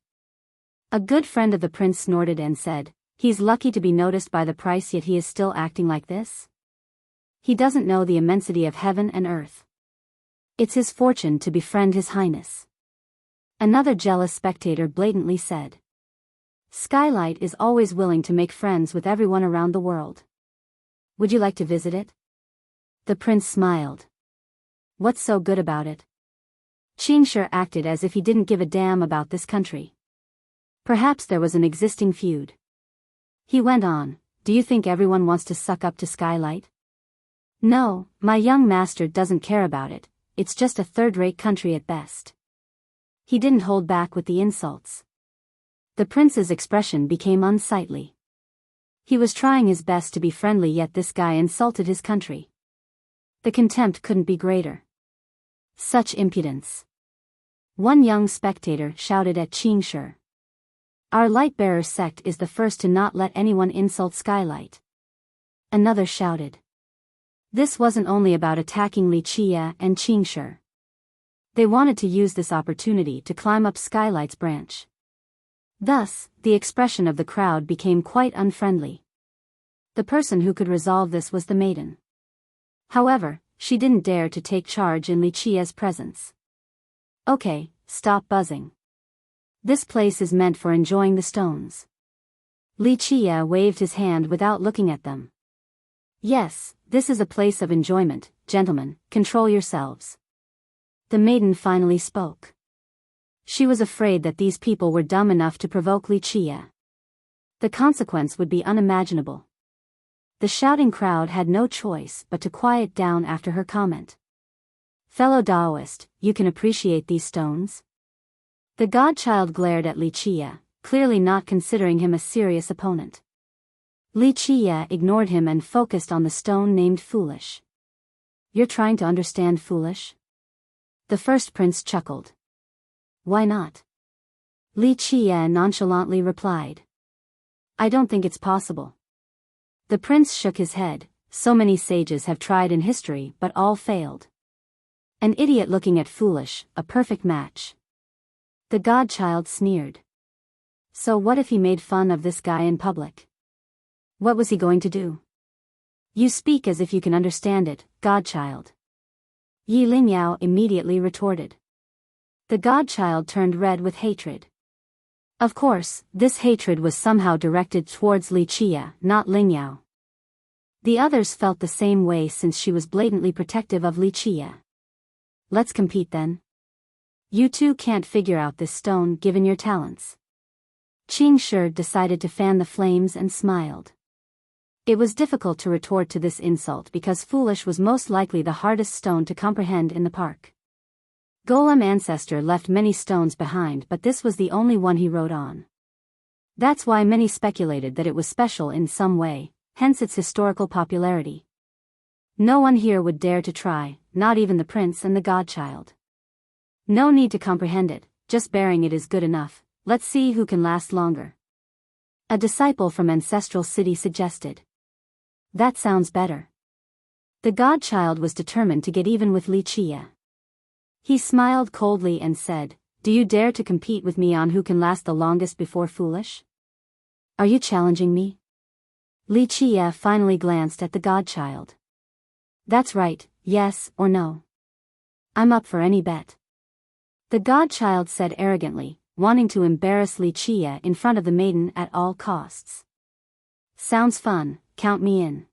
A good friend of the prince snorted and said, he's lucky to be noticed by the price, yet he is still acting like this? He doesn't know the immensity of heaven and earth. It's his fortune to befriend His Highness. Another jealous spectator blatantly said. Skylight is always willing to make friends with everyone around the world. Would you like to visit it? The prince smiled. What's so good about it? Qingshi acted as if he didn't give a damn about this country. Perhaps there was an existing feud. He went on, do you think everyone wants to suck up to Skylight? No, my young master doesn't care about it, it's just a third-rate country at best. He didn't hold back with the insults. The prince's expression became unsightly. He was trying his best to be friendly, yet this guy insulted his country. The contempt couldn't be greater. Such impudence. One young spectator shouted at Qingshi. Our Lightbearer sect is the first to not let anyone insult Skylight. Another shouted. This wasn't only about attacking Wuxia and Qingshi. They wanted to use this opportunity to climb up Skylight's branch. Thus, the expression of the crowd became quite unfriendly. The person who could resolve this was the maiden. However, she didn't dare to take charge in Wuxia's presence. Okay, stop buzzing. This place is meant for enjoying the stones. Wuxia waved his hand without looking at them. Yes, this is a place of enjoyment, gentlemen, control yourselves. The maiden finally spoke. She was afraid that these people were dumb enough to provoke Wuxia. The consequence would be unimaginable. The shouting crowd had no choice but to quiet down after her comment. Fellow Taoist, you can appreciate these stones? The godchild glared at Wuxia, clearly not considering him a serious opponent. Wuxia ignored him and focused on the stone named Foolish. You're trying to understand Foolish? The first prince chuckled. Why not? Wuxia nonchalantly replied. I don't think it's possible. The prince shook his head. So many sages have tried in history but all failed. An idiot looking at Foolish, a perfect match. The godchild sneered. So what if he made fun of this guy in public? What was he going to do? You speak as if you can understand it, godchild. Yi Lingyao immediately retorted. The godchild turned red with hatred. Of course, this hatred was somehow directed towards Li Qia, not Ling Yao. The others felt the same way since she was blatantly protective of Li Qia. Let's compete then. You two can't figure out this stone given your talents. Qing Shi decided to fan the flames and smiled. It was difficult to retort to this insult because foolish was most likely the hardest stone to comprehend in the park. Golem Ancestor left many stones behind, but this was the only one he rode on. That's why many speculated that it was special in some way, hence its historical popularity. No one here would dare to try, not even the prince and the godchild. No need to comprehend it, just bearing it is good enough. Let's see who can last longer. A disciple from Ancestral City suggested. That sounds better. The godchild was determined to get even with Li Qia. He smiled coldly and said, "Do you dare to compete with me on who can last the longest before foolish? Are you challenging me?" Li Qia finally glanced at the godchild. That's right, yes or no. I'm up for any bet. The godchild said arrogantly, wanting to embarrass Li Qia in front of the maiden at all costs. Sounds fun, count me in.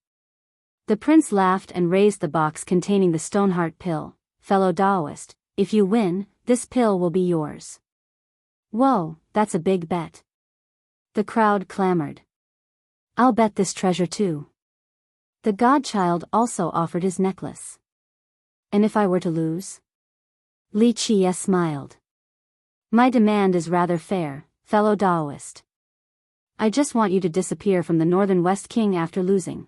The prince laughed and raised the box containing the Stoneheart pill. Fellow Daoist, if you win, this pill will be yours. Whoa, that's a big bet. The crowd clamored. I'll bet this treasure too. The godchild also offered his necklace. And if I were to lose? Li Qia smiled. My demand is rather fair, fellow Daoist. I just want you to disappear from the Northern West King after losing.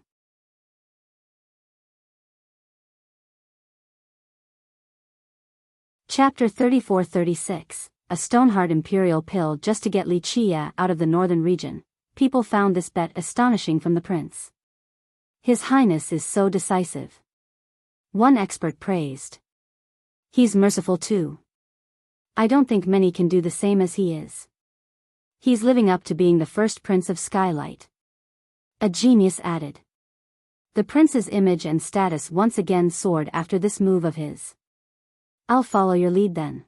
Chapter 34-36, A Stoneheart Imperial Pill just to get Li Qia out of the northern region. People found this bet astonishing from the prince. His Highness is so decisive. One expert praised. He's merciful too. I don't think many can do the same as he is. He's living up to being the first prince of Skylight. A genius added. The prince's image and status once again soared after this move of his. I'll follow your lead then.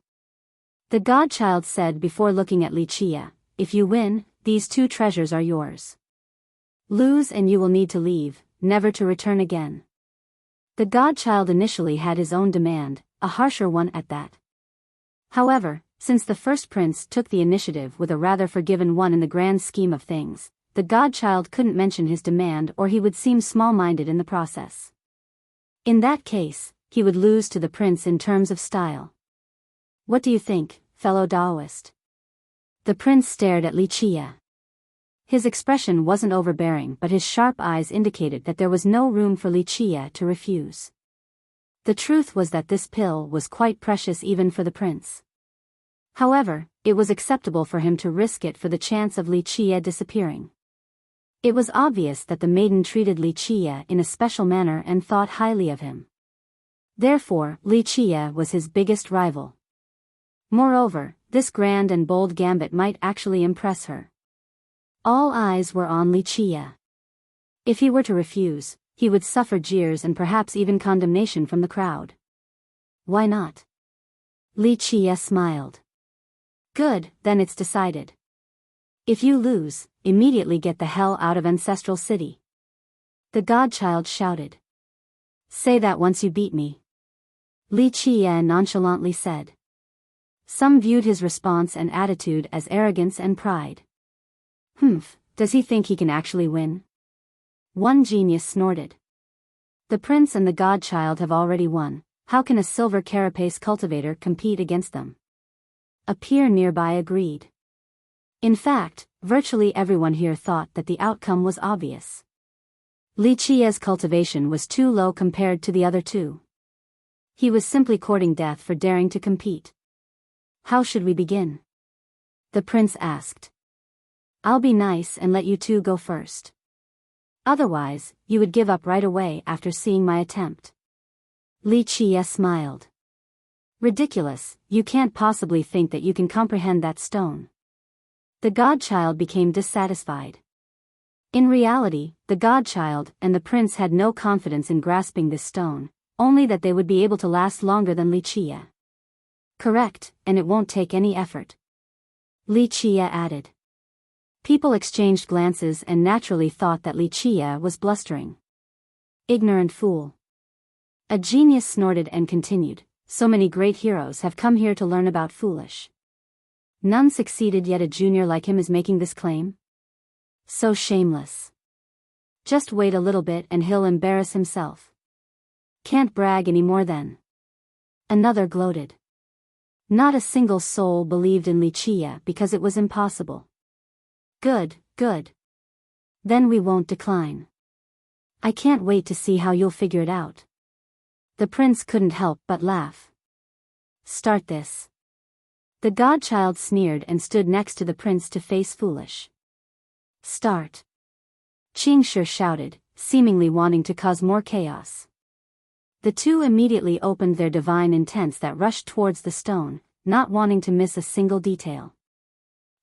The godchild said before looking at Li Qia, if you win, these two treasures are yours. Lose and you will need to leave, never to return again. The godchild initially had his own demand, a harsher one at that. However, since the first prince took the initiative with a rather forgiven one in the grand scheme of things, the godchild couldn't mention his demand or he would seem small-minded in the process. In that case, he would lose to the prince in terms of style. What do you think, fellow Daoist? The prince stared at Li Qia. His expression wasn't overbearing, but his sharp eyes indicated that there was no room for Li Qia to refuse. The truth was that this pill was quite precious even for the prince. However, it was acceptable for him to risk it for the chance of Li Qia disappearing. It was obvious that the maiden treated Li Qia in a special manner and thought highly of him. Therefore, Li Qia was his biggest rival. Moreover, this grand and bold gambit might actually impress her. All eyes were on Li Qia. If he were to refuse, he would suffer jeers and perhaps even condemnation from the crowd. Why not? Li Qia smiled. Good, then it's decided. If you lose, immediately get the hell out of Ancestral City. The godchild shouted. Say that once you beat me. Li Qia nonchalantly said. Some viewed his response and attitude as arrogance and pride. Does he think he can actually win? One genius snorted. The prince and the godchild have already won, how can a silver carapace cultivator compete against them? A peer nearby agreed. In fact, virtually everyone here thought that the outcome was obvious. Li Qia's cultivation was too low compared to the other two. He was simply courting death for daring to compete. How should we begin? The prince asked. I'll be nice and let you two go first. Otherwise, you would give up right away after seeing my attempt. Li Qia smiled. Ridiculous, you can't possibly think that you can comprehend that stone. The godchild became dissatisfied. In reality, the godchild and the prince had no confidence in grasping this stone, only that they would be able to last longer than Li Qia. Correct, and it won't take any effort. Li Chia added. People exchanged glances and naturally thought that Li Chia was blustering. Ignorant fool. A genius snorted and continued, so many great heroes have come here to learn about foolish. None succeeded, yet a junior like him is making this claim? So shameless. Just wait a little bit and he'll embarrass himself. Can't brag anymore then. Another gloated. Not a single soul believed in Li Chia because it was impossible. Good, good. Then we won't decline. I can't wait to see how you'll figure it out. The prince couldn't help but laugh. Start this. The godchild sneered and stood next to the prince to face Foolish. Start. Qingshi shouted, seemingly wanting to cause more chaos. The two immediately opened their divine intents that rushed towards the stone, not wanting to miss a single detail.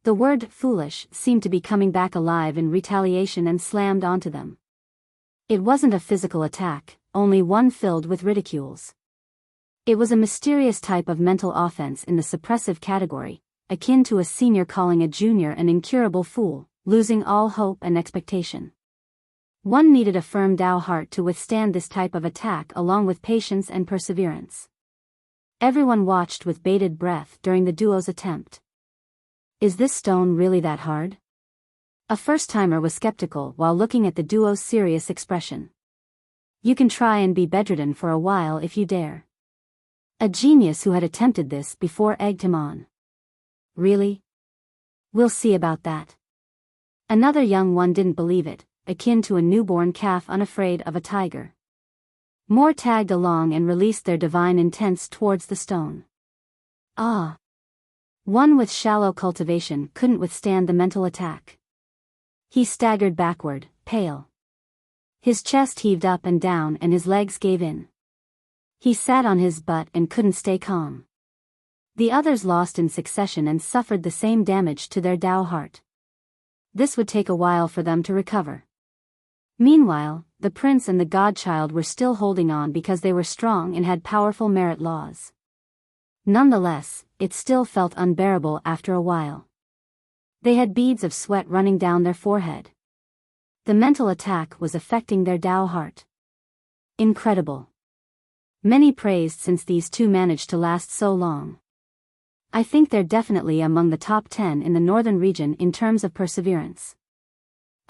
The word foolish seemed to be coming back alive in retaliation and slammed onto them. It wasn't a physical attack, only one filled with ridicules. It was a mysterious type of mental offense in the suppressive category, akin to a senior calling a junior an incurable fool, losing all hope and expectation. One needed a firm Dao heart to withstand this type of attack along with patience and perseverance. Everyone watched with bated breath during the duo's attempt. Is this stone really that hard? A first-timer was skeptical while looking at the duo's serious expression. You can try and be bedridden for a while if you dare. A genius who had attempted this before egged him on. Really? We'll see about that. Another young one didn't believe it, akin to a newborn calf unafraid of a tiger. More tagged along and released their divine intents towards the stone. Ah! One with shallow cultivation couldn't withstand the mental attack. He staggered backward, pale. His chest heaved up and down and his legs gave in. He sat on his butt and couldn't stay calm. The others lost in succession and suffered the same damage to their Dao heart. This would take a while for them to recover. Meanwhile, the prince and the godchild were still holding on because they were strong and had powerful merit laws. Nonetheless, it still felt unbearable after a while. They had beads of sweat running down their forehead. The mental attack was affecting their Dao heart. Incredible. Many praised since these two managed to last so long. I think they're definitely among the top 10 in the northern region in terms of perseverance.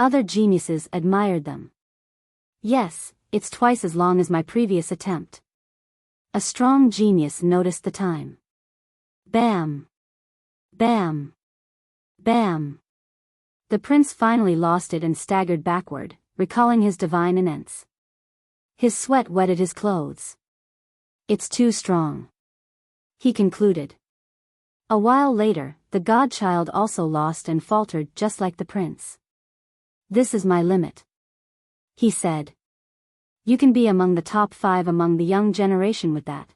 Other geniuses admired them. Yes, it's twice as long as my previous attempt. A strong genius noticed the time. Bam! Bam! Bam! The prince finally lost it and staggered backward, recalling his divine intents. His sweat wetted his clothes. It's too strong. He concluded. A while later, the godchild also lost and faltered just like the prince. This is my limit. He said. You can be among the top 5 among the young generation with that.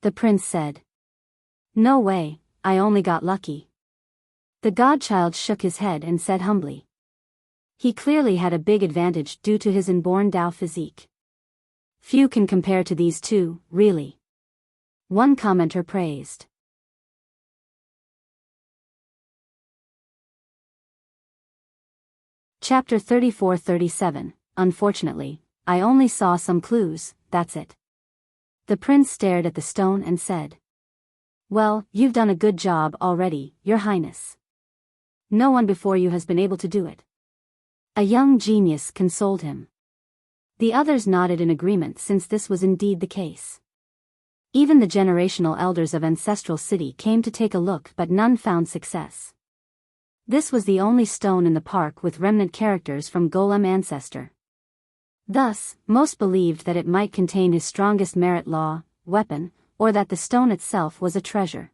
The prince said. No way, I only got lucky. The godchild shook his head and said humbly. He clearly had a big advantage due to his inborn Dao physique. Few can compare to these two, really. One commenter praised. Chapter 34-37, Unfortunately, I only saw some clues, that's it. The prince stared at the stone and said. Well, you've done a good job already, Your Highness. No one before you has been able to do it. A young genius consoled him. The others nodded in agreement since this was indeed the case. Even the generational elders of Ancestral City came to take a look but none found success. This was the only stone in the park with remnant characters from Golem Ancestor. Thus, most believed that it might contain his strongest merit law, weapon, or that the stone itself was a treasure.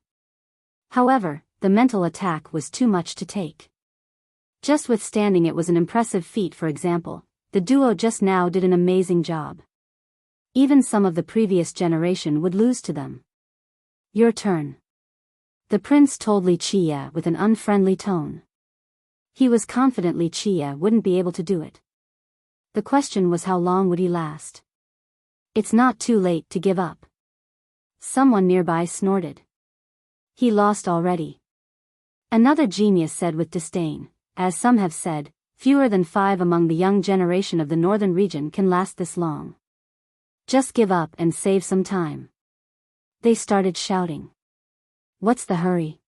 However, the mental attack was too much to take. Just withstanding it was an impressive feat. For example, the duo just now did an amazing job. Even some of the previous generation would lose to them. Your turn. The prince told Li Chia with an unfriendly tone. He was confident Li Chia wouldn't be able to do it. The question was how long would he last? It's not too late to give up. Someone nearby snorted. He lost already. Another genius said with disdain, as some have said, fewer than 5 among the young generation of the northern region can last this long. Just give up and save some time. They started shouting. What's the hurry?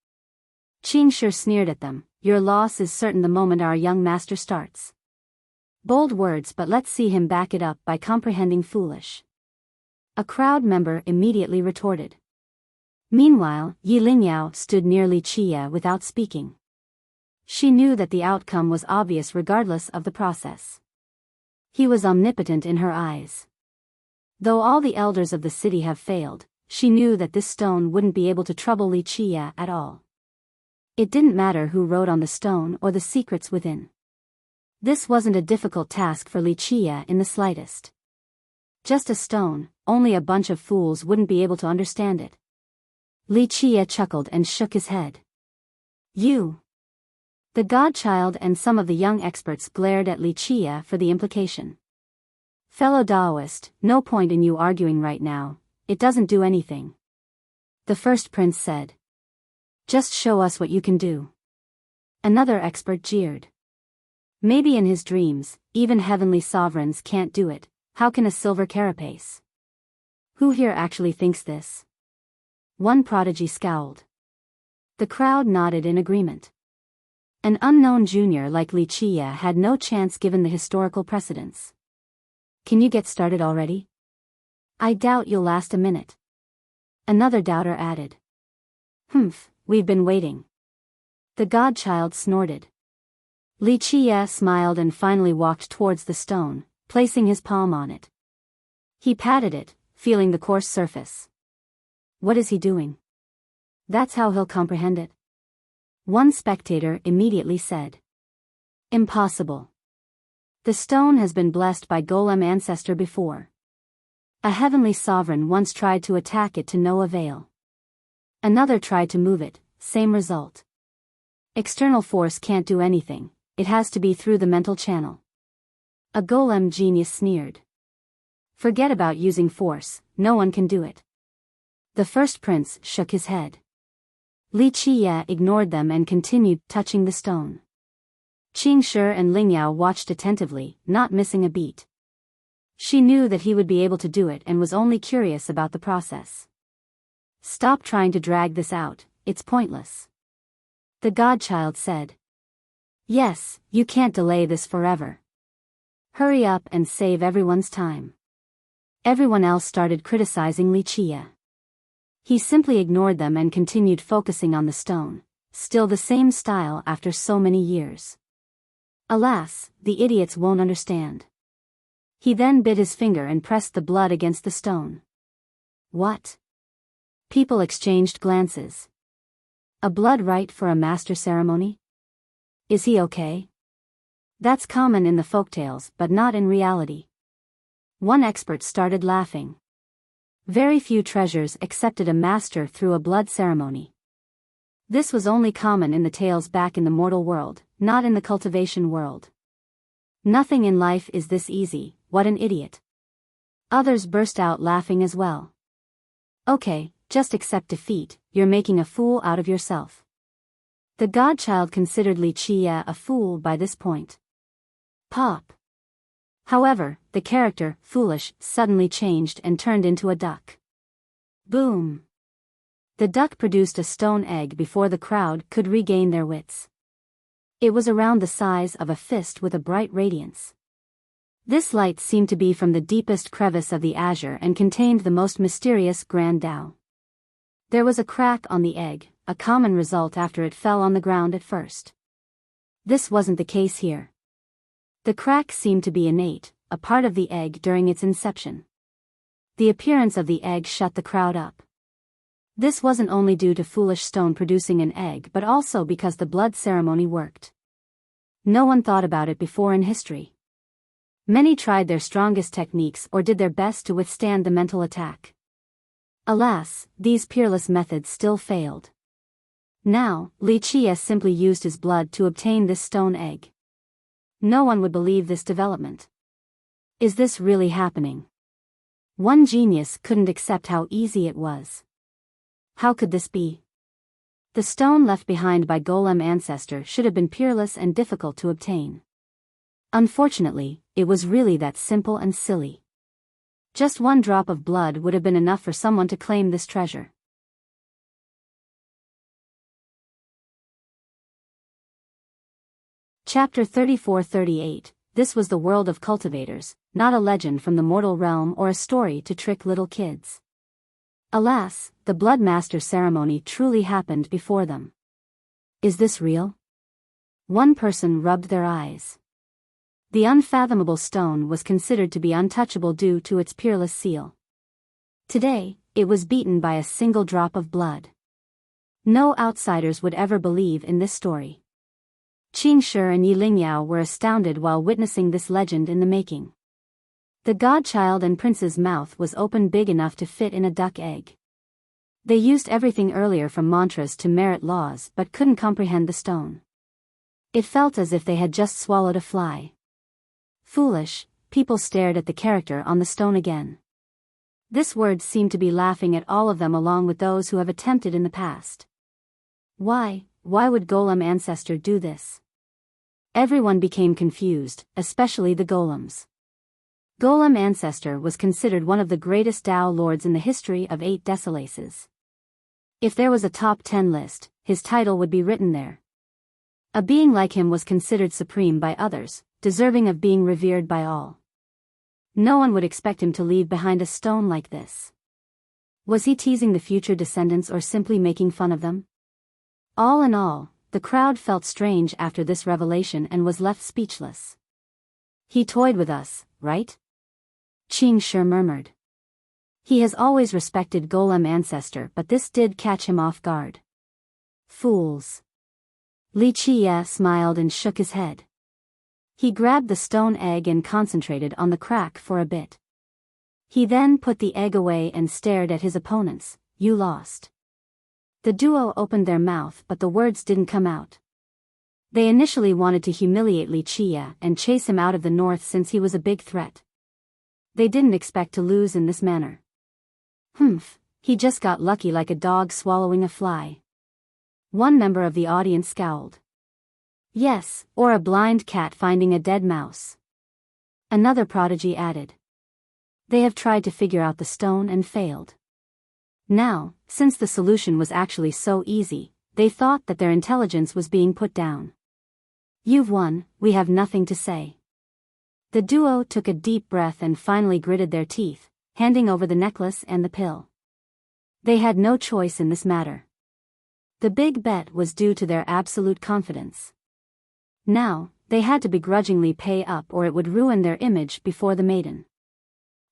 Qingshi sneered at them. Your loss is certain the moment our young master starts. Bold words, but let's see him back it up by comprehending foolish. A crowd member immediately retorted. Meanwhile, Yi Lingyao stood near Li Qie without speaking. She knew that the outcome was obvious regardless of the process. He was omnipotent in her eyes. Though all the elders of the city have failed, she knew that this stone wouldn't be able to trouble Li Qie at all. It didn't matter who wrote on the stone or the secrets within. This wasn't a difficult task for Li Qie in the slightest. Just a stone, only a bunch of fools wouldn't be able to understand it. Li Qie chuckled and shook his head. You. The godchild and some of the young experts glared at Li Qie for the implication. Fellow Taoist, no point in you arguing right now, it doesn't do anything. The first prince said. Just show us what you can do. Another expert jeered. Maybe in his dreams, even heavenly sovereigns can't do it, how can a silver carapace? Who here actually thinks this? One prodigy scowled. The crowd nodded in agreement. An unknown junior like Li Qie had no chance given the historical precedents. Can you get started already? I doubt you'll last a minute. Another doubter added. Humph, we've been waiting. The godchild snorted. Li Qie smiled and finally walked towards the stone, placing his palm on it. He patted it, feeling the coarse surface. What is he doing? That's how he'll comprehend it. One spectator immediately said. Impossible. The stone has been blessed by Golem ancestor before. A heavenly sovereign once tried to attack it to no avail. Another tried to move it, same result. External force can't do anything, it has to be through the mental channel. A golem genius sneered. Forget about using force, no one can do it. The first prince shook his head. Li Qie ignored them and continued touching the stone. Qingshi and Lingyao watched attentively, not missing a beat. She knew that he would be able to do it and was only curious about the process. Stop trying to drag this out, it's pointless. The godchild said. Yes, you can't delay this forever. Hurry up and save everyone's time. Everyone else started criticizing Li Qie. He simply ignored them and continued focusing on the stone, still the same style after so many years. Alas, the idiots won't understand. He then bit his finger and pressed the blood against the stone. What? People exchanged glances. A blood rite for a master ceremony? Is he okay? That's common in the folktales, but not in reality. One expert started laughing. Very few treasures accepted a master through a blood ceremony. This was only common in the tales back in the mortal world, not in the cultivation world. Nothing in life is this easy, what an idiot. Others burst out laughing as well. Okay, just accept defeat, you're making a fool out of yourself. The godchild considered Li Qie a fool by this point. Pop. However, the character, foolish, suddenly changed and turned into a duck. Boom. The duck produced a stone egg before the crowd could regain their wits. It was around the size of a fist with a bright radiance. This light seemed to be from the deepest crevice of the azure and contained the most mysterious grand Tao. There was a crack on the egg, a common result after it fell on the ground at first. This wasn't the case here. The crack seemed to be innate, a part of the egg during its inception. The appearance of the egg shut the crowd up. This wasn't only due to foolish stone producing an egg but also because the blood ceremony worked. No one thought about it before in history. Many tried their strongest techniques or did their best to withstand the mental attack. Alas, these peerless methods still failed. Now, Li Qie simply used his blood to obtain this stone egg. No one would believe this development. Is this really happening? One genius couldn't accept how easy it was. How could this be? The stone left behind by Golem ancestor should have been peerless and difficult to obtain. Unfortunately, it was really that simple and silly. Just one drop of blood would have been enough for someone to claim this treasure. Chapter 34-38. This was the world of cultivators, not a legend from the mortal realm or a story to trick little kids. Alas, the Blood Master ceremony truly happened before them. Is this real? One person rubbed their eyes. The unfathomable stone was considered to be untouchable due to its peerless seal. Today, it was beaten by a single drop of blood. No outsiders would ever believe in this story. Qing Shi and Yi Lingyao were astounded while witnessing this legend in the making. The godchild and prince's mouth was open big enough to fit in a duck egg. They used everything earlier from mantras to merit laws but couldn't comprehend the stone. It felt as if they had just swallowed a fly. Foolish, people stared at the character on the stone again. This word seemed to be laughing at all of them along with those who have attempted in the past. Why would Golem ancestor do this? Everyone became confused, especially the golems. Golem ancestor was considered one of the greatest Tao lords in the history of 8 Desolaces. If there was a top 10 list, his title would be written there. A being like him was considered supreme by others, deserving of being revered by all. No one would expect him to leave behind a stone like this. Was he teasing the future descendants or simply making fun of them? All in all, the crowd felt strange after this revelation and was left speechless. He toyed with us, right? Qing Shi murmured. He has always respected Golem ancestor, but this did catch him off guard. Fools. Li Qie smiled and shook his head. He grabbed the stone egg and concentrated on the crack for a bit. He then put the egg away and stared at his opponents. You lost. The duo opened their mouth but the words didn't come out. They initially wanted to humiliate Li Qie and chase him out of the north since he was a big threat. They didn't expect to lose in this manner. He just got lucky like a dog swallowing a fly. One member of the audience scowled. Yes, or a blind cat finding a dead mouse. Another prodigy added. They have tried to figure out the stone and failed. Now, since the solution was actually so easy, they thought that their intelligence was being put down. You've won, we have nothing to say. The duo took a deep breath and finally gritted their teeth, handing over the necklace and the pill. They had no choice in this matter. The big bet was due to their absolute confidence. Now, they had to begrudgingly pay up or it would ruin their image before the maiden.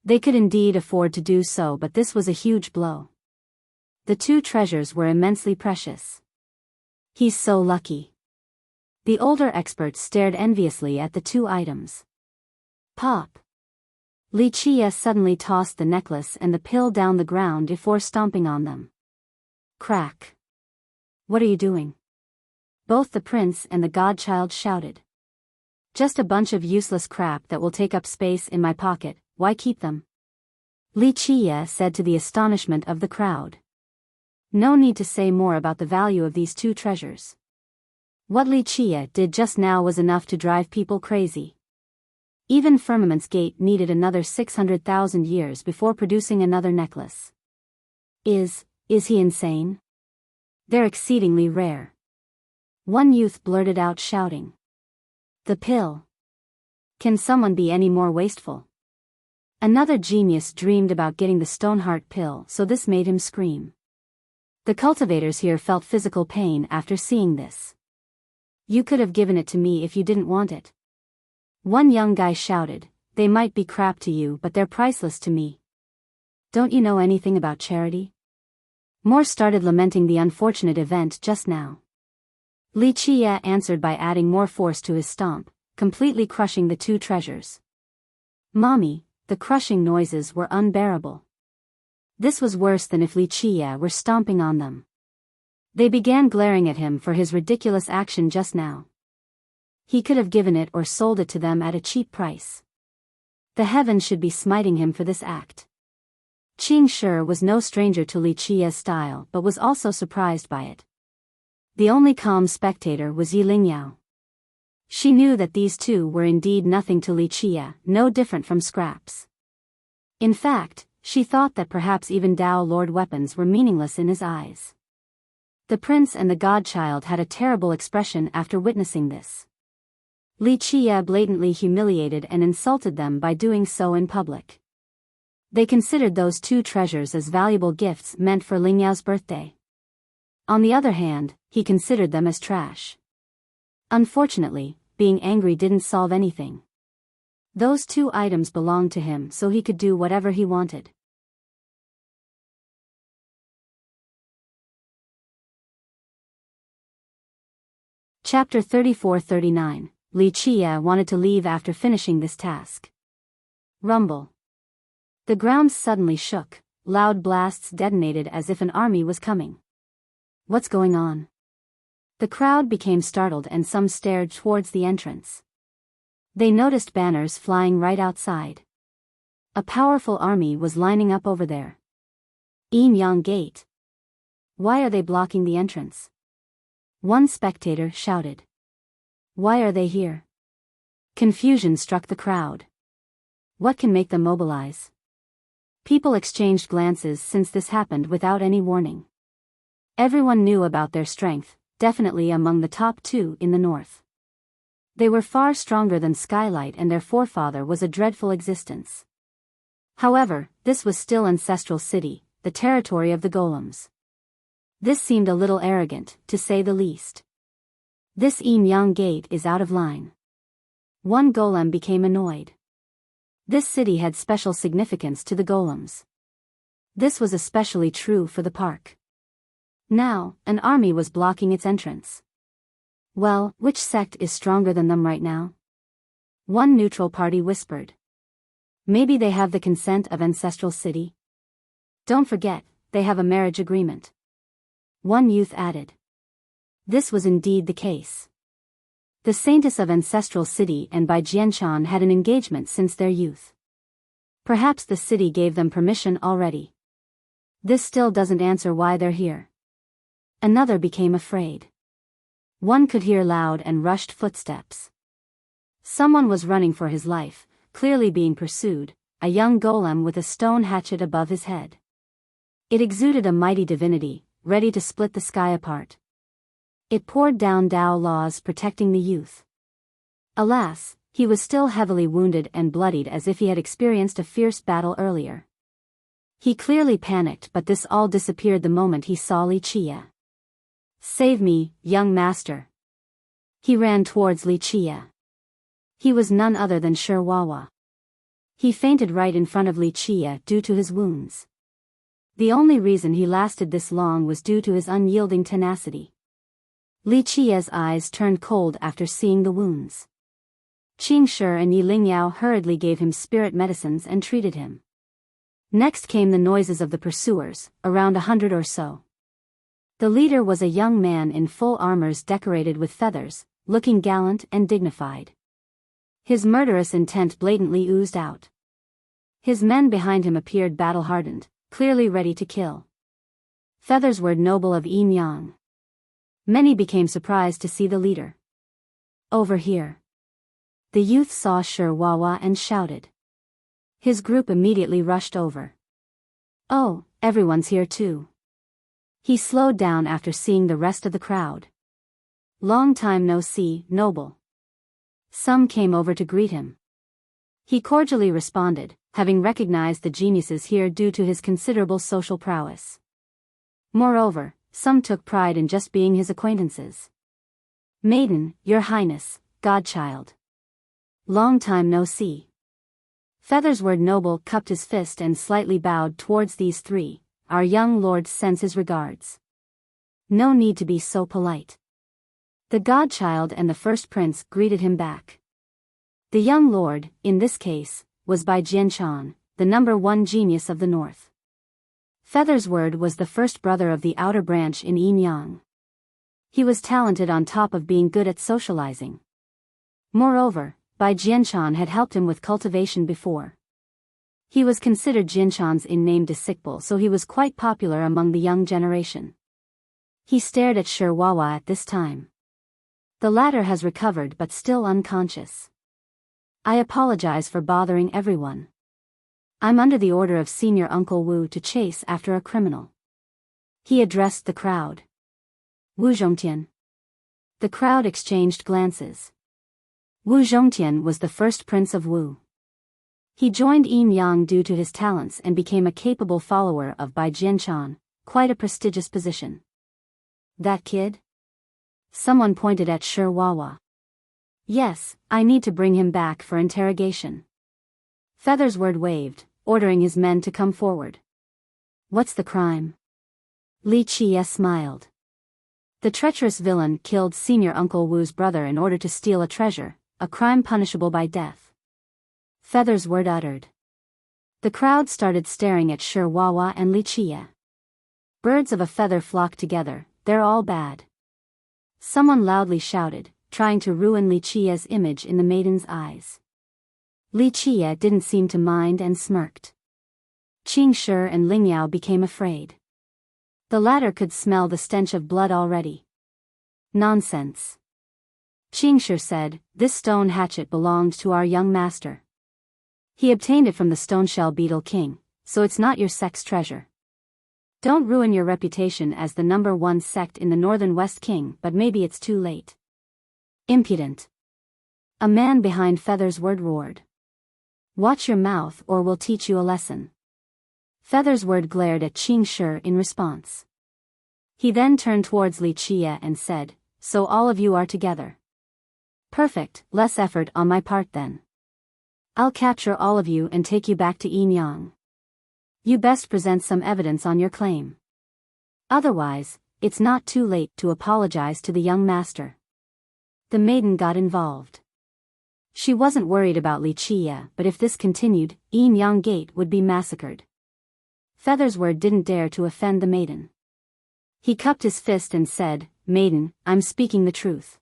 They could indeed afford to do so, but this was a huge blow. The 2 treasures were immensely precious. He's so lucky. The older experts stared enviously at the 2 items. Pop. Li Qie suddenly tossed the necklace and the pill down the ground before stomping on them. Crack. What are you doing? Both the prince and the godchild shouted. Just a bunch of useless crap that will take up space in my pocket, why keep them? Li Qie said to the astonishment of the crowd. No need to say more about the value of these 2 treasures. What Li Qie did just now was enough to drive people crazy. Even Firmament's Gate needed another 600,000 years before producing another necklace. Is he insane? They're exceedingly rare. One youth blurted out shouting. The pill. Can someone be any more wasteful? Another genius dreamed about getting the Stoneheart pill, so this made him scream. The cultivators here felt physical pain after seeing this. You could have given it to me if you didn't want it. One young guy shouted, they might be crap to you but they're priceless to me. Don't you know anything about charity? More started lamenting the unfortunate event just now. Li Qie answered by adding more force to his stomp, completely crushing the 2 treasures. Mommy, the crushing noises were unbearable. This was worse than if Li Qie were stomping on them. They began glaring at him for his ridiculous action just now. He could have given it or sold it to them at a cheap price. The heavens should be smiting him for this act. Qing Shi was no stranger to Li Qie's style but was also surprised by it. The only calm spectator was Yi Lingyao. She knew that these two were indeed nothing to Li Qie, no different from scraps. In fact, she thought that perhaps even Dao Lord weapons were meaningless in his eyes. The prince and the godchild had a terrible expression after witnessing this. Li Qie blatantly humiliated and insulted them by doing so in public. They considered those two treasures as valuable gifts meant for Lingyao's birthday. On the other hand, he considered them as trash. Unfortunately, being angry didn't solve anything. Those two items belonged to him, so he could do whatever he wanted. Chapter 34-39. Li Qie wanted to leave after finishing this task. Rumble. The ground suddenly shook, loud blasts detonated as if an army was coming. What's going on? The crowd became startled and some stared towards the entrance. They noticed banners flying right outside. A powerful army was lining up over there. Yin Yang Gate. Why are they blocking the entrance? One spectator shouted. Why are they here? Confusion struck the crowd. What can make them mobilize? People exchanged glances since this happened without any warning. Everyone knew about their strength, definitely among the top two in the north. They were far stronger than Skylight and their forefather was a dreadful existence. However, this was still Ancestral City, the territory of the golems. This seemed a little arrogant, to say the least. This Yin Yang Gate is out of line. One golem became annoyed. This city had special significance to the golems. This was especially true for the park. Now, an army was blocking its entrance. Well, which sect is stronger than them right now? One neutral party whispered. Maybe they have the consent of Ancestral City? Don't forget, they have a marriage agreement. One youth added. This was indeed the case. The Saintess of Ancestral City and Bai Jianshan had an engagement since their youth. Perhaps the city gave them permission already. This still doesn't answer why they're here. Another became afraid. One could hear loud and rushed footsteps. Someone was running for his life, clearly being pursued, a young golem with a stone hatchet above his head. It exuded a mighty divinity, ready to split the sky apart. It poured down Dao laws protecting the youth. Alas, he was still heavily wounded and bloodied as if he had experienced a fierce battle earlier. He clearly panicked, but this all disappeared the moment he saw Li Qie. Save me, young master. He ran towards Li Qie. He was none other than Wawa. He fainted right in front of Li Qie due to his wounds. The only reason he lasted this long was due to his unyielding tenacity. Li Qie's eyes turned cold after seeing the wounds. Qing Shi and Yi Lingyao hurriedly gave him spirit medicines and treated him. Next came the noises of the pursuers, around 100 or so. The leader was a young man in full armors decorated with feathers, looking gallant and dignified. His murderous intent blatantly oozed out. His men behind him appeared battle-hardened, clearly ready to kill. Feathers were noble of Yin Yang. Many became surprised to see the leader. Over here. The youth saw Wawa and shouted. His group immediately rushed over. Oh, everyone's here too. He slowed down after seeing the rest of the crowd. Long time no see, noble. Some came over to greet him. He cordially responded, having recognized the geniuses here due to his considerable social prowess. Moreover, some took pride in just being his acquaintances. Maiden, your highness, godchild. Long time no see. Feathersword Noble cupped his fist and slightly bowed towards these three. Our young lord sends his regards. No need to be so polite. The godchild and the first prince greeted him back. The young lord, in this case, was Bai Jianshan, the #1 genius of the north. Feathersword was the first brother of the outer branch in Yin Yang. He was talented on top of being good at socializing. Moreover, Bai Jianshan had helped him with cultivation before. He was considered Jianshan's in-name disciple, so he was quite popular among the young generation. He stared at Shirwawa at this time. The latter has recovered but still unconscious. I apologize for bothering everyone. I'm under the order of Senior Uncle Wu to chase after a criminal. He addressed the crowd. Wu Zhongtian. The crowd exchanged glances. Wu Zhongtian was the first prince of Wu. He joined Yin Yang due to his talents and became a capable follower of Bai Jianchan, quite a prestigious position. That kid? Someone pointed at Shirwawa. Yes, I need to bring him back for interrogation. Feathersword waved, ordering his men to come forward. What's the crime? Li Qie smiled. The treacherous villain killed Senior Uncle Wu's brother in order to steal a treasure, a crime punishable by death. Feathersword uttered. The crowd started staring at Shirwawa and Li Qie. Birds of a feather flock together, they're all bad. Someone loudly shouted, trying to ruin Li Qie's image in the maiden's eyes. Li Qie didn't seem to mind and smirked. Qing Shi and Ling Yao became afraid. The latter could smell the stench of blood already. Nonsense. Qing Shi said, this stone hatchet belonged to our young master. He obtained it from the Stoneshell Beetle King, so it's not your sect's treasure. Don't ruin your reputation as the #1 sect in the Northern West King, but maybe it's too late. Impudent. A man behind Feathersword roared. Watch your mouth or we'll teach you a lesson. Feathersword glared at Qing Shi in response. He then turned towards Li Qie and said, so all of you are together. Perfect, less effort on my part then. I'll capture all of you and take you back to Yin Yang. You best present some evidence on your claim. Otherwise, it's not too late to apologize to the young master. The maiden got involved. She wasn't worried about Li Qie, but if this continued, Yin Yang Gate would be massacred. Feathersword didn't dare to offend the maiden. He cupped his fist and said, Maiden, I'm speaking the truth.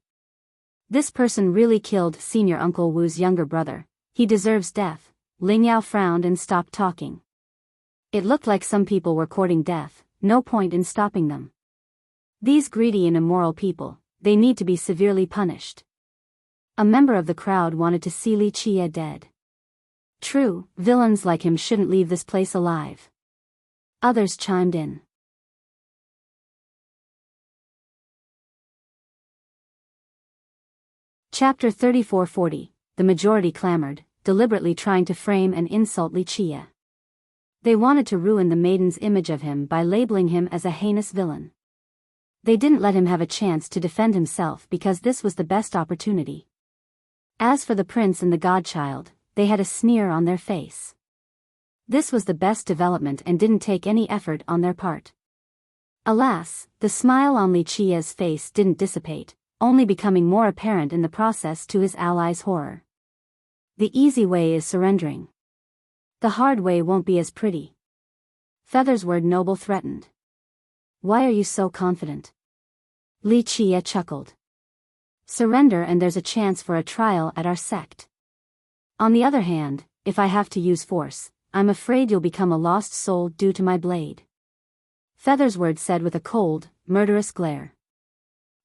This person really killed Senior Uncle Wu's younger brother. He deserves death. Ling Yao frowned and stopped talking. It looked like some people were courting death, no point in stopping them. These greedy and immoral people, they need to be severely punished. A member of the crowd wanted to see Li Qie dead. True, villains like him shouldn't leave this place alive. Others chimed in. Chapter 3440, the majority clamored, deliberately trying to frame and insult Li Qie. They wanted to ruin the maiden's image of him by labeling him as a heinous villain. They didn't let him have a chance to defend himself because this was the best opportunity. As for the prince and the godchild, they had a sneer on their face. This was the best development and didn't take any effort on their part. Alas, the smile on Li Qie's face didn't dissipate, only becoming more apparent in the process to his allies' horror. The easy way is surrendering. The hard way won't be as pretty. Feathersword Noble threatened. Why are you so confident? Li Qie chuckled. Surrender and there's a chance for a trial at our sect. On the other hand, if I have to use force, I'm afraid you'll become a lost soul due to my blade. Feathersword said with a cold, murderous glare.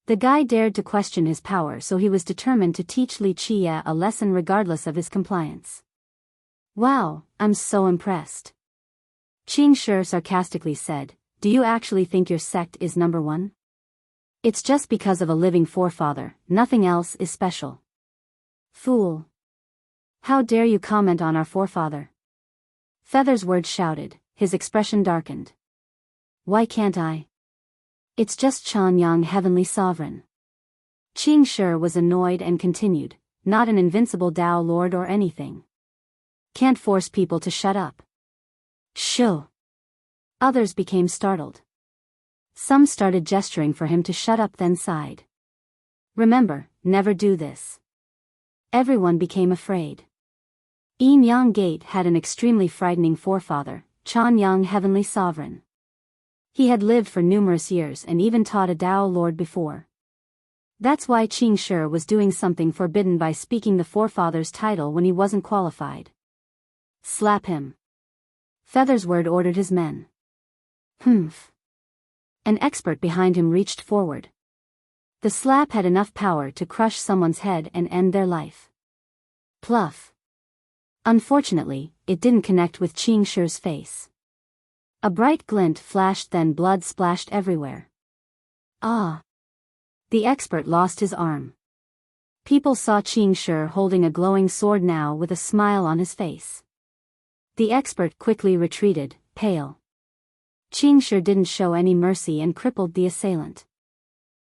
The guy dared to question his power, so he was determined to teach Li Qie a lesson regardless of his compliance. Wow, I'm so impressed. Qing Shi sarcastically said, do you actually think your sect is #1? It's just because of a living forefather, nothing else is special. Fool. How dare you comment on our forefather? Feathersword shouted, his expression darkened. Why can't I? It's just Chanyang Heavenly Sovereign. Qing Shi was annoyed and continued, not an invincible Dao Lord or anything. Can't force people to shut up. Shoo. Others became startled. Some started gesturing for him to shut up then sighed. Remember, never do this. Everyone became afraid. Yin Yang Gate had an extremely frightening forefather, Chanyang Heavenly Sovereign. He had lived for numerous years and even taught a Dao Lord before. That's why Qing Shi was doing something forbidden by speaking the forefather's title when he wasn't qualified. Slap him. Feathersword ordered his men. Humph. An expert behind him reached forward. The slap had enough power to crush someone's head and end their life. Pluff. Unfortunately, it didn't connect with Qing Shi's face. A bright glint flashed, then blood splashed everywhere. Ah! The expert lost his arm. People saw Qing Shi holding a glowing sword now with a smile on his face. The expert quickly retreated, pale. Qing Shi didn't show any mercy and crippled the assailant.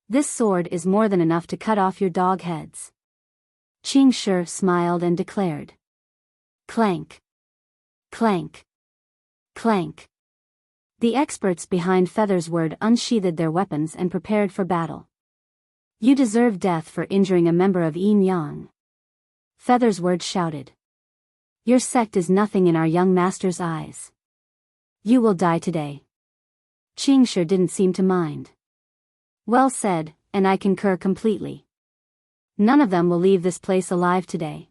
This sword is more than enough to cut off your dog heads. Qing Shi smiled and declared. Clank. Clank. Clank. The experts behind Feathersword unsheathed their weapons and prepared for battle. You deserve death for injuring a member of Yin Yang. Feathersword shouted. Your sect is nothing in our young master's eyes. You will die today. Qing Shi didn't seem to mind. Well said, and I concur completely. None of them will leave this place alive today.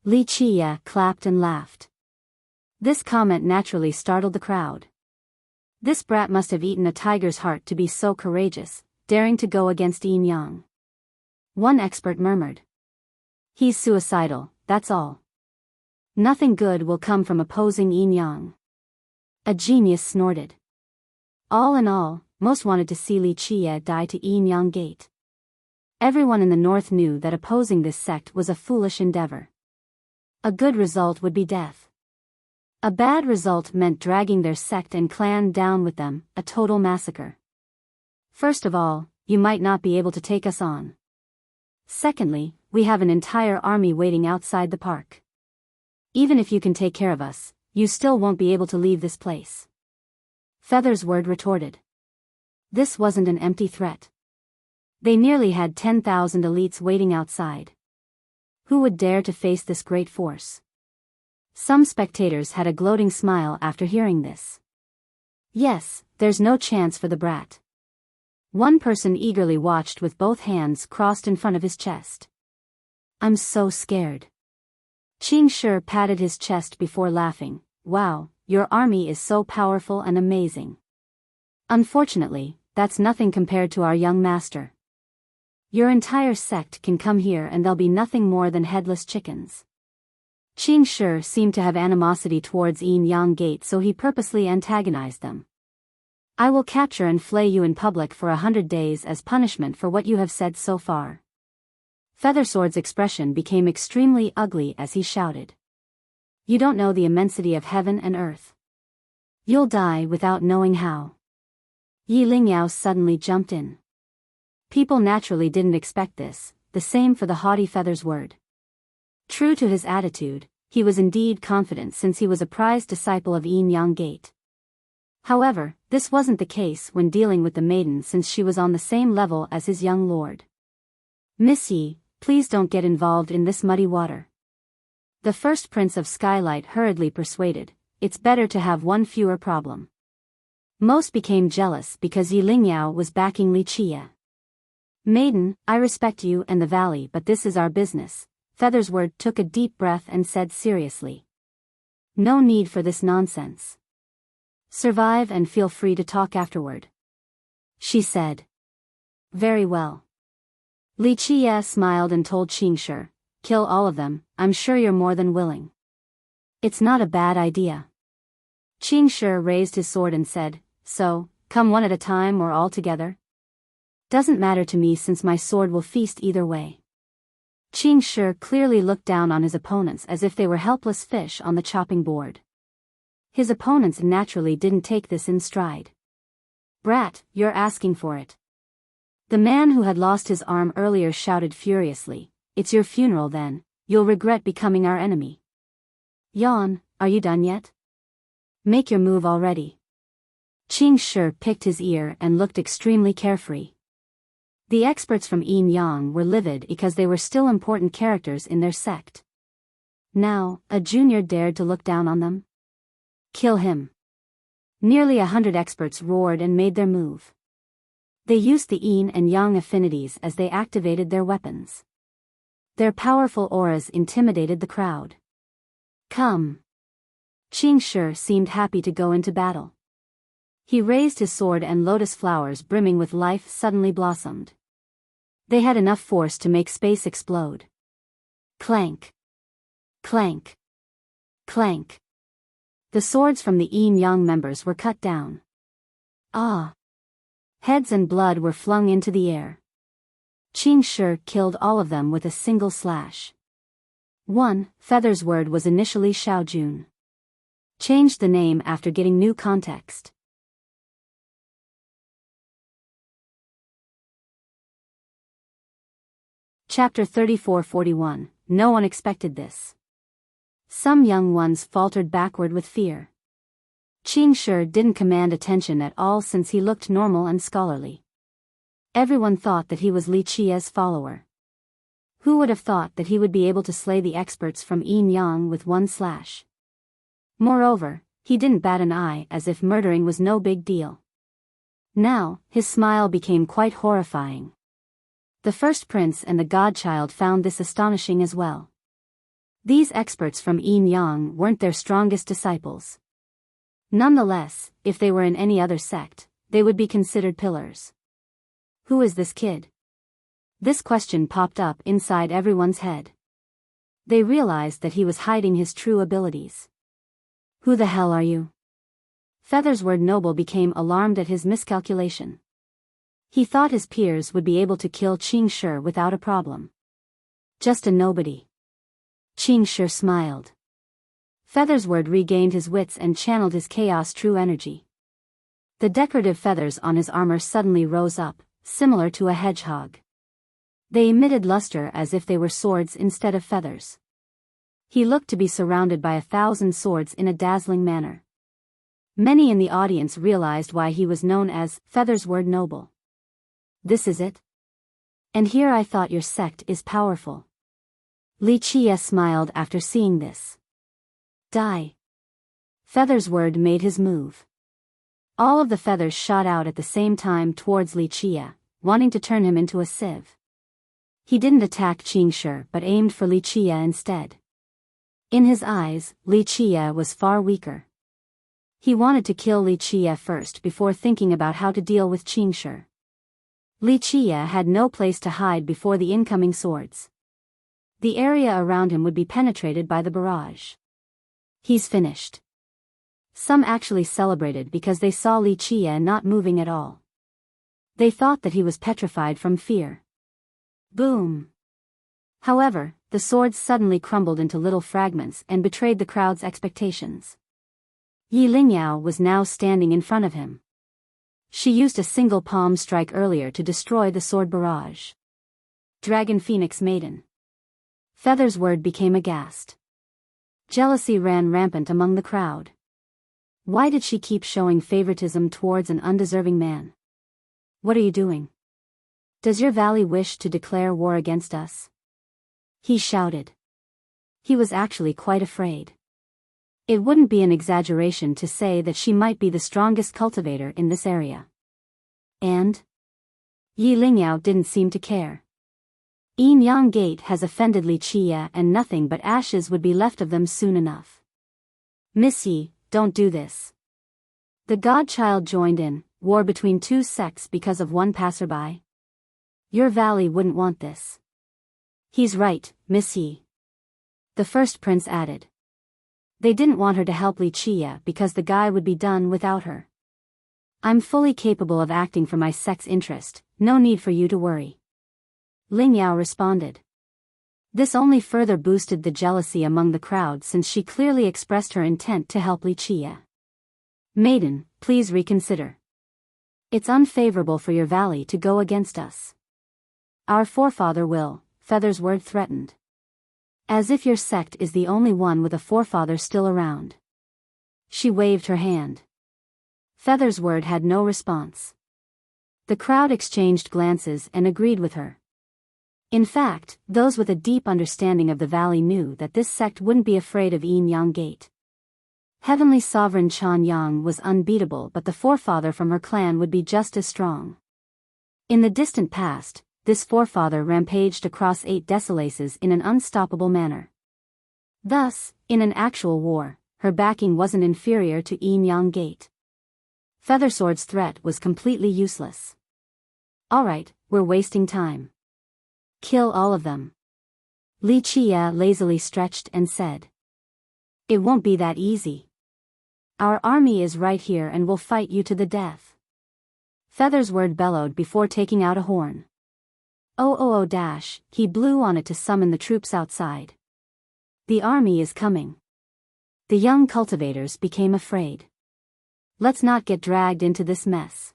Li Qie clapped and laughed. This comment naturally startled the crowd. This brat must have eaten a tiger's heart to be so courageous, daring to go against Yin Yang. One expert murmured. He's suicidal, that's all. Nothing good will come from opposing Yin Yang. A genius snorted. All in all, most wanted to see Li Qie die to Yin Yang Gate. Everyone in the north knew that opposing this sect was a foolish endeavor. A good result would be death. A bad result meant dragging their sect and clan down with them, a total massacre. First of all, you might not be able to take us on. Secondly, we have an entire army waiting outside the park. Even if you can take care of us, you still won't be able to leave this place. Feathersword retorted. This wasn't an empty threat. They nearly had 10,000 elites waiting outside. Who would dare to face this great force? Some spectators had a gloating smile after hearing this. Yes, there's no chance for the brat. One person eagerly watched with both hands crossed in front of his chest. I'm so scared. Qing Shi patted his chest before laughing. Wow, your army is so powerful and amazing. Unfortunately, that's nothing compared to our young master. Your entire sect can come here and they'll be nothing more than headless chickens. Qing Shi seemed to have animosity towards Yin Yang Gate, so he purposely antagonized them. I will capture and flay you in public for 100 days as punishment for what you have said so far. Feathersword's expression became extremely ugly as he shouted. You don't know the immensity of heaven and earth. You'll die without knowing how. Yi Lingyao suddenly jumped in. People naturally didn't expect this, the same for the haughty Feathersword. True to his attitude, he was indeed confident since he was a prized disciple of Yin Yang Gate. However, this wasn't the case when dealing with the maiden, since she was on the same level as his young lord. Miss Yi, please don't get involved in this muddy water. The first prince of Skylight hurriedly persuaded, it's better to have one fewer problem. Most became jealous because Yi Lingyao was backing Li Qie. Maiden, I respect you and the valley, but this is our business. Feathersword took a deep breath and said seriously. No need for this nonsense. Survive and feel free to talk afterward. She said. Very well. Li Qie smiled and told Qing Shi, kill all of them, I'm sure you're more than willing. It's not a bad idea. Qing Shi raised his sword and said, so, come one at a time or all together? Doesn't matter to me since my sword will feast either way. Qing Shi clearly looked down on his opponents as if they were helpless fish on the chopping board. His opponents naturally didn't take this in stride. Brat, you're asking for it. The man who had lost his arm earlier shouted furiously, it's your funeral then, you'll regret becoming our enemy. Yawn, are you done yet? Make your move already. Qing Shi picked his ear and looked extremely carefree. The experts from Yin Yang were livid because they were still important characters in their sect. Now, a junior dared to look down on them? Kill him. Nearly 100 experts roared and made their move. They used the Yin and Yang affinities as they activated their weapons. Their powerful auras intimidated the crowd. Come. Qing Shi seemed happy to go into battle. He raised his sword and lotus flowers brimming with life suddenly blossomed. They had enough force to make space explode. Clank. Clank. Clank. The swords from the Yin Yang members were cut down. Ah! Heads and blood were flung into the air. Qing Shi killed all of them with a single slash. 1. Feather's word was initially Xiao Jun. Changed the name after getting new context. Chapter 34-41. No one expected this. Some young ones faltered backward with fear. Qing Shi didn't command attention at all since he looked normal and scholarly. Everyone thought that he was Li Qia's follower. Who would have thought that he would be able to slay the experts from Yin Yang with one slash? Moreover, he didn't bat an eye as if murdering was no big deal. Now, his smile became quite horrifying. The first prince and the godchild found this astonishing as well. These experts from Yin Yang weren't their strongest disciples. Nonetheless, if they were in any other sect, they would be considered pillars. Who is this kid? This question popped up inside everyone's head. They realized that he was hiding his true abilities. Who the hell are you? Feather's word noble became alarmed at his miscalculation. He thought his peers would be able to kill Qing Shi without a problem. Just a nobody. Qing Shi smiled. Feather's word regained his wits and channeled his chaos true energy. The decorative feathers on his armor suddenly rose up, similar to a hedgehog. They emitted luster as if they were swords instead of feathers. He looked to be surrounded by 1,000 swords in a dazzling manner. Many in the audience realized why he was known as Feather's word noble. This is it? And here I thought your sect is powerful. Li Qia smiled after seeing this. Die. Feather's word made his move. All of the feathers shot out at the same time towards Li Qia, wanting to turn him into a sieve. He didn't attack Qing Shi but aimed for Li Qia instead. In his eyes, Li Qia was far weaker. He wanted to kill Li Qia first before thinking about how to deal with Qing Shi. Li Qia had no place to hide before the incoming swords. The area around him would be penetrated by the barrage. He's finished. Some actually celebrated because they saw Li Qia not moving at all. They thought that he was petrified from fear. Boom! However, the swords suddenly crumbled into little fragments and betrayed the crowd's expectations. Yi Lingyao was now standing in front of him. She used a single palm strike earlier to destroy the sword barrage. Dragon Phoenix Maiden. Feather's word became aghast. Jealousy ran rampant among the crowd. Why did she keep showing favoritism towards an undeserving man? What are you doing? Does your valley wish to declare war against us? He shouted. He was actually quite afraid. It wouldn't be an exaggeration to say that she might be the strongest cultivator in this area. And? Yi Lingyao didn't seem to care. Yin Yang Gate has offended Li Qia and nothing but ashes would be left of them soon enough. Miss Yi, don't do this. The godchild joined in, war between two sects because of one passerby. Your valley wouldn't want this. He's right, Miss Yi. The first prince added. They didn't want her to help Li Qia because the guy would be done without her. I'm fully capable of acting for my sect's interest, no need for you to worry. Lingyao responded. This only further boosted the jealousy among the crowd since she clearly expressed her intent to help Li Qia. Maiden, please reconsider. It's unfavorable for your valley to go against us. Our forefather will, Feather's word threatened. As if your sect is the only one with a forefather still around. She waved her hand. Feather's word had no response. The crowd exchanged glances and agreed with her. In fact, those with a deep understanding of the valley knew that this sect wouldn't be afraid of Yin Yang Gate. Heavenly Sovereign Chan Yang was unbeatable, but the forefather from her clan would be just as strong. In the distant past, this forefather rampaged across 8 desolaces in an unstoppable manner. Thus, in an actual war, her backing wasn't inferior to Yin Yang Gate. Feathersword's threat was completely useless. Alright, we're wasting time. Kill all of them. Li Chia lazily stretched and said. It won't be that easy. Our army is right here and will fight you to the death. Feathersword bellowed before taking out a horn. Oh, he blew on it to summon the troops outside. The army is coming. The young cultivators became afraid. Let's not get dragged into this mess.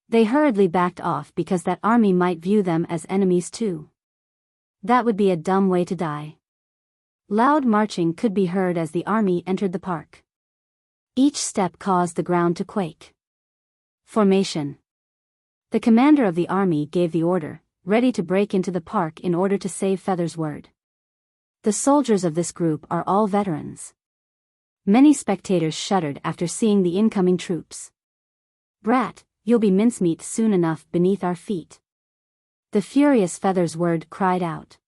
They hurriedly backed off because that army might view them as enemies too. That would be a dumb way to die. Loud marching could be heard as the army entered the park. Each step caused the ground to quake. Formation. The commander of the army gave the order, ready to break into the park in order to save Feathersword. The soldiers of this group are all veterans. Many spectators shuddered after seeing the incoming troops. Brat, you'll be mincemeat soon enough beneath our feet. The furious Feathersword cried out.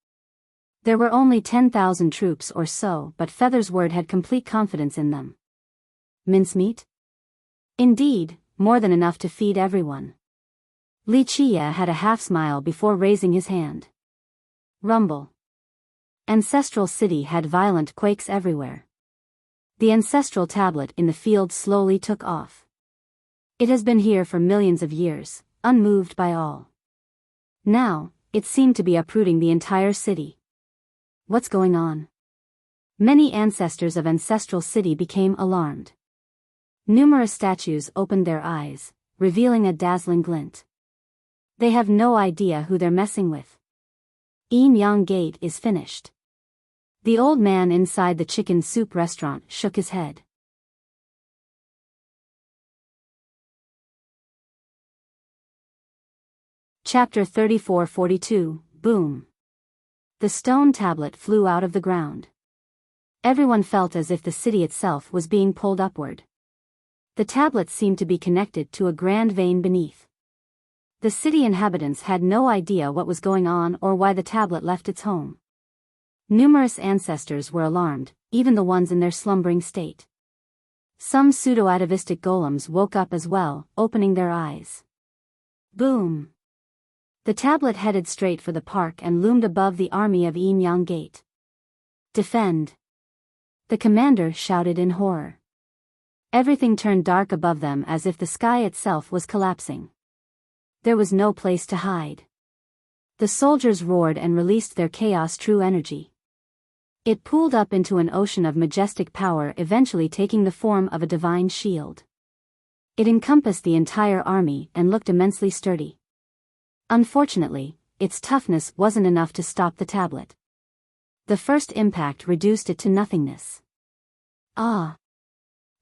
There were only 10,000 troops or so, but Feathersword had complete confidence in them. Mincemeat? Indeed, more than enough to feed everyone. Li Chia had a half-smile before raising his hand. Rumble. Ancestral City had violent quakes everywhere. The ancestral tablet in the field slowly took off. It has been here for millions of years, unmoved by all. Now, it seemed to be uprooting the entire city. What's going on? Many ancestors of Ancestral City became alarmed. Numerous statues opened their eyes, revealing a dazzling glint. They have no idea who they're messing with. Yin Yang Gate is finished. The old man inside the chicken soup restaurant shook his head. Chapter 34-42, Boom. The stone tablet flew out of the ground. Everyone felt as if the city itself was being pulled upward. The tablet seemed to be connected to a grand vein beneath. The city inhabitants had no idea what was going on or why the tablet left its home. Numerous ancestors were alarmed, even the ones in their slumbering state. Some pseudo-atavistic golems woke up as well, opening their eyes. Boom! The tablet headed straight for the park and loomed above the army of Yin Yang Gate. Defend! The commander shouted in horror. Everything turned dark above them as if the sky itself was collapsing. There was no place to hide. The soldiers roared and released their chaos true energy. It pooled up into an ocean of majestic power, eventually taking the form of a divine shield. It encompassed the entire army and looked immensely sturdy. Unfortunately, its toughness wasn't enough to stop the tablet. The first impact reduced it to nothingness. Ah!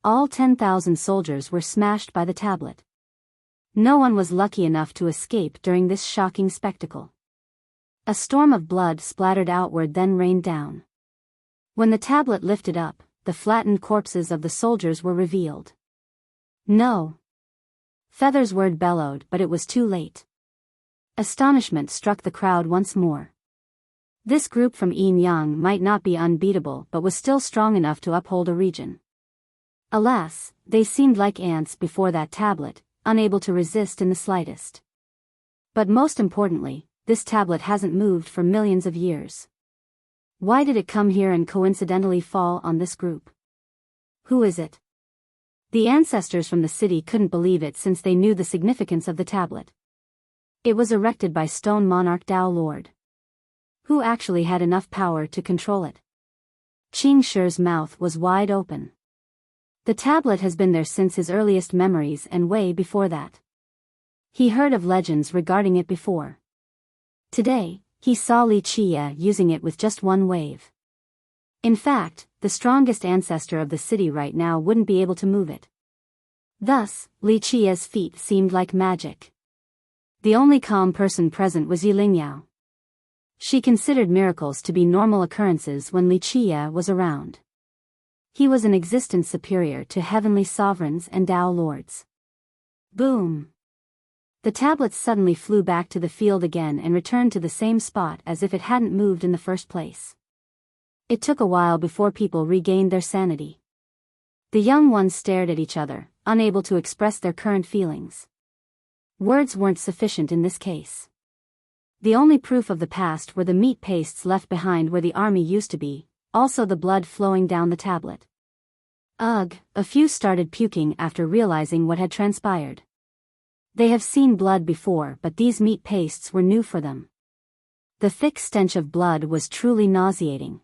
All 10,000 soldiers were smashed by the tablet. No one was lucky enough to escape during this shocking spectacle. A storm of blood splattered outward, then rained down. When the tablet lifted up, the flattened corpses of the soldiers were revealed. No! Feathersword bellowed, but it was too late. Astonishment struck the crowd once more. This group from Yin Yang might not be unbeatable but was still strong enough to uphold a region. Alas, they seemed like ants before that tablet, unable to resist in the slightest. But most importantly, this tablet hasn't moved for millions of years. Why did it come here and coincidentally fall on this group? Who is it? The ancestors from the city couldn't believe it since they knew the significance of the tablet. It was erected by Stone Monarch Dao Lord. Who actually had enough power to control it? Qing Shi's mouth was wide open. The tablet has been there since his earliest memories and way before that. He heard of legends regarding it before. Today, he saw Li Chia using it with just one wave. In fact, the strongest ancestor of the city right now wouldn't be able to move it. Thus, Li Chia's feat seemed like magic. The only calm person present was Yilingyao. She considered miracles to be normal occurrences when Li Chia was around. He was an existence superior to heavenly sovereigns and Dao lords. Boom! The tablet suddenly flew back to the field again and returned to the same spot as if it hadn't moved in the first place. It took a while before people regained their sanity. The young ones stared at each other, unable to express their current feelings. Words weren't sufficient in this case. The only proof of the past were the meat pastes left behind where the army used to be, also the blood flowing down the tablet. Ugh, a few started puking after realizing what had transpired. They have seen blood before, but these meat pastes were new for them. The thick stench of blood was truly nauseating.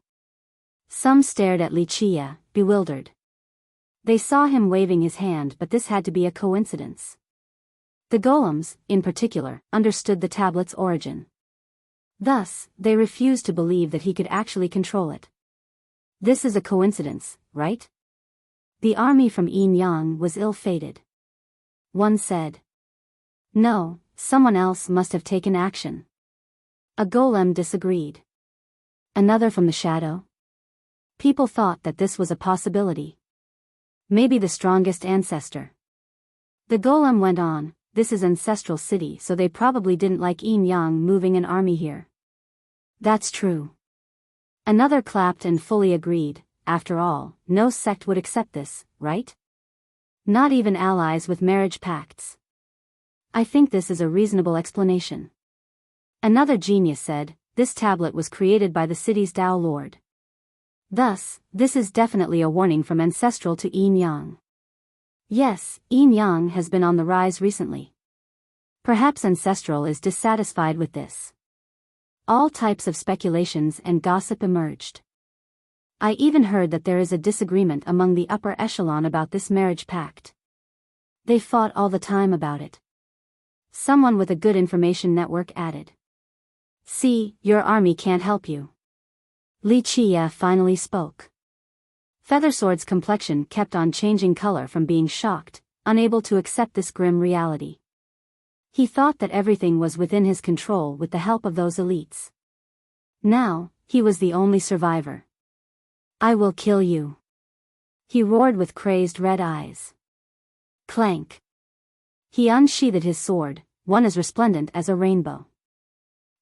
Some stared at Wuxia, bewildered. They saw him waving his hand, but this had to be a coincidence. The golems, in particular, understood the tablet's origin. Thus, they refused to believe that he could actually control it. This is a coincidence, right? The army from Yin Yang was ill-fated. One said. No, someone else must have taken action. A golem disagreed. Another from the shadow? People thought that this was a possibility. Maybe the strongest ancestor. The golem went on, this is ancestral city, so they probably didn't like Yin Yang moving an army here. That's true. Another clapped and fully agreed, after all, no sect would accept this, right? Not even allies with marriage pacts. I think this is a reasonable explanation. Another genius said, this tablet was created by the city's Tao Lord. Thus, this is definitely a warning from ancestral to Yin Yang. Yes, Yin Yang has been on the rise recently. Perhaps ancestral is dissatisfied with this. All types of speculations and gossip emerged. I even heard that there is a disagreement among the upper echelon about this marriage pact. They fought all the time about it. Someone with a good information network added. See, your army can't help you. Wuxia finally spoke. Feathersword's complexion kept on changing color from being shocked, unable to accept this grim reality. He thought that everything was within his control with the help of those elites. Now, he was the only survivor. I will kill you. He roared with crazed red eyes. Clank. He unsheathed his sword, one as resplendent as a rainbow.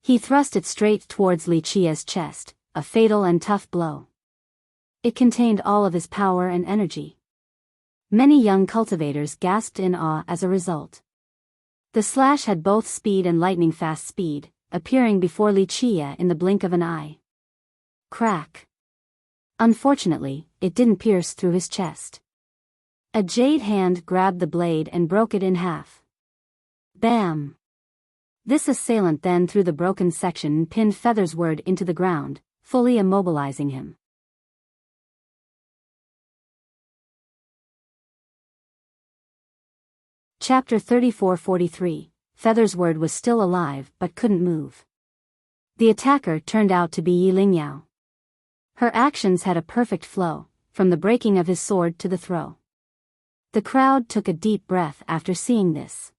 He thrust it straight towards Wuxia's chest, a fatal and tough blow. It contained all of his power and energy. Many young cultivators gasped in awe as a result. The slash had both speed and lightning-fast speed, appearing before Wuxia in the blink of an eye. Crack. Unfortunately, it didn't pierce through his chest. A jade hand grabbed the blade and broke it in half. Bam! This assailant then threw the broken section and pinned Feathersword into the ground, fully immobilizing him. Chapter 34-43. Feathersword was still alive but couldn't move. The attacker turned out to be Yi Lingyao. Her actions had a perfect flow, from the breaking of his sword to the throw. The crowd took a deep breath after seeing this.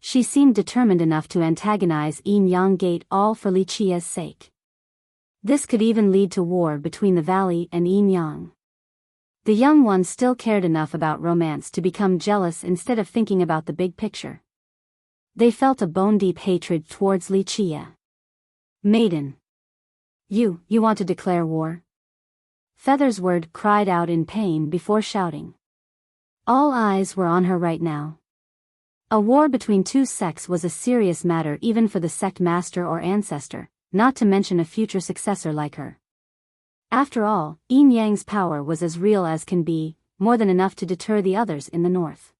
She seemed determined enough to antagonize Yin Yang Gate all for Wuxia's sake. This could even lead to war between the valley and Yin Yang. The young one still cared enough about romance to become jealous instead of thinking about the big picture. They felt a bone-deep hatred towards Wuxia. Maiden. You want to declare war? Feathersword cried out in pain before shouting. All eyes were on her right now. A war between two sects was a serious matter even for the sect master or ancestor, not to mention a future successor like her. After all, Yin Yang's power was as real as can be, more than enough to deter the others in the north.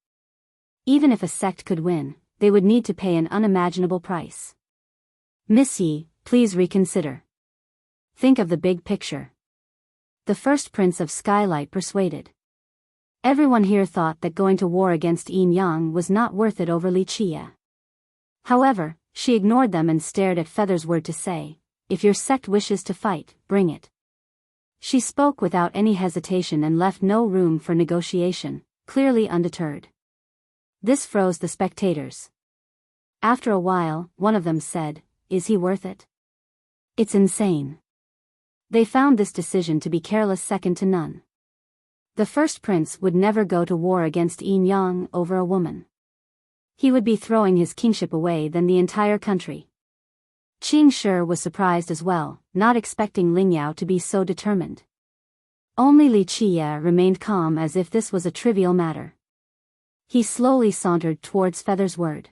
Even if a sect could win, they would need to pay an unimaginable price. Miss Yi, please reconsider. Think of the big picture. The first prince of Skylight persuaded. Everyone here thought that going to war against Yin Yang was not worth it over Wuxia. However, she ignored them and stared at Feathersword to say, if your sect wishes to fight, bring it. She spoke without any hesitation and left no room for negotiation, clearly undeterred. This froze the spectators. After a while, one of them said, is he worth it? It's insane. They found this decision to be careless second to none. The first prince would never go to war against Yin Yang over a woman. He would be throwing his kingship away than the entire country. Qing Shi was surprised as well, not expecting Lingyao to be so determined. Only Wuxia remained calm as if this was a trivial matter. He slowly sauntered towards Feather's word.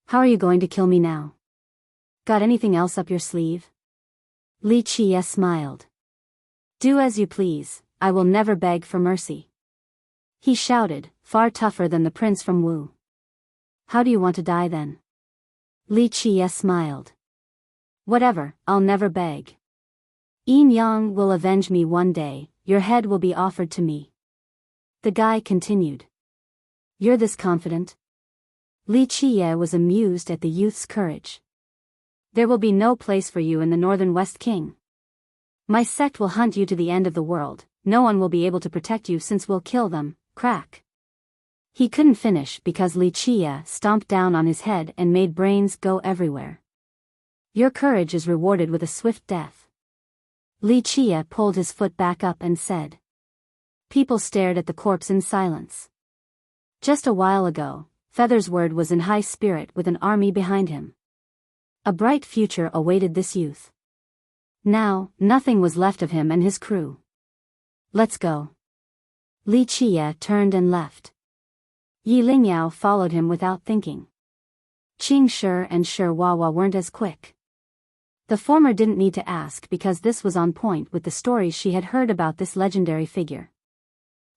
How are you going to kill me now? Got anything else up your sleeve? Li Qie smiled. Do as you please, I will never beg for mercy. He shouted, far tougher than the prince from Wu. How do you want to die then? Li Qie smiled. Whatever, I'll never beg. Yin Yang will avenge me one day, your head will be offered to me. The guy continued. You're this confident? Li Qie was amused at the youth's courage. There will be no place for you in the Northern West King. My sect will hunt you to the end of the world, no one will be able to protect you since we'll kill them, crack. He couldn't finish because Li Qie stomped down on his head and made brains go everywhere. Your courage is rewarded with a swift death. Li Qie pulled his foot back up and said. People stared at the corpse in silence. Just a while ago, Feather's word was in high spirit with an army behind him. A bright future awaited this youth. Now, nothing was left of him and his crew. Let's go. Li Qie turned and left. Yi Lingyao followed him without thinking. Qing Shi and Shi Wawa weren't as quick. The former didn't need to ask because this was on point with the stories she had heard about this legendary figure.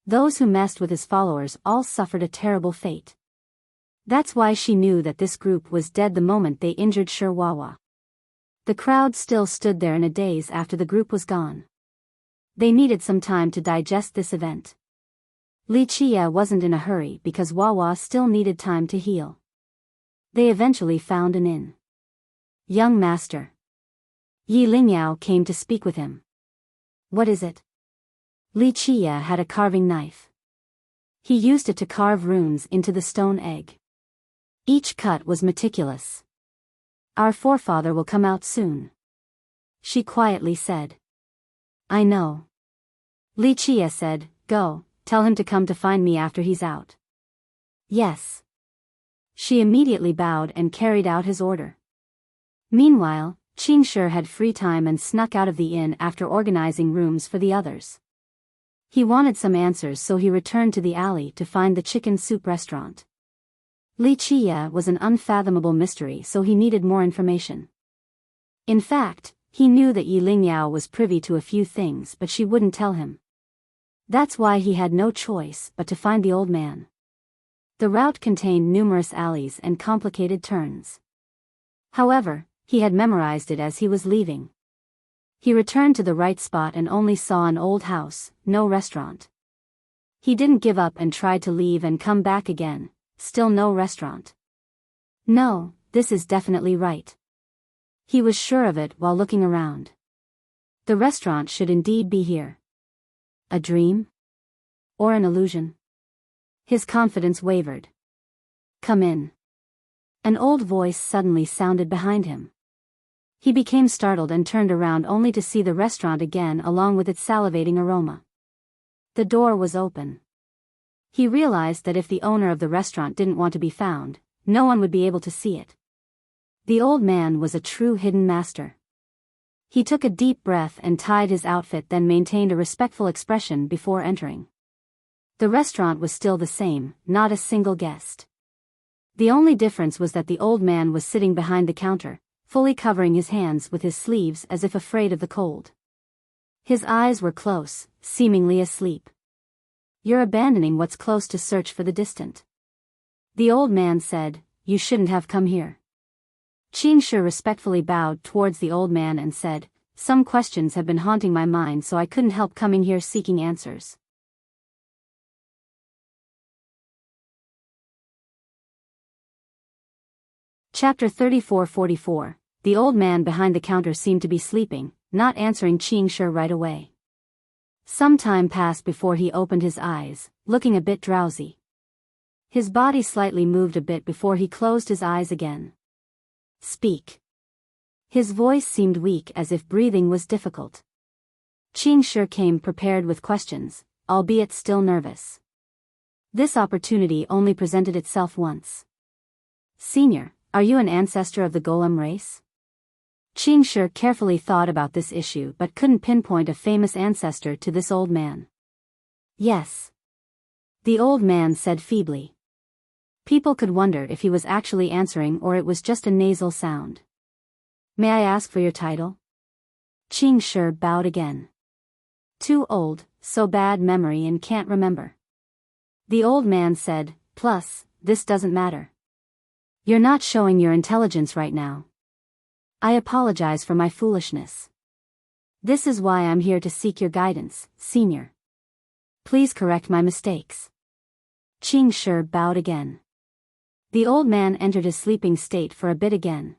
Those who messed with his followers all suffered a terrible fate. That's why she knew that this group was dead the moment they injured Shi Wawa. The crowd still stood there in a daze after the group was gone. They needed some time to digest this event. Li Qie wasn't in a hurry because Wawa still needed time to heal. They eventually found an inn. Young master. Yi Lingyao came to speak with him. What is it? Li Qie had a carving knife. He used it to carve runes into the stone egg. Each cut was meticulous. Our forefather will come out soon. She quietly said. I know. Li Qie said, go, tell him to come to find me after he's out. Yes. She immediately bowed and carried out his order. Meanwhile, Qing Shi had free time and snuck out of the inn after organizing rooms for the others. He wanted some answers so he returned to the alley to find the chicken soup restaurant. Li Qie was an unfathomable mystery so he needed more information. In fact, he knew that Yi Lingyao was privy to a few things but she wouldn't tell him. That's why he had no choice but to find the old man. The route contained numerous alleys and complicated turns. However, he had memorized it as he was leaving. He returned to the right spot and only saw an old house, no restaurant. He didn't give up and tried to leave and come back again, still no restaurant. No, this is definitely right. He was sure of it while looking around. The restaurant should indeed be here. A dream? Or an illusion? His confidence wavered. Come in. An old voice suddenly sounded behind him. He became startled and turned around only to see the restaurant again along with its salivating aroma. The door was open. He realized that if the owner of the restaurant didn't want to be found, no one would be able to see it. The old man was a true hidden master. He took a deep breath and tied his outfit, then maintained a respectful expression before entering. The restaurant was still the same, not a single guest. The only difference was that the old man was sitting behind the counter, fully covering his hands with his sleeves as if afraid of the cold. His eyes were close, seemingly asleep. You're abandoning what's close to search for the distant. The old man said, you shouldn't have come here. Qing Shi respectfully bowed towards the old man and said, some questions have been haunting my mind so I couldn't help coming here seeking answers. Chapter 34-44. The old man behind the counter seemed to be sleeping, not answering Qing Shi right away. Some time passed before he opened his eyes, looking a bit drowsy. His body slightly moved a bit before he closed his eyes again. Speak. His voice seemed weak as if breathing was difficult. Qing Shi came prepared with questions, albeit still nervous. This opportunity only presented itself once. Senior, are you an ancestor of the golem race? Qing Shi carefully thought about this issue but couldn't pinpoint a famous ancestor to this old man. Yes. The old man said feebly. People could wonder if he was actually answering or it was just a nasal sound. May I ask for your title? Qing Shi bowed again. Too old, so bad memory and can't remember. The old man said, plus, this doesn't matter. You're not showing your intelligence right now. I apologize for my foolishness. This is why I'm here to seek your guidance, senior. Please correct my mistakes. Qing Shi bowed again. The old man entered his sleeping state for a bit again.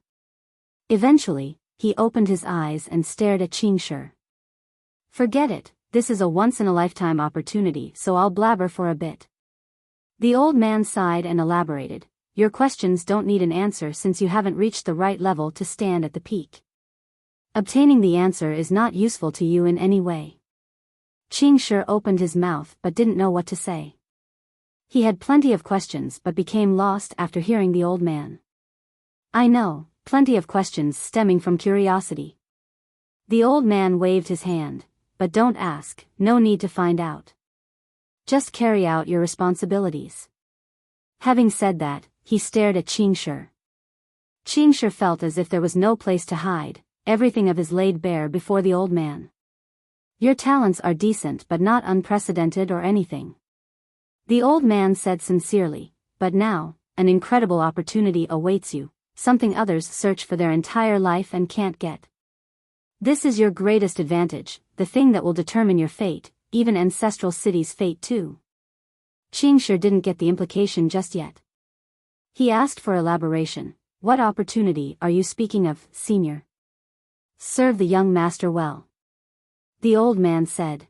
Eventually, he opened his eyes and stared at Qing Shi. Forget it, this is a once-in-a-lifetime opportunity, so I'll blabber for a bit. The old man sighed and elaborated. Your questions don't need an answer since you haven't reached the right level to stand at the peak. Obtaining the answer is not useful to you in any way. Qing Shi opened his mouth but didn't know what to say. He had plenty of questions but became lost after hearing the old man. I know, plenty of questions stemming from curiosity. The old man waved his hand, but don't ask, no need to find out. Just carry out your responsibilities. Having said that, he stared at Qing Shi. Qing Shi felt as if there was no place to hide, everything of his laid bare before the old man. Your talents are decent but not unprecedented or anything. The old man said sincerely, but now, an incredible opportunity awaits you, something others search for their entire life and can't get. This is your greatest advantage, the thing that will determine your fate, even Ancestral City's fate too. Qing Shi didn't get the implication just yet. He asked for elaboration. What opportunity are you speaking of, senior? Serve the young master well. The old man said.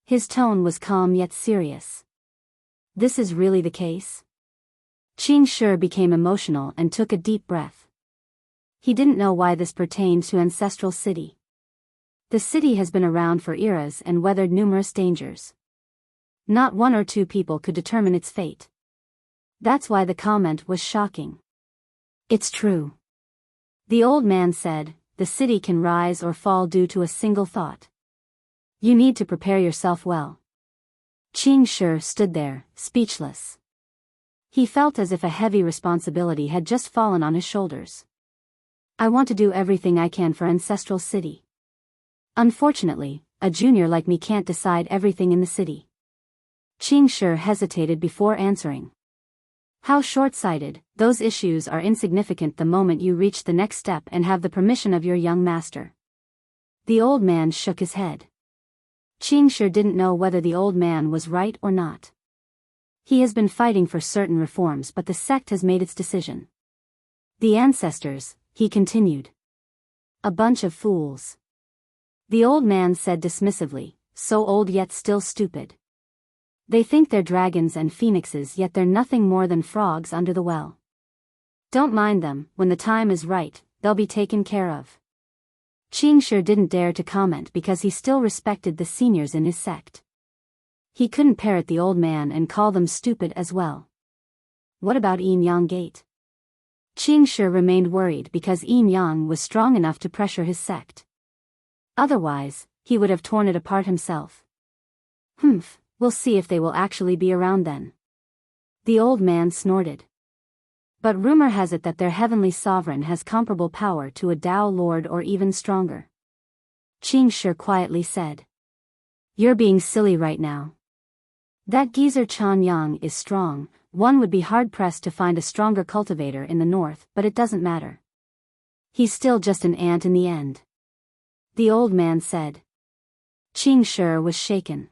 His tone was calm yet serious. This is really the case? Qing Shi became emotional and took a deep breath. He didn't know why this pertained to Ancestral City. The city has been around for eras and weathered numerous dangers. Not one or two people could determine its fate. That's why the comment was shocking. It's true. The old man said, the city can rise or fall due to a single thought. You need to prepare yourself well. Qing Shi stood there, speechless. He felt as if a heavy responsibility had just fallen on his shoulders. I want to do everything I can for Ancestral City. Unfortunately, a junior like me can't decide everything in the city. Qing Shi hesitated before answering. How short-sighted, those issues are insignificant the moment you reach the next step and have the permission of your young master. The old man shook his head. Qing Shi didn't know whether the old man was right or not. He has been fighting for certain reforms but the sect has made its decision. The ancestors, he continued. A bunch of fools. The old man said dismissively, so old yet still stupid. They think they're dragons and phoenixes yet they're nothing more than frogs under the well. Don't mind them, when the time is right, they'll be taken care of. Qing Shi didn't dare to comment because he still respected the seniors in his sect. He couldn't parrot the old man and call them stupid as well. What about Yin Yang Gate? Qing Shi remained worried because Yin Yang was strong enough to pressure his sect. Otherwise, he would have torn it apart himself. We'll see if they will actually be around then. The old man snorted. But rumor has it that their heavenly sovereign has comparable power to a Dao Lord or even stronger. Qing Shi quietly said. You're being silly right now. That geezer Chan Yang is strong, one would be hard-pressed to find a stronger cultivator in the north, but it doesn't matter. He's still just an ant in the end. The old man said. Qing Shi was shaken.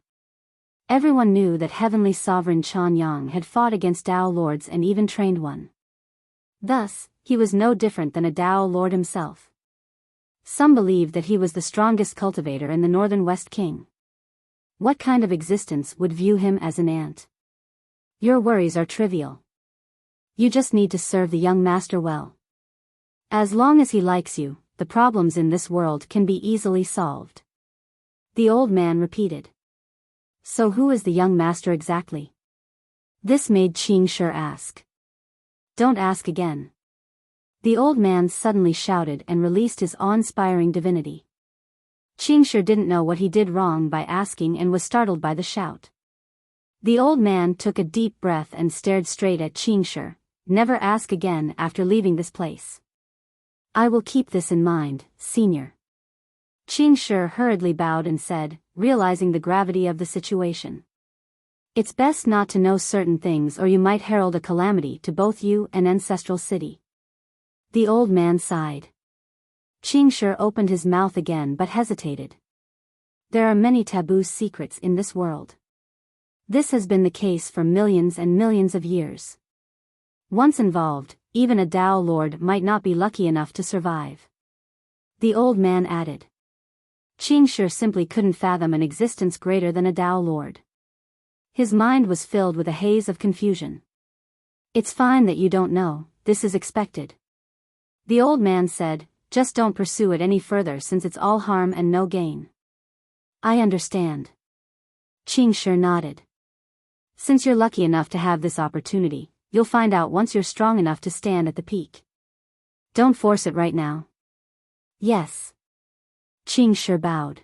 Everyone knew that heavenly sovereign Chan Yang had fought against Dao Lords and even trained one. Thus, he was no different than a Dao Lord himself. Some believed that he was the strongest cultivator in the Northern West King. What kind of existence would view him as an ant? Your worries are trivial. You just need to serve the young master well. As long as he likes you, the problems in this world can be easily solved. The old man repeated. So who is the young master exactly? This made Qing Shi ask. Don't ask again. The old man suddenly shouted and released his awe-inspiring divinity. Qing Shi didn't know what he did wrong by asking and was startled by the shout. The old man took a deep breath and stared straight at Qingshi. Never ask again after leaving this place. I will keep this in mind, senior. Qingshi hurriedly bowed and said, realizing the gravity of the situation. It's best not to know certain things or you might herald a calamity to both you and Ancestral City. The old man sighed. Qingshi opened his mouth again but hesitated. There are many taboo secrets in this world. This has been the case for millions and millions of years. Once involved, even a Dao Lord might not be lucky enough to survive. The old man added. Qingshi simply couldn't fathom an existence greater than a Dao Lord. His mind was filled with a haze of confusion. It's fine that you don't know, this is expected. The old man said, just don't pursue it any further since it's all harm and no gain. I understand. Qingshi nodded. Since you're lucky enough to have this opportunity, you'll find out once you're strong enough to stand at the peak. Don't force it right now. Yes. Qingshi bowed.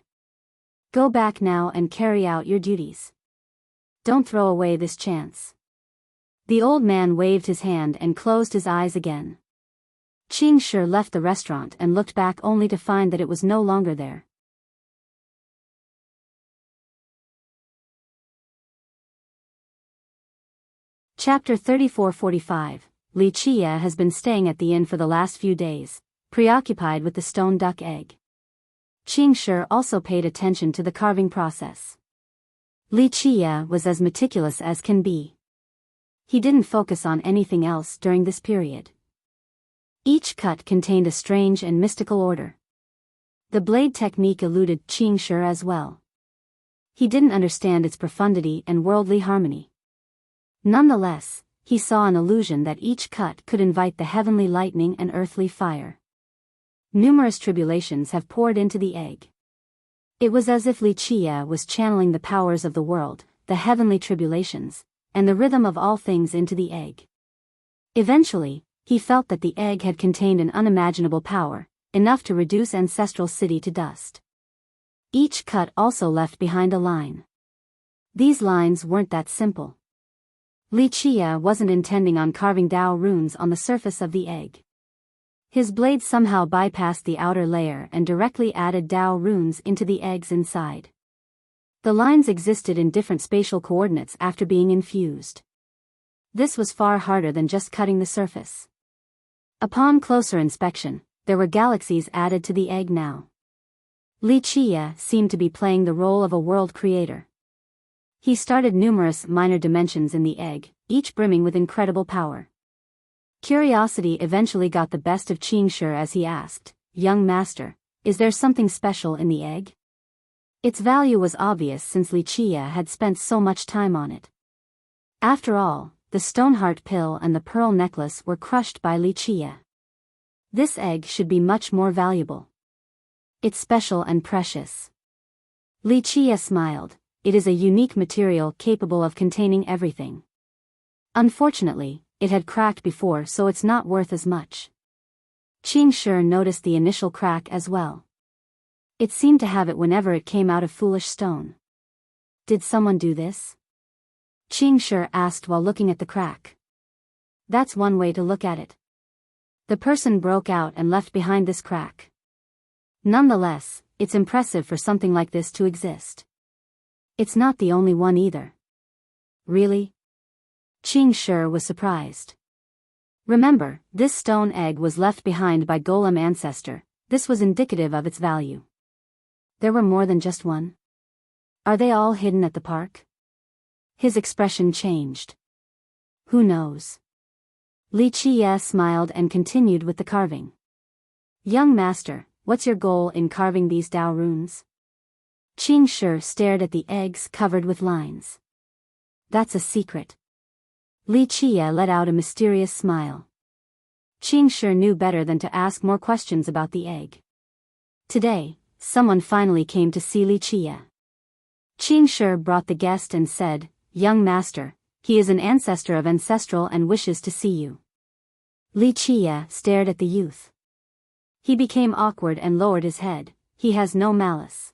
Go back now and carry out your duties. Don't throw away this chance. The old man waved his hand and closed his eyes again. Qingshi left the restaurant and looked back only to find that it was no longer there. Chapter 34-45. Li Qia has been staying at the inn for the last few days, preoccupied with the stone duck egg. Qingshi also paid attention to the carving process. Li Qia was as meticulous as can be. He didn't focus on anything else during this period. Each cut contained a strange and mystical order. The blade technique eluded Qingshi as well. He didn't understand its profundity and worldly harmony. Nonetheless, he saw an illusion that each cut could invite the heavenly lightning and earthly fire. Numerous tribulations have poured into the egg. It was as if Li Qia was channeling the powers of the world, the heavenly tribulations, and the rhythm of all things into the egg. Eventually, he felt that the egg had contained an unimaginable power, enough to reduce Ancestral City to dust. Each cut also left behind a line. These lines weren't that simple. Li Qia wasn't intending on carving Dao runes on the surface of the egg. His blade somehow bypassed the outer layer and directly added Dao runes into the eggs inside. The lines existed in different spatial coordinates after being infused. This was far harder than just cutting the surface. Upon closer inspection, there were galaxies added to the egg now. Li Qia seemed to be playing the role of a world creator. He started numerous minor dimensions in the egg, each brimming with incredible power. Curiosity eventually got the best of Qingshi as he asked, "Young master, is there something special in the egg?" Its value was obvious since Li Qia had spent so much time on it. After all, the Stoneheart pill and the pearl necklace were crushed by Li Qia. This egg should be much more valuable. It's special and precious. Li Qia smiled. It is a unique material capable of containing everything. Unfortunately, it had cracked before, so it's not worth as much. Qingshi noticed the initial crack as well. It seemed to have it whenever it came out of foolish stone. Did someone do this? Qingshi asked while looking at the crack. That's one way to look at it. The person broke out and left behind this crack. Nonetheless, it's impressive for something like this to exist. It's not the only one either. Really? Qingshi was surprised. Remember, this stone egg was left behind by Golem Ancestor. This was indicative of its value. There were more than just one. Are they all hidden at the park? His expression changed. Who knows? Li Qia smiled and continued with the carving. Young master, what's your goal in carving these Dao runes? Qingshi stared at the eggs covered with lines. That's a secret. Li Qia let out a mysterious smile. Qingshi knew better than to ask more questions about the egg. Today, someone finally came to see Li Qia. Qingshi brought the guest and said, "Young master, he is an ancestor of Ancestral and wishes to see you." Li Qia stared at the youth. He became awkward and lowered his head. He has no malice.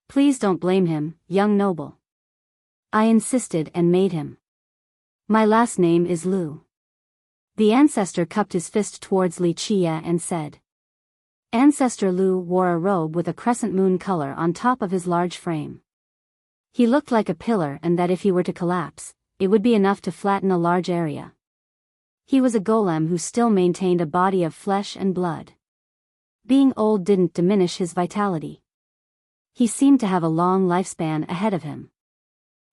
Please don't blame him, young noble. I insisted and made him. My last name is Lu. The ancestor cupped his fist towards Li Chia and said. Ancestor Lu wore a robe with a crescent moon color on top of his large frame. He looked like a pillar, and that if he were to collapse, it would be enough to flatten a large area. He was a golem who still maintained a body of flesh and blood. Being old didn't diminish his vitality. He seemed to have a long lifespan ahead of him.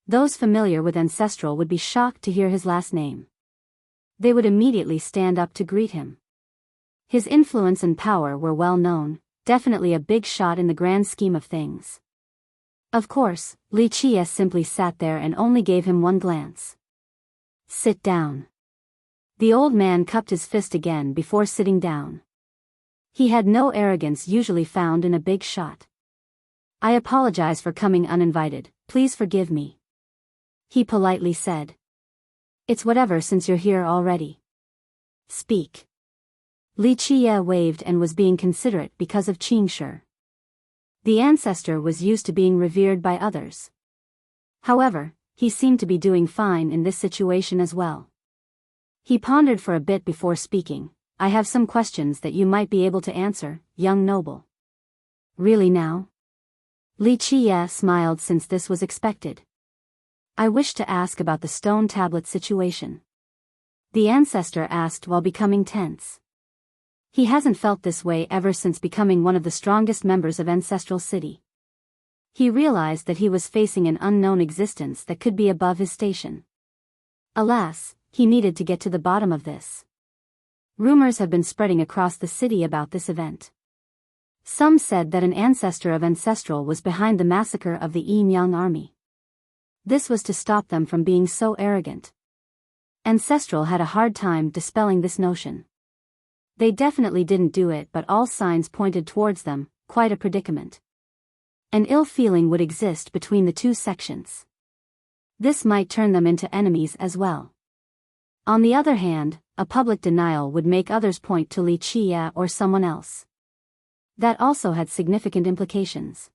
Those familiar with Ancestral would be shocked to hear his last name. They would immediately stand up to greet him. His influence and power were well known, definitely a big shot in the grand scheme of things. Of course, Li Chia simply sat there and only gave him one glance. Sit down. The old man cupped his fist again before sitting down. He had no arrogance usually found in a big shot. I apologize for coming uninvited, please forgive me. He politely said. It's whatever since you're here already. Speak. Li Chia waved and was being considerate because of Qingshi. The ancestor was used to being revered by others. However, he seemed to be doing fine in this situation as well. He pondered for a bit before speaking. I have some questions that you might be able to answer, young noble. Really now? Li Chia smiled since this was expected. I wish to ask about the stone tablet situation. The ancestor asked while becoming tense. He hasn't felt this way ever since becoming one of the strongest members of Ancestral City. He realized that he was facing an unknown existence that could be above his station. Alas, he needed to get to the bottom of this. Rumors have been spreading across the city about this event. Some said that an ancestor of Ancestral was behind the massacre of the Yin-Yang army. This was to stop them from being so arrogant. Ancestral had a hard time dispelling this notion. They definitely didn't do it, but all signs pointed towards them, quite a predicament. An ill feeling would exist between the two sections. This might turn them into enemies as well. On the other hand, a public denial would make others point to Li Chia or someone else. That also had significant implications.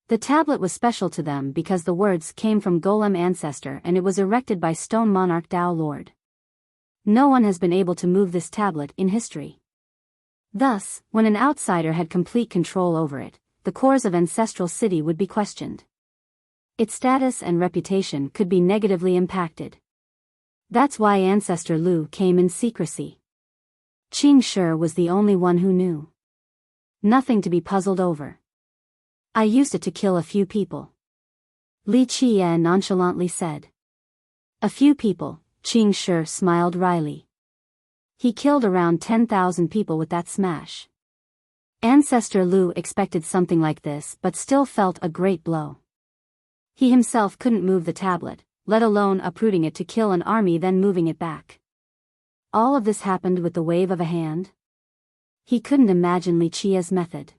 The tablet was special to them because the words came from Golem Ancestor and it was erected by Stone Monarch Dao Lord. No one has been able to move this tablet in history. Thus, when an outsider had complete control over it, the cores of Ancestral City would be questioned. Its status and reputation could be negatively impacted. That's why Ancestor Lu came in secrecy. Qingshi was the only one who knew. Nothing to be puzzled over. I used it to kill a few people. Li Chia nonchalantly said. A few people, Qingshi smiled wryly. He killed around 10,000 people with that smash. Ancestor Lu expected something like this but still felt a great blow. He himself couldn't move the tablet, let alone uprooting it to kill an army then moving it back. All of this happened with the wave of a hand? He couldn't imagine Li Chia's method.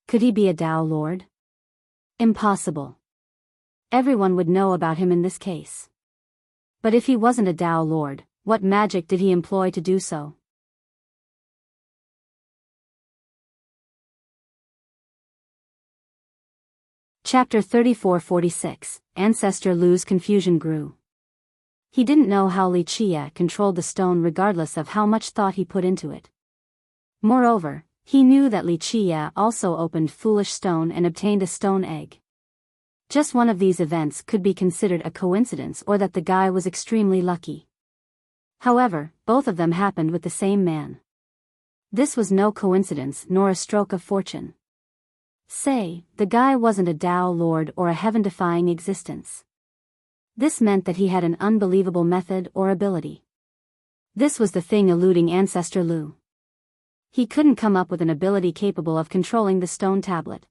Could he be a Dao Lord? Impossible. Everyone would know about him in this case. But if he wasn't a Dao Lord, what magic did he employ to do so? Chapter 3446, Ancestor Lu's confusion grew. He didn't know how Li Chia controlled the stone regardless of how much thought he put into it. Moreover, he knew that Li Chia also opened Foolish Stone and obtained a stone egg. Just one of these events could be considered a coincidence or that the guy was extremely lucky. However, both of them happened with the same man. This was no coincidence nor a stroke of fortune. Say, the guy wasn't a Dao Lord or a heaven-defying existence. This meant that he had an unbelievable method or ability. This was the thing eluding Ancestor Lu. He couldn't come up with an ability capable of controlling the stone tablet.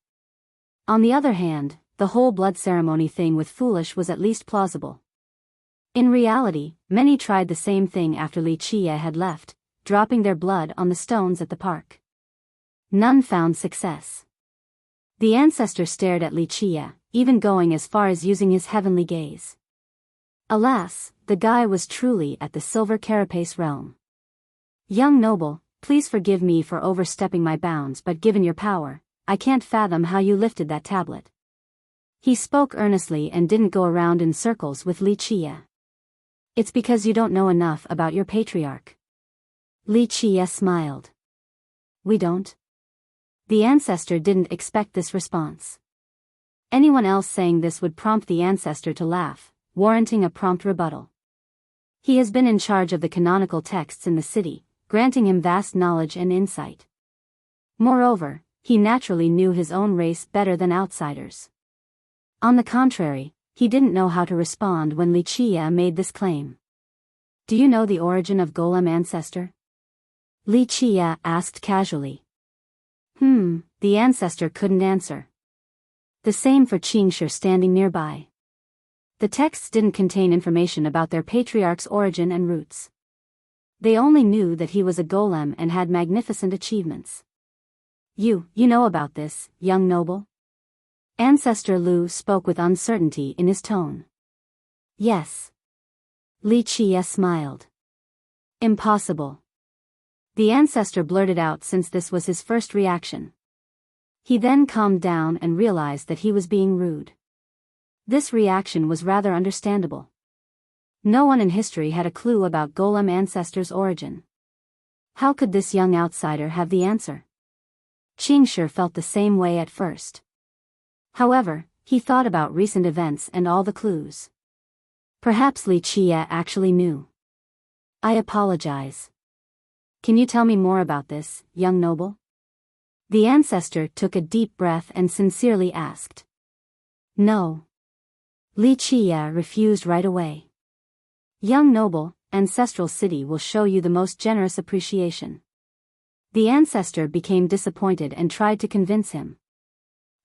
On the other hand, the whole blood ceremony thing with Foolish was at least plausible. In reality, many tried the same thing after Li Chia had left, dropping their blood on the stones at the park. None found success. The ancestor stared at Li Chia, even going as far as using his heavenly gaze. Alas, the guy was truly at the silver carapace realm. Young noble, please forgive me for overstepping my bounds, but given your power, I can't fathom how you lifted that tablet. He spoke earnestly and didn't go around in circles with Li Qie. It's because you don't know enough about your patriarch. Li Qie smiled. We don't? The ancestor didn't expect this response. Anyone else saying this would prompt the ancestor to laugh, warranting a prompt rebuttal. He has been in charge of the canonical texts in the city, granting him vast knowledge and insight. Moreover, he naturally knew his own race better than outsiders. On the contrary, he didn't know how to respond when Li Qie made this claim. Do you know the origin of Golem ancestor? Li Qie asked casually. The ancestor couldn't answer. The same for Qingshi standing nearby. The texts didn't contain information about their patriarch's origin and roots. They only knew that he was a golem and had magnificent achievements. You know about this, young noble? Ancestor Lu spoke with uncertainty in his tone. Yes. Li Qie smiled. Impossible. The ancestor blurted out since this was his first reaction. He then calmed down and realized that he was being rude. This reaction was rather understandable. No one in history had a clue about Golem ancestor's origin. How could this young outsider have the answer? Qingshi felt the same way at first. However, he thought about recent events and all the clues. Perhaps Li Qie actually knew. I apologize. Can you tell me more about this, young noble? The ancestor took a deep breath and sincerely asked. No. Li Qie refused right away. Young noble, ancestral city will show you the most generous appreciation. The ancestor became disappointed and tried to convince him.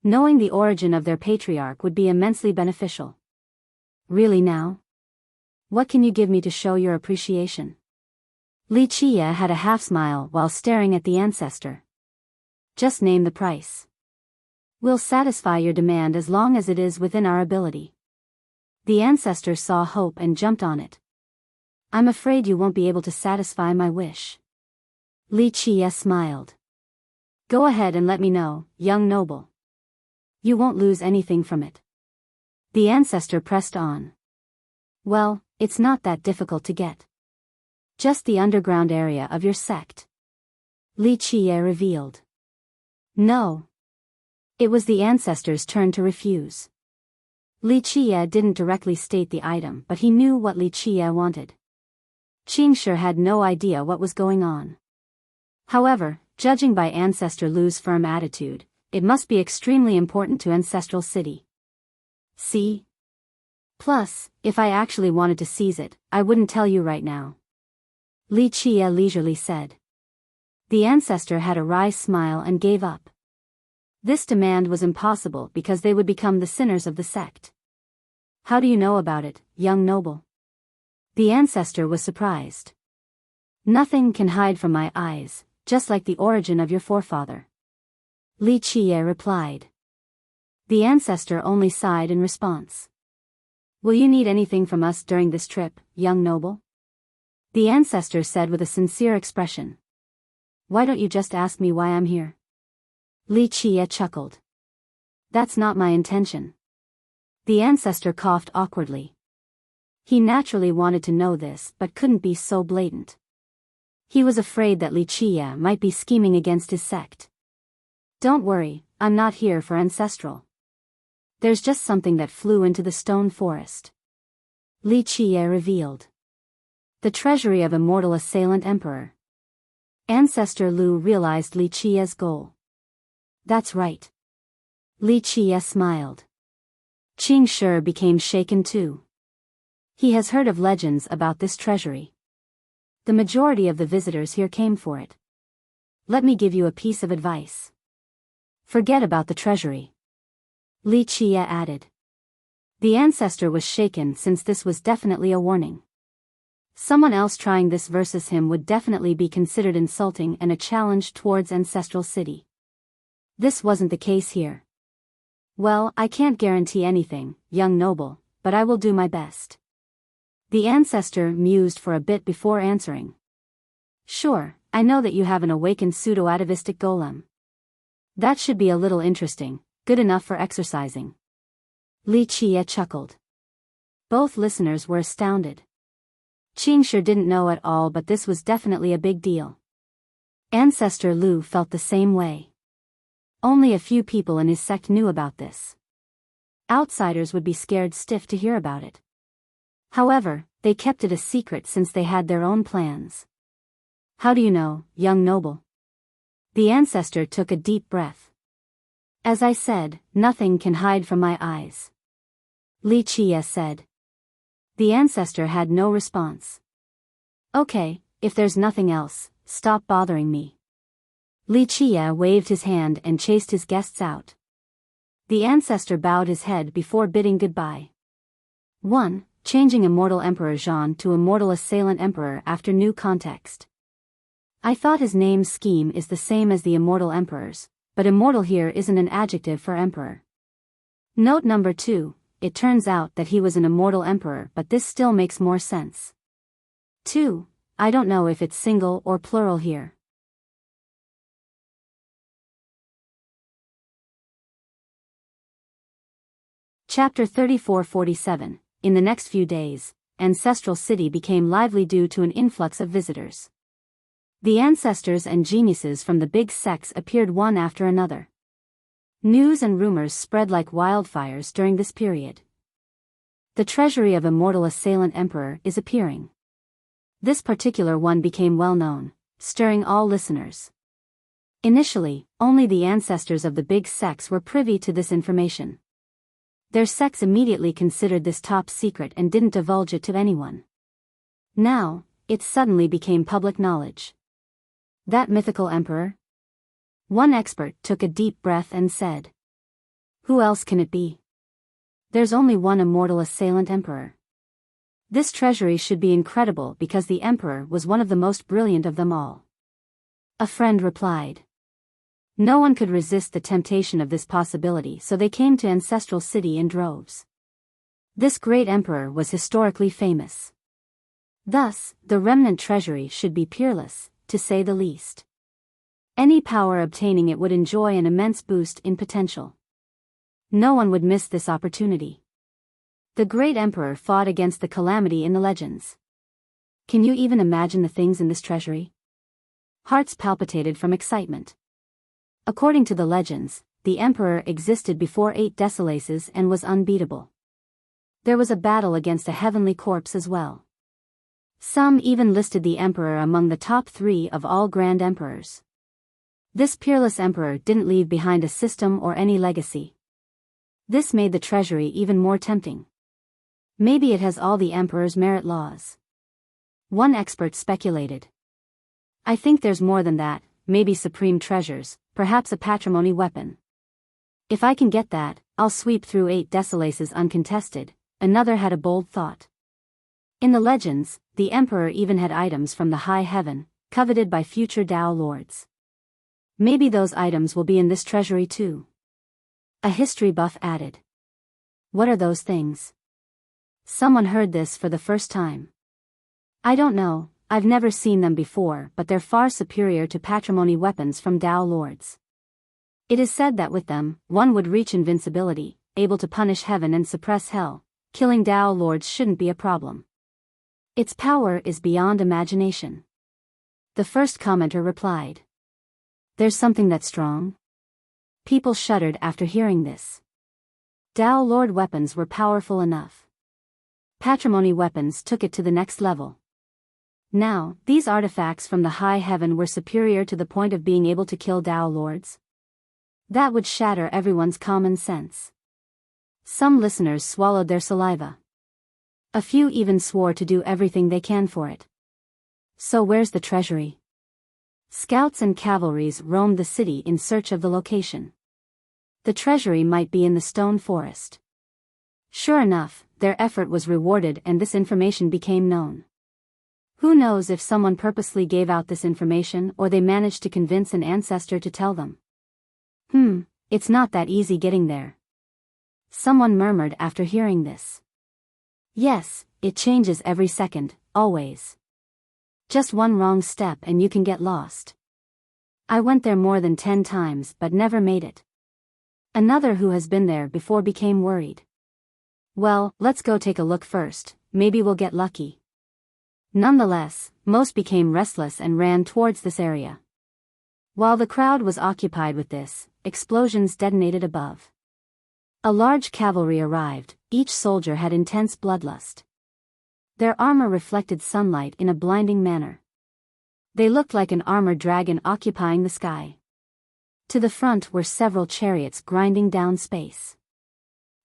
Knowing the origin of their patriarch would be immensely beneficial. Really now? What can you give me to show your appreciation? Li Qie had a half-smile while staring at the ancestor. Just name the price. We'll satisfy your demand as long as it is within our ability. The ancestor saw hope and jumped on it. I'm afraid you won't be able to satisfy my wish. Li Qie smiled. Go ahead and let me know, young noble. You won't lose anything from it. The ancestor pressed on. Well, it's not that difficult to get. Just the underground area of your sect. Li Qie revealed. No. It was the ancestor's turn to refuse. Li Qie didn't directly state the item, but he knew what Li Qie wanted. Qingshi had no idea what was going on. However, judging by Ancestor Lu's firm attitude, it must be extremely important to Ancestral City. See? Plus, if I actually wanted to seize it, I wouldn't tell you right now. Li Qie leisurely said. The ancestor had a wry smile and gave up. This demand was impossible because they would become the sinners of the sect. How do you know about it, young noble? The ancestor was surprised. Nothing can hide from my eyes, just like the origin of your forefather. Li Qie replied. The ancestor only sighed in response. Will you need anything from us during this trip, young noble? The ancestor said with a sincere expression. Why don't you just ask me why I'm here? Li Qie chuckled. That's not my intention. The ancestor coughed awkwardly. He naturally wanted to know this but couldn't be so blatant. He was afraid that Li Qie might be scheming against his sect. Don't worry, I'm not here for ancestral. There's just something that flew into the stone forest. Li Qie revealed. The treasury of immortal assailant emperor. Ancestor Lu realized Li Qie's goal. That's right. Li Qie smiled. Qingshi became shaken too. He has heard of legends about this treasury. The majority of the visitors here came for it. Let me give you a piece of advice. Forget about the treasury. Li Qie added. The ancestor was shaken since this was definitely a warning. Someone else trying this versus him would definitely be considered insulting and a challenge towards Ancestral City. This wasn't the case here. Well, I can't guarantee anything, young noble, but I will do my best. The ancestor mused for a bit before answering. Sure, I know that you have an awakened pseudo-atavistic golem. That should be a little interesting, good enough for exercising. Li Chia chuckled. Both listeners were astounded. Qing sure didn't know at all, but this was definitely a big deal. Ancestor Lu felt the same way. Only a few people in his sect knew about this. Outsiders would be scared stiff to hear about it. However, they kept it a secret since they had their own plans. How do you know, young noble? The ancestor took a deep breath. As I said, nothing can hide from my eyes. Li Chia said. The ancestor had no response. Okay, if there's nothing else, stop bothering me. Li Chia waved his hand and chased his guests out. The ancestor bowed his head before bidding goodbye. 1. Changing Immortal Emperor Zhan to Immortal Assailant Emperor after new context. I thought his name scheme is the same as the Immortal Emperors, but immortal here isn't an adjective for emperor. Note number 2. It turns out that he was an immortal emperor, but this still makes more sense. 2. I don't know if it's single or plural here. Chapter 34-47. In the next few days, Ancestral City became lively due to an influx of visitors. The ancestors and geniuses from the big sects appeared one after another. News and rumors spread like wildfires during this period. The treasury of Immortal Assailant Emperor is appearing. This particular one became well known, stirring all listeners. Initially, only the ancestors of the big sects were privy to this information. Their sects immediately considered this top secret and didn't divulge it to anyone. Now, it suddenly became public knowledge. That mythical emperor? One expert took a deep breath and said. Who else can it be? There's only one Immortal Assailant Emperor. This treasury should be incredible because the emperor was one of the most brilliant of them all. A friend replied. No one could resist the temptation of this possibility, so they came to Ancestral City in droves. This great emperor was historically famous. Thus, the remnant treasury should be peerless, to say the least. Any power obtaining it would enjoy an immense boost in potential. No one would miss this opportunity. The great emperor fought against the calamity in the legends. Can you even imagine the things in this treasury? Hearts palpitated from excitement. According to the legends, the emperor existed before 8 Desolaces and was unbeatable. There was a battle against a heavenly corpse as well. Some even listed the emperor among the top 3 of all grand emperors. This peerless emperor didn't leave behind a system or any legacy. This made the treasury even more tempting. Maybe it has all the emperor's merit laws. One expert speculated. I think there's more than that, maybe supreme treasures, perhaps a patrimony weapon. If I can get that, I'll sweep through 8 Desolaces uncontested, another had a bold thought. In the legends, the emperor even had items from the high heaven, coveted by future Dao lords. Maybe those items will be in this treasury too. A history buff added. What are those things? Someone heard this for the first time. I don't know, I've never seen them before, but they're far superior to patrimony weapons from Dao lords. It is said that with them, one would reach invincibility, able to punish heaven and suppress hell. Killing Dao lords shouldn't be a problem. Its power is beyond imagination. The first commenter replied. There's something that's strong? People shuddered after hearing this. Dao Lord weapons were powerful enough. Patrimony weapons took it to the next level. Now, these artifacts from the high heaven were superior to the point of being able to kill Dao Lords? That would shatter everyone's common sense. Some listeners swallowed their saliva. A few even swore to do everything they can for it. So where's the treasury? Scouts and cavalries roamed the city in search of the location. The treasury might be in the stone forest. Sure enough, their effort was rewarded and this information became known. Who knows if someone purposely gave out this information or they managed to convince an ancestor to tell them. It's not that easy getting there. Someone murmured after hearing this. Yes, it changes every second, always. Just one wrong step and you can get lost. I went there more than 10 times but never made it. Another who has been there before became worried. Well, let's go take a look first, maybe we'll get lucky. Nonetheless, most became restless and ran towards this area. While the crowd was occupied with this, explosions detonated above. A large cavalry arrived, each soldier had intense bloodlust. Their armor reflected sunlight in a blinding manner. They looked like an armored dragon occupying the sky. To the front were several chariots grinding down space.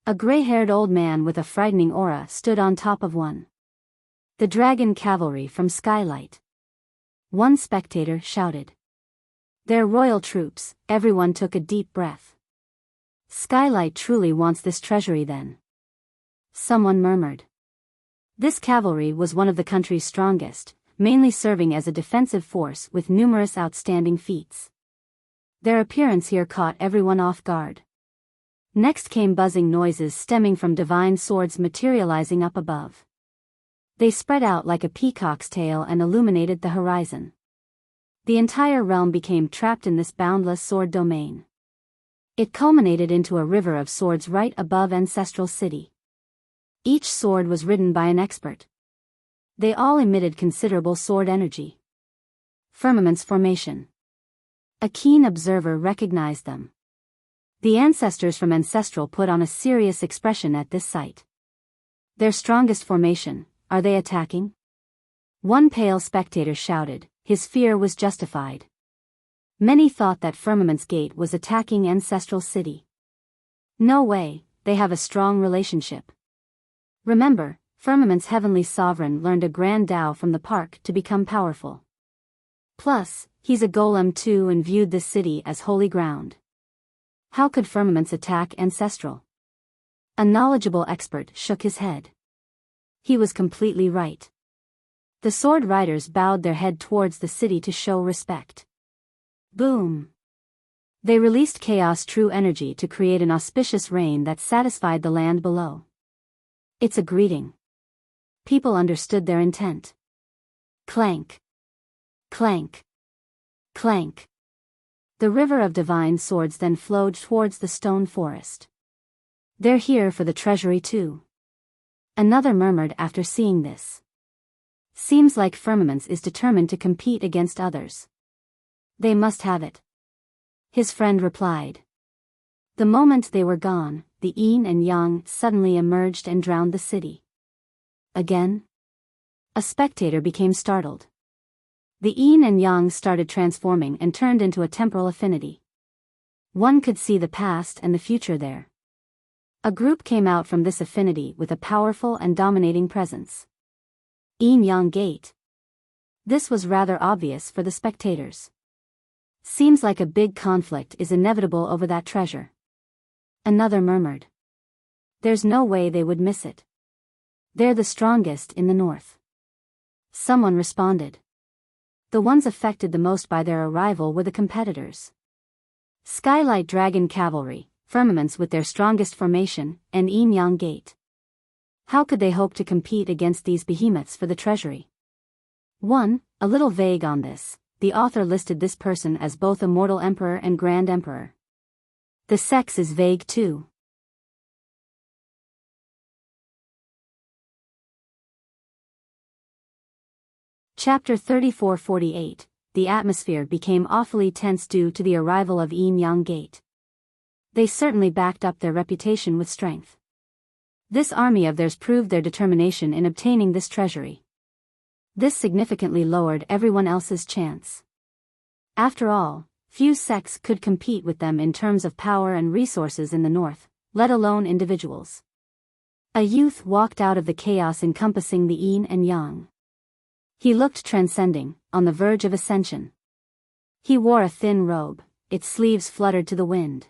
A gray-haired old man with a frightening aura stood on top of one. The dragon cavalry from Skylight. One spectator shouted. They're royal troops. Everyone took a deep breath. Skylight truly wants this treasury then. Someone murmured. This cavalry was one of the country's strongest, mainly serving as a defensive force with numerous outstanding feats. Their appearance here caught everyone off guard. Next came buzzing noises stemming from divine swords materializing up above. They spread out like a peacock's tail and illuminated the horizon. The entire realm became trapped in this boundless sword domain. It culminated into a river of swords right above Ancestral City. Each sword was ridden by an expert. They all emitted considerable sword energy. Firmament's formation. A keen observer recognized them. The ancestors from Ancestral put on a serious expression at this sight. Their strongest formation, are they attacking? One pale spectator shouted, his fear was justified. Many thought that Firmament's Gate was attacking Ancestral City. No way, they have a strong relationship. Remember, Firmament's heavenly sovereign learned a grand Tao from the park to become powerful. Plus, he's a golem too and viewed this city as holy ground. How could Firmament's attack Ancestral? A knowledgeable expert shook his head. He was completely right. The sword riders bowed their head towards the city to show respect. Boom! They released chaos true energy to create an auspicious rain that satisfied the land below. It's a greeting. People understood their intent. Clank. Clank. Clank. The river of divine swords then flowed towards the stone forest. They're here for the treasury too. Another murmured after seeing this. Seems like Firmaments is determined to compete against others. They must have it. His friend replied. The moment they were gone, the yin and yang suddenly emerged and drowned the city. Again? A spectator became startled. The yin and yang started transforming and turned into a temporal affinity. One could see the past and the future there. A group came out from this affinity with a powerful and dominating presence. Yin-Yang Gate. This was rather obvious for the spectators. Seems like a big conflict is inevitable over that treasure. Another murmured. There's no way they would miss it. They're the strongest in the north. Someone responded. The ones affected the most by their arrival were the competitors. Skylight Dragon Cavalry, Firmaments with their strongest formation, and Yin-Yang Gate. How could they hope to compete against these behemoths for the treasury? 1. A little vague on this, the author listed this person as both a mortal emperor and grand emperor. The sex is vague too. Chapter 34-48, the atmosphere became awfully tense due to the arrival of Yin-Yang Gate. They certainly backed up their reputation with strength. This army of theirs proved their determination in obtaining this treasury. This significantly lowered everyone else's chance. After all, few sects could compete with them in terms of power and resources in the north, let alone individuals. A youth walked out of the chaos encompassing the yin and yang. He looked transcending, on the verge of ascension. He wore a thin robe, its sleeves fluttered to the wind.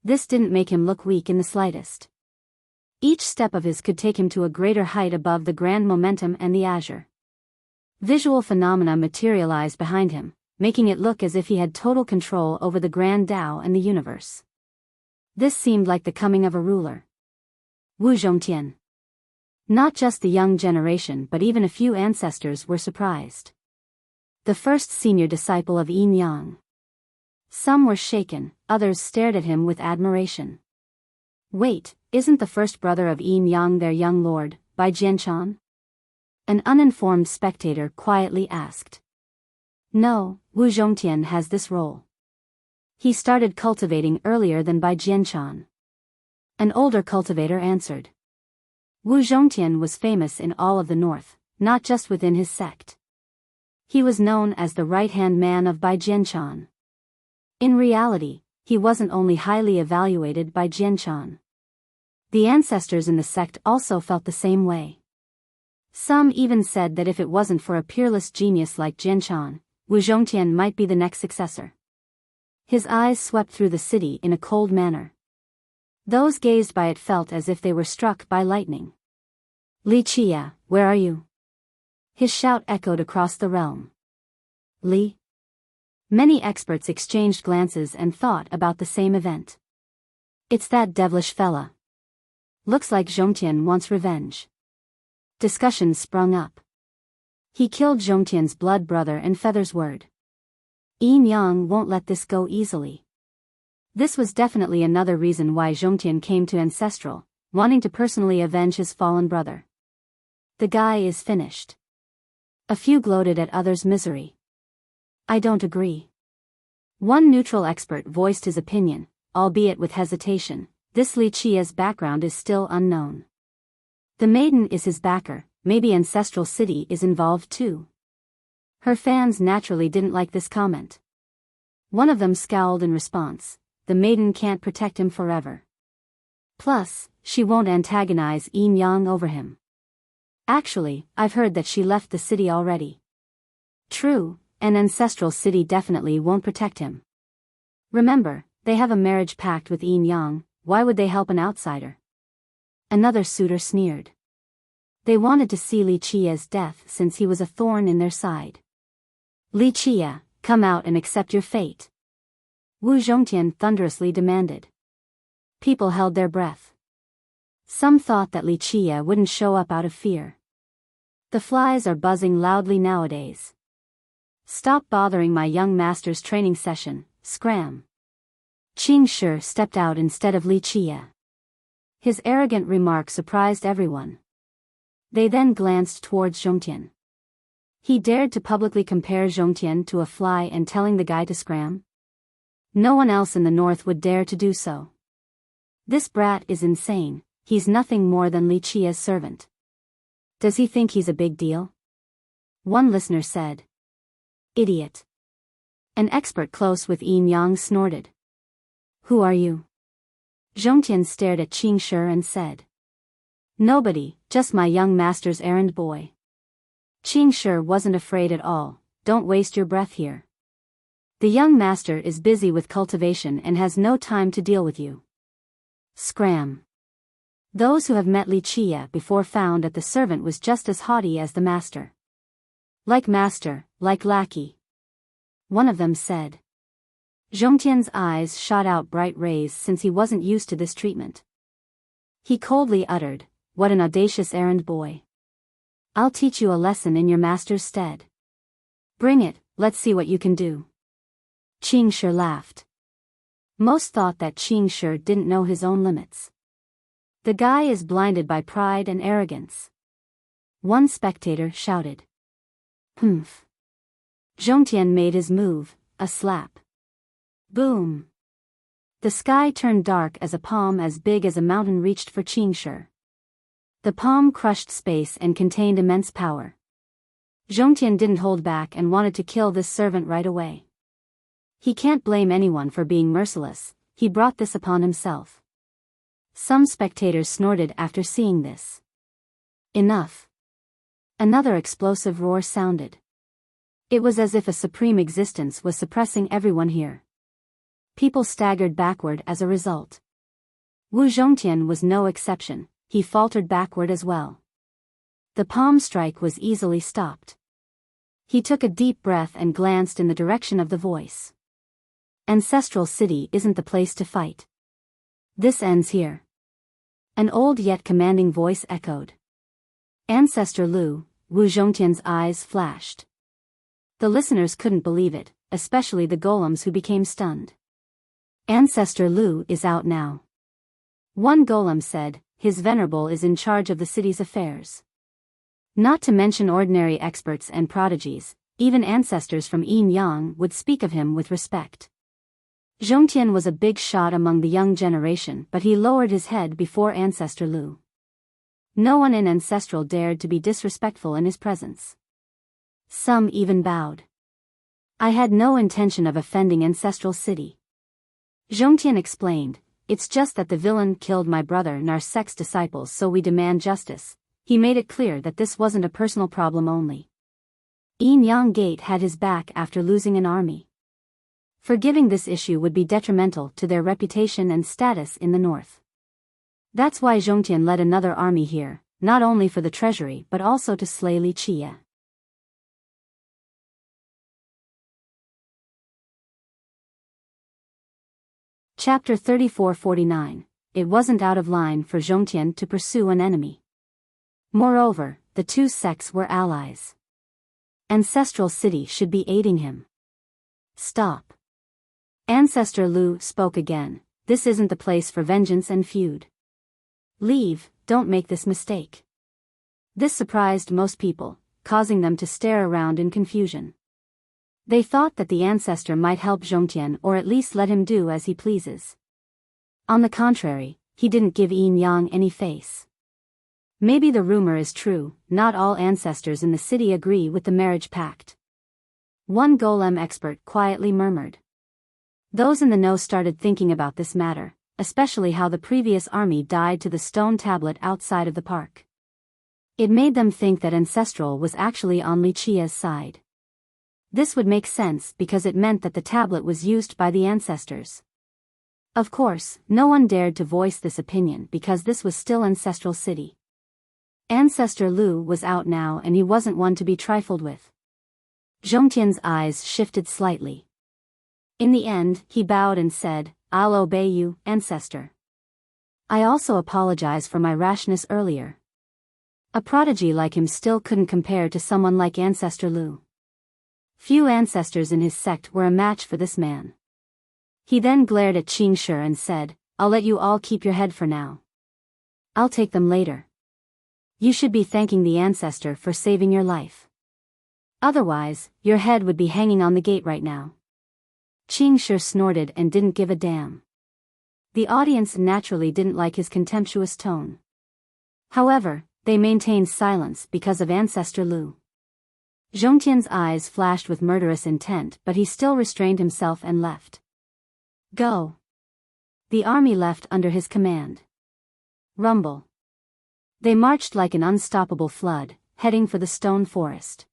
This didn't make him look weak in the slightest. Each step of his could take him to a greater height above the grand momentum and the azure. Visual phenomena materialized behind him, making it look as if he had total control over the grand Tao and the universe. This seemed like the coming of a ruler. Wu Zhongtian. Not just the young generation but even a few ancestors were surprised. The first senior disciple of Yin Yang. Some were shaken, others stared at him with admiration. Wait, isn't the first brother of Yin Yang their young lord, Bai Jianchan? An uninformed spectator quietly asked. No, Wu Zhongtian has this role. He started cultivating earlier than Bai Jianchan. An older cultivator answered. Wu Zhongtian was famous in all of the north, not just within his sect. He was known as the right-hand man of Bai Jianchan. In reality, he wasn't only highly evaluated by Jianchan. The ancestors in the sect also felt the same way. Some even said that if it wasn't for a peerless genius like Jianchan, Wu Zhongtian might be the next successor. His eyes swept through the city in a cold manner. Those gazed by it felt as if they were struck by lightning. Li Chia, where are you? His shout echoed across the realm. Li? Many experts exchanged glances and thought about the same event. It's that devilish fella. Looks like Zhongtian wants revenge. Discussion sprung up. He killed Zhongtian's blood brother and Feather's word. Yin Yang won't let this go easily. This was definitely another reason why Zhongtian came to Ancestral, wanting to personally avenge his fallen brother. The guy is finished. A few gloated at others' misery. I don't agree. One neutral expert voiced his opinion, albeit with hesitation. This Li Chia's background is still unknown. The maiden is his backer, maybe Ancestral City is involved too. Her fans naturally didn't like this comment. One of them scowled in response. The maiden can't protect him forever. Plus, she won't antagonize Yin Yang over him. Actually, I've heard that she left the city already. True, an Ancestral City definitely won't protect him. Remember, they have a marriage pact with Yin Yang, why would they help an outsider? Another suitor sneered. They wanted to see Li Chia's death since he was a thorn in their side. Li Chia, come out and accept your fate. Wu Zhongtian thunderously demanded. People held their breath. Some thought that Li Chia wouldn't show up out of fear. The flies are buzzing loudly nowadays. Stop bothering my young master's training session, scram. Qing Shi stepped out instead of Li Chia. His arrogant remark surprised everyone. They then glanced towards Zhongtian. He dared to publicly compare Zhongtian to a fly and telling the guy to scram? No one else in the north would dare to do so. This brat is insane, he's nothing more than Li Chia's servant. Does he think he's a big deal? One listener said. Idiot. An expert close with Yin Yang snorted. Who are you? Zhongtian stared at Qing Shi and said. Nobody, just my young master's errand boy. Qing Shi wasn't afraid at all. Don't waste your breath here. The young master is busy with cultivation and has no time to deal with you. Scram. Those who have met Li Chia before found that the servant was just as haughty as the master. Like master, like lackey. One of them said. Zhongtian's eyes shot out bright rays since he wasn't used to this treatment. He coldly uttered, what an audacious errand boy. I'll teach you a lesson in your master's stead. Bring it, let's see what you can do. Qing Shi laughed. Most thought that Qing Shi didn't know his own limits. The guy is blinded by pride and arrogance. One spectator shouted. Humph. Zhongtian made his move, a slap. Boom. The sky turned dark as a palm as big as a mountain reached for Qing Shi. The palm crushed space and contained immense power. Zhongtian didn't hold back and wanted to kill this servant right away. He can't blame anyone for being merciless, he brought this upon himself. Some spectators snorted after seeing this. Enough. Another explosive roar sounded. It was as if a supreme existence was suppressing everyone here. People staggered backward as a result. Wu Zhongtian was no exception, he faltered backward as well. The palm strike was easily stopped. He took a deep breath and glanced in the direction of the voice. Ancestral City isn't the place to fight. This ends here. An old yet commanding voice echoed. Ancestor Lu, Wu Zhongtian's eyes flashed. The listeners couldn't believe it, especially the golems who became stunned. Ancestor Lu is out now. One golem said, "His venerable is in charge of the city's affairs." Not to mention ordinary experts and prodigies, even ancestors from Yin Yang would speak of him with respect. Zhongtian was a big shot among the young generation, but he lowered his head before Ancestor Lu. No one in Ancestral dared to be disrespectful in his presence. Some even bowed. "I had no intention of offending Ancestral City," Zhongtian explained. "It's just that the villain killed my brother Narsek's disciples, so we demand justice." He made it clear that this wasn't a personal problem only. Yin Yang Gate had his back after losing an army. Forgiving this issue would be detrimental to their reputation and status in the north. That's why Zhongtian led another army here, not only for the treasury but also to slay Li Qie. Chapter 34-49. It wasn't out of line for Zhongtian to pursue an enemy. Moreover, the two sects were allies. Ancestral City should be aiding him. "Stop." Ancestor Lu spoke again. "This isn't the place for vengeance and feud. Leave, don't make this mistake." This surprised most people, causing them to stare around in confusion. They thought that the ancestor might help Zhongtian or at least let him do as he pleases. On the contrary, he didn't give Yin Yang any face. Maybe the rumor is true, not all ancestors in the city agree with the marriage pact. One golem expert quietly murmured. Those in the know started thinking about this matter, especially how the previous army died to the stone tablet outside of the park. It made them think that Ancestral was actually on Li Qie's side. This would make sense because it meant that the tablet was used by the ancestors. Of course, no one dared to voice this opinion because this was still Ancestral City. Ancestor Lu was out now and he wasn't one to be trifled with. Zhongtian's eyes shifted slightly. In the end, he bowed and said, "I'll obey you, Ancestor. I also apologize for my rashness earlier." A prodigy like him still couldn't compare to someone like Ancestor Lu. Few ancestors in his sect were a match for this man. He then glared at Qingshi and said, "I'll let you all keep your head for now. I'll take them later. You should be thanking the ancestor for saving your life. Otherwise, your head would be hanging on the gate right now." Qingshi snorted and didn't give a damn. The audience naturally didn't like his contemptuous tone. However, they maintained silence because of Ancestor Lu. Zhongtian's eyes flashed with murderous intent, but he still restrained himself and left. "Go." The army left under his command. Rumble. They marched like an unstoppable flood, heading for the stone forest.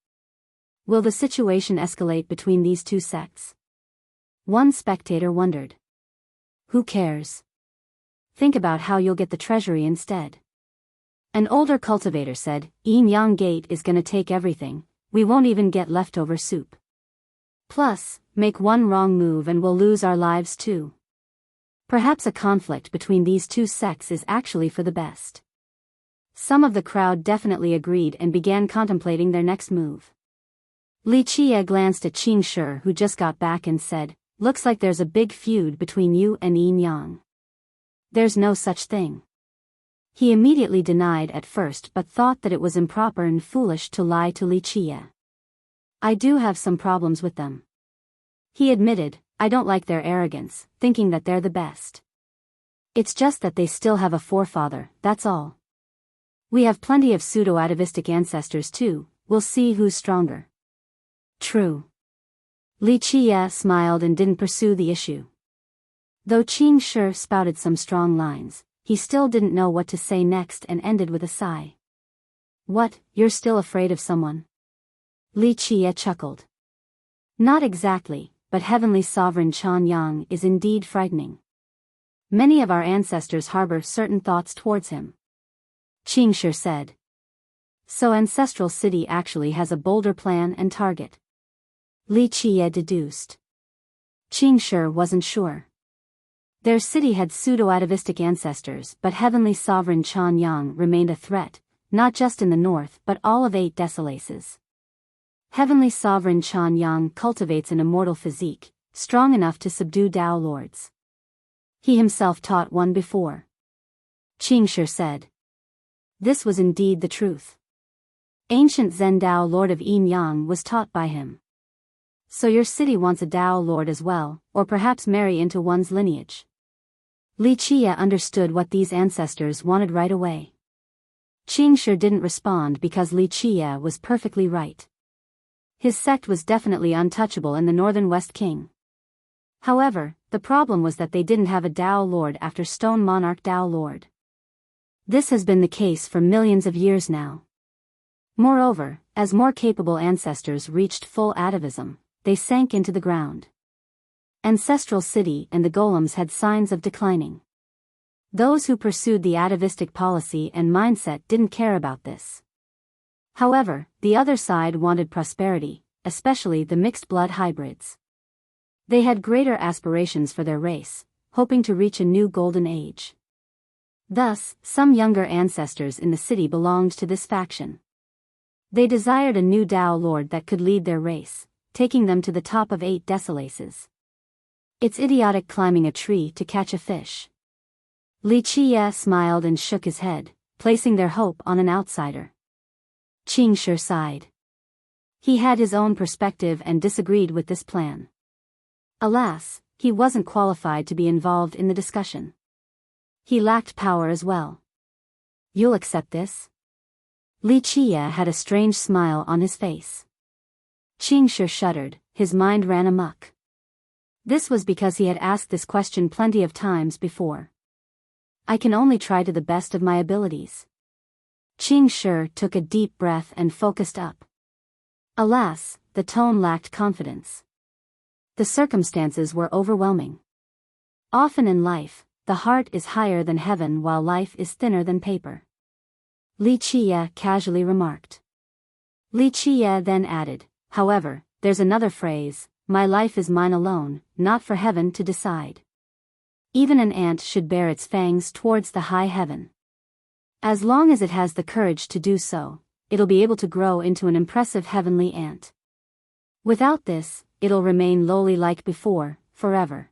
Will the situation escalate between these two sects? One spectator wondered. Who cares? Think about how you'll get the treasury instead. An older cultivator said, Yin Yang Gate is gonna take everything. We won't even get leftover soup. Plus, make one wrong move and we'll lose our lives too. Perhaps a conflict between these two sects is actually for the best. Some of the crowd definitely agreed and began contemplating their next move. Li Qie glanced at Qingshi, who just got back, and said, "Looks like there's a big feud between you and Yin Yang." "There's no such thing." He immediately denied at first but thought that it was improper and foolish to lie to Li Qie. "I do have some problems with them." He admitted, "I don't like their arrogance, thinking that they're the best. It's just that they still have a forefather, that's all. We have plenty of pseudo-atavistic ancestors too, we'll see who's stronger." "True." Li Qie smiled and didn't pursue the issue. Though Qingshi spouted some strong lines, he still didn't know what to say next and ended with a sigh. "What, you're still afraid of someone?" Li Qie chuckled. "Not exactly, but Heavenly Sovereign Chen Yang is indeed frightening. Many of our ancestors harbor certain thoughts towards him." Qingshi said. "So Ancestral City actually has a bolder plan and target?" Li Qie deduced. Qingshi wasn't sure. Their city had pseudo-atavistic ancestors, but Heavenly Sovereign Chen Yang remained a threat, not just in the north but all of 8 Desolaces. Heavenly Sovereign Chen Yang cultivates an immortal physique, strong enough to subdue Dao Lords. He himself taught one before. Qingshi said. This was indeed the truth. Ancient Zen Dao Lord of Yin Yang was taught by him. So your city wants a Dao Lord as well, or perhaps marry into one's lineage. Li Qie understood what these ancestors wanted right away. Qingshi didn't respond because Li Qie was perfectly right. His sect was definitely untouchable in the northern West King. However, the problem was that they didn't have a Dao Lord after Stone Monarch Dao Lord. This has been the case for millions of years now. Moreover, as more capable ancestors reached full atavism, they sank into the ground. Ancestral City and the golems had signs of declining. Those who pursued the atavistic policy and mindset didn't care about this. However, the other side wanted prosperity, especially the mixed-blood hybrids. They had greater aspirations for their race, hoping to reach a new golden age. Thus, some younger ancestors in the city belonged to this faction. They desired a new Dao Lord that could lead their race, taking them to the top of 8 decimalaces. It's idiotic climbing a tree to catch a fish. Li Qie smiled and shook his head, placing their hope on an outsider. Qingshi sighed. He had his own perspective and disagreed with this plan. Alas, he wasn't qualified to be involved in the discussion. He lacked power as well. You'll accept this? Li Qie had a strange smile on his face. Qingshi shuddered, his mind ran amok. This was because he had asked this question plenty of times before. I can only try to the best of my abilities. Qingshi took a deep breath and focused up. Alas, the tone lacked confidence. The circumstances were overwhelming. Often in life, the heart is higher than heaven while life is thinner than paper. Li Qie casually remarked. Li Qie then added, however, there's another phrase, my life is mine alone, not for heaven to decide. Even an ant should bear its fangs towards the high heaven. As long as it has the courage to do so, it'll be able to grow into an impressive heavenly ant. Without this, it'll remain lowly like before, forever.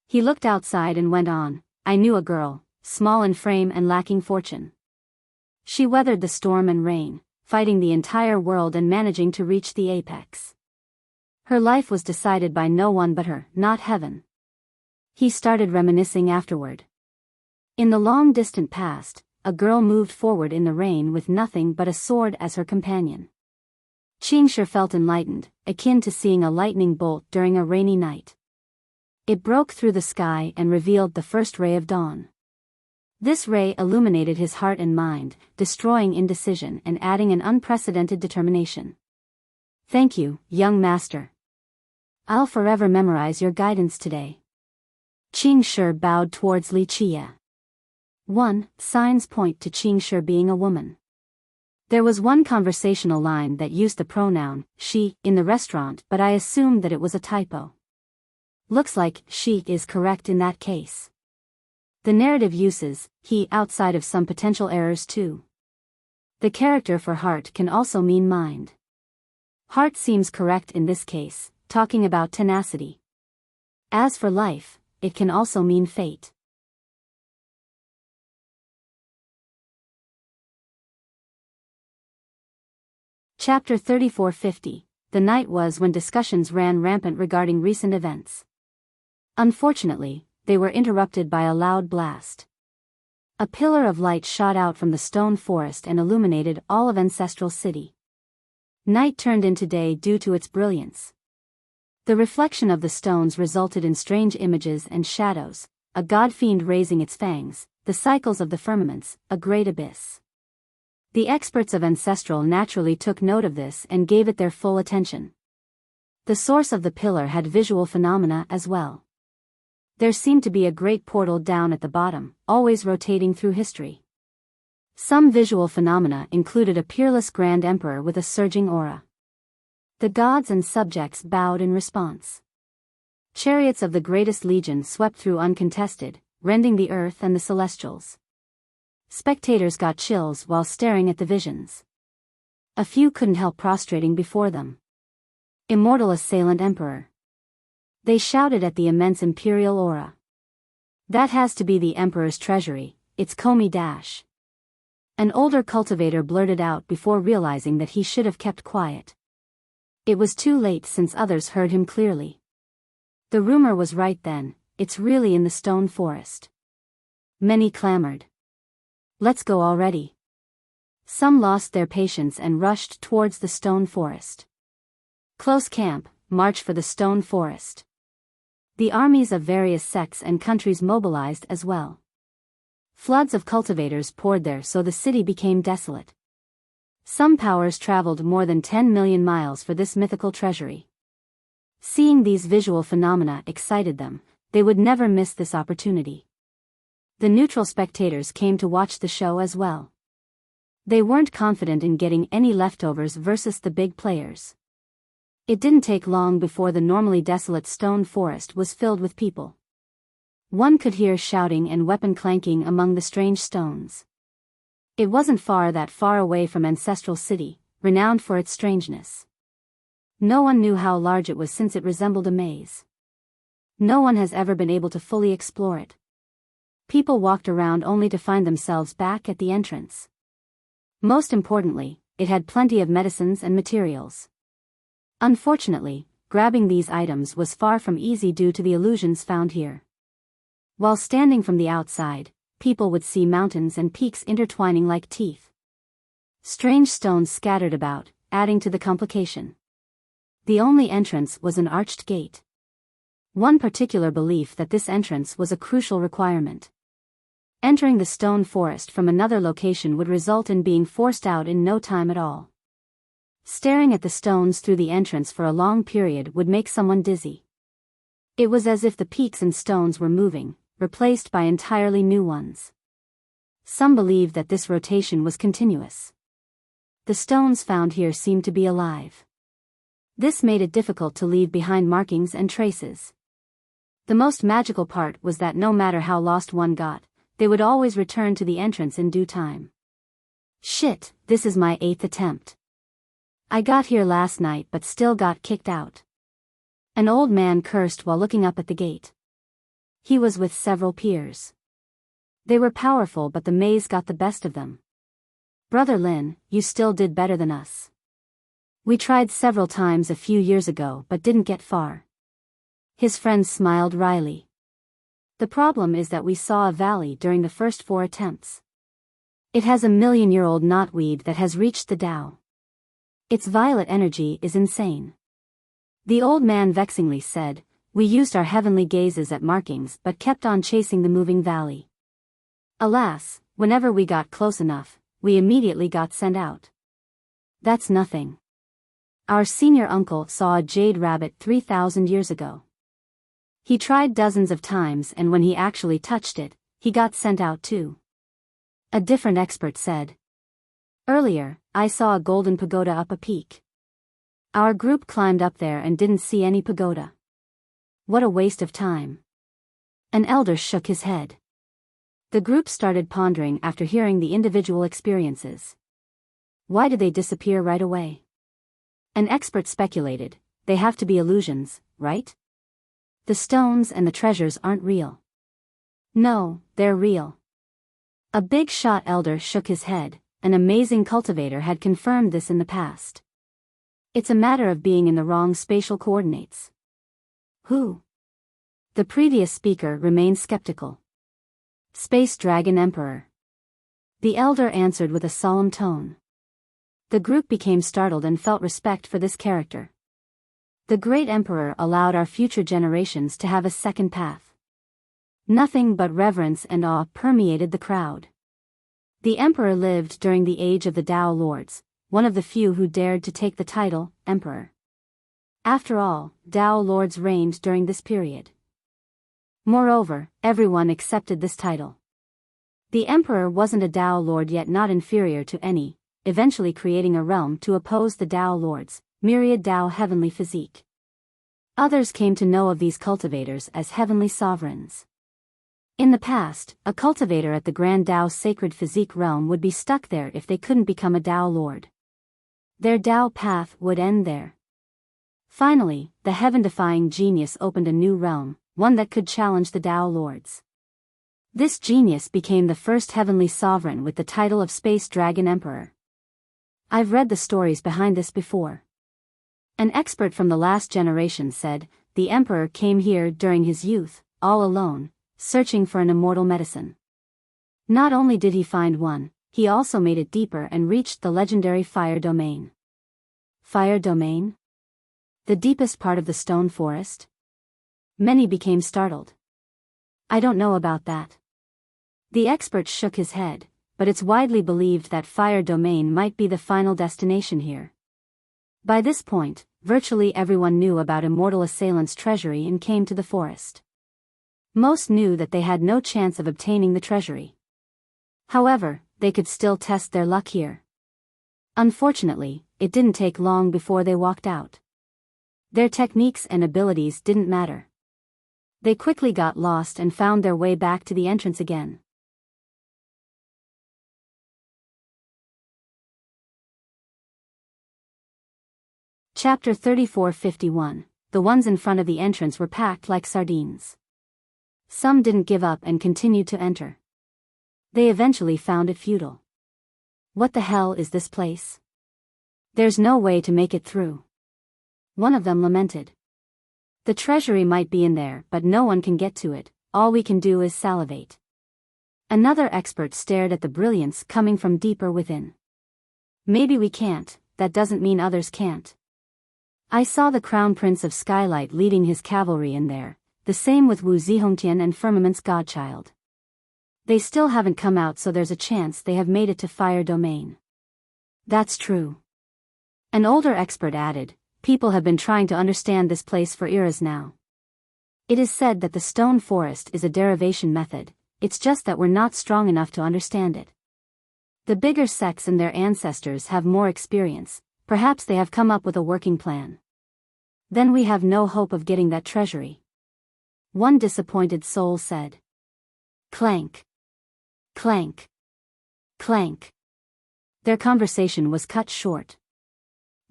He looked outside and went on, I knew a girl, small in frame and lacking fortune. She weathered the storm and rain, fighting the entire world and managing to reach the apex. Her life was decided by no one but her, not heaven. He started reminiscing afterward. In the long distant past, a girl moved forward in the rain with nothing but a sword as her companion. Qingshi felt enlightened, akin to seeing a lightning bolt during a rainy night. It broke through the sky and revealed the first ray of dawn. This ray illuminated his heart and mind, destroying indecision and adding an unprecedented determination. Thank you, young master. I'll forever memorize your guidance today. Qingshi bowed towards Li Qie. 1. Signs point to Qingshi being a woman. There was one conversational line that used the pronoun, she, in the restaurant, but I assumed that it was a typo. Looks like she is correct in that case. The narrative uses he outside of some potential errors too. The character for heart can also mean mind. Heart seems correct in this case, talking about tenacity. As for life, it can also mean fate. Chapter 3450. The night was when discussions ran rampant regarding recent events. Unfortunately, they were interrupted by a loud blast. A pillar of light shot out from the stone forest and illuminated all of Ancestral City. Night turned into day due to its brilliance. The reflection of the stones resulted in strange images and shadows, a god-fiend raising its fangs, the cycles of the firmaments, a great abyss. The experts of Ancestral naturally took note of this and gave it their full attention. The source of the pillar had visual phenomena as well. There seemed to be a great portal down at the bottom, always rotating through history. Some visual phenomena included a peerless Grand Emperor with a surging aura. The gods and subjects bowed in response. Chariots of the greatest legion swept through uncontested, rending the earth and the celestials. Spectators got chills while staring at the visions. A few couldn't help prostrating before them. Immortal assailant Emperor. They shouted at the immense imperial aura. That has to be the Emperor's treasury, it's Komi Dash. An older cultivator blurted out before realizing that he should have kept quiet. It was too late since others heard him clearly. The rumor was right then, it's really in the stone forest. Many clamored. Let's go already. Some lost their patience and rushed towards the stone forest. Close camp, march for the stone forest. The armies of various sects and countries mobilized as well. Floods of cultivators poured there so the city became desolate. Some powers traveled more than 10 million miles for this mythical treasury. Seeing these visual phenomena excited them, they would never miss this opportunity. The neutral spectators came to watch the show as well. They weren't confident in getting any leftovers versus the big players. It didn't take long before the normally desolate stone forest was filled with people. One could hear shouting and weapon clanking among the strange stones. It wasn't that far away from Ancestral City, renowned for its strangeness. No one knew how large it was since it resembled a maze. No one has ever been able to fully explore it. People walked around only to find themselves back at the entrance. Most importantly, it had plenty of medicines and materials. Unfortunately, grabbing these items was far from easy due to the illusions found here. While standing from the outside, people would see mountains and peaks intertwining like teeth. Strange stones scattered about, adding to the complication. The only entrance was an arched gate. One particular belief that this entrance was a crucial requirement. Entering the stone forest from another location would result in being forced out in no time at all. Staring at the stones through the entrance for a long period would make someone dizzy. It was as if the peaks and stones were moving, replaced by entirely new ones. Some believed that this rotation was continuous. The stones found here seemed to be alive. This made it difficult to leave behind markings and traces. The most magical part was that no matter how lost one got, they would always return to the entrance in due time. Shit, this is my 8th attempt. I got here last night but still got kicked out. An old man cursed while looking up at the gate. He was with several peers. They were powerful but the maze got the best of them. Brother Lin, you still did better than us. We tried several times a few years ago but didn't get far. His friends smiled wryly. The problem is that we saw a valley during the first 4 attempts. It has a 1,000,000-year-old knotweed that has reached the Tao. Its violet energy is insane. The old man vexingly said, we used our heavenly gazes at markings but kept on chasing the moving valley. Alas, whenever we got close enough, we immediately got sent out. That's nothing. Our senior uncle saw a jade rabbit 3,000 years ago. He tried dozens of times and when he actually touched it, he got sent out too. A different expert said. Earlier, I saw a golden pagoda up a peak. Our group climbed up there and didn't see any pagoda. What a waste of time. An elder shook his head. The group started pondering after hearing the individual experiences. Why did they disappear right away? An expert speculated, they have to be illusions, right? The stones and the treasures aren't real. No, they're real. A big shot elder shook his head, an amazing cultivator had confirmed this in the past. It's a matter of being in the wrong spatial coordinates. Who? The previous speaker remained skeptical. Space Dragon Emperor. The elder answered with a solemn tone. The group became startled and felt respect for this character. The great emperor allowed our future generations to have a second path. Nothing but reverence and awe permeated the crowd. The emperor lived during the age of the Tao Lords, one of the few who dared to take the title, emperor. After all, Tao Lords reigned during this period. Moreover, everyone accepted this title. The emperor wasn't a Tao Lord yet not inferior to any, eventually creating a realm to oppose the Tao Lords, myriad Tao heavenly physique. Others came to know of these cultivators as heavenly sovereigns. In the past, a cultivator at the Grand Tao Sacred Physique realm would be stuck there if they couldn't become a Tao Lord. Their Tao path would end there. Finally, the heaven-defying genius opened a new realm, one that could challenge the Tao Lords. This genius became the first heavenly sovereign with the title of Space Dragon Emperor. I've read the stories behind this before. An expert from the last generation said, the emperor came here during his youth, all alone, searching for an immortal medicine. Not only did he find one, he also made it deeper and reached the legendary Fire Domain. Fire Domain? The deepest part of the stone forest? Many became startled. I don't know about that. The expert shook his head, but it's widely believed that Fire Domain might be the final destination here. By this point, virtually everyone knew about Immortal Assailant's treasury and came to the forest. Most knew that they had no chance of obtaining the treasury. However, they could still test their luck here. Unfortunately, it didn't take long before they walked out. Their techniques and abilities didn't matter. They quickly got lost and found their way back to the entrance again. Chapter 34:51. The ones in front of the entrance were packed like sardines. Some didn't give up and continued to enter. They eventually found it futile. What the hell is this place? There's no way to make it through. One of them lamented. The treasury might be in there, but no one can get to it, all we can do is salivate. Another expert stared at the brilliance coming from deeper within. Maybe we can't, that doesn't mean others can't. I saw the Crown Prince of Skylight leading his cavalry in there, the same with Wu Zihongtian and Firmament's godchild. They still haven't come out, so there's a chance they have made it to Fire Domain. That's true. An older expert added, people have been trying to understand this place for eras now. It is said that the stone forest is a derivation method, it's just that we're not strong enough to understand it. The bigger sects and their ancestors have more experience, perhaps they have come up with a working plan. Then we have no hope of getting that treasury. One disappointed soul said. Clank. Clank. Clank. Their conversation was cut short.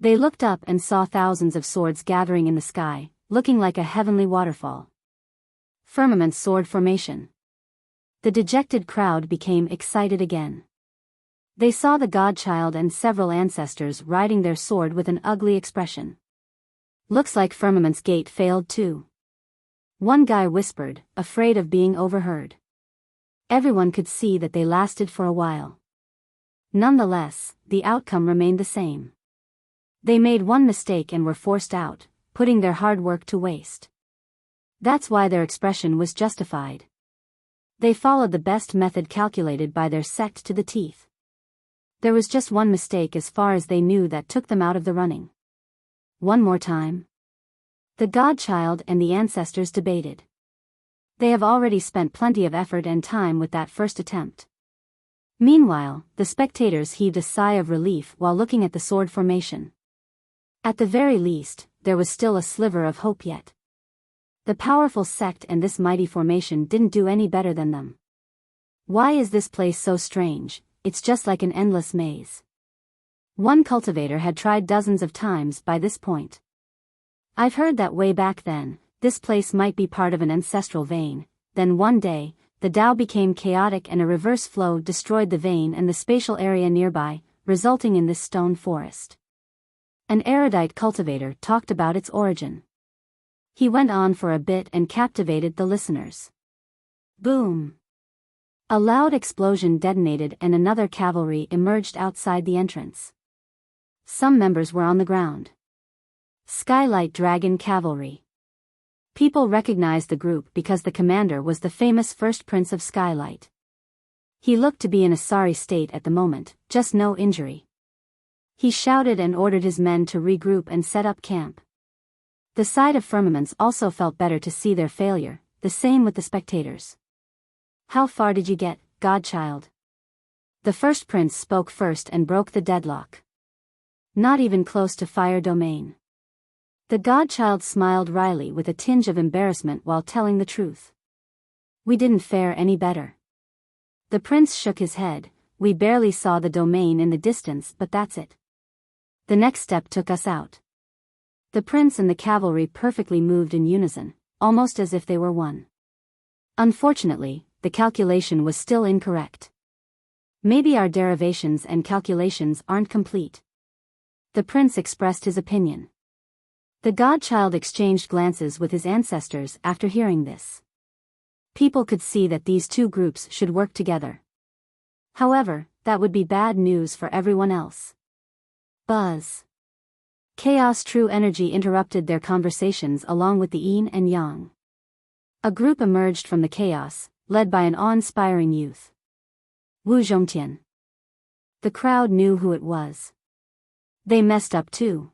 They looked up and saw thousands of swords gathering in the sky, looking like a heavenly waterfall. Firmament sword formation. The dejected crowd became excited again. They saw the godchild and several ancestors riding their sword with an ugly expression. Looks like Firmament's gate failed too. One guy whispered, afraid of being overheard. Everyone could see that they lasted for a while. Nonetheless, the outcome remained the same. They made one mistake and were forced out, putting their hard work to waste. That's why their expression was justified. They followed the best method calculated by their sect to the teeth. There was just one mistake as far as they knew that took them out of the running. One more time. The godchild and the ancestors debated. They have already spent plenty of effort and time with that first attempt. Meanwhile, the spectators heaved a sigh of relief while looking at the sword formation. At the very least, there was still a sliver of hope yet. The powerful sect and this mighty formation didn't do any better than them. Why is this place so strange? It's just like an endless maze. One cultivator had tried dozens of times by this point. I've heard that way back then, this place might be part of an ancestral vein. Then one day, the Tao became chaotic and a reverse flow destroyed the vein and the spatial area nearby, resulting in this stone forest. An erudite cultivator talked about its origin. He went on for a bit and captivated the listeners. Boom! A loud explosion detonated and another cavalry emerged outside the entrance. Some members were on the ground. Skylight Dragon Cavalry. People recognized the group because the commander was the famous first prince of Skylight. He looked to be in a sorry state at the moment, just no injury. He shouted and ordered his men to regroup and set up camp. The side of Firmaments also felt better to see their failure, the same with the spectators. How far did you get, godchild? The first prince spoke first and broke the deadlock. Not even close to Fire Domain. The godchild smiled wryly with a tinge of embarrassment while telling the truth. We didn't fare any better. The prince shook his head. We barely saw the domain in the distance, but that's it. The next step took us out. The prince and the cavalry perfectly moved in unison, almost as if they were one. Unfortunately, the calculation was still incorrect. Maybe our derivations and calculations aren't complete. The prince expressed his opinion. The godchild exchanged glances with his ancestors after hearing this. People could see that these two groups should work together. However, that would be bad news for everyone else. Buzz. Chaos true energy interrupted their conversations along with the yin and yang. A group emerged from the chaos, led by an awe-inspiring youth. Wu Zhongtian. The crowd knew who it was. They messed up too.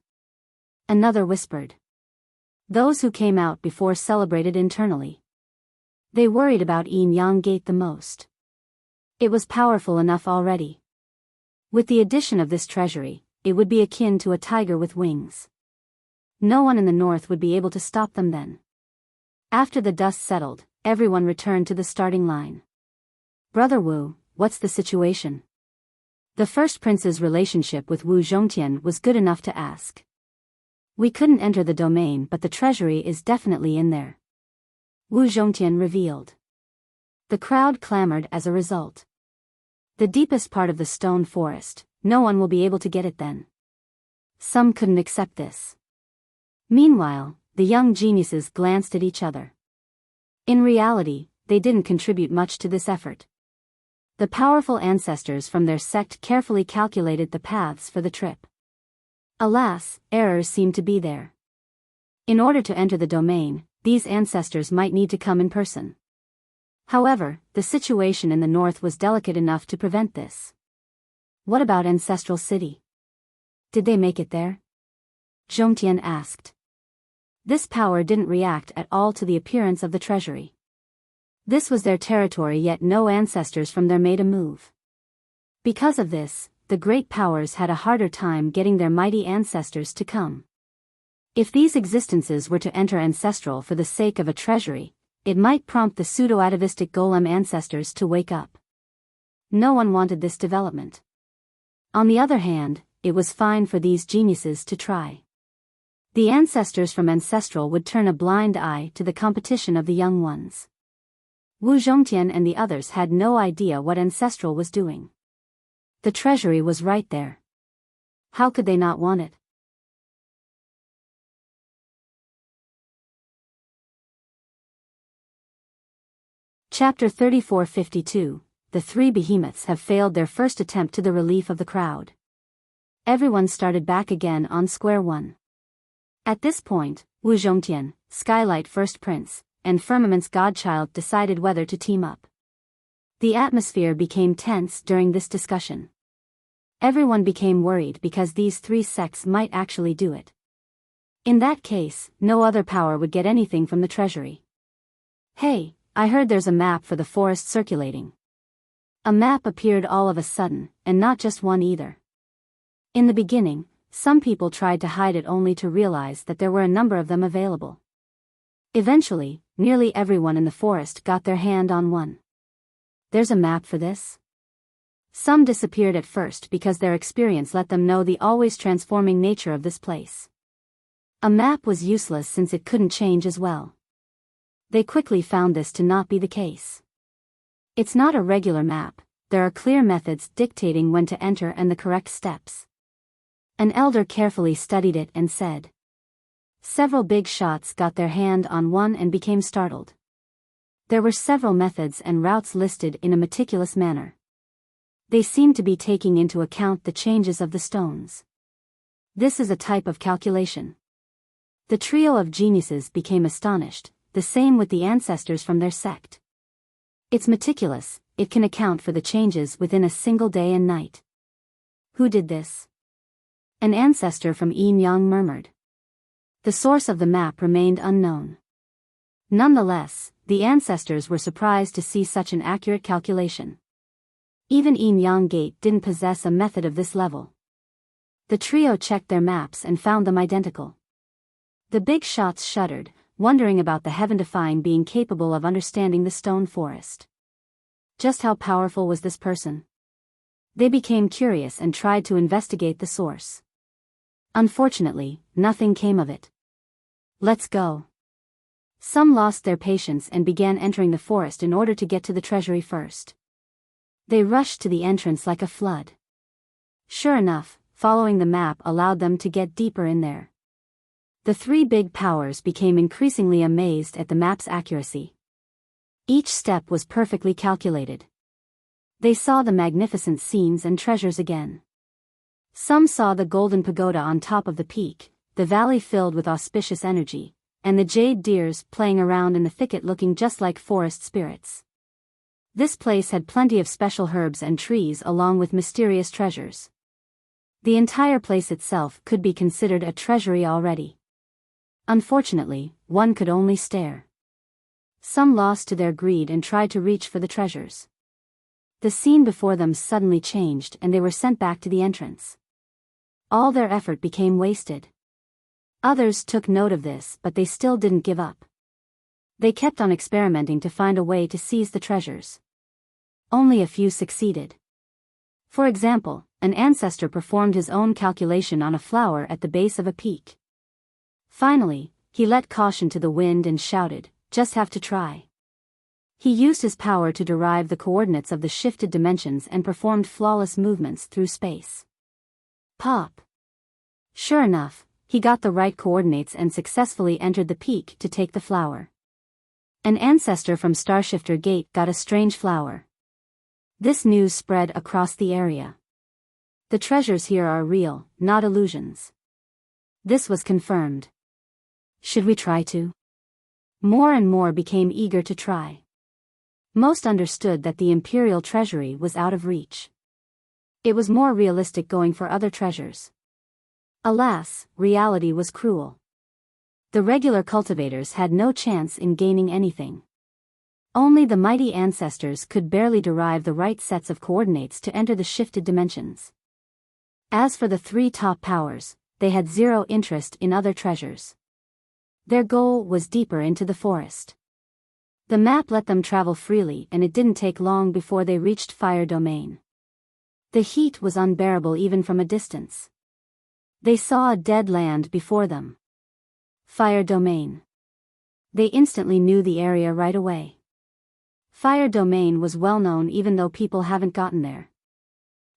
Another whispered. Those who came out before celebrated internally. They worried about yin-yang gate the most. It was powerful enough already. With the addition of this treasury, it would be akin to a tiger with wings. No one in the north would be able to stop them then. After the dust settled, everyone returned to the starting line. Brother Wu, what's the situation? The first prince's relationship with Wu Zhongtian was good enough to ask. We couldn't enter the domain, but the treasury is definitely in there. Wu Zhongtian revealed. The crowd clamored as a result. The deepest part of the stone forest, no one will be able to get it then. Some couldn't accept this. Meanwhile, the young geniuses glanced at each other. In reality, they didn't contribute much to this effort. The powerful ancestors from their sect carefully calculated the paths for the trip. Alas, errors seemed to be there. In order to enter the domain, these ancestors might need to come in person. However, the situation in the north was delicate enough to prevent this. What about Ancestral City? Did they make it there? Zhongtian asked. This power didn't react at all to the appearance of the treasury. This was their territory, yet no ancestors from there made a move. Because of this, the great powers had a harder time getting their mighty ancestors to come. If these existences were to enter Ancestral for the sake of a treasury, it might prompt the pseudo-atavistic golem ancestors to wake up. No one wanted this development. On the other hand, it was fine for these geniuses to try. The ancestors from Ancestral would turn a blind eye to the competition of the young ones. Wu Zhongtian and the others had no idea what Ancestral was doing. The treasury was right there. How could they not want it? Chapter 3452. The three behemoths have failed their first attempt to the relief of the crowd. Everyone started back again on square one. At this point, Wu Zhongtian, Skylight First Prince, and Firmament's godchild decided whether to team up. The atmosphere became tense during this discussion. Everyone became worried because these three sects might actually do it. In that case, no other power would get anything from the treasury. Hey, I heard there's a map for the forest circulating. A map appeared all of a sudden, and not just one either. In the beginning, some people tried to hide it only to realize that there were a number of them available. Eventually, nearly everyone in the forest got their hand on one. There's a map for this? Some disappeared at first because their experience let them know the always transforming nature of this place. A map was useless since it couldn't change as well. They quickly found this to not be the case. It's not a regular map, there are clear methods dictating when to enter and the correct steps. An elder carefully studied it and said. Several big shots got their hand on one and became startled. There were several methods and routes listed in a meticulous manner. They seemed to be taking into account the changes of the stones. This is a type of calculation. The trio of geniuses became astonished, the same with the ancestors from their sect. It's meticulous, it can account for the changes within a single day and night. Who did this? An ancestor from Yin-Yang murmured. The source of the map remained unknown. Nonetheless, the ancestors were surprised to see such an accurate calculation. Even Yin-Yang Gate didn't possess a method of this level. The trio checked their maps and found them identical. The big shots shuddered, wondering about the heaven-defying being capable of understanding the stone forest. Just how powerful was this person? They became curious and tried to investigate the source. Unfortunately, nothing came of it. Let's go. Some lost their patience and began entering the forest in order to get to the treasury first. They rushed to the entrance like a flood. Sure enough, following the map allowed them to get deeper in there. The three big powers became increasingly amazed at the map's accuracy. Each step was perfectly calculated. They saw the magnificent scenes and treasures again. Some saw the golden pagoda on top of the peak, the valley filled with auspicious energy, and the jade deers playing around in the thicket looking just like forest spirits. This place had plenty of special herbs and trees along with mysterious treasures. The entire place itself could be considered a treasury already. Unfortunately, one could only stare. Some lost to their greed and tried to reach for the treasures. The scene before them suddenly changed and they were sent back to the entrance. All their effort became wasted. Others took note of this, but they still didn't give up. They kept on experimenting to find a way to seize the treasures. Only a few succeeded. For example, an ancestor performed his own calculation on a flower at the base of a peak. Finally, he let caution to the wind and shouted, "Just have to try." He used his power to derive the coordinates of the shifted dimensions and performed flawless movements through space. Pop! Sure enough, he got the right coordinates and successfully entered the peak to take the flower. An ancestor from Starshifter Gate got a strange flower. This news spread across the area. The treasures here are real, not illusions. This was confirmed. Should we try to? More and more became eager to try. Most understood that the Imperial Treasury was out of reach. It was more realistic going for other treasures. Alas, reality was cruel. The regular cultivators had no chance in gaining anything. Only the mighty ancestors could barely derive the right sets of coordinates to enter the shifted dimensions. As for the three top powers, they had zero interest in other treasures. Their goal was deeper into the forest. The map let them travel freely and it didn't take long before they reached Fire Domain. The heat was unbearable even from a distance. They saw a dead land before them. Fire Domain. They instantly knew the area right away. Fire Domain was well known even though people haven't gotten there.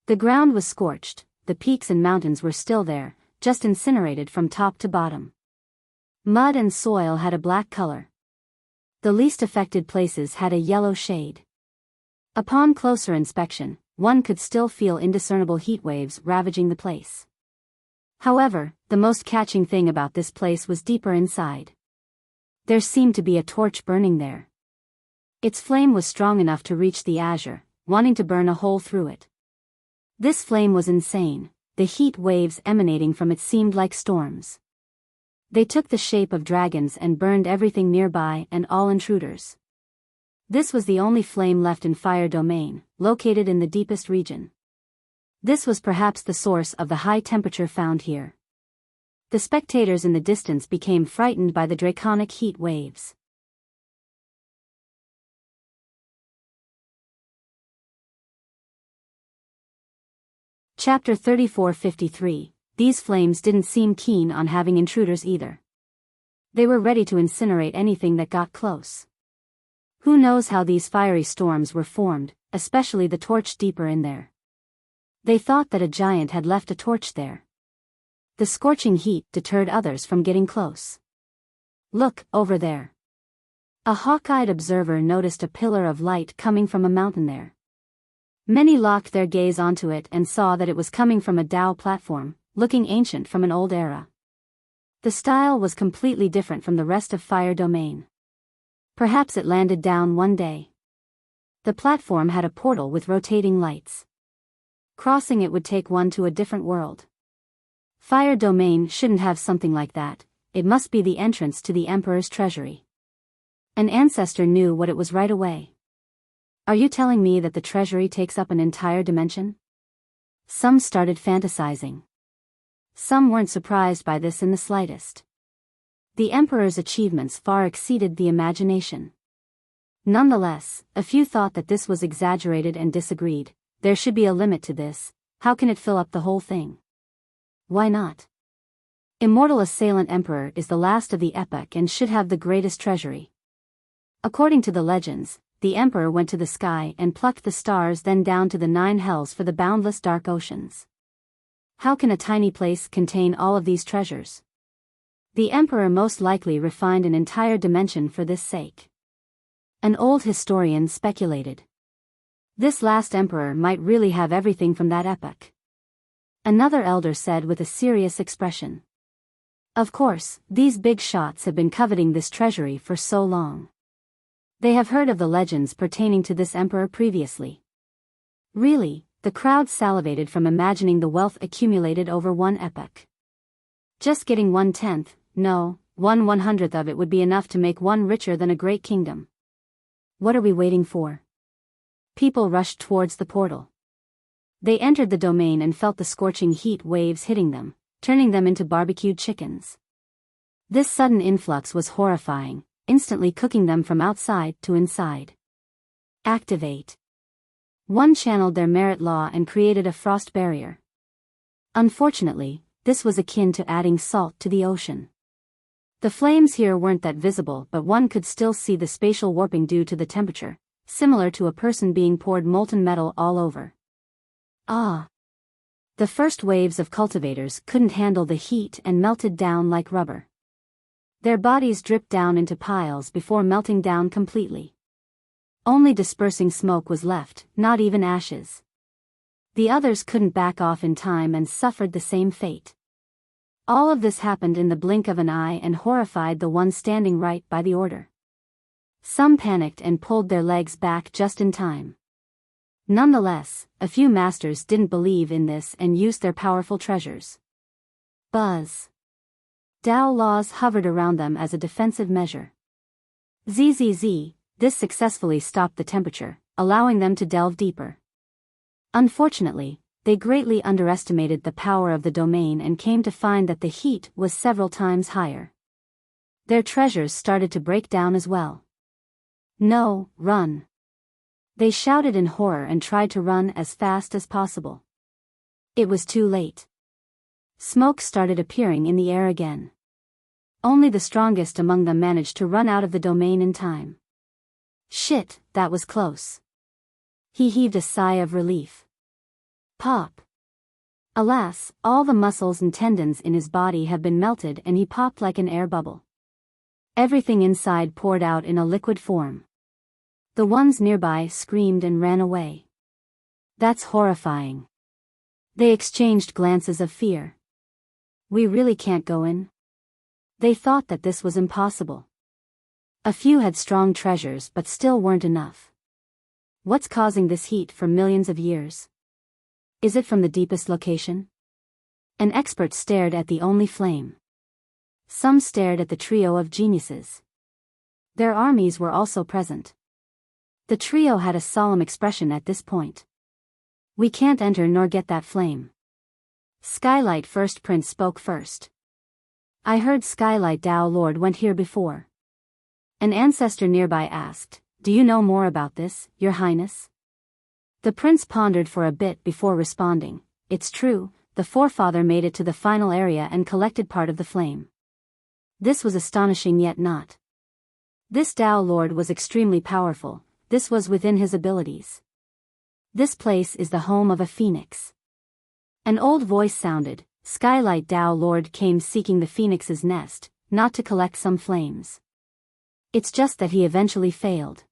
The ground was scorched, the peaks and mountains were still there, just incinerated from top to bottom. Mud and soil had a black color. The least affected places had a yellow shade. Upon closer inspection, one could still feel indiscernible heat waves ravaging the place. However, the most catching thing about this place was deeper inside. There seemed to be a torch burning there. Its flame was strong enough to reach the azure, wanting to burn a hole through it. This flame was insane, the heat waves emanating from it seemed like storms. They took the shape of dragons and burned everything nearby and all intruders. This was the only flame left in Fire Domain, located in the deepest region. This was perhaps the source of the high temperature found here. The spectators in the distance became frightened by the draconic heat waves. Chapter 3453. These flames didn't seem keen on having intruders either. They were ready to incinerate anything that got close. Who knows how these fiery storms were formed, especially the torch deeper in there. They thought that a giant had left a torch there. The scorching heat deterred others from getting close. Look, over there. A hawk-eyed observer noticed a pillar of light coming from a mountain there. Many locked their gaze onto it and saw that it was coming from a Dao platform, looking ancient from an old era. The style was completely different from the rest of Fire Domain. Perhaps it landed down one day. The platform had a portal with rotating lights. Crossing it would take one to a different world. Fire Domain shouldn't have something like that, it must be the entrance to the Emperor's treasury. An ancestor knew what it was right away. Are you telling me that the treasury takes up an entire dimension? Some started fantasizing. Some weren't surprised by this in the slightest. The Emperor's achievements far exceeded the imagination. Nonetheless, a few thought that this was exaggerated and disagreed. There should be a limit to this, how can it fill up the whole thing? Why not? Immortal Assailant Emperor is the last of the epoch and should have the greatest treasury. According to the legends, the emperor went to the sky and plucked the stars, then down to the 9 hells for the boundless dark oceans. How can a tiny place contain all of these treasures? The emperor most likely refined an entire dimension for this sake. An old historian speculated. This last emperor might really have everything from that epoch. Another elder said with a serious expression. Of course, these big shots have been coveting this treasury for so long. They have heard of the legends pertaining to this emperor previously. Really, the crowd salivated from imagining the wealth accumulated over one epoch. Just getting 1/10, no, 1/100th of it would be enough to make one richer than a great kingdom. What are we waiting for? People rushed towards the portal. They entered the domain and felt the scorching heat waves hitting them, turning them into barbecued chickens. This sudden influx was horrifying, instantly cooking them from outside to inside. Activate. One channeled their merit law and created a frost barrier. Unfortunately, this was akin to adding salt to the ocean. The flames here weren't that visible, but one could still see the spatial warping due to the temperature, similar to a person being poured molten metal all over. Ah! The first waves of cultivators couldn't handle the heat and melted down like rubber. Their bodies dripped down into piles before melting down completely. Only dispersing smoke was left, not even ashes. The others couldn't back off in time and suffered the same fate. All of this happened in the blink of an eye and horrified the ones standing right by the order. Some panicked and pulled their legs back just in time. Nonetheless, a few masters didn't believe in this and used their powerful treasures. Buzz. Tao laws hovered around them as a defensive measure. Zzz, this successfully stopped the temperature, allowing them to delve deeper. Unfortunately, they greatly underestimated the power of the domain and came to find that the heat was several times higher. Their treasures started to break down as well. No, run. They shouted in horror and tried to run as fast as possible. It was too late. Smoke started appearing in the air again. Only the strongest among them managed to run out of the domain in time. Shit, that was close. He heaved a sigh of relief. Pop. Alas, all the muscles and tendons in his body have been melted and he popped like an air bubble. Everything inside poured out in a liquid form. The ones nearby screamed and ran away. That's horrifying. They exchanged glances of fear. We really can't go in? They thought that this was impossible. A few had strong treasures but still weren't enough. What's causing this heat for millions of years? Is it from the deepest location? An expert stared at the only flame. Some stared at the trio of geniuses. Their armies were also present. The trio had a solemn expression at this point. We can't enter nor get that flame. Skylight First Prince spoke first. I heard Skylight Tao Lord went here before. An ancestor nearby asked, do you know more about this, Your Highness? The prince pondered for a bit before responding, it's true, the forefather made it to the final area and collected part of the flame. This was astonishing yet not. This Tao Lord was extremely powerful. This was within his abilities. This place is the home of a phoenix. An old voice sounded, Skylight Tao Lord came seeking the phoenix's nest, not to collect some flames. It's just that he eventually failed.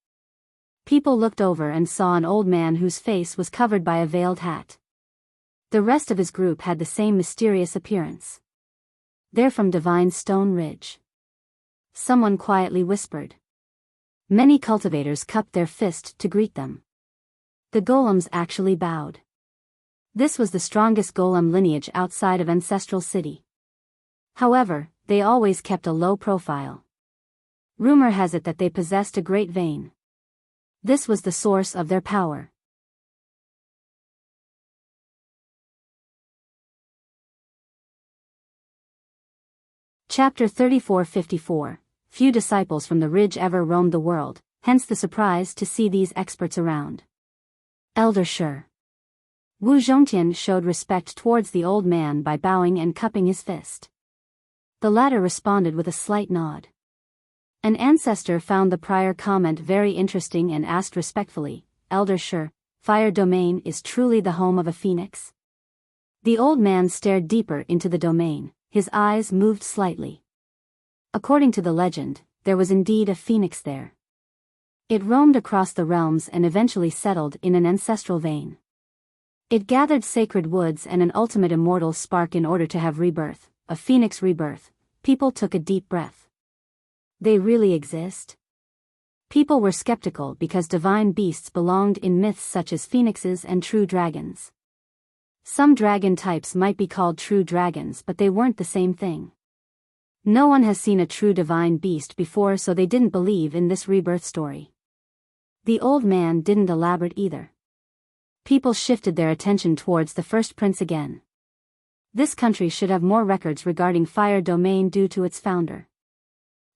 People looked over and saw an old man whose face was covered by a veiled hat. The rest of his group had the same mysterious appearance. They're from Divine Stone Ridge. Someone quietly whispered. Many cultivators cupped their fist to greet them. The golems actually bowed. This was the strongest golem lineage outside of Ancestral City. However, they always kept a low profile. Rumor has it that they possessed a great vein. This was the source of their power. Chapter 34-54. Few disciples from the ridge ever roamed the world, hence the surprise to see these experts around. Elder Shi. Wu Zhongtian showed respect towards the old man by bowing and cupping his fist. The latter responded with a slight nod. An ancestor found the prior comment very interesting and asked respectfully, "Elder Sure, Fire Domain is truly the home of a phoenix?" The old man stared deeper into the domain, his eyes moved slightly. According to the legend, there was indeed a phoenix there. It roamed across the realms and eventually settled in an ancestral vein. It gathered sacred woods and an ultimate immortal spark in order to have rebirth, a phoenix rebirth. People took a deep breath. They really exist? People were skeptical because divine beasts belonged in myths such as phoenixes and true dragons. Some dragon types might be called true dragons, but they weren't the same thing. No one has seen a true divine beast before, so they didn't believe in this rebirth story. The old man didn't elaborate either. People shifted their attention towards the first prince again. This country should have more records regarding Fire Domain due to its founder.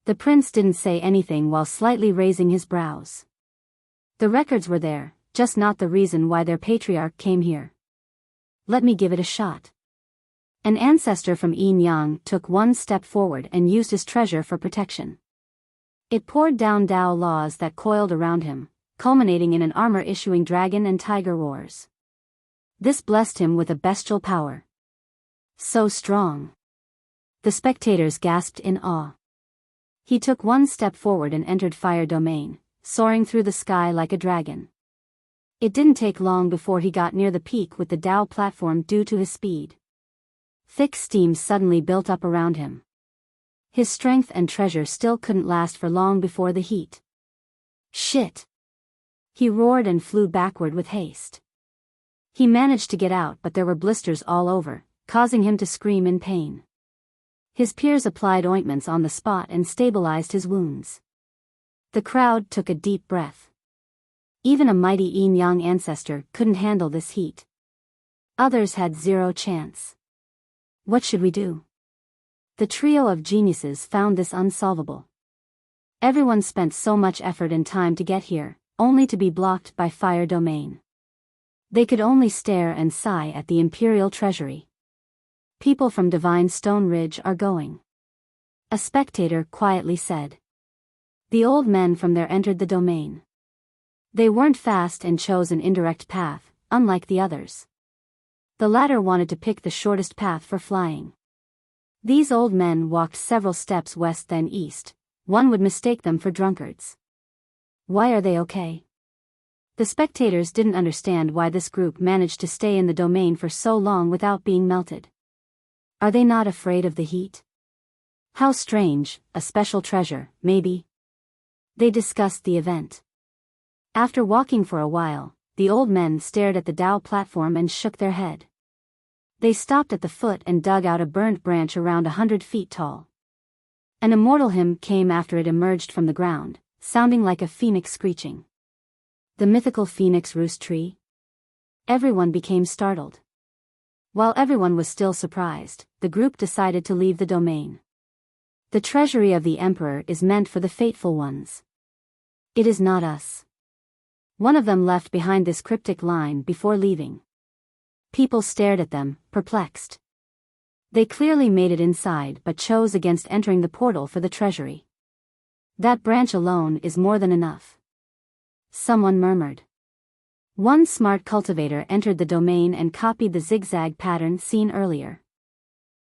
The prince didn't say anything while slightly raising his brows. The records were there, just not the reason why their patriarch came here. Let me give it a shot. An ancestor from Yin Yang took one step forward and used his treasure for protection. It poured down Tao laws that coiled around him, culminating in an armor-issuing dragon and tiger roars. This blessed him with a bestial power. So strong. The spectators gasped in awe. He took one step forward and entered Fire Domain, soaring through the sky like a dragon. It didn't take long before he got near the peak with the Tao platform due to his speed. Thick steam suddenly built up around him. His strength and treasure still couldn't last for long before the heat. Shit! He roared and flew backward with haste. He managed to get out, but there were blisters all over, causing him to scream in pain. His peers applied ointments on the spot and stabilized his wounds. The crowd took a deep breath. Even a mighty yin-yang ancestor couldn't handle this heat. Others had zero chance. What should we do? The trio of geniuses found this unsolvable. Everyone spent so much effort and time to get here, only to be blocked by Fire Domain. They could only stare and sigh at the Imperial Treasury. People from Divine Stone Ridge are going. A spectator quietly said. The old men from there entered the domain. They weren't fast and chose an indirect path, unlike the others. The latter wanted to pick the shortest path for flying. These old men walked several steps west then east. One would mistake them for drunkards. Why are they okay? The spectators didn't understand why this group managed to stay in the domain for so long without being melted. Are they not afraid of the heat? How strange, a special treasure, maybe. They discussed the event. After walking for a while, the old men stared at the Tao platform and shook their head. They stopped at the foot and dug out a burnt branch around 100 feet tall. An immortal hymn came after it emerged from the ground, sounding like a phoenix screeching. The mythical phoenix roost tree? Everyone became startled. While everyone was still surprised, the group decided to leave the domain. The treasury of the Emperor is meant for the faithful ones. It is not us. One of them left behind this cryptic line before leaving. People stared at them, perplexed. They clearly made it inside but chose against entering the portal for the treasury. That branch alone is more than enough. Someone murmured. One smart cultivator entered the domain and copied the zigzag pattern seen earlier.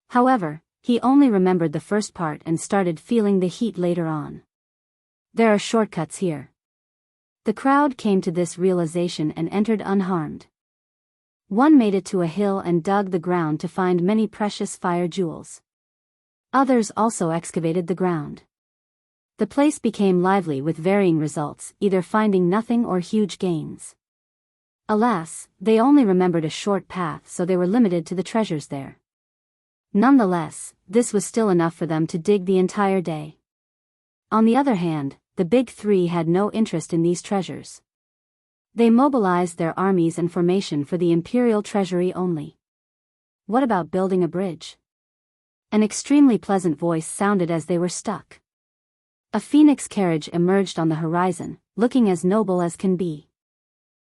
However, he only remembered the first part and started feeling the heat later on. There are shortcuts here. The crowd came to this realization and entered unharmed. One made it to a hill and dug the ground to find many precious fire jewels. Others also excavated the ground. The place became lively with varying results, either finding nothing or huge gains. Alas, they only remembered a short path, so they were limited to the treasures there. Nonetheless, this was still enough for them to dig the entire day. On the other hand, the Big Three had no interest in these treasures. They mobilized their armies and formation for the Imperial Treasury only. What about building a bridge? An extremely pleasant voice sounded as they were stuck. A phoenix carriage emerged on the horizon, looking as noble as can be.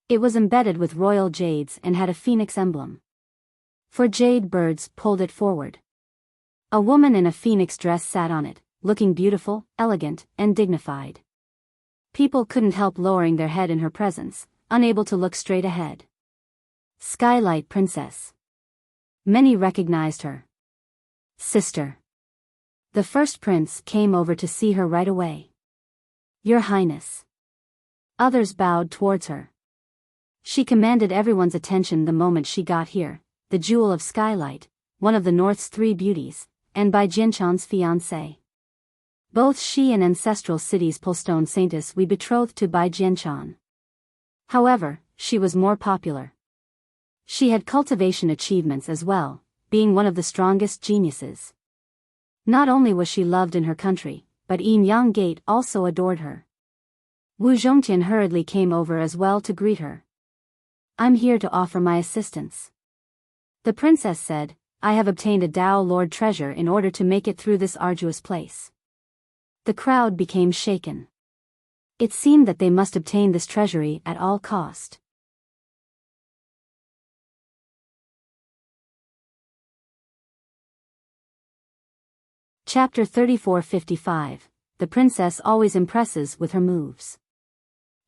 It was embedded with royal jades and had a phoenix emblem. 4 jade birds pulled it forward. A woman in a phoenix dress sat on it, looking beautiful, elegant, and dignified. People couldn't help lowering their head in her presence, unable to look straight ahead. Skylight Princess. Many recognized her. Sister. The first prince came over to see her right away. Your Highness. Others bowed towards her. She commanded everyone's attention the moment she got here, the jewel of Skylight, one of the North's 3 beauties, and by Jianchan's fiancé. Both she and ancestral city's Polstone Saintess we betrothed to Bai Jianchan. However, she was more popular. She had cultivation achievements as well, being one of the strongest geniuses. Not only was she loved in her country, but Yin Gate also adored her. Wu Zhongtian hurriedly came over as well to greet her. I'm here to offer my assistance. The princess said, I have obtained a Dao Lord treasure in order to make it through this arduous place. The crowd became shaken. It seemed that they must obtain this treasury at all cost. Chapter 3455. The princess always impresses with her moves.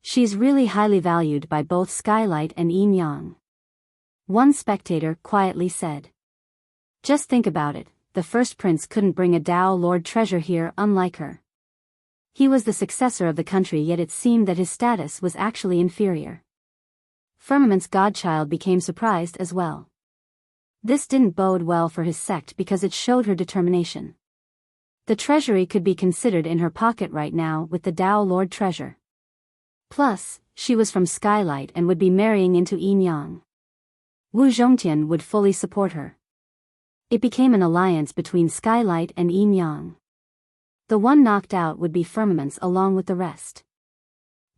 She's really highly valued by both Skylight and Yin Yang. One spectator quietly said. Just think about it, the first prince couldn't bring a Dao Lord treasure here unlike her. He was the successor of the country, yet it seemed that his status was actually inferior. Firmament's godchild became surprised as well. This didn't bode well for his sect because it showed her determination. The treasury could be considered in her pocket right now with the Dao Lord treasure. Plus, she was from Skylight and would be marrying into Yin Yang. Wu Zhongtian would fully support her. It became an alliance between Skylight and Yin Yang. The one knocked out would be Firmament's along with the rest.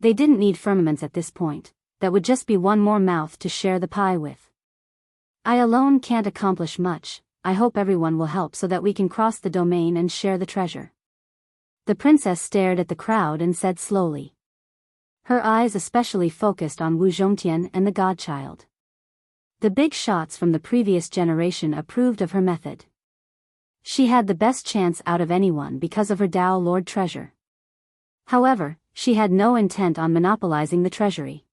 They didn't need Firmament's at this point, that would just be one more mouth to share the pie with. I alone can't accomplish much, I hope everyone will help so that we can cross the domain and share the treasure. The princess stared at the crowd and said slowly. Her eyes especially focused on Wu Zhongtian and the godchild. The big shots from the previous generation approved of her method. She had the best chance out of anyone because of her Dao Lord treasure. However, she had no intent on monopolizing the treasury.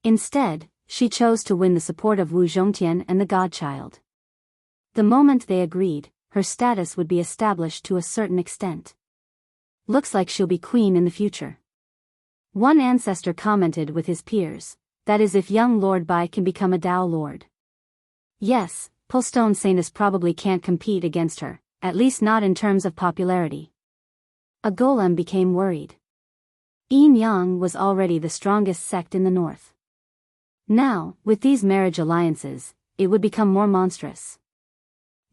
Instead, she chose to win the support of Wu Zhongtian and the godchild. The moment they agreed, her status would be established to a certain extent. Looks like she'll be queen in the future. One ancestor commented with his peers, that is if young Lord Bai can become a Dao Lord. Yes, Polstone Saintess probably can't compete against her, at least not in terms of popularity. A golem became worried. Yin Yang was already the strongest sect in the north. Now, with these marriage alliances, it would become more monstrous.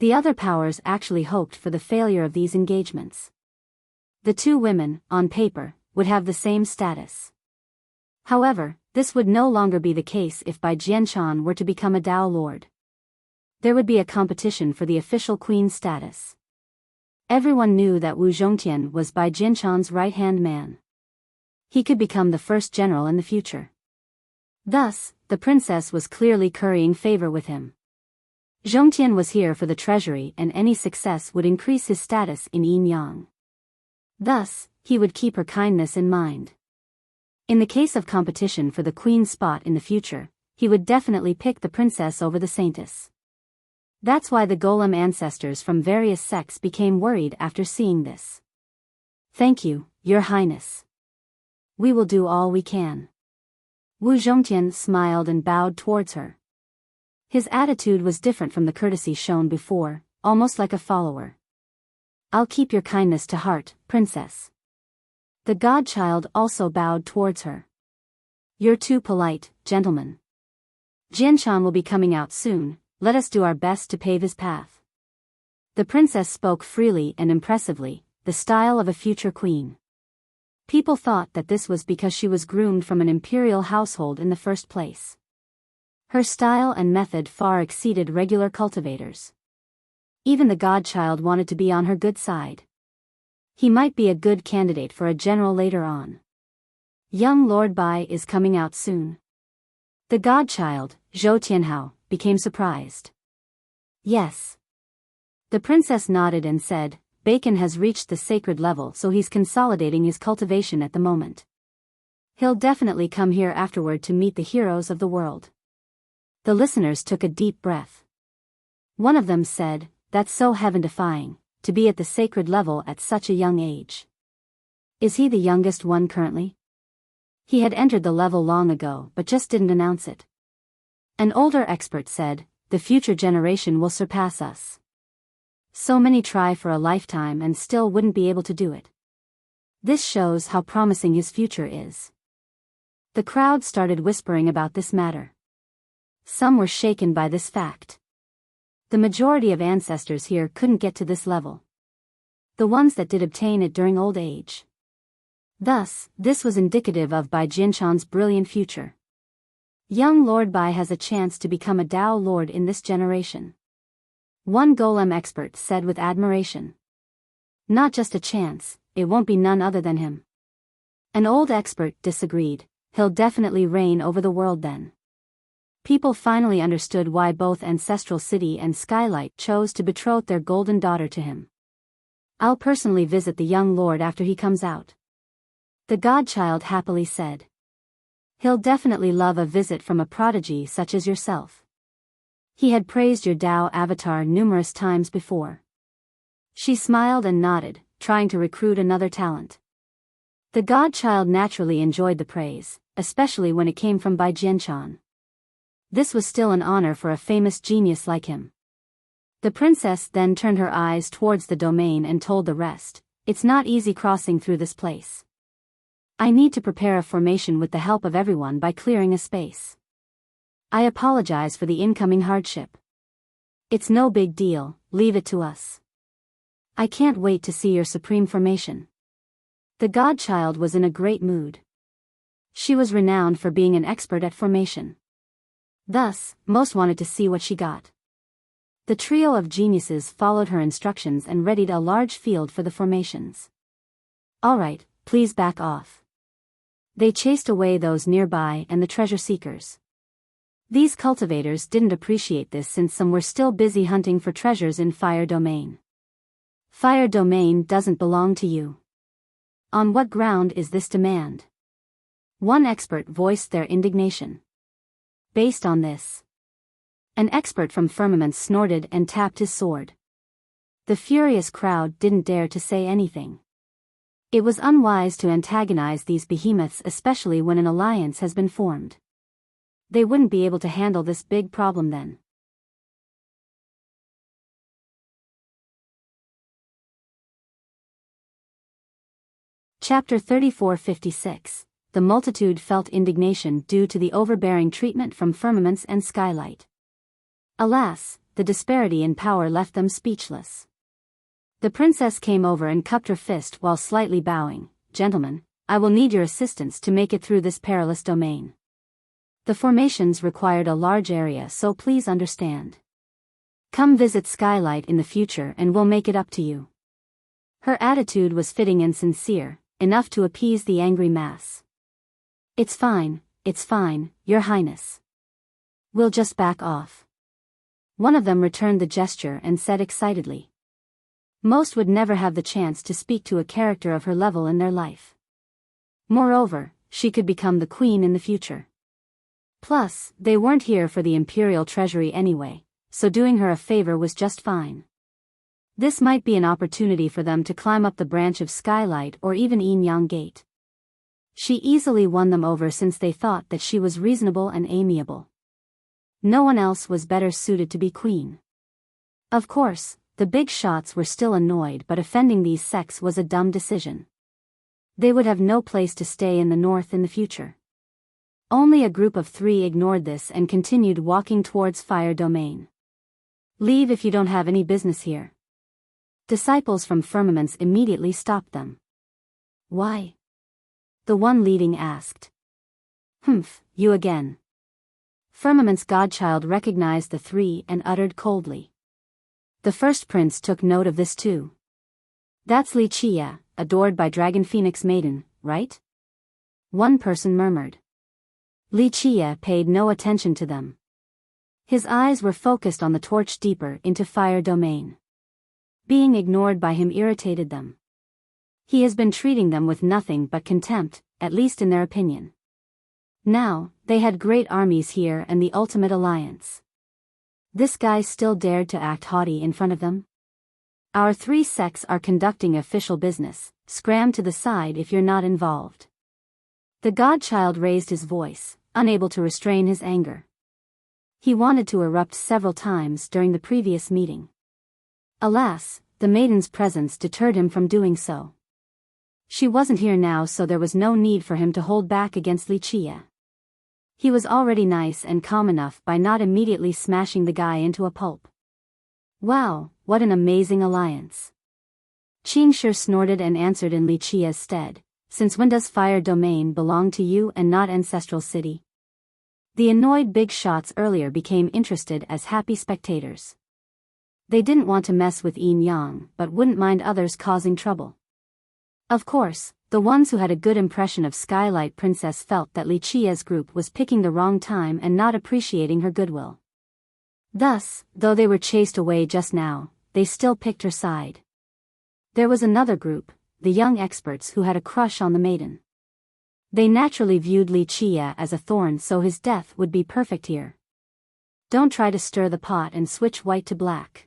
The other powers actually hoped for the failure of these engagements. The two women, on paper, would have the same status. However, this would no longer be the case if Bai Jianchan were to become a Dao Lord. There would be a competition for the official queen status. Everyone knew that Wu Zhongtian was Bai Jianchan's right-hand man. He could become the first general in the future. Thus, the princess was clearly currying favor with him. Zhongtian was here for the treasury and any success would increase his status in Yin Yang. Thus, he would keep her kindness in mind. In the case of competition for the queen's spot in the future, he would definitely pick the princess over the saintess. That's why the golem ancestors from various sects became worried after seeing this. Thank you, Your Highness. We will do all we can. Wu Zhongtian smiled and bowed towards her. His attitude was different from the courtesy shown before, almost like a follower. I'll keep your kindness to heart, princess. The godchild also bowed towards her. You're too polite, gentlemen. Jianchan will be coming out soon, let us do our best to pave his path. The princess spoke freely and impressively, the style of a future queen. People thought that this was because she was groomed from an imperial household in the first place. Her style and method far exceeded regular cultivators. Even the godchild wanted to be on her good side. He might be a good candidate for a general later on. Young Lord Bai is coming out soon. The godchild, Zhou Tianhao, became surprised. Yes. The princess nodded and said, Bacon has reached the sacred level, so he's consolidating his cultivation at the moment. He'll definitely come here afterward to meet the heroes of the world. The listeners took a deep breath. One of them said, That's so heaven-defying, to be at the sacred level at such a young age. Is he the youngest one currently? He had entered the level long ago but just didn't announce it. An older expert said, The future generation will surpass us. So many try for a lifetime and still wouldn't be able to do it. This shows how promising his future is. The crowd started whispering about this matter. Some were shaken by this fact. The majority of ancestors here couldn't get to this level. The ones that did obtain it during old age. Thus, this was indicative of Bai Jinchan's brilliant future. Young Lord Bai has a chance to become a Dao Lord in this generation. One golem expert said with admiration. Not just a chance, it won't be none other than him. An old expert disagreed, he'll definitely reign over the world then. People finally understood why both Ancestral City and Skylight chose to betroth their golden daughter to him. I'll personally visit the young lord after he comes out. The godchild happily said. He'll definitely love a visit from a prodigy such as yourself. He had praised your Dao avatar numerous times before. She smiled and nodded, trying to recruit another talent. The godchild naturally enjoyed the praise, especially when it came from Bai Jianchan. This was still an honor for a famous genius like him. The princess then turned her eyes towards the domain and told the rest, It's not easy crossing through this place. I need to prepare a formation with the help of everyone by clearing a space. I apologize for the incoming hardship. It's no big deal, leave it to us. I can't wait to see your supreme formation. The godchild was in a great mood. She was renowned for being an expert at formation. Thus, most wanted to see what she got. The trio of geniuses followed her instructions and readied a large field for the formations. All right, please back off. They chased away those nearby and the treasure seekers. These cultivators didn't appreciate this since some were still busy hunting for treasures in Fire Domain. Fire Domain doesn't belong to you. On what ground is this demand? One expert voiced their indignation. Based on this. An expert from Firmament snorted and tapped his sword. The furious crowd didn't dare to say anything. It was unwise to antagonize these behemoths, especially when an alliance has been formed. They wouldn't be able to handle this big problem then. Chapter 3456. The multitude felt indignation due to the overbearing treatment from Firmaments and Skylight. Alas, the disparity in power left them speechless. The princess came over and cupped her fist while slightly bowing. Gentlemen, I will need your assistance to make it through this perilous domain. The formations required a large area, so please understand. Come visit Skylight in the future and we'll make it up to you. Her attitude was fitting and sincere, enough to appease the angry mass. It's fine, Your Highness. We'll just back off. One of them returned the gesture and said excitedly. Most would never have the chance to speak to a character of her level in their life. Moreover, she could become the queen in the future. Plus, they weren't here for the imperial treasury anyway, so doing her a favor was just fine. This might be an opportunity for them to climb up the branch of Skylight or even Yin Yang Gate. She easily won them over since they thought that she was reasonable and amiable. No one else was better suited to be queen. Of course, the big shots were still annoyed, but offending these sects was a dumb decision. They would have no place to stay in the north in the future. Only a group of 3 ignored this and continued walking towards Fire Domain. Leave if you don't have any business here. Disciples from Firmaments immediately stopped them. Why? The one leading asked. Humph, you again. Firmament's godchild recognized the 3 and uttered coldly. The first prince took note of this too. That's Wuxia, adored by Dragon Phoenix Maiden, right? One person murmured. Wuxia paid no attention to them. His eyes were focused on the torch deeper into Fire Domain. Being ignored by him irritated them. He has been treating them with nothing but contempt, at least in their opinion. Now, they had great armies here and the ultimate alliance. This guy still dared to act haughty in front of them? Our 3 sects are conducting official business, scram to the side if you're not involved. The godchild raised his voice, unable to restrain his anger. He wanted to erupt several times during the previous meeting. Alas, the maiden's presence deterred him from doing so. She wasn't here now, so there was no need for him to hold back against Wuxia. He was already nice and calm enough by not immediately smashing the guy into a pulp. Wow, what an amazing alliance. Qingshi snorted and answered in Wuxia's stead, since when does Fire Domain belong to you and not Ancestral City? The annoyed big shots earlier became interested as happy spectators. They didn't want to mess with Yin Yang, but wouldn't mind others causing trouble. Of course, the ones who had a good impression of Skylight Princess felt that Wuxia's group was picking the wrong time and not appreciating her goodwill. Thus, though they were chased away just now, they still picked her side. There was another group, the young experts who had a crush on the maiden. They naturally viewed Wuxia as a thorn, so his death would be perfect here. Don't try to stir the pot and switch white to black.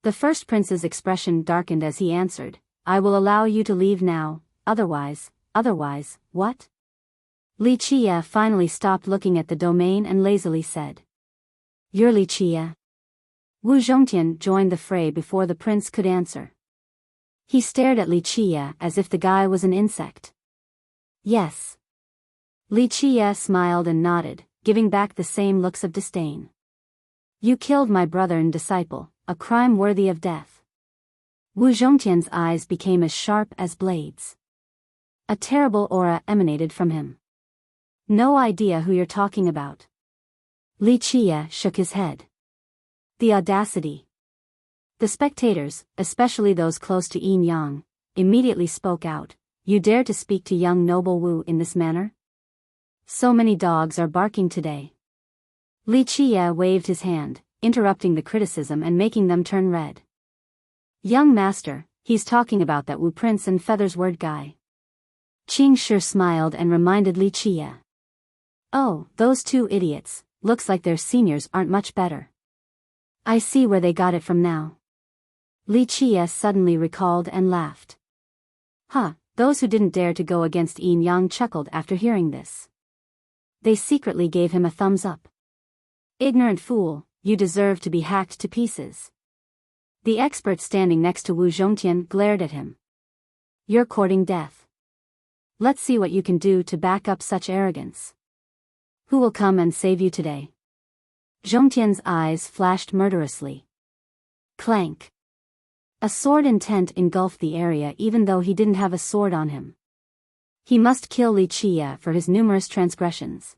The first prince's expression darkened as he answered, I will allow you to leave now, otherwise, what? Wuxia finally stopped looking at the domain and lazily said. You're Wuxia. Wu Zhongtian joined the fray before the prince could answer. He stared at Wuxia as if the guy was an insect. Yes. Wuxia smiled and nodded, giving back the same looks of disdain. You killed my brother and disciple, a crime worthy of death. Wu Zhongtian's eyes became as sharp as blades. A terrible aura emanated from him. No idea who you're talking about. Wuxia shook his head. The audacity. The spectators, especially those close to Yin Yang, immediately spoke out. You dare to speak to young noble Wu in this manner? So many dogs are barking today. Wuxia waved his hand, interrupting the criticism and making them turn red. Young master, he's talking about that Wu Prince and Feathers word guy. Qingshi smiled and reminded Wuxia. Oh, those 2 idiots, looks like their seniors aren't much better. I see where they got it from now. Wuxia suddenly recalled and laughed. Huh, those who didn't dare to go against Yin Yang chuckled after hearing this. They secretly gave him a thumbs up. Ignorant fool, you deserve to be hacked to pieces. The expert standing next to Wu Zhongtian glared at him. You're courting death. Let's see what you can do to back up such arrogance. Who will come and save you today? Zhongtian's eyes flashed murderously. Clank. A sword intent engulfed the area even though he didn't have a sword on him. He must kill Wuxia for his numerous transgressions.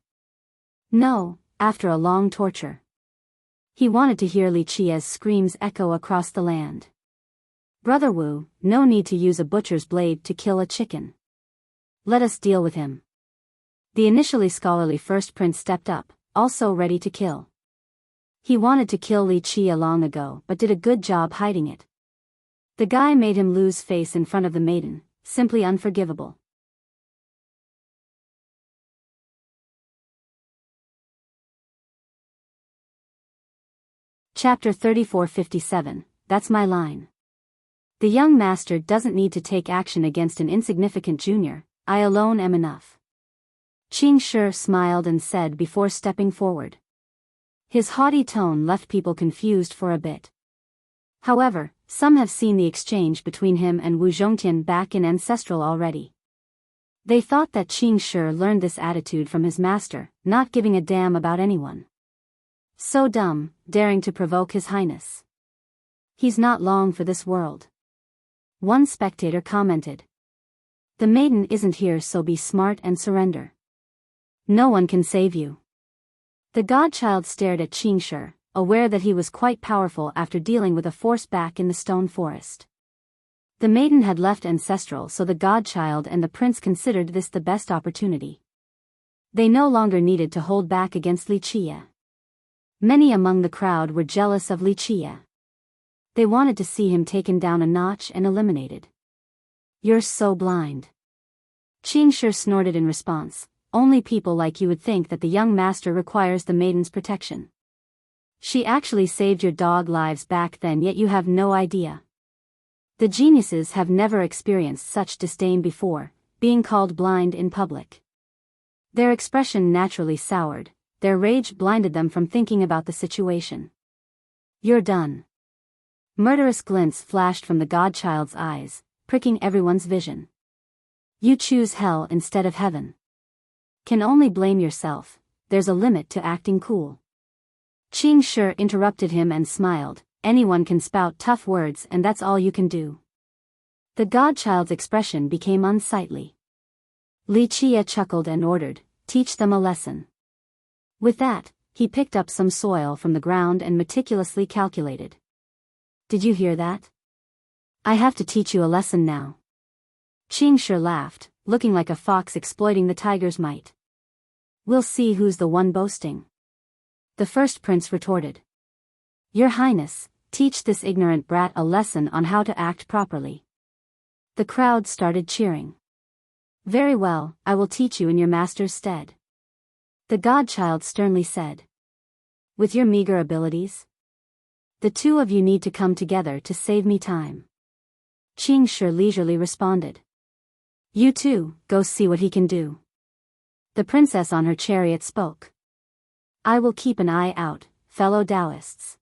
No, after a long torture. He wanted to hear Wuxia's screams echo across the land. Brother Wu, no need to use a butcher's blade to kill a chicken. Let us deal with him. The initially scholarly first prince stepped up, also ready to kill. He wanted to kill Wuxia long ago but did a good job hiding it. The guy made him lose face in front of the maiden, simply unforgivable. Chapter 3457, That's My Line. The young master doesn't need to take action against an insignificant junior, I alone am enough. Qingshi smiled and said before stepping forward. His haughty tone left people confused for a bit. However, some have seen the exchange between him and Wu Zhongtian back in Ancestral already. They thought that Qingshi learned this attitude from his master, not giving a damn about anyone. So dumb, daring to provoke His Highness. He's not long for this world. One spectator commented. The maiden isn't here, so be smart and surrender. No one can save you. The godchild stared at Qingshi, aware that he was quite powerful after dealing with a force back in the stone forest. The maiden had left Ancestral, so the godchild and the prince considered this the best opportunity. They no longer needed to hold back against Wuxia. Many among the crowd were jealous of Wuxia. They wanted to see him taken down a notch and eliminated. "You're so blind." Qingshi snorted in response. "Only people like you would think that the young master requires the maiden's protection. She actually saved your dog lives back then, yet you have no idea." The geniuses have never experienced such disdain before, being called blind in public. Their expression naturally soured, their rage blinded them from thinking about the situation. "You're done." Murderous glints flashed from the godchild's eyes, pricking everyone's vision. "You choose hell instead of heaven. Can only blame yourself, there's a limit to acting cool." Qingshi interrupted him and smiled. "Anyone can spout tough words and that's all you can do." The godchild's expression became unsightly. Li Qie chuckled and ordered, "Teach them a lesson." With that, he picked up some soil from the ground and meticulously calculated. "Did you hear that? I have to teach you a lesson now." Qingshi laughed, looking like a fox exploiting the tiger's might. "We'll see who's the one boasting." The first prince retorted. "Your Highness, teach this ignorant brat a lesson on how to act properly." The crowd started cheering. "Very well, I will teach you in your master's stead," the godchild sternly said. "With your meager abilities? The two of you need to come together to save me time." Qingshi leisurely responded. "You two, go see what he can do." The princess on her chariot spoke. "I will keep an eye out, fellow Taoists."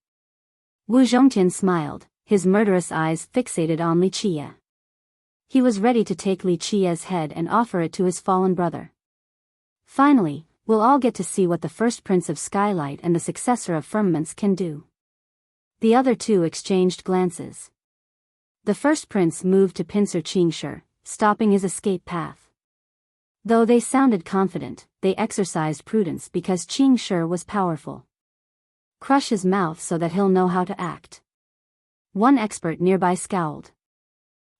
Wu Zhongtian smiled, his murderous eyes fixated on Li Qie. He was ready to take Li Qie's head and offer it to his fallen brother. "Finally, we'll all get to see what the first prince of Skylight and the successor of Firmaments can do." The other two exchanged glances. The first prince moved to pincer Qingshi, stopping his escape path. Though they sounded confident, they exercised prudence because Qingshi was powerful. "Crush his mouth so that he'll know how to act." One expert nearby scowled.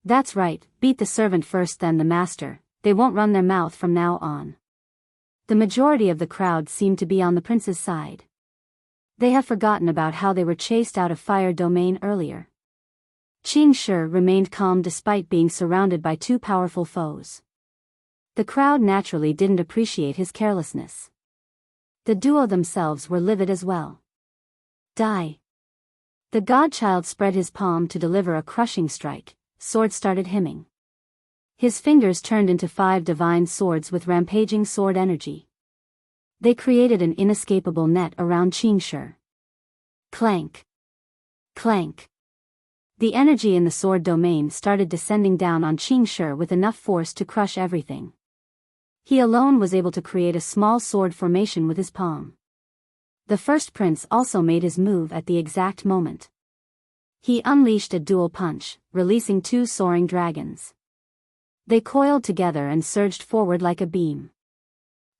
"That's right, beat the servant first then the master, they won't run their mouth from now on." The majority of the crowd seemed to be on the prince's side. They have forgotten about how they were chased out of Fire Domain earlier. Qingshi remained calm despite being surrounded by two powerful foes. The crowd naturally didn't appreciate his carelessness. The duo themselves were livid as well. "Die." The godchild spread his palm to deliver a crushing strike. Sword started hymning. His fingers turned into 5 divine swords with rampaging sword energy. They created an inescapable net around Qingshi. Clank. Clank. The energy in the sword domain started descending down on Qingshi with enough force to crush everything. He alone was able to create a small sword formation with his palm. The first prince also made his move at the exact moment. He unleashed a dual punch, releasing 2 soaring dragons. They coiled together and surged forward like a beam.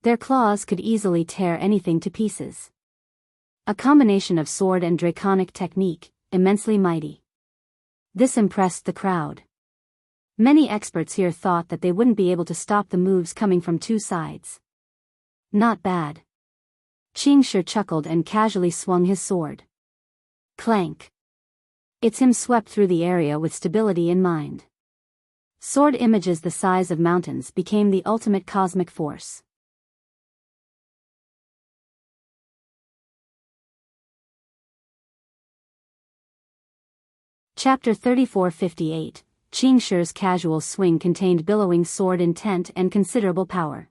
Their claws could easily tear anything to pieces. A combination of sword and draconic technique, immensely mighty. This impressed the crowd. Many experts here thought that they wouldn't be able to stop the moves coming from 2 sides. "Not bad." Qingshi chuckled and casually swung his sword. Clank. Its hymn swept through the area with stability in mind. Sword images the size of mountains became the ultimate cosmic force. Chapter 3458, Qingshi's casual swing contained billowing sword intent and considerable power.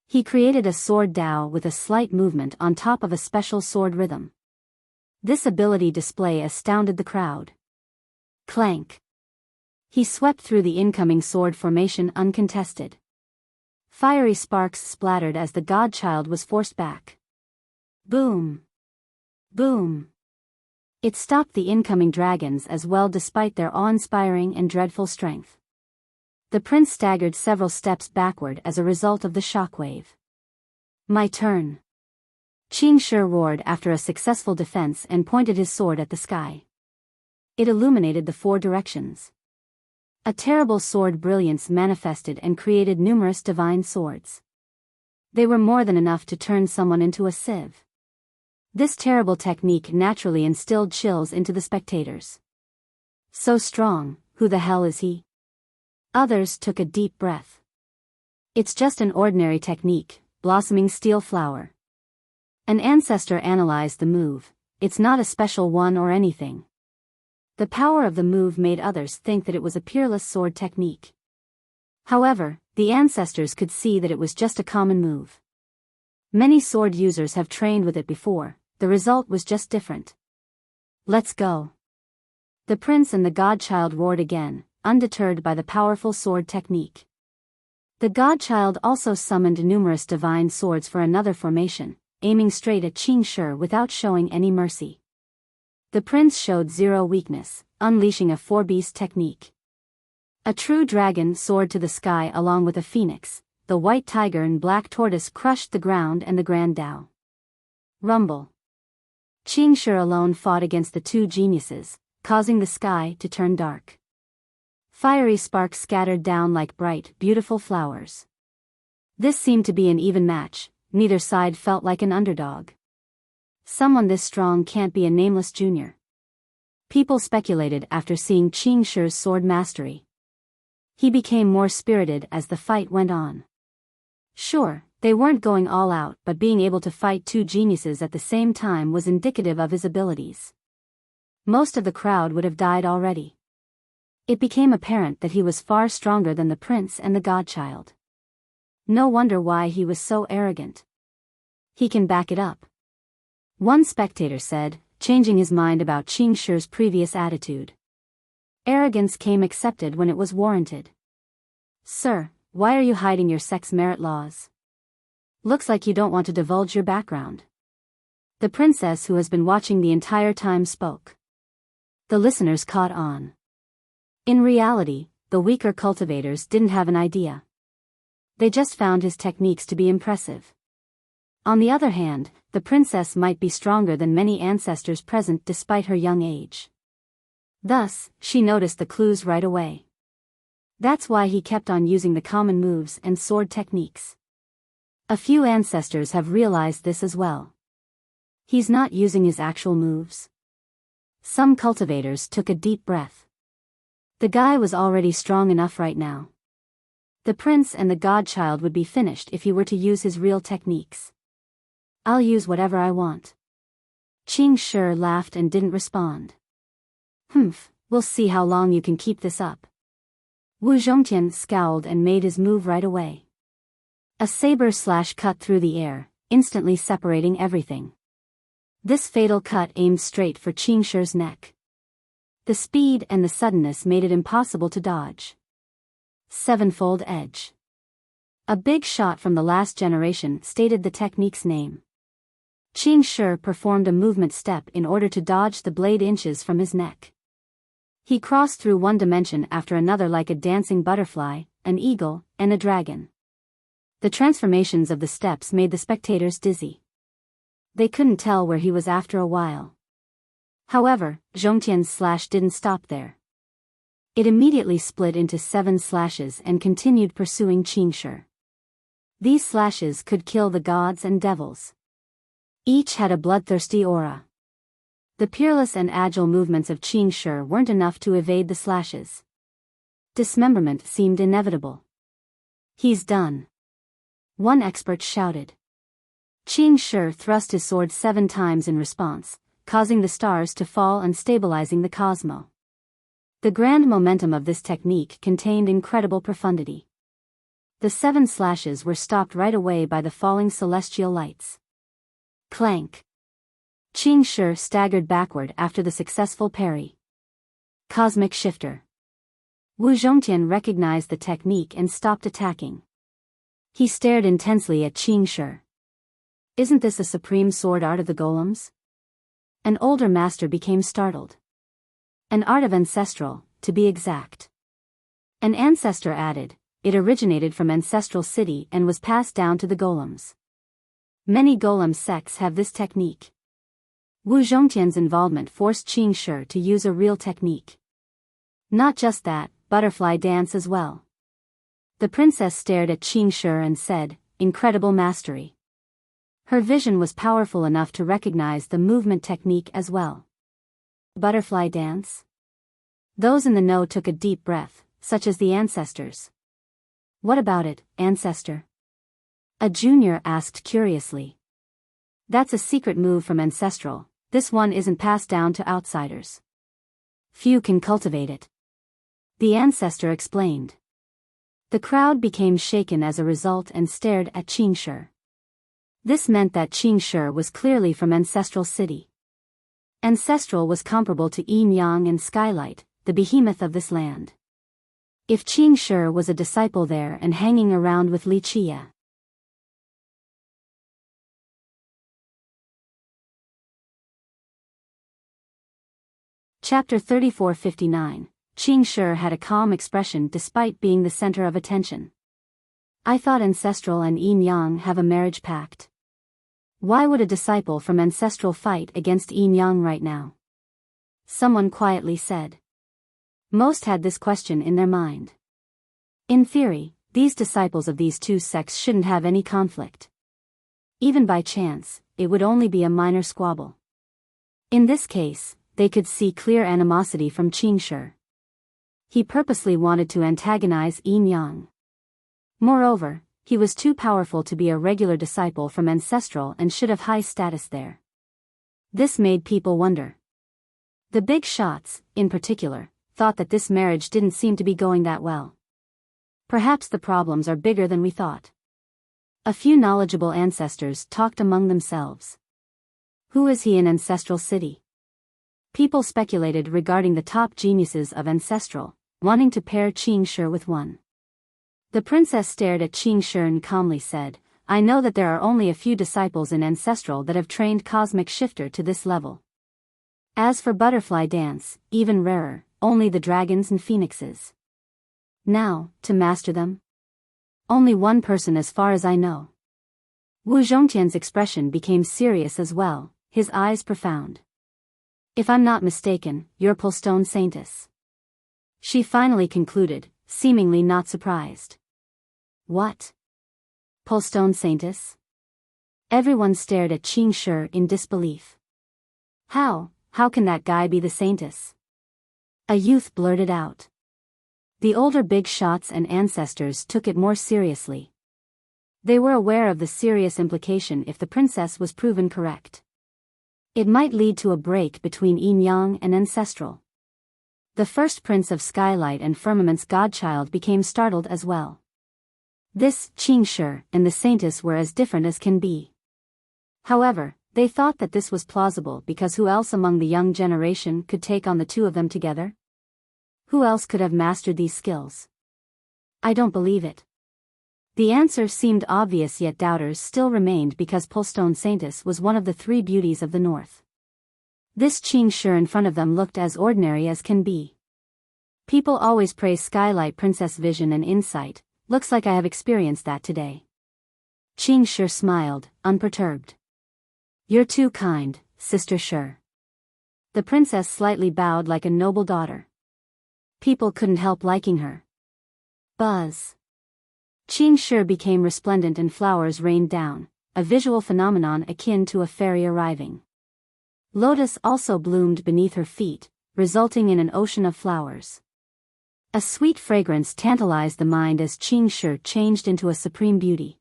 He created a sword Dao with a slight movement on top of a special sword rhythm. This ability display astounded the crowd. Clank. He swept through the incoming sword formation uncontested. Fiery sparks splattered as the godchild was forced back. Boom. Boom. It stopped the incoming dragons as well despite their awe-inspiring and dreadful strength. The prince staggered several steps backward as a result of the shockwave. "My turn." Qingshi roared after a successful defense and pointed his sword at the sky. It illuminated the 4 directions. A terrible sword brilliance manifested and created numerous divine swords. They were more than enough to turn someone into a sieve. This terrible technique naturally instilled chills into the spectators. So strong, who the hell is he? Others took a deep breath. It's just an ordinary technique, blossoming steel flower. An ancestor analyzed the move. It's not a special one or anything. The power of the move made others think that it was a peerless sword technique. However, the ancestors could see that it was just a common move. Many sword users have trained with it before, the result was just different. Let's go. The prince and the godchild roared again, undeterred by the powerful sword technique. The godchild also summoned numerous divine swords for another formation, aiming straight at Qing Shi without showing any mercy. The prince showed zero weakness, unleashing a four-beast technique. A true dragon soared to the sky along with a phoenix, the white tiger and black tortoise crushed the ground and the grand Dao. Rumble. Qing Shi alone fought against the two geniuses, causing the sky to turn dark. Fiery sparks scattered down like bright, beautiful flowers. This seemed to be an even match, neither side felt like an underdog. Someone this strong can't be a nameless junior. People speculated after seeing Qing Shi's sword mastery. He became more spirited as the fight went on. Sure, they weren't going all out, but being able to fight two geniuses at the same time was indicative of his abilities. Most of the crowd would have died already. It became apparent that he was far stronger than the prince and the godchild. No wonder why he was so arrogant. He can back it up. One spectator said, changing his mind about Qing Shi's previous attitude. Arrogance came accepted when it was warranted. Sir, why are you hiding your sex merit laws? Looks like you don't want to divulge your background. The princess who has been watching the entire time spoke. The listeners caught on. In reality, the weaker cultivators didn't have an idea. They just found his techniques to be impressive. On the other hand, the princess might be stronger than many ancestors present despite her young age. Thus, she noticed the clues right away. That's why he kept on using the common moves and sword techniques. A few ancestors have realized this as well. He's not using his actual moves. Some cultivators took a deep breath. The guy was already strong enough right now. The prince and the godchild would be finished if he were to use his real techniques. I'll use whatever I want. Qing Shi laughed and didn't respond. We'll see how long you can keep this up. Wu Zhongtian scowled and made his move right away. A saber slash cut through the air, instantly separating everything. This fatal cut aimed straight for Qing Shi's neck. The speed and the suddenness made it impossible to dodge. Sevenfold edge. A big shot from the last generation stated the technique's name. Qing Shi performed a movement step in order to dodge the blade inches from his neck. He crossed through one dimension after another like a dancing butterfly, an eagle, and a dragon. The transformations of the steps made the spectators dizzy. They couldn't tell where he was after a while. However, Zhongtian's slash didn't stop there. It immediately split into 7 slashes and continued pursuing Qing Shi. These slashes could kill the gods and devils. Each had a bloodthirsty aura. The peerless and agile movements of Qing Shi weren't enough to evade the slashes. Dismemberment seemed inevitable. He's done. One expert shouted. Qing Shi thrust his sword 7 times in response, causing the stars to fall and stabilizing the cosmos. The grand momentum of this technique contained incredible profundity. The 7 slashes were stopped right away by the falling celestial lights. Clank. Qing Shi staggered backward after the successful parry. Cosmic shifter. Wu Zhongtian recognized the technique and stopped attacking. He stared intensely at Qing Shi. Isn't this a supreme sword art of the golems? An older master became startled. An art of ancestral, to be exact. An ancestor added, it originated from ancestral city and was passed down to the golems. Many golem sects have this technique. Wu Zhongtian's involvement forced Qing Shi to use a real technique. Not just that, butterfly dance as well. The princess stared at Qing Shi and said, incredible mastery. Her vision was powerful enough to recognize the movement technique as well. Butterfly dance? Those in the know took a deep breath, such as the ancestors. What about it, ancestor? A junior asked curiously. That's a secret move from Ancestral. This one isn't passed down to outsiders. Few can cultivate it. The ancestor explained. The crowd became shaken as a result and stared at Qingshi. This meant that Qingshi was clearly from Ancestral City. Ancestral was comparable to Yin Yang and Skylight, the behemoth of this land. If Qingshi was a disciple there and hanging around with Li Qia. Chapter 3459. Qingshi had a calm expression despite being the center of attention. I thought Ancestral and Yin Yang have a marriage pact. Why would a disciple from Ancestral fight against Yin Yang right now? Someone quietly said. Most had this question in their mind. In theory, these disciples of these two sects shouldn't have any conflict. Even by chance, it would only be a minor squabble. In this case, they could see clear animosity from Qingshi. He purposely wanted to antagonize Yin Yang. Moreover, he was too powerful to be a regular disciple from Ancestral and should have high status there. This made people wonder. The big shots, in particular, thought that this marriage didn't seem to be going that well. Perhaps the problems are bigger than we thought. A few knowledgeable ancestors talked among themselves. Who is he in Ancestral City? People speculated regarding the top geniuses of Ancestral, wanting to pair Qingshi with one. The princess stared at Qingshi and calmly said, I know that there are only a few disciples in Ancestral that have trained Cosmic Shifter to this level. As for butterfly dance, even rarer, only the dragons and phoenixes. Now, to master them? Only one person as far as I know. Wu Zhongtian's expression became serious as well, his eyes profound. If I'm not mistaken, you're Polstone Saintess. She finally concluded, seemingly not surprised. What? Polstone Saintess? Everyone stared at Qingshi in disbelief. How can that guy be the Saintess? A youth blurted out. The older big shots and ancestors took it more seriously. They were aware of the serious implication if the princess was proven correct. It might lead to a break between Yin Yang and Ancestral. The first prince of Skylight and Firmament's godchild became startled as well. This, Qingshi, and the Saintess were as different as can be. However, they thought that this was plausible because who else among the young generation could take on the two of them together? Who else could have mastered these skills? I don't believe it. The answer seemed obvious, yet doubters still remained because Polstone Saintess was one of the three beauties of the north. This Qingshi in front of them looked as ordinary as can be. People always praise Skylight Princess vision and insight, looks like I have experienced that today. Qingshi smiled, unperturbed. You're too kind, Sister Shi. The princess slightly bowed like a noble daughter. People couldn't help liking her. Buzz. Qingshi became resplendent and flowers rained down, a visual phenomenon akin to a fairy arriving. Lotus also bloomed beneath her feet, resulting in an ocean of flowers. A sweet fragrance tantalized the mind as Qingshi changed into a supreme beauty.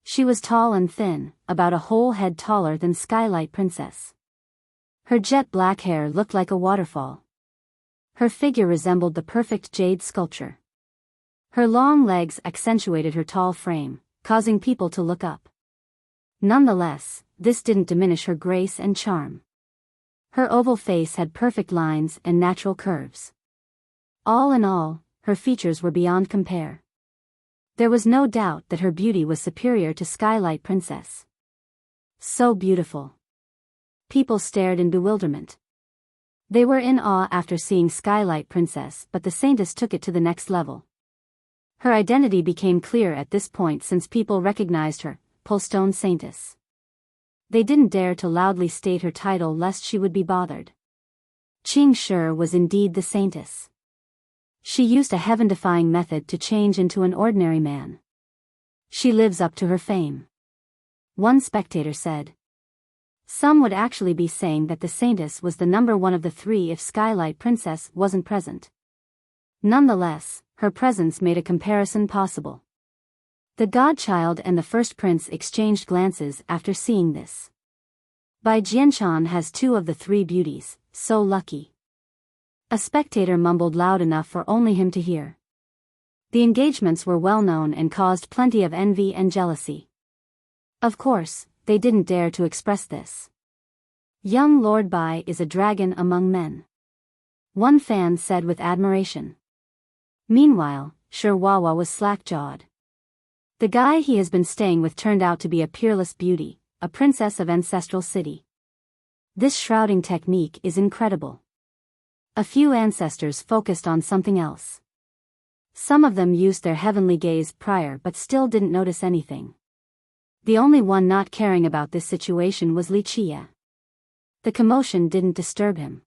She was tall and thin, about a whole head taller than Skylight Princess. Her jet black hair looked like a waterfall. Her figure resembled the perfect jade sculpture. Her long legs accentuated her tall frame, causing people to look up. Nonetheless, this didn't diminish her grace and charm. Her oval face had perfect lines and natural curves. All in all, her features were beyond compare. There was no doubt that her beauty was superior to Skylight Princess. So beautiful. People stared in bewilderment. They were in awe after seeing Skylight Princess, but the Saintess took it to the next level. Her identity became clear at this point since people recognized her, Polstone Saintess. They didn't dare to loudly state her title lest she would be bothered. Qingshi was indeed the Saintess. She used a heaven-defying method to change into an ordinary man. She lives up to her fame. One spectator said. Some would actually be saying that the Saintess was the number one of the three if Skylight Princess wasn't present. Nonetheless, her presence made a comparison possible. The godchild and the first prince exchanged glances after seeing this. Bai Jianshan has two of the three beauties, so lucky. A spectator mumbled loud enough for only him to hear. The engagements were well known and caused plenty of envy and jealousy. Of course, they didn't dare to express this. Young Lord Bai is a dragon among men. One fan said with admiration. Meanwhile, Shirwawa was slack-jawed. The guy he has been staying with turned out to be a peerless beauty, a princess of ancestral city. This shrouding technique is incredible. A few ancestors focused on something else. Some of them used their heavenly gaze prior but still didn't notice anything. The only one not caring about this situation was Wuxia. The commotion didn't disturb him.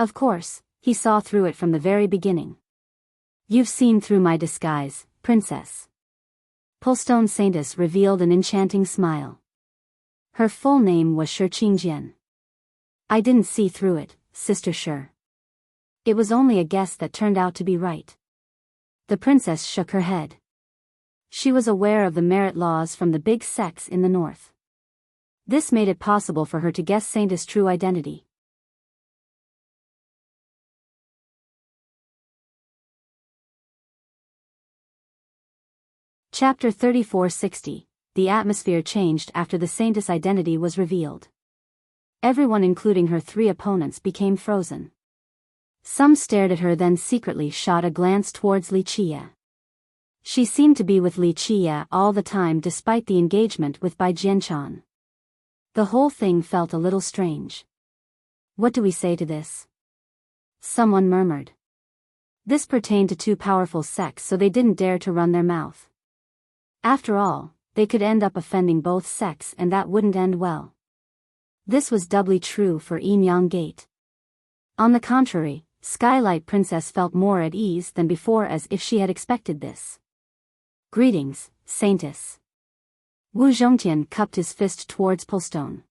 Of course, he saw through it from the very beginning. You've seen through my disguise, princess. Pullstone Saintess revealed an enchanting smile. Her full name was Shi Qingjian. I didn't see through it, Sister Shi. It was only a guess that turned out to be right. The princess shook her head. She was aware of the merit laws from the big sects in the north. This made it possible for her to guess Saintess' true identity. Chapter 3460. The atmosphere changed after the Saintess' identity was revealed. Everyone including her three opponents became frozen. Some stared at her then secretly shot a glance towards Wuxia. She seemed to be with Wuxia all the time despite the engagement with Bai Jianshan. The whole thing felt a little strange. What do we say to this? Someone murmured. This pertained to two powerful sects, so they didn't dare to run their mouth. After all, they could end up offending both sects and that wouldn't end well. This was doubly true for Enyang Gate. On the contrary, Skylight Princess felt more at ease than before, as if she had expected this. Greetings, Saintess. Wu Zhongtian cupped his fist towards Pullstone.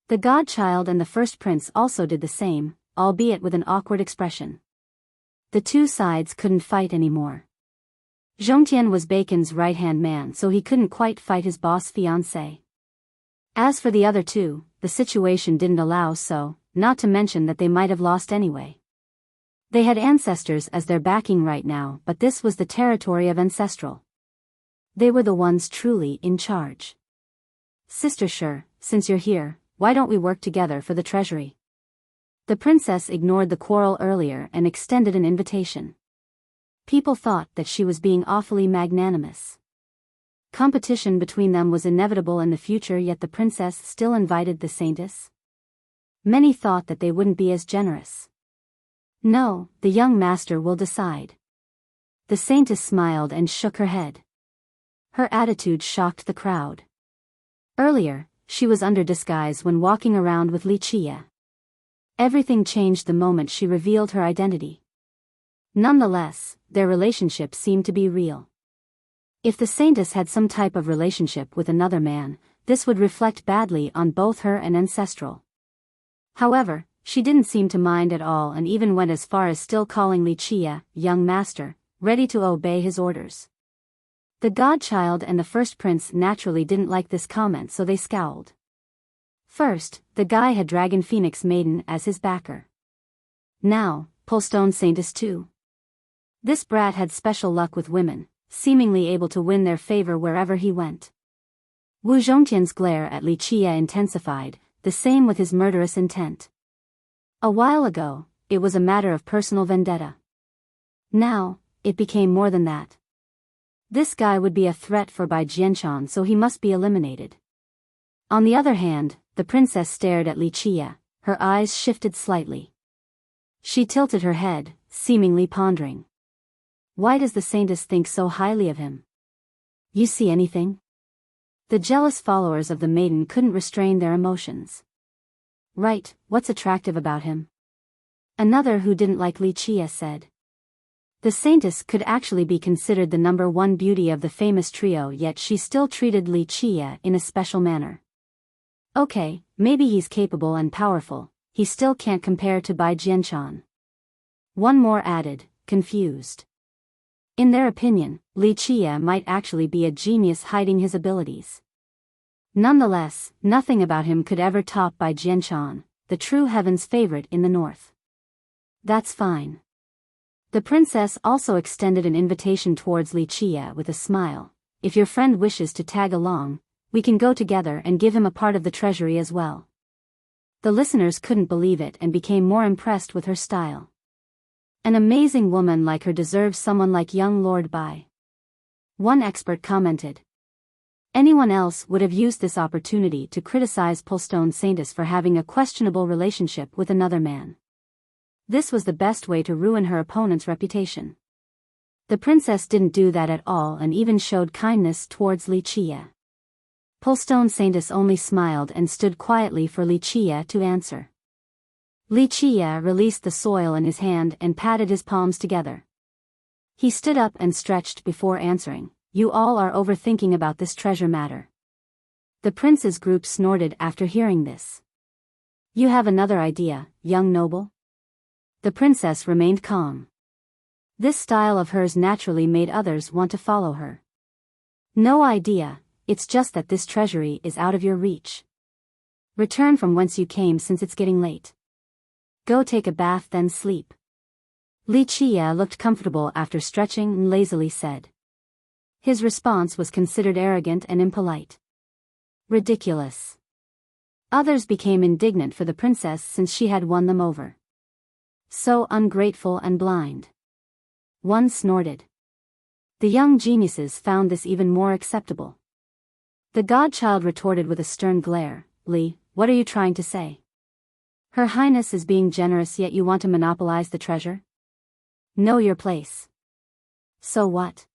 The godchild and the first prince also did the same, albeit with an awkward expression. The two sides couldn't fight anymore. Zhongtian was Bacon's right-hand man, so he couldn't quite fight his boss fiancé. As for the other two, the situation didn't allow so, not to mention that they might have lost anyway. They had ancestors as their backing right now, but this was the territory of ancestral. They were the ones truly in charge. Sister Shi, since you're here, why don't we work together for the treasury? The princess ignored the quarrel earlier and extended an invitation. People thought that she was being awfully magnanimous. Competition between them was inevitable in the future, yet the princess still invited the Saintess. Many thought that they wouldn't be as generous. No, the young master will decide. The Saintess smiled and shook her head. Her attitude shocked the crowd. Earlier, she was under disguise when walking around with Wuxia. Everything changed the moment she revealed her identity. Nonetheless, their relationship seemed to be real. If the Saintess had some type of relationship with another man, this would reflect badly on both her and Ancestral. However, she didn't seem to mind at all and even went as far as still calling Wuxia, young master, ready to obey his orders. The godchild and the first prince naturally didn't like this comment, so they scowled. First, the guy had Dragon Phoenix Maiden as his backer. Now, Pullstone Saintess too. This brat had special luck with women, seemingly able to win their favor wherever he went. Wu Zhongtian's glare at Wuxia intensified, the same with his murderous intent. A while ago, it was a matter of personal vendetta. Now, it became more than that. This guy would be a threat for Bai Jianshan, so he must be eliminated. On the other hand, the princess stared at Wuxia, her eyes shifted slightly. She tilted her head, seemingly pondering. Why does the Saintess think so highly of him? You see anything? The jealous followers of the maiden couldn't restrain their emotions. Right, what's attractive about him? Another who didn't like Wuxia said. The Saintess could actually be considered the number one beauty of the famous trio, yet she still treated Wuxia in a special manner. Okay, maybe he's capable and powerful, he still can't compare to Bai Jianshan. One more added, confused. In their opinion, Li Qie might actually be a genius hiding his abilities. Nonetheless, nothing about him could ever top Bai Jianshan, the true heaven's favorite in the north. That's fine. The princess also extended an invitation towards Li Qie with a smile. If your friend wishes to tag along, we can go together and give him a part of the treasury as well. The listeners couldn't believe it and became more impressed with her style. An amazing woman like her deserves someone like young Lord Bai. One expert commented. Anyone else would have used this opportunity to criticize Polstone Saintess for having a questionable relationship with another man. This was the best way to ruin her opponent's reputation. The princess didn't do that at all and even showed kindness towards Li Qie. Polstone Saintess only smiled and stood quietly for Li Qie to answer. Li Qie released the soil in his hand and patted his palms together. He stood up and stretched before answering. You all are overthinking about this treasure matter. The prince's group snorted after hearing this. You have another idea, young noble? The princess remained calm. This style of hers naturally made others want to follow her. No idea, it's just that this treasury is out of your reach. Return from whence you came since it's getting late. Go take a bath then sleep. Li Qie looked comfortable after stretching and lazily said. His response was considered arrogant and impolite. Ridiculous. Others became indignant for the princess since she had won them over. So ungrateful and blind. One snorted. The young geniuses found this even more acceptable. The godchild retorted with a stern glare, Li, what are you trying to say? Her Highness is being generous yet you want to monopolize the treasure? Know your place. So what?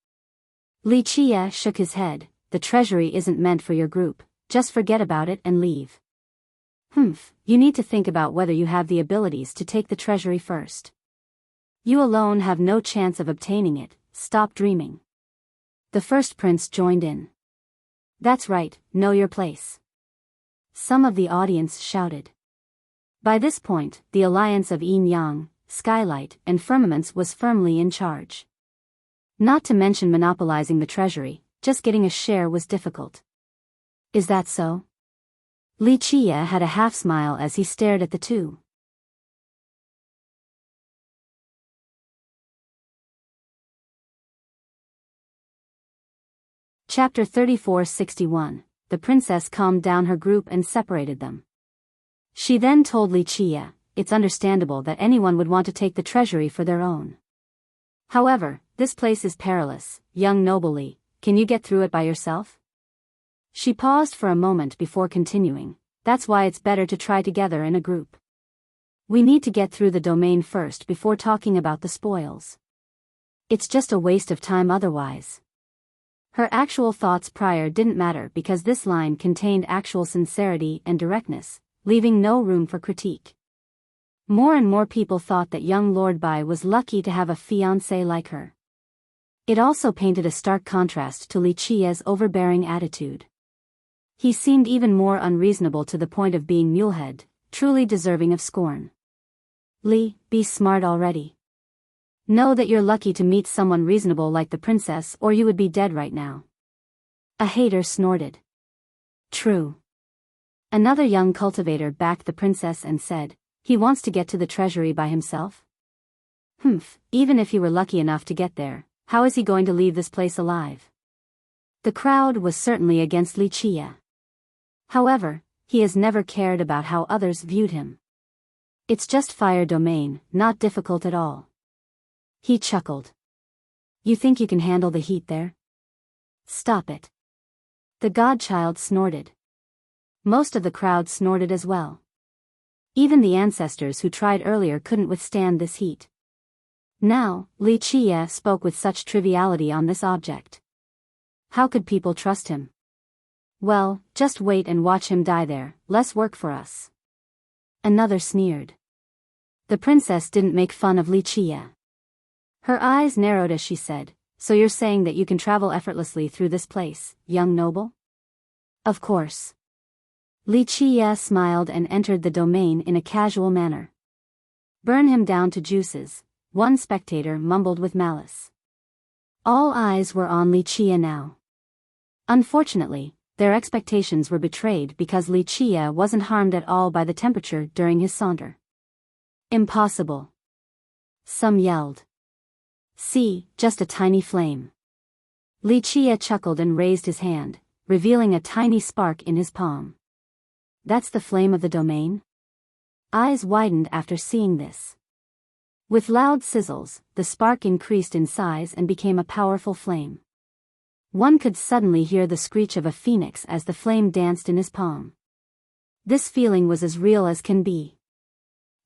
Li Qie shook his head, the treasury isn't meant for your group, just forget about it and leave. You need to think about whether you have the abilities to take the treasury first. You alone have no chance of obtaining it, stop dreaming. The first prince joined in. That's right, know your place. Some of the audience shouted. By this point, the alliance of Yin Yang, Skylight, and Firmaments was firmly in charge. Not to mention monopolizing the treasury, just getting a share was difficult. Is that so? Li Qie had a half-smile as he stared at the two. Chapter 3461. The princess calmed down her group and separated them. She then told Li Qie, it's understandable that anyone would want to take the treasury for their own. However, this place is perilous, young noble Li, can you get through it by yourself? She paused for a moment before continuing, that's why it's better to try together in a group. We need to get through the domain first before talking about the spoils. It's just a waste of time otherwise. Her actual thoughts prior didn't matter because this line contained actual sincerity and directness, leaving no room for critique. More and more people thought that young Lord Bai was lucky to have a fiancé like her. It also painted a stark contrast to Li Qie's overbearing attitude. He seemed even more unreasonable to the point of being mulehead, truly deserving of scorn. Li, be smart already. Know that you're lucky to meet someone reasonable like the princess or you would be dead right now. A hater snorted. True. Another young cultivator backed the princess and said, he wants to get to the treasury by himself? Even if he were lucky enough to get there, how is he going to leave this place alive? The crowd was certainly against Li Qie. However, he has never cared about how others viewed him. It's just fire domain, not difficult at all. He chuckled. You think you can handle the heat there? Stop it. The godchild snorted. Most of the crowd snorted as well. Even the ancestors who tried earlier couldn't withstand this heat. Now, Li Qie spoke with such triviality on this object. How could people trust him? Well, just wait and watch him die there, less work for us. Another sneered. The princess didn't make fun of Li Qie. Her eyes narrowed as she said, so you're saying that you can travel effortlessly through this place, young noble? Of course. Li Qie smiled and entered the domain in a casual manner. Burn him down to juices, one spectator mumbled with malice. All eyes were on Li Qie now. Unfortunately, their expectations were betrayed because Li Qie wasn't harmed at all by the temperature during his saunter. Impossible. Some yelled. See, just a tiny flame. Li Qie chuckled and raised his hand, revealing a tiny spark in his palm. That's the flame of the domain? Eyes widened after seeing this. With loud sizzles, the spark increased in size and became a powerful flame. One could suddenly hear the screech of a phoenix as the flame danced in his palm. This feeling was as real as can be.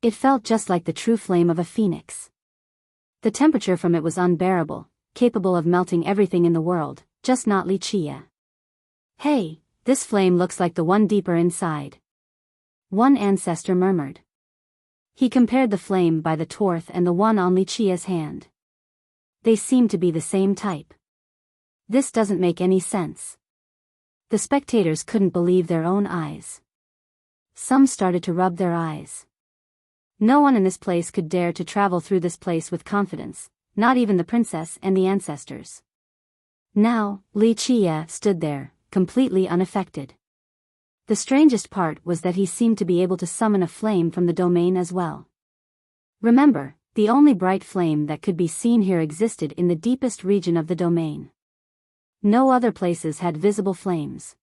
It felt just like the true flame of a phoenix. The temperature from it was unbearable, capable of melting everything in the world, just not Li Qie. Hey, this flame looks like the one deeper inside. One ancestor murmured. He compared the flame by the torth and the one on Li Qie's hand. They seemed to be the same type. This doesn't make any sense. The spectators couldn't believe their own eyes. Some started to rub their eyes. No one in this place could dare to travel through this place with confidence, not even the princess and the ancestors. Now, Li Qie stood there, completely unaffected. The strangest part was that he seemed to be able to summon a flame from the domain as well. Remember, the only bright flame that could be seen here existed in the deepest region of the domain. No other places had visible flames.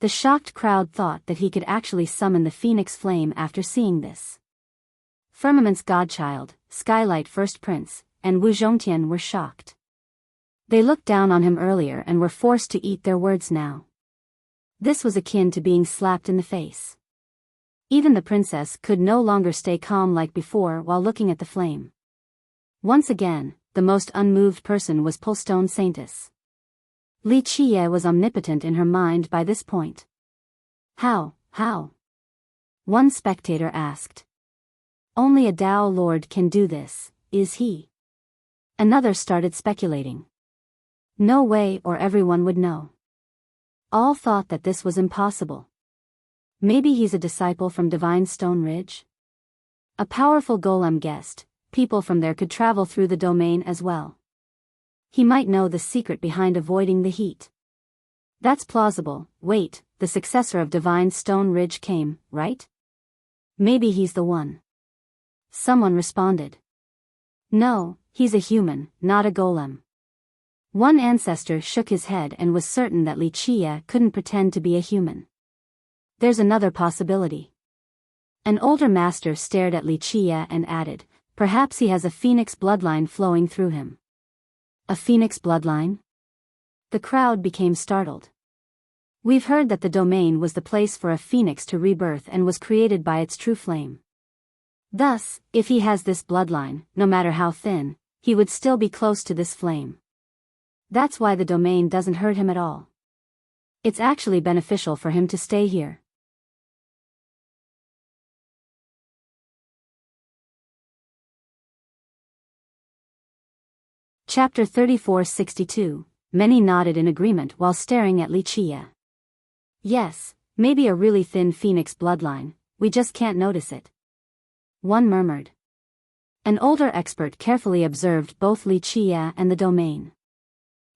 The shocked crowd thought that he could actually summon the phoenix flame after seeing this. Firmament's godchild, Skylight First Prince, and Wu Zhongtian were shocked. They looked down on him earlier and were forced to eat their words now. This was akin to being slapped in the face. Even the princess could no longer stay calm like before while looking at the flame. Once again, the most unmoved person was Polstone Saintess. Li Qie was omnipotent in her mind by this point. How? One spectator asked. Only a Dao Lord can do this, is he? Another started speculating. No way, or everyone would know. All thought that this was impossible. Maybe he's a disciple from Divine Stone Ridge? A powerful golem guessed, people from there could travel through the domain as well. He might know the secret behind avoiding the heat. That's plausible. Wait, the successor of Divine Stone Ridge came, right? Maybe he's the one. Someone responded. No, he's a human, not a golem. One ancestor shook his head and was certain that Li Qie couldn't pretend to be a human. There's another possibility. An older master stared at Li Qie and added, perhaps he has a phoenix bloodline flowing through him. A phoenix bloodline? The crowd became startled. We've heard that the domain was the place for a phoenix to rebirth and was created by its true flame. Thus, if he has this bloodline, no matter how thin, he would still be close to this flame. That's why the domain doesn't hurt him at all. It's actually beneficial for him to stay here. Chapter 3462. Many nodded in agreement while staring at Li Qie. Yes, maybe a really thin phoenix bloodline, we just can't notice it. One murmured. An older expert carefully observed both Li Qie and the domain.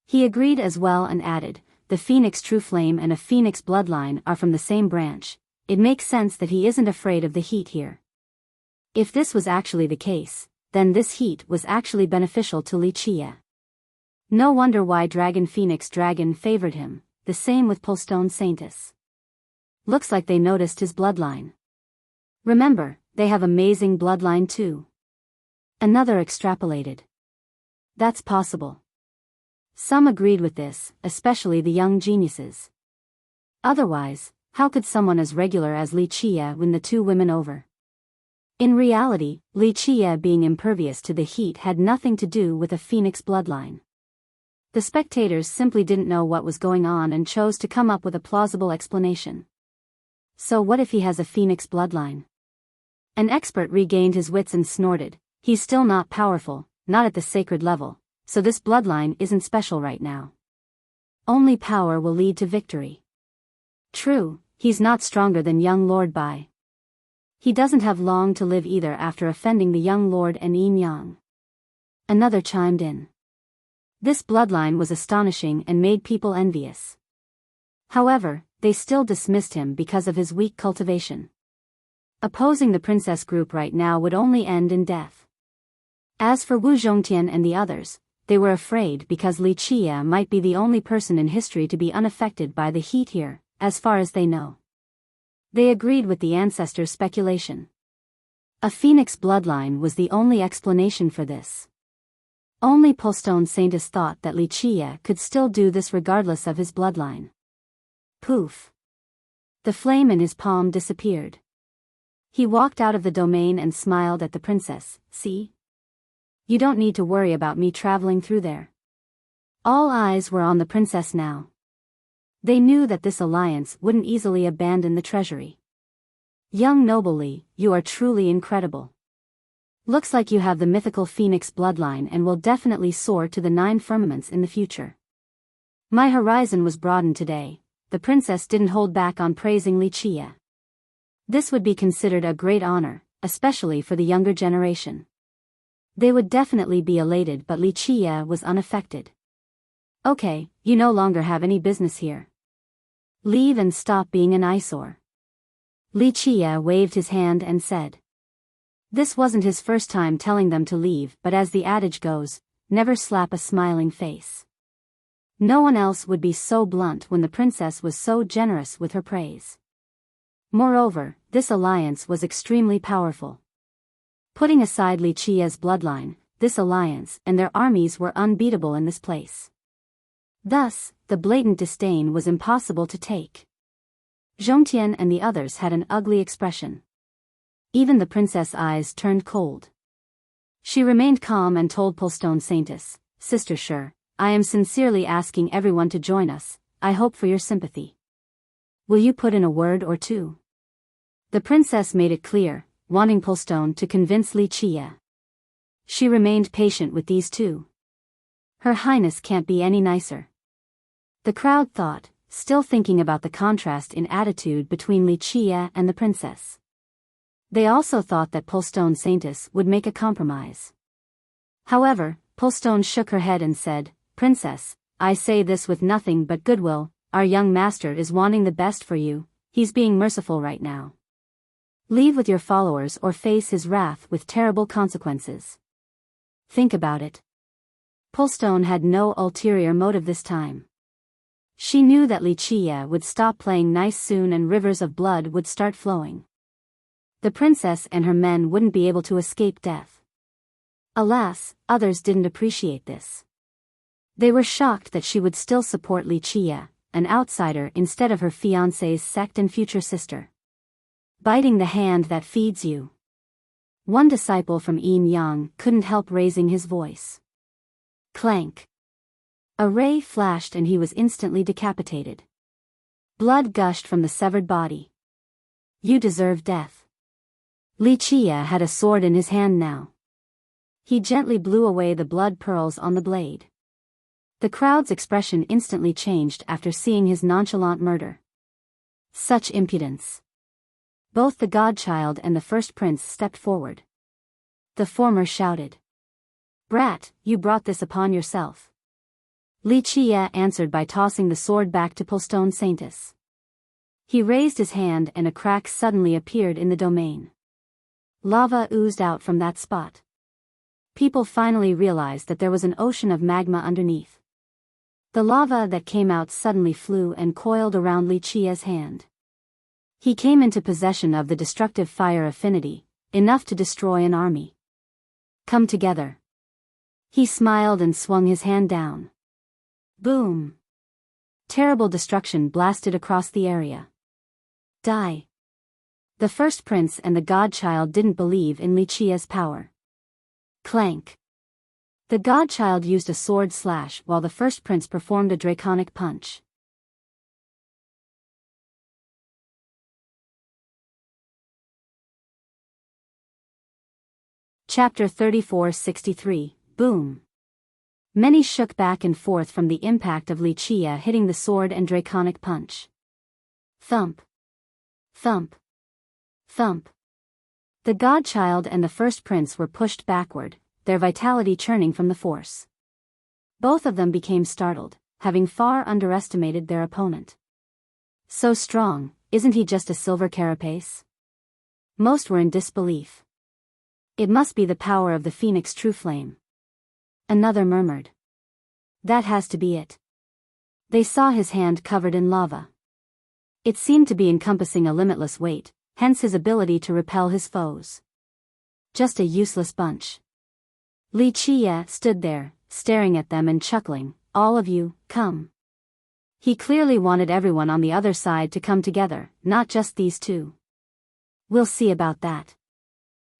He agreed as well and added, the phoenix true flame and a phoenix bloodline are from the same branch. It makes sense that he isn't afraid of the heat here. If this was actually the case, then this heat was actually beneficial to Li Qie. No wonder why Dragon Phoenix Dragon favored him, the same with Polstone Saintess. Looks like they noticed his bloodline. Remember, they have amazing bloodline too. Another extrapolated. That's possible. Some agreed with this, especially the young geniuses. Otherwise, how could someone as regular as Li Qie win the two women over? In reality, Li Qie being impervious to the heat had nothing to do with a phoenix bloodline. The spectators simply didn't know what was going on and chose to come up with a plausible explanation. So what if he has a phoenix bloodline? An expert regained his wits and snorted, he's still not powerful, not at the sacred level, so this bloodline isn't special right now. Only power will lead to victory. True, he's not stronger than young Lord Bai. He doesn't have long to live either after offending the young lord and Yin Yang. Another chimed in. This bloodline was astonishing and made people envious. However, they still dismissed him because of his weak cultivation. Opposing the princess group right now would only end in death. As for Wu Zhongtian and the others, they were afraid because Li Qia might be the only person in history to be unaffected by the heat here, as far as they know. They agreed with the ancestors' speculation. A phoenix bloodline was the only explanation for this. Only Postone Saintis thought that Li Qia could still do this regardless of his bloodline. Poof! The flame in his palm disappeared. He walked out of the domain and smiled at the princess. See? You don't need to worry about me traveling through there. All eyes were on the princess now. They knew that this alliance wouldn't easily abandon the treasury. Young noble Li, you are truly incredible. Looks like you have the mythical phoenix bloodline and will definitely soar to the 9 firmaments in the future. My horizon was broadened today. The princess didn't hold back on praising Li Qia. This would be considered a great honor, especially for the younger generation. They would definitely be elated, but Li Qia was unaffected. Okay, you no longer have any business here. Leave and stop being an eyesore. Li Qia waved his hand and said. This wasn't his first time telling them to leave, but as the adage goes, never slap a smiling face. No one else would be so blunt when the princess was so generous with her praise. Moreover, this alliance was extremely powerful. Putting aside Li Qia's bloodline, this alliance and their armies were unbeatable in this place. Thus, the blatant disdain was impossible to take. Zhongtian and the others had an ugly expression. Even the princess' eyes turned cold. She remained calm and told Postone Saintis, Sister Sure, I am sincerely asking everyone to join us. I hope for your sympathy. Will you put in a word or two? The princess made it clear, wanting Postone to convince Li Qia. She remained patient with these two. Her Highness can't be any nicer. The crowd thought, still thinking about the contrast in attitude between Li Qia and the princess. They also thought that Postone Saintis would make a compromise. However, Postone shook her head and said, Princess, I say this with nothing but goodwill. Our young master is wanting the best for you. He's being merciful right now. Leave with your followers or face his wrath with terrible consequences. Think about it. Postone had no ulterior motive this time. She knew that Li Qia would stop playing nice soon and rivers of blood would start flowing. The princess and her men wouldn't be able to escape death. Alas, others didn't appreciate this. They were shocked that she would still support Li Qia, an outsider instead of her fiancé's sect and future sister. Biting the hand that feeds you. One disciple from Yin Yang couldn't help raising his voice. Clank. A ray flashed and he was instantly decapitated. Blood gushed from the severed body. You deserve death. Li Qia had a sword in his hand now. He gently blew away the blood pearls on the blade. The crowd's expression instantly changed after seeing his nonchalant murder. Such impudence. Both the godchild and the first prince stepped forward. The former shouted. Brat, you brought this upon yourself. Li Qia answered by tossing the sword back to Postone Saintis. He raised his hand and a crack suddenly appeared in the domain. Lava oozed out from that spot. People finally realized that there was an ocean of magma underneath. The lava that came out suddenly flew and coiled around Li Qia's hand. He came into possession of the destructive fire affinity, enough to destroy an army. Come together. He smiled and swung his hand down. Boom! Terrible destruction blasted across the area. Die! The first prince and the godchild didn't believe in Li Qia's power. Clank! The godchild used a sword slash while the first prince performed a draconic punch. Chapter 3463, Boom! Many shook back and forth from the impact of Li Qia hitting the sword and draconic punch. Thump! Thump. Thump. The godchild and the first prince were pushed backward, their vitality churning from the force. Both of them became startled, having far underestimated their opponent. So strong, isn't he just a silver carapace? Most were in disbelief. It must be the power of the phoenix true flame. Another murmured. That has to be it. They saw his hand covered in lava. It seemed to be encompassing a limitless weight, hence his ability to repel his foes. Just a useless bunch. Li Qie stood there, staring at them and chuckling, all of you, come. He clearly wanted everyone on the other side to come together, not just these two. We'll see about that.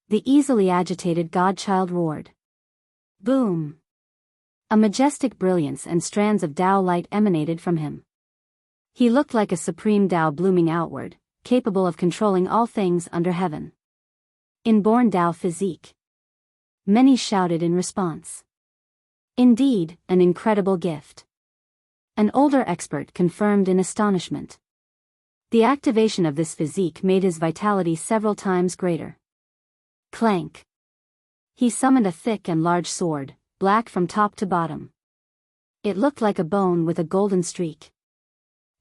The easily agitated godchild roared. Boom. A majestic brilliance and strands of Tao light emanated from him. He looked like a supreme Tao blooming outward, capable of controlling all things under heaven. Inborn Tao physique. Many shouted in response. Indeed, an incredible gift. An older expert confirmed in astonishment. The activation of this physique made his vitality several times greater. Clank. He summoned a thick and large sword, black from top to bottom. It looked like a bone with a golden streak.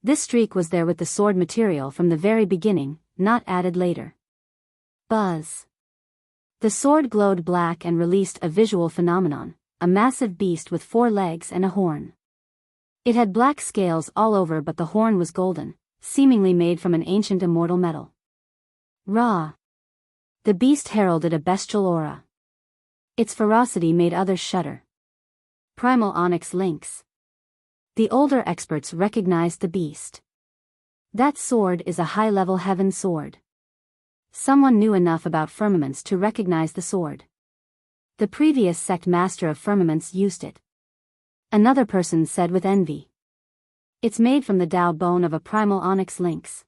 This streak was there with the sword material from the very beginning, not added later. Buzz. The sword glowed black and released a visual phenomenon, a massive beast with 4 legs and a horn. It had black scales all over, but the horn was golden, seemingly made from an ancient immortal metal. Ra. The beast heralded a bestial aura. Its ferocity made others shudder. Primal onyx lynx. The older experts recognized the beast. That sword is a high-level heaven sword. Someone knew enough about firmaments to recognize the sword. The previous sect master of firmaments used it. Another person said with envy. It's made from the Tao bone of a primal onyx lynx.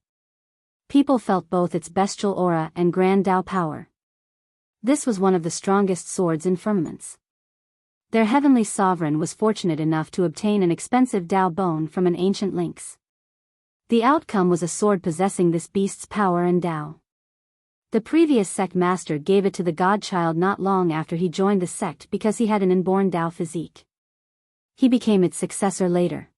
People felt both its bestial aura and grand Tao power. This was one of the strongest swords in firmaments. Their heavenly sovereign was fortunate enough to obtain an expensive Tao bone from an ancient lynx. The outcome was a sword possessing this beast's power and Tao. The previous sect master gave it to the godchild not long after he joined the sect because he had an inborn Tao physique. He became its successor later.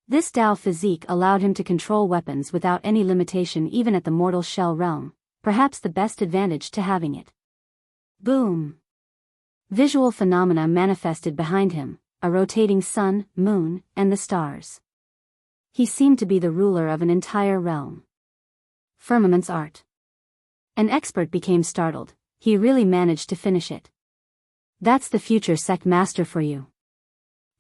This Tao physique allowed him to control weapons without any limitation even at the mortal shell realm, perhaps the best advantage to having it. Boom. Visual phenomena manifested behind him, a rotating sun, moon, and the stars. He seemed to be the ruler of an entire realm. Firmament's art. An expert became startled, he really managed to finish it. That's the future sect master for you.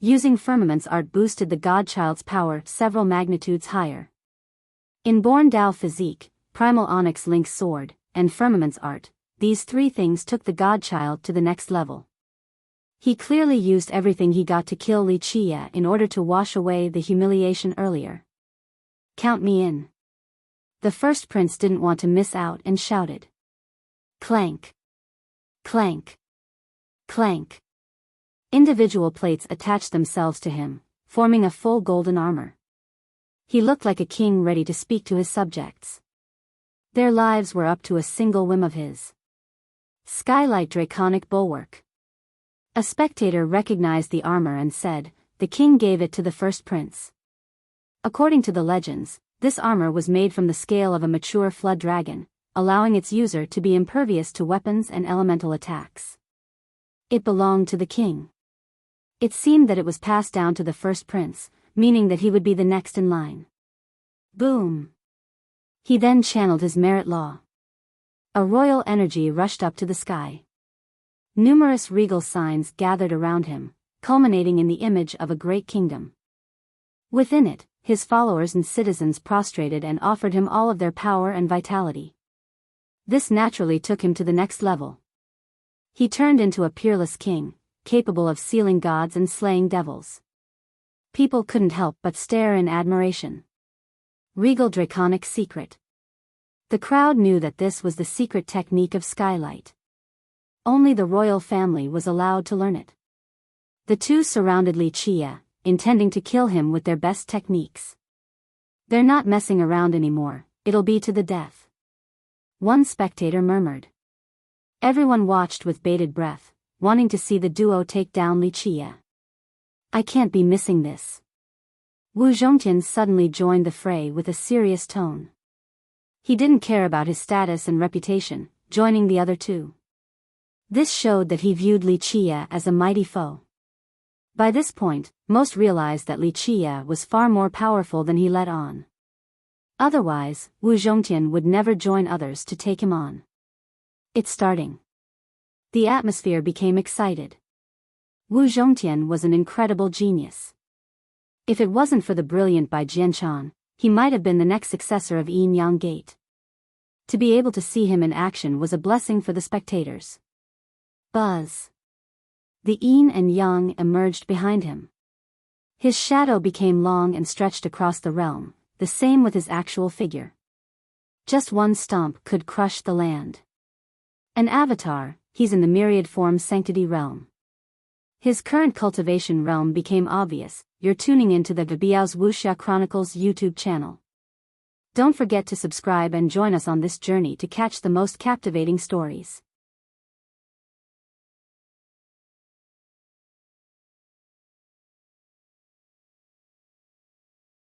Using firmament's art boosted the godchild's power several magnitudes higher. Inborn Tao physique, primal onyx lynx sword, and firmament's art, these 3 things took the godchild to the next level. He clearly used everything he got to kill Li Qie in order to wash away the humiliation earlier. Count me in. The first prince didn't want to miss out and shouted. Clank. Clank. Clank. Individual plates attached themselves to him, forming a full golden armor. He looked like a king ready to speak to his subjects. Their lives were up to a single whim of his. Skylight draconic bulwark. A spectator recognized the armor and said, the king gave it to the first prince. According to the legends, this armor was made from the scale of a mature flood dragon, allowing its user to be impervious to weapons and elemental attacks. It belonged to the king. It seemed that it was passed down to the first prince, meaning that he would be the next in line. Boom. He then channeled his merit law. A royal energy rushed up to the sky. Numerous regal signs gathered around him, culminating in the image of a great kingdom. Within it, his followers and citizens prostrated and offered him all of their power and vitality. This naturally took him to the next level. He turned into a peerless king, capable of sealing gods and slaying devils. People couldn't help but stare in admiration. Regal draconic secret. The crowd knew that this was the secret technique of Skylight. Only the royal family was allowed to learn it. The two surrounded Li Qie, intending to kill him with their best techniques. They're not messing around anymore, It'll be to the death. One spectator murmured. Everyone watched with bated breath, wanting to see the duo take down Li Qie. I can't be missing this. Wu Zhongtian suddenly joined the fray with a serious tone. He didn't care about his status and reputation, joining the other two. This showed that he viewed Li Qie as a mighty foe. By this point, most realized that Li Qie was far more powerful than he let on. Otherwise, Wu Zhongtian would never join others to take him on. It's starting. The atmosphere became excited. Wu Zhongtian was an incredible genius. If it wasn't for the brilliant Bai Jianchan, he might have been the next successor of Yin Yang Gate. To be able to see him in action was a blessing for the spectators. Buzz. The yin and yang emerged behind him. His shadow became long and stretched across the realm, the same with his actual figure. Just one stomp could crush the land. An avatar, he's in the myriad form sanctity realm. His current cultivation realm became obvious. You're tuning into the Biyao's Wuxia Chronicles YouTube channel. Don't forget to subscribe and join us on this journey to catch the most captivating stories.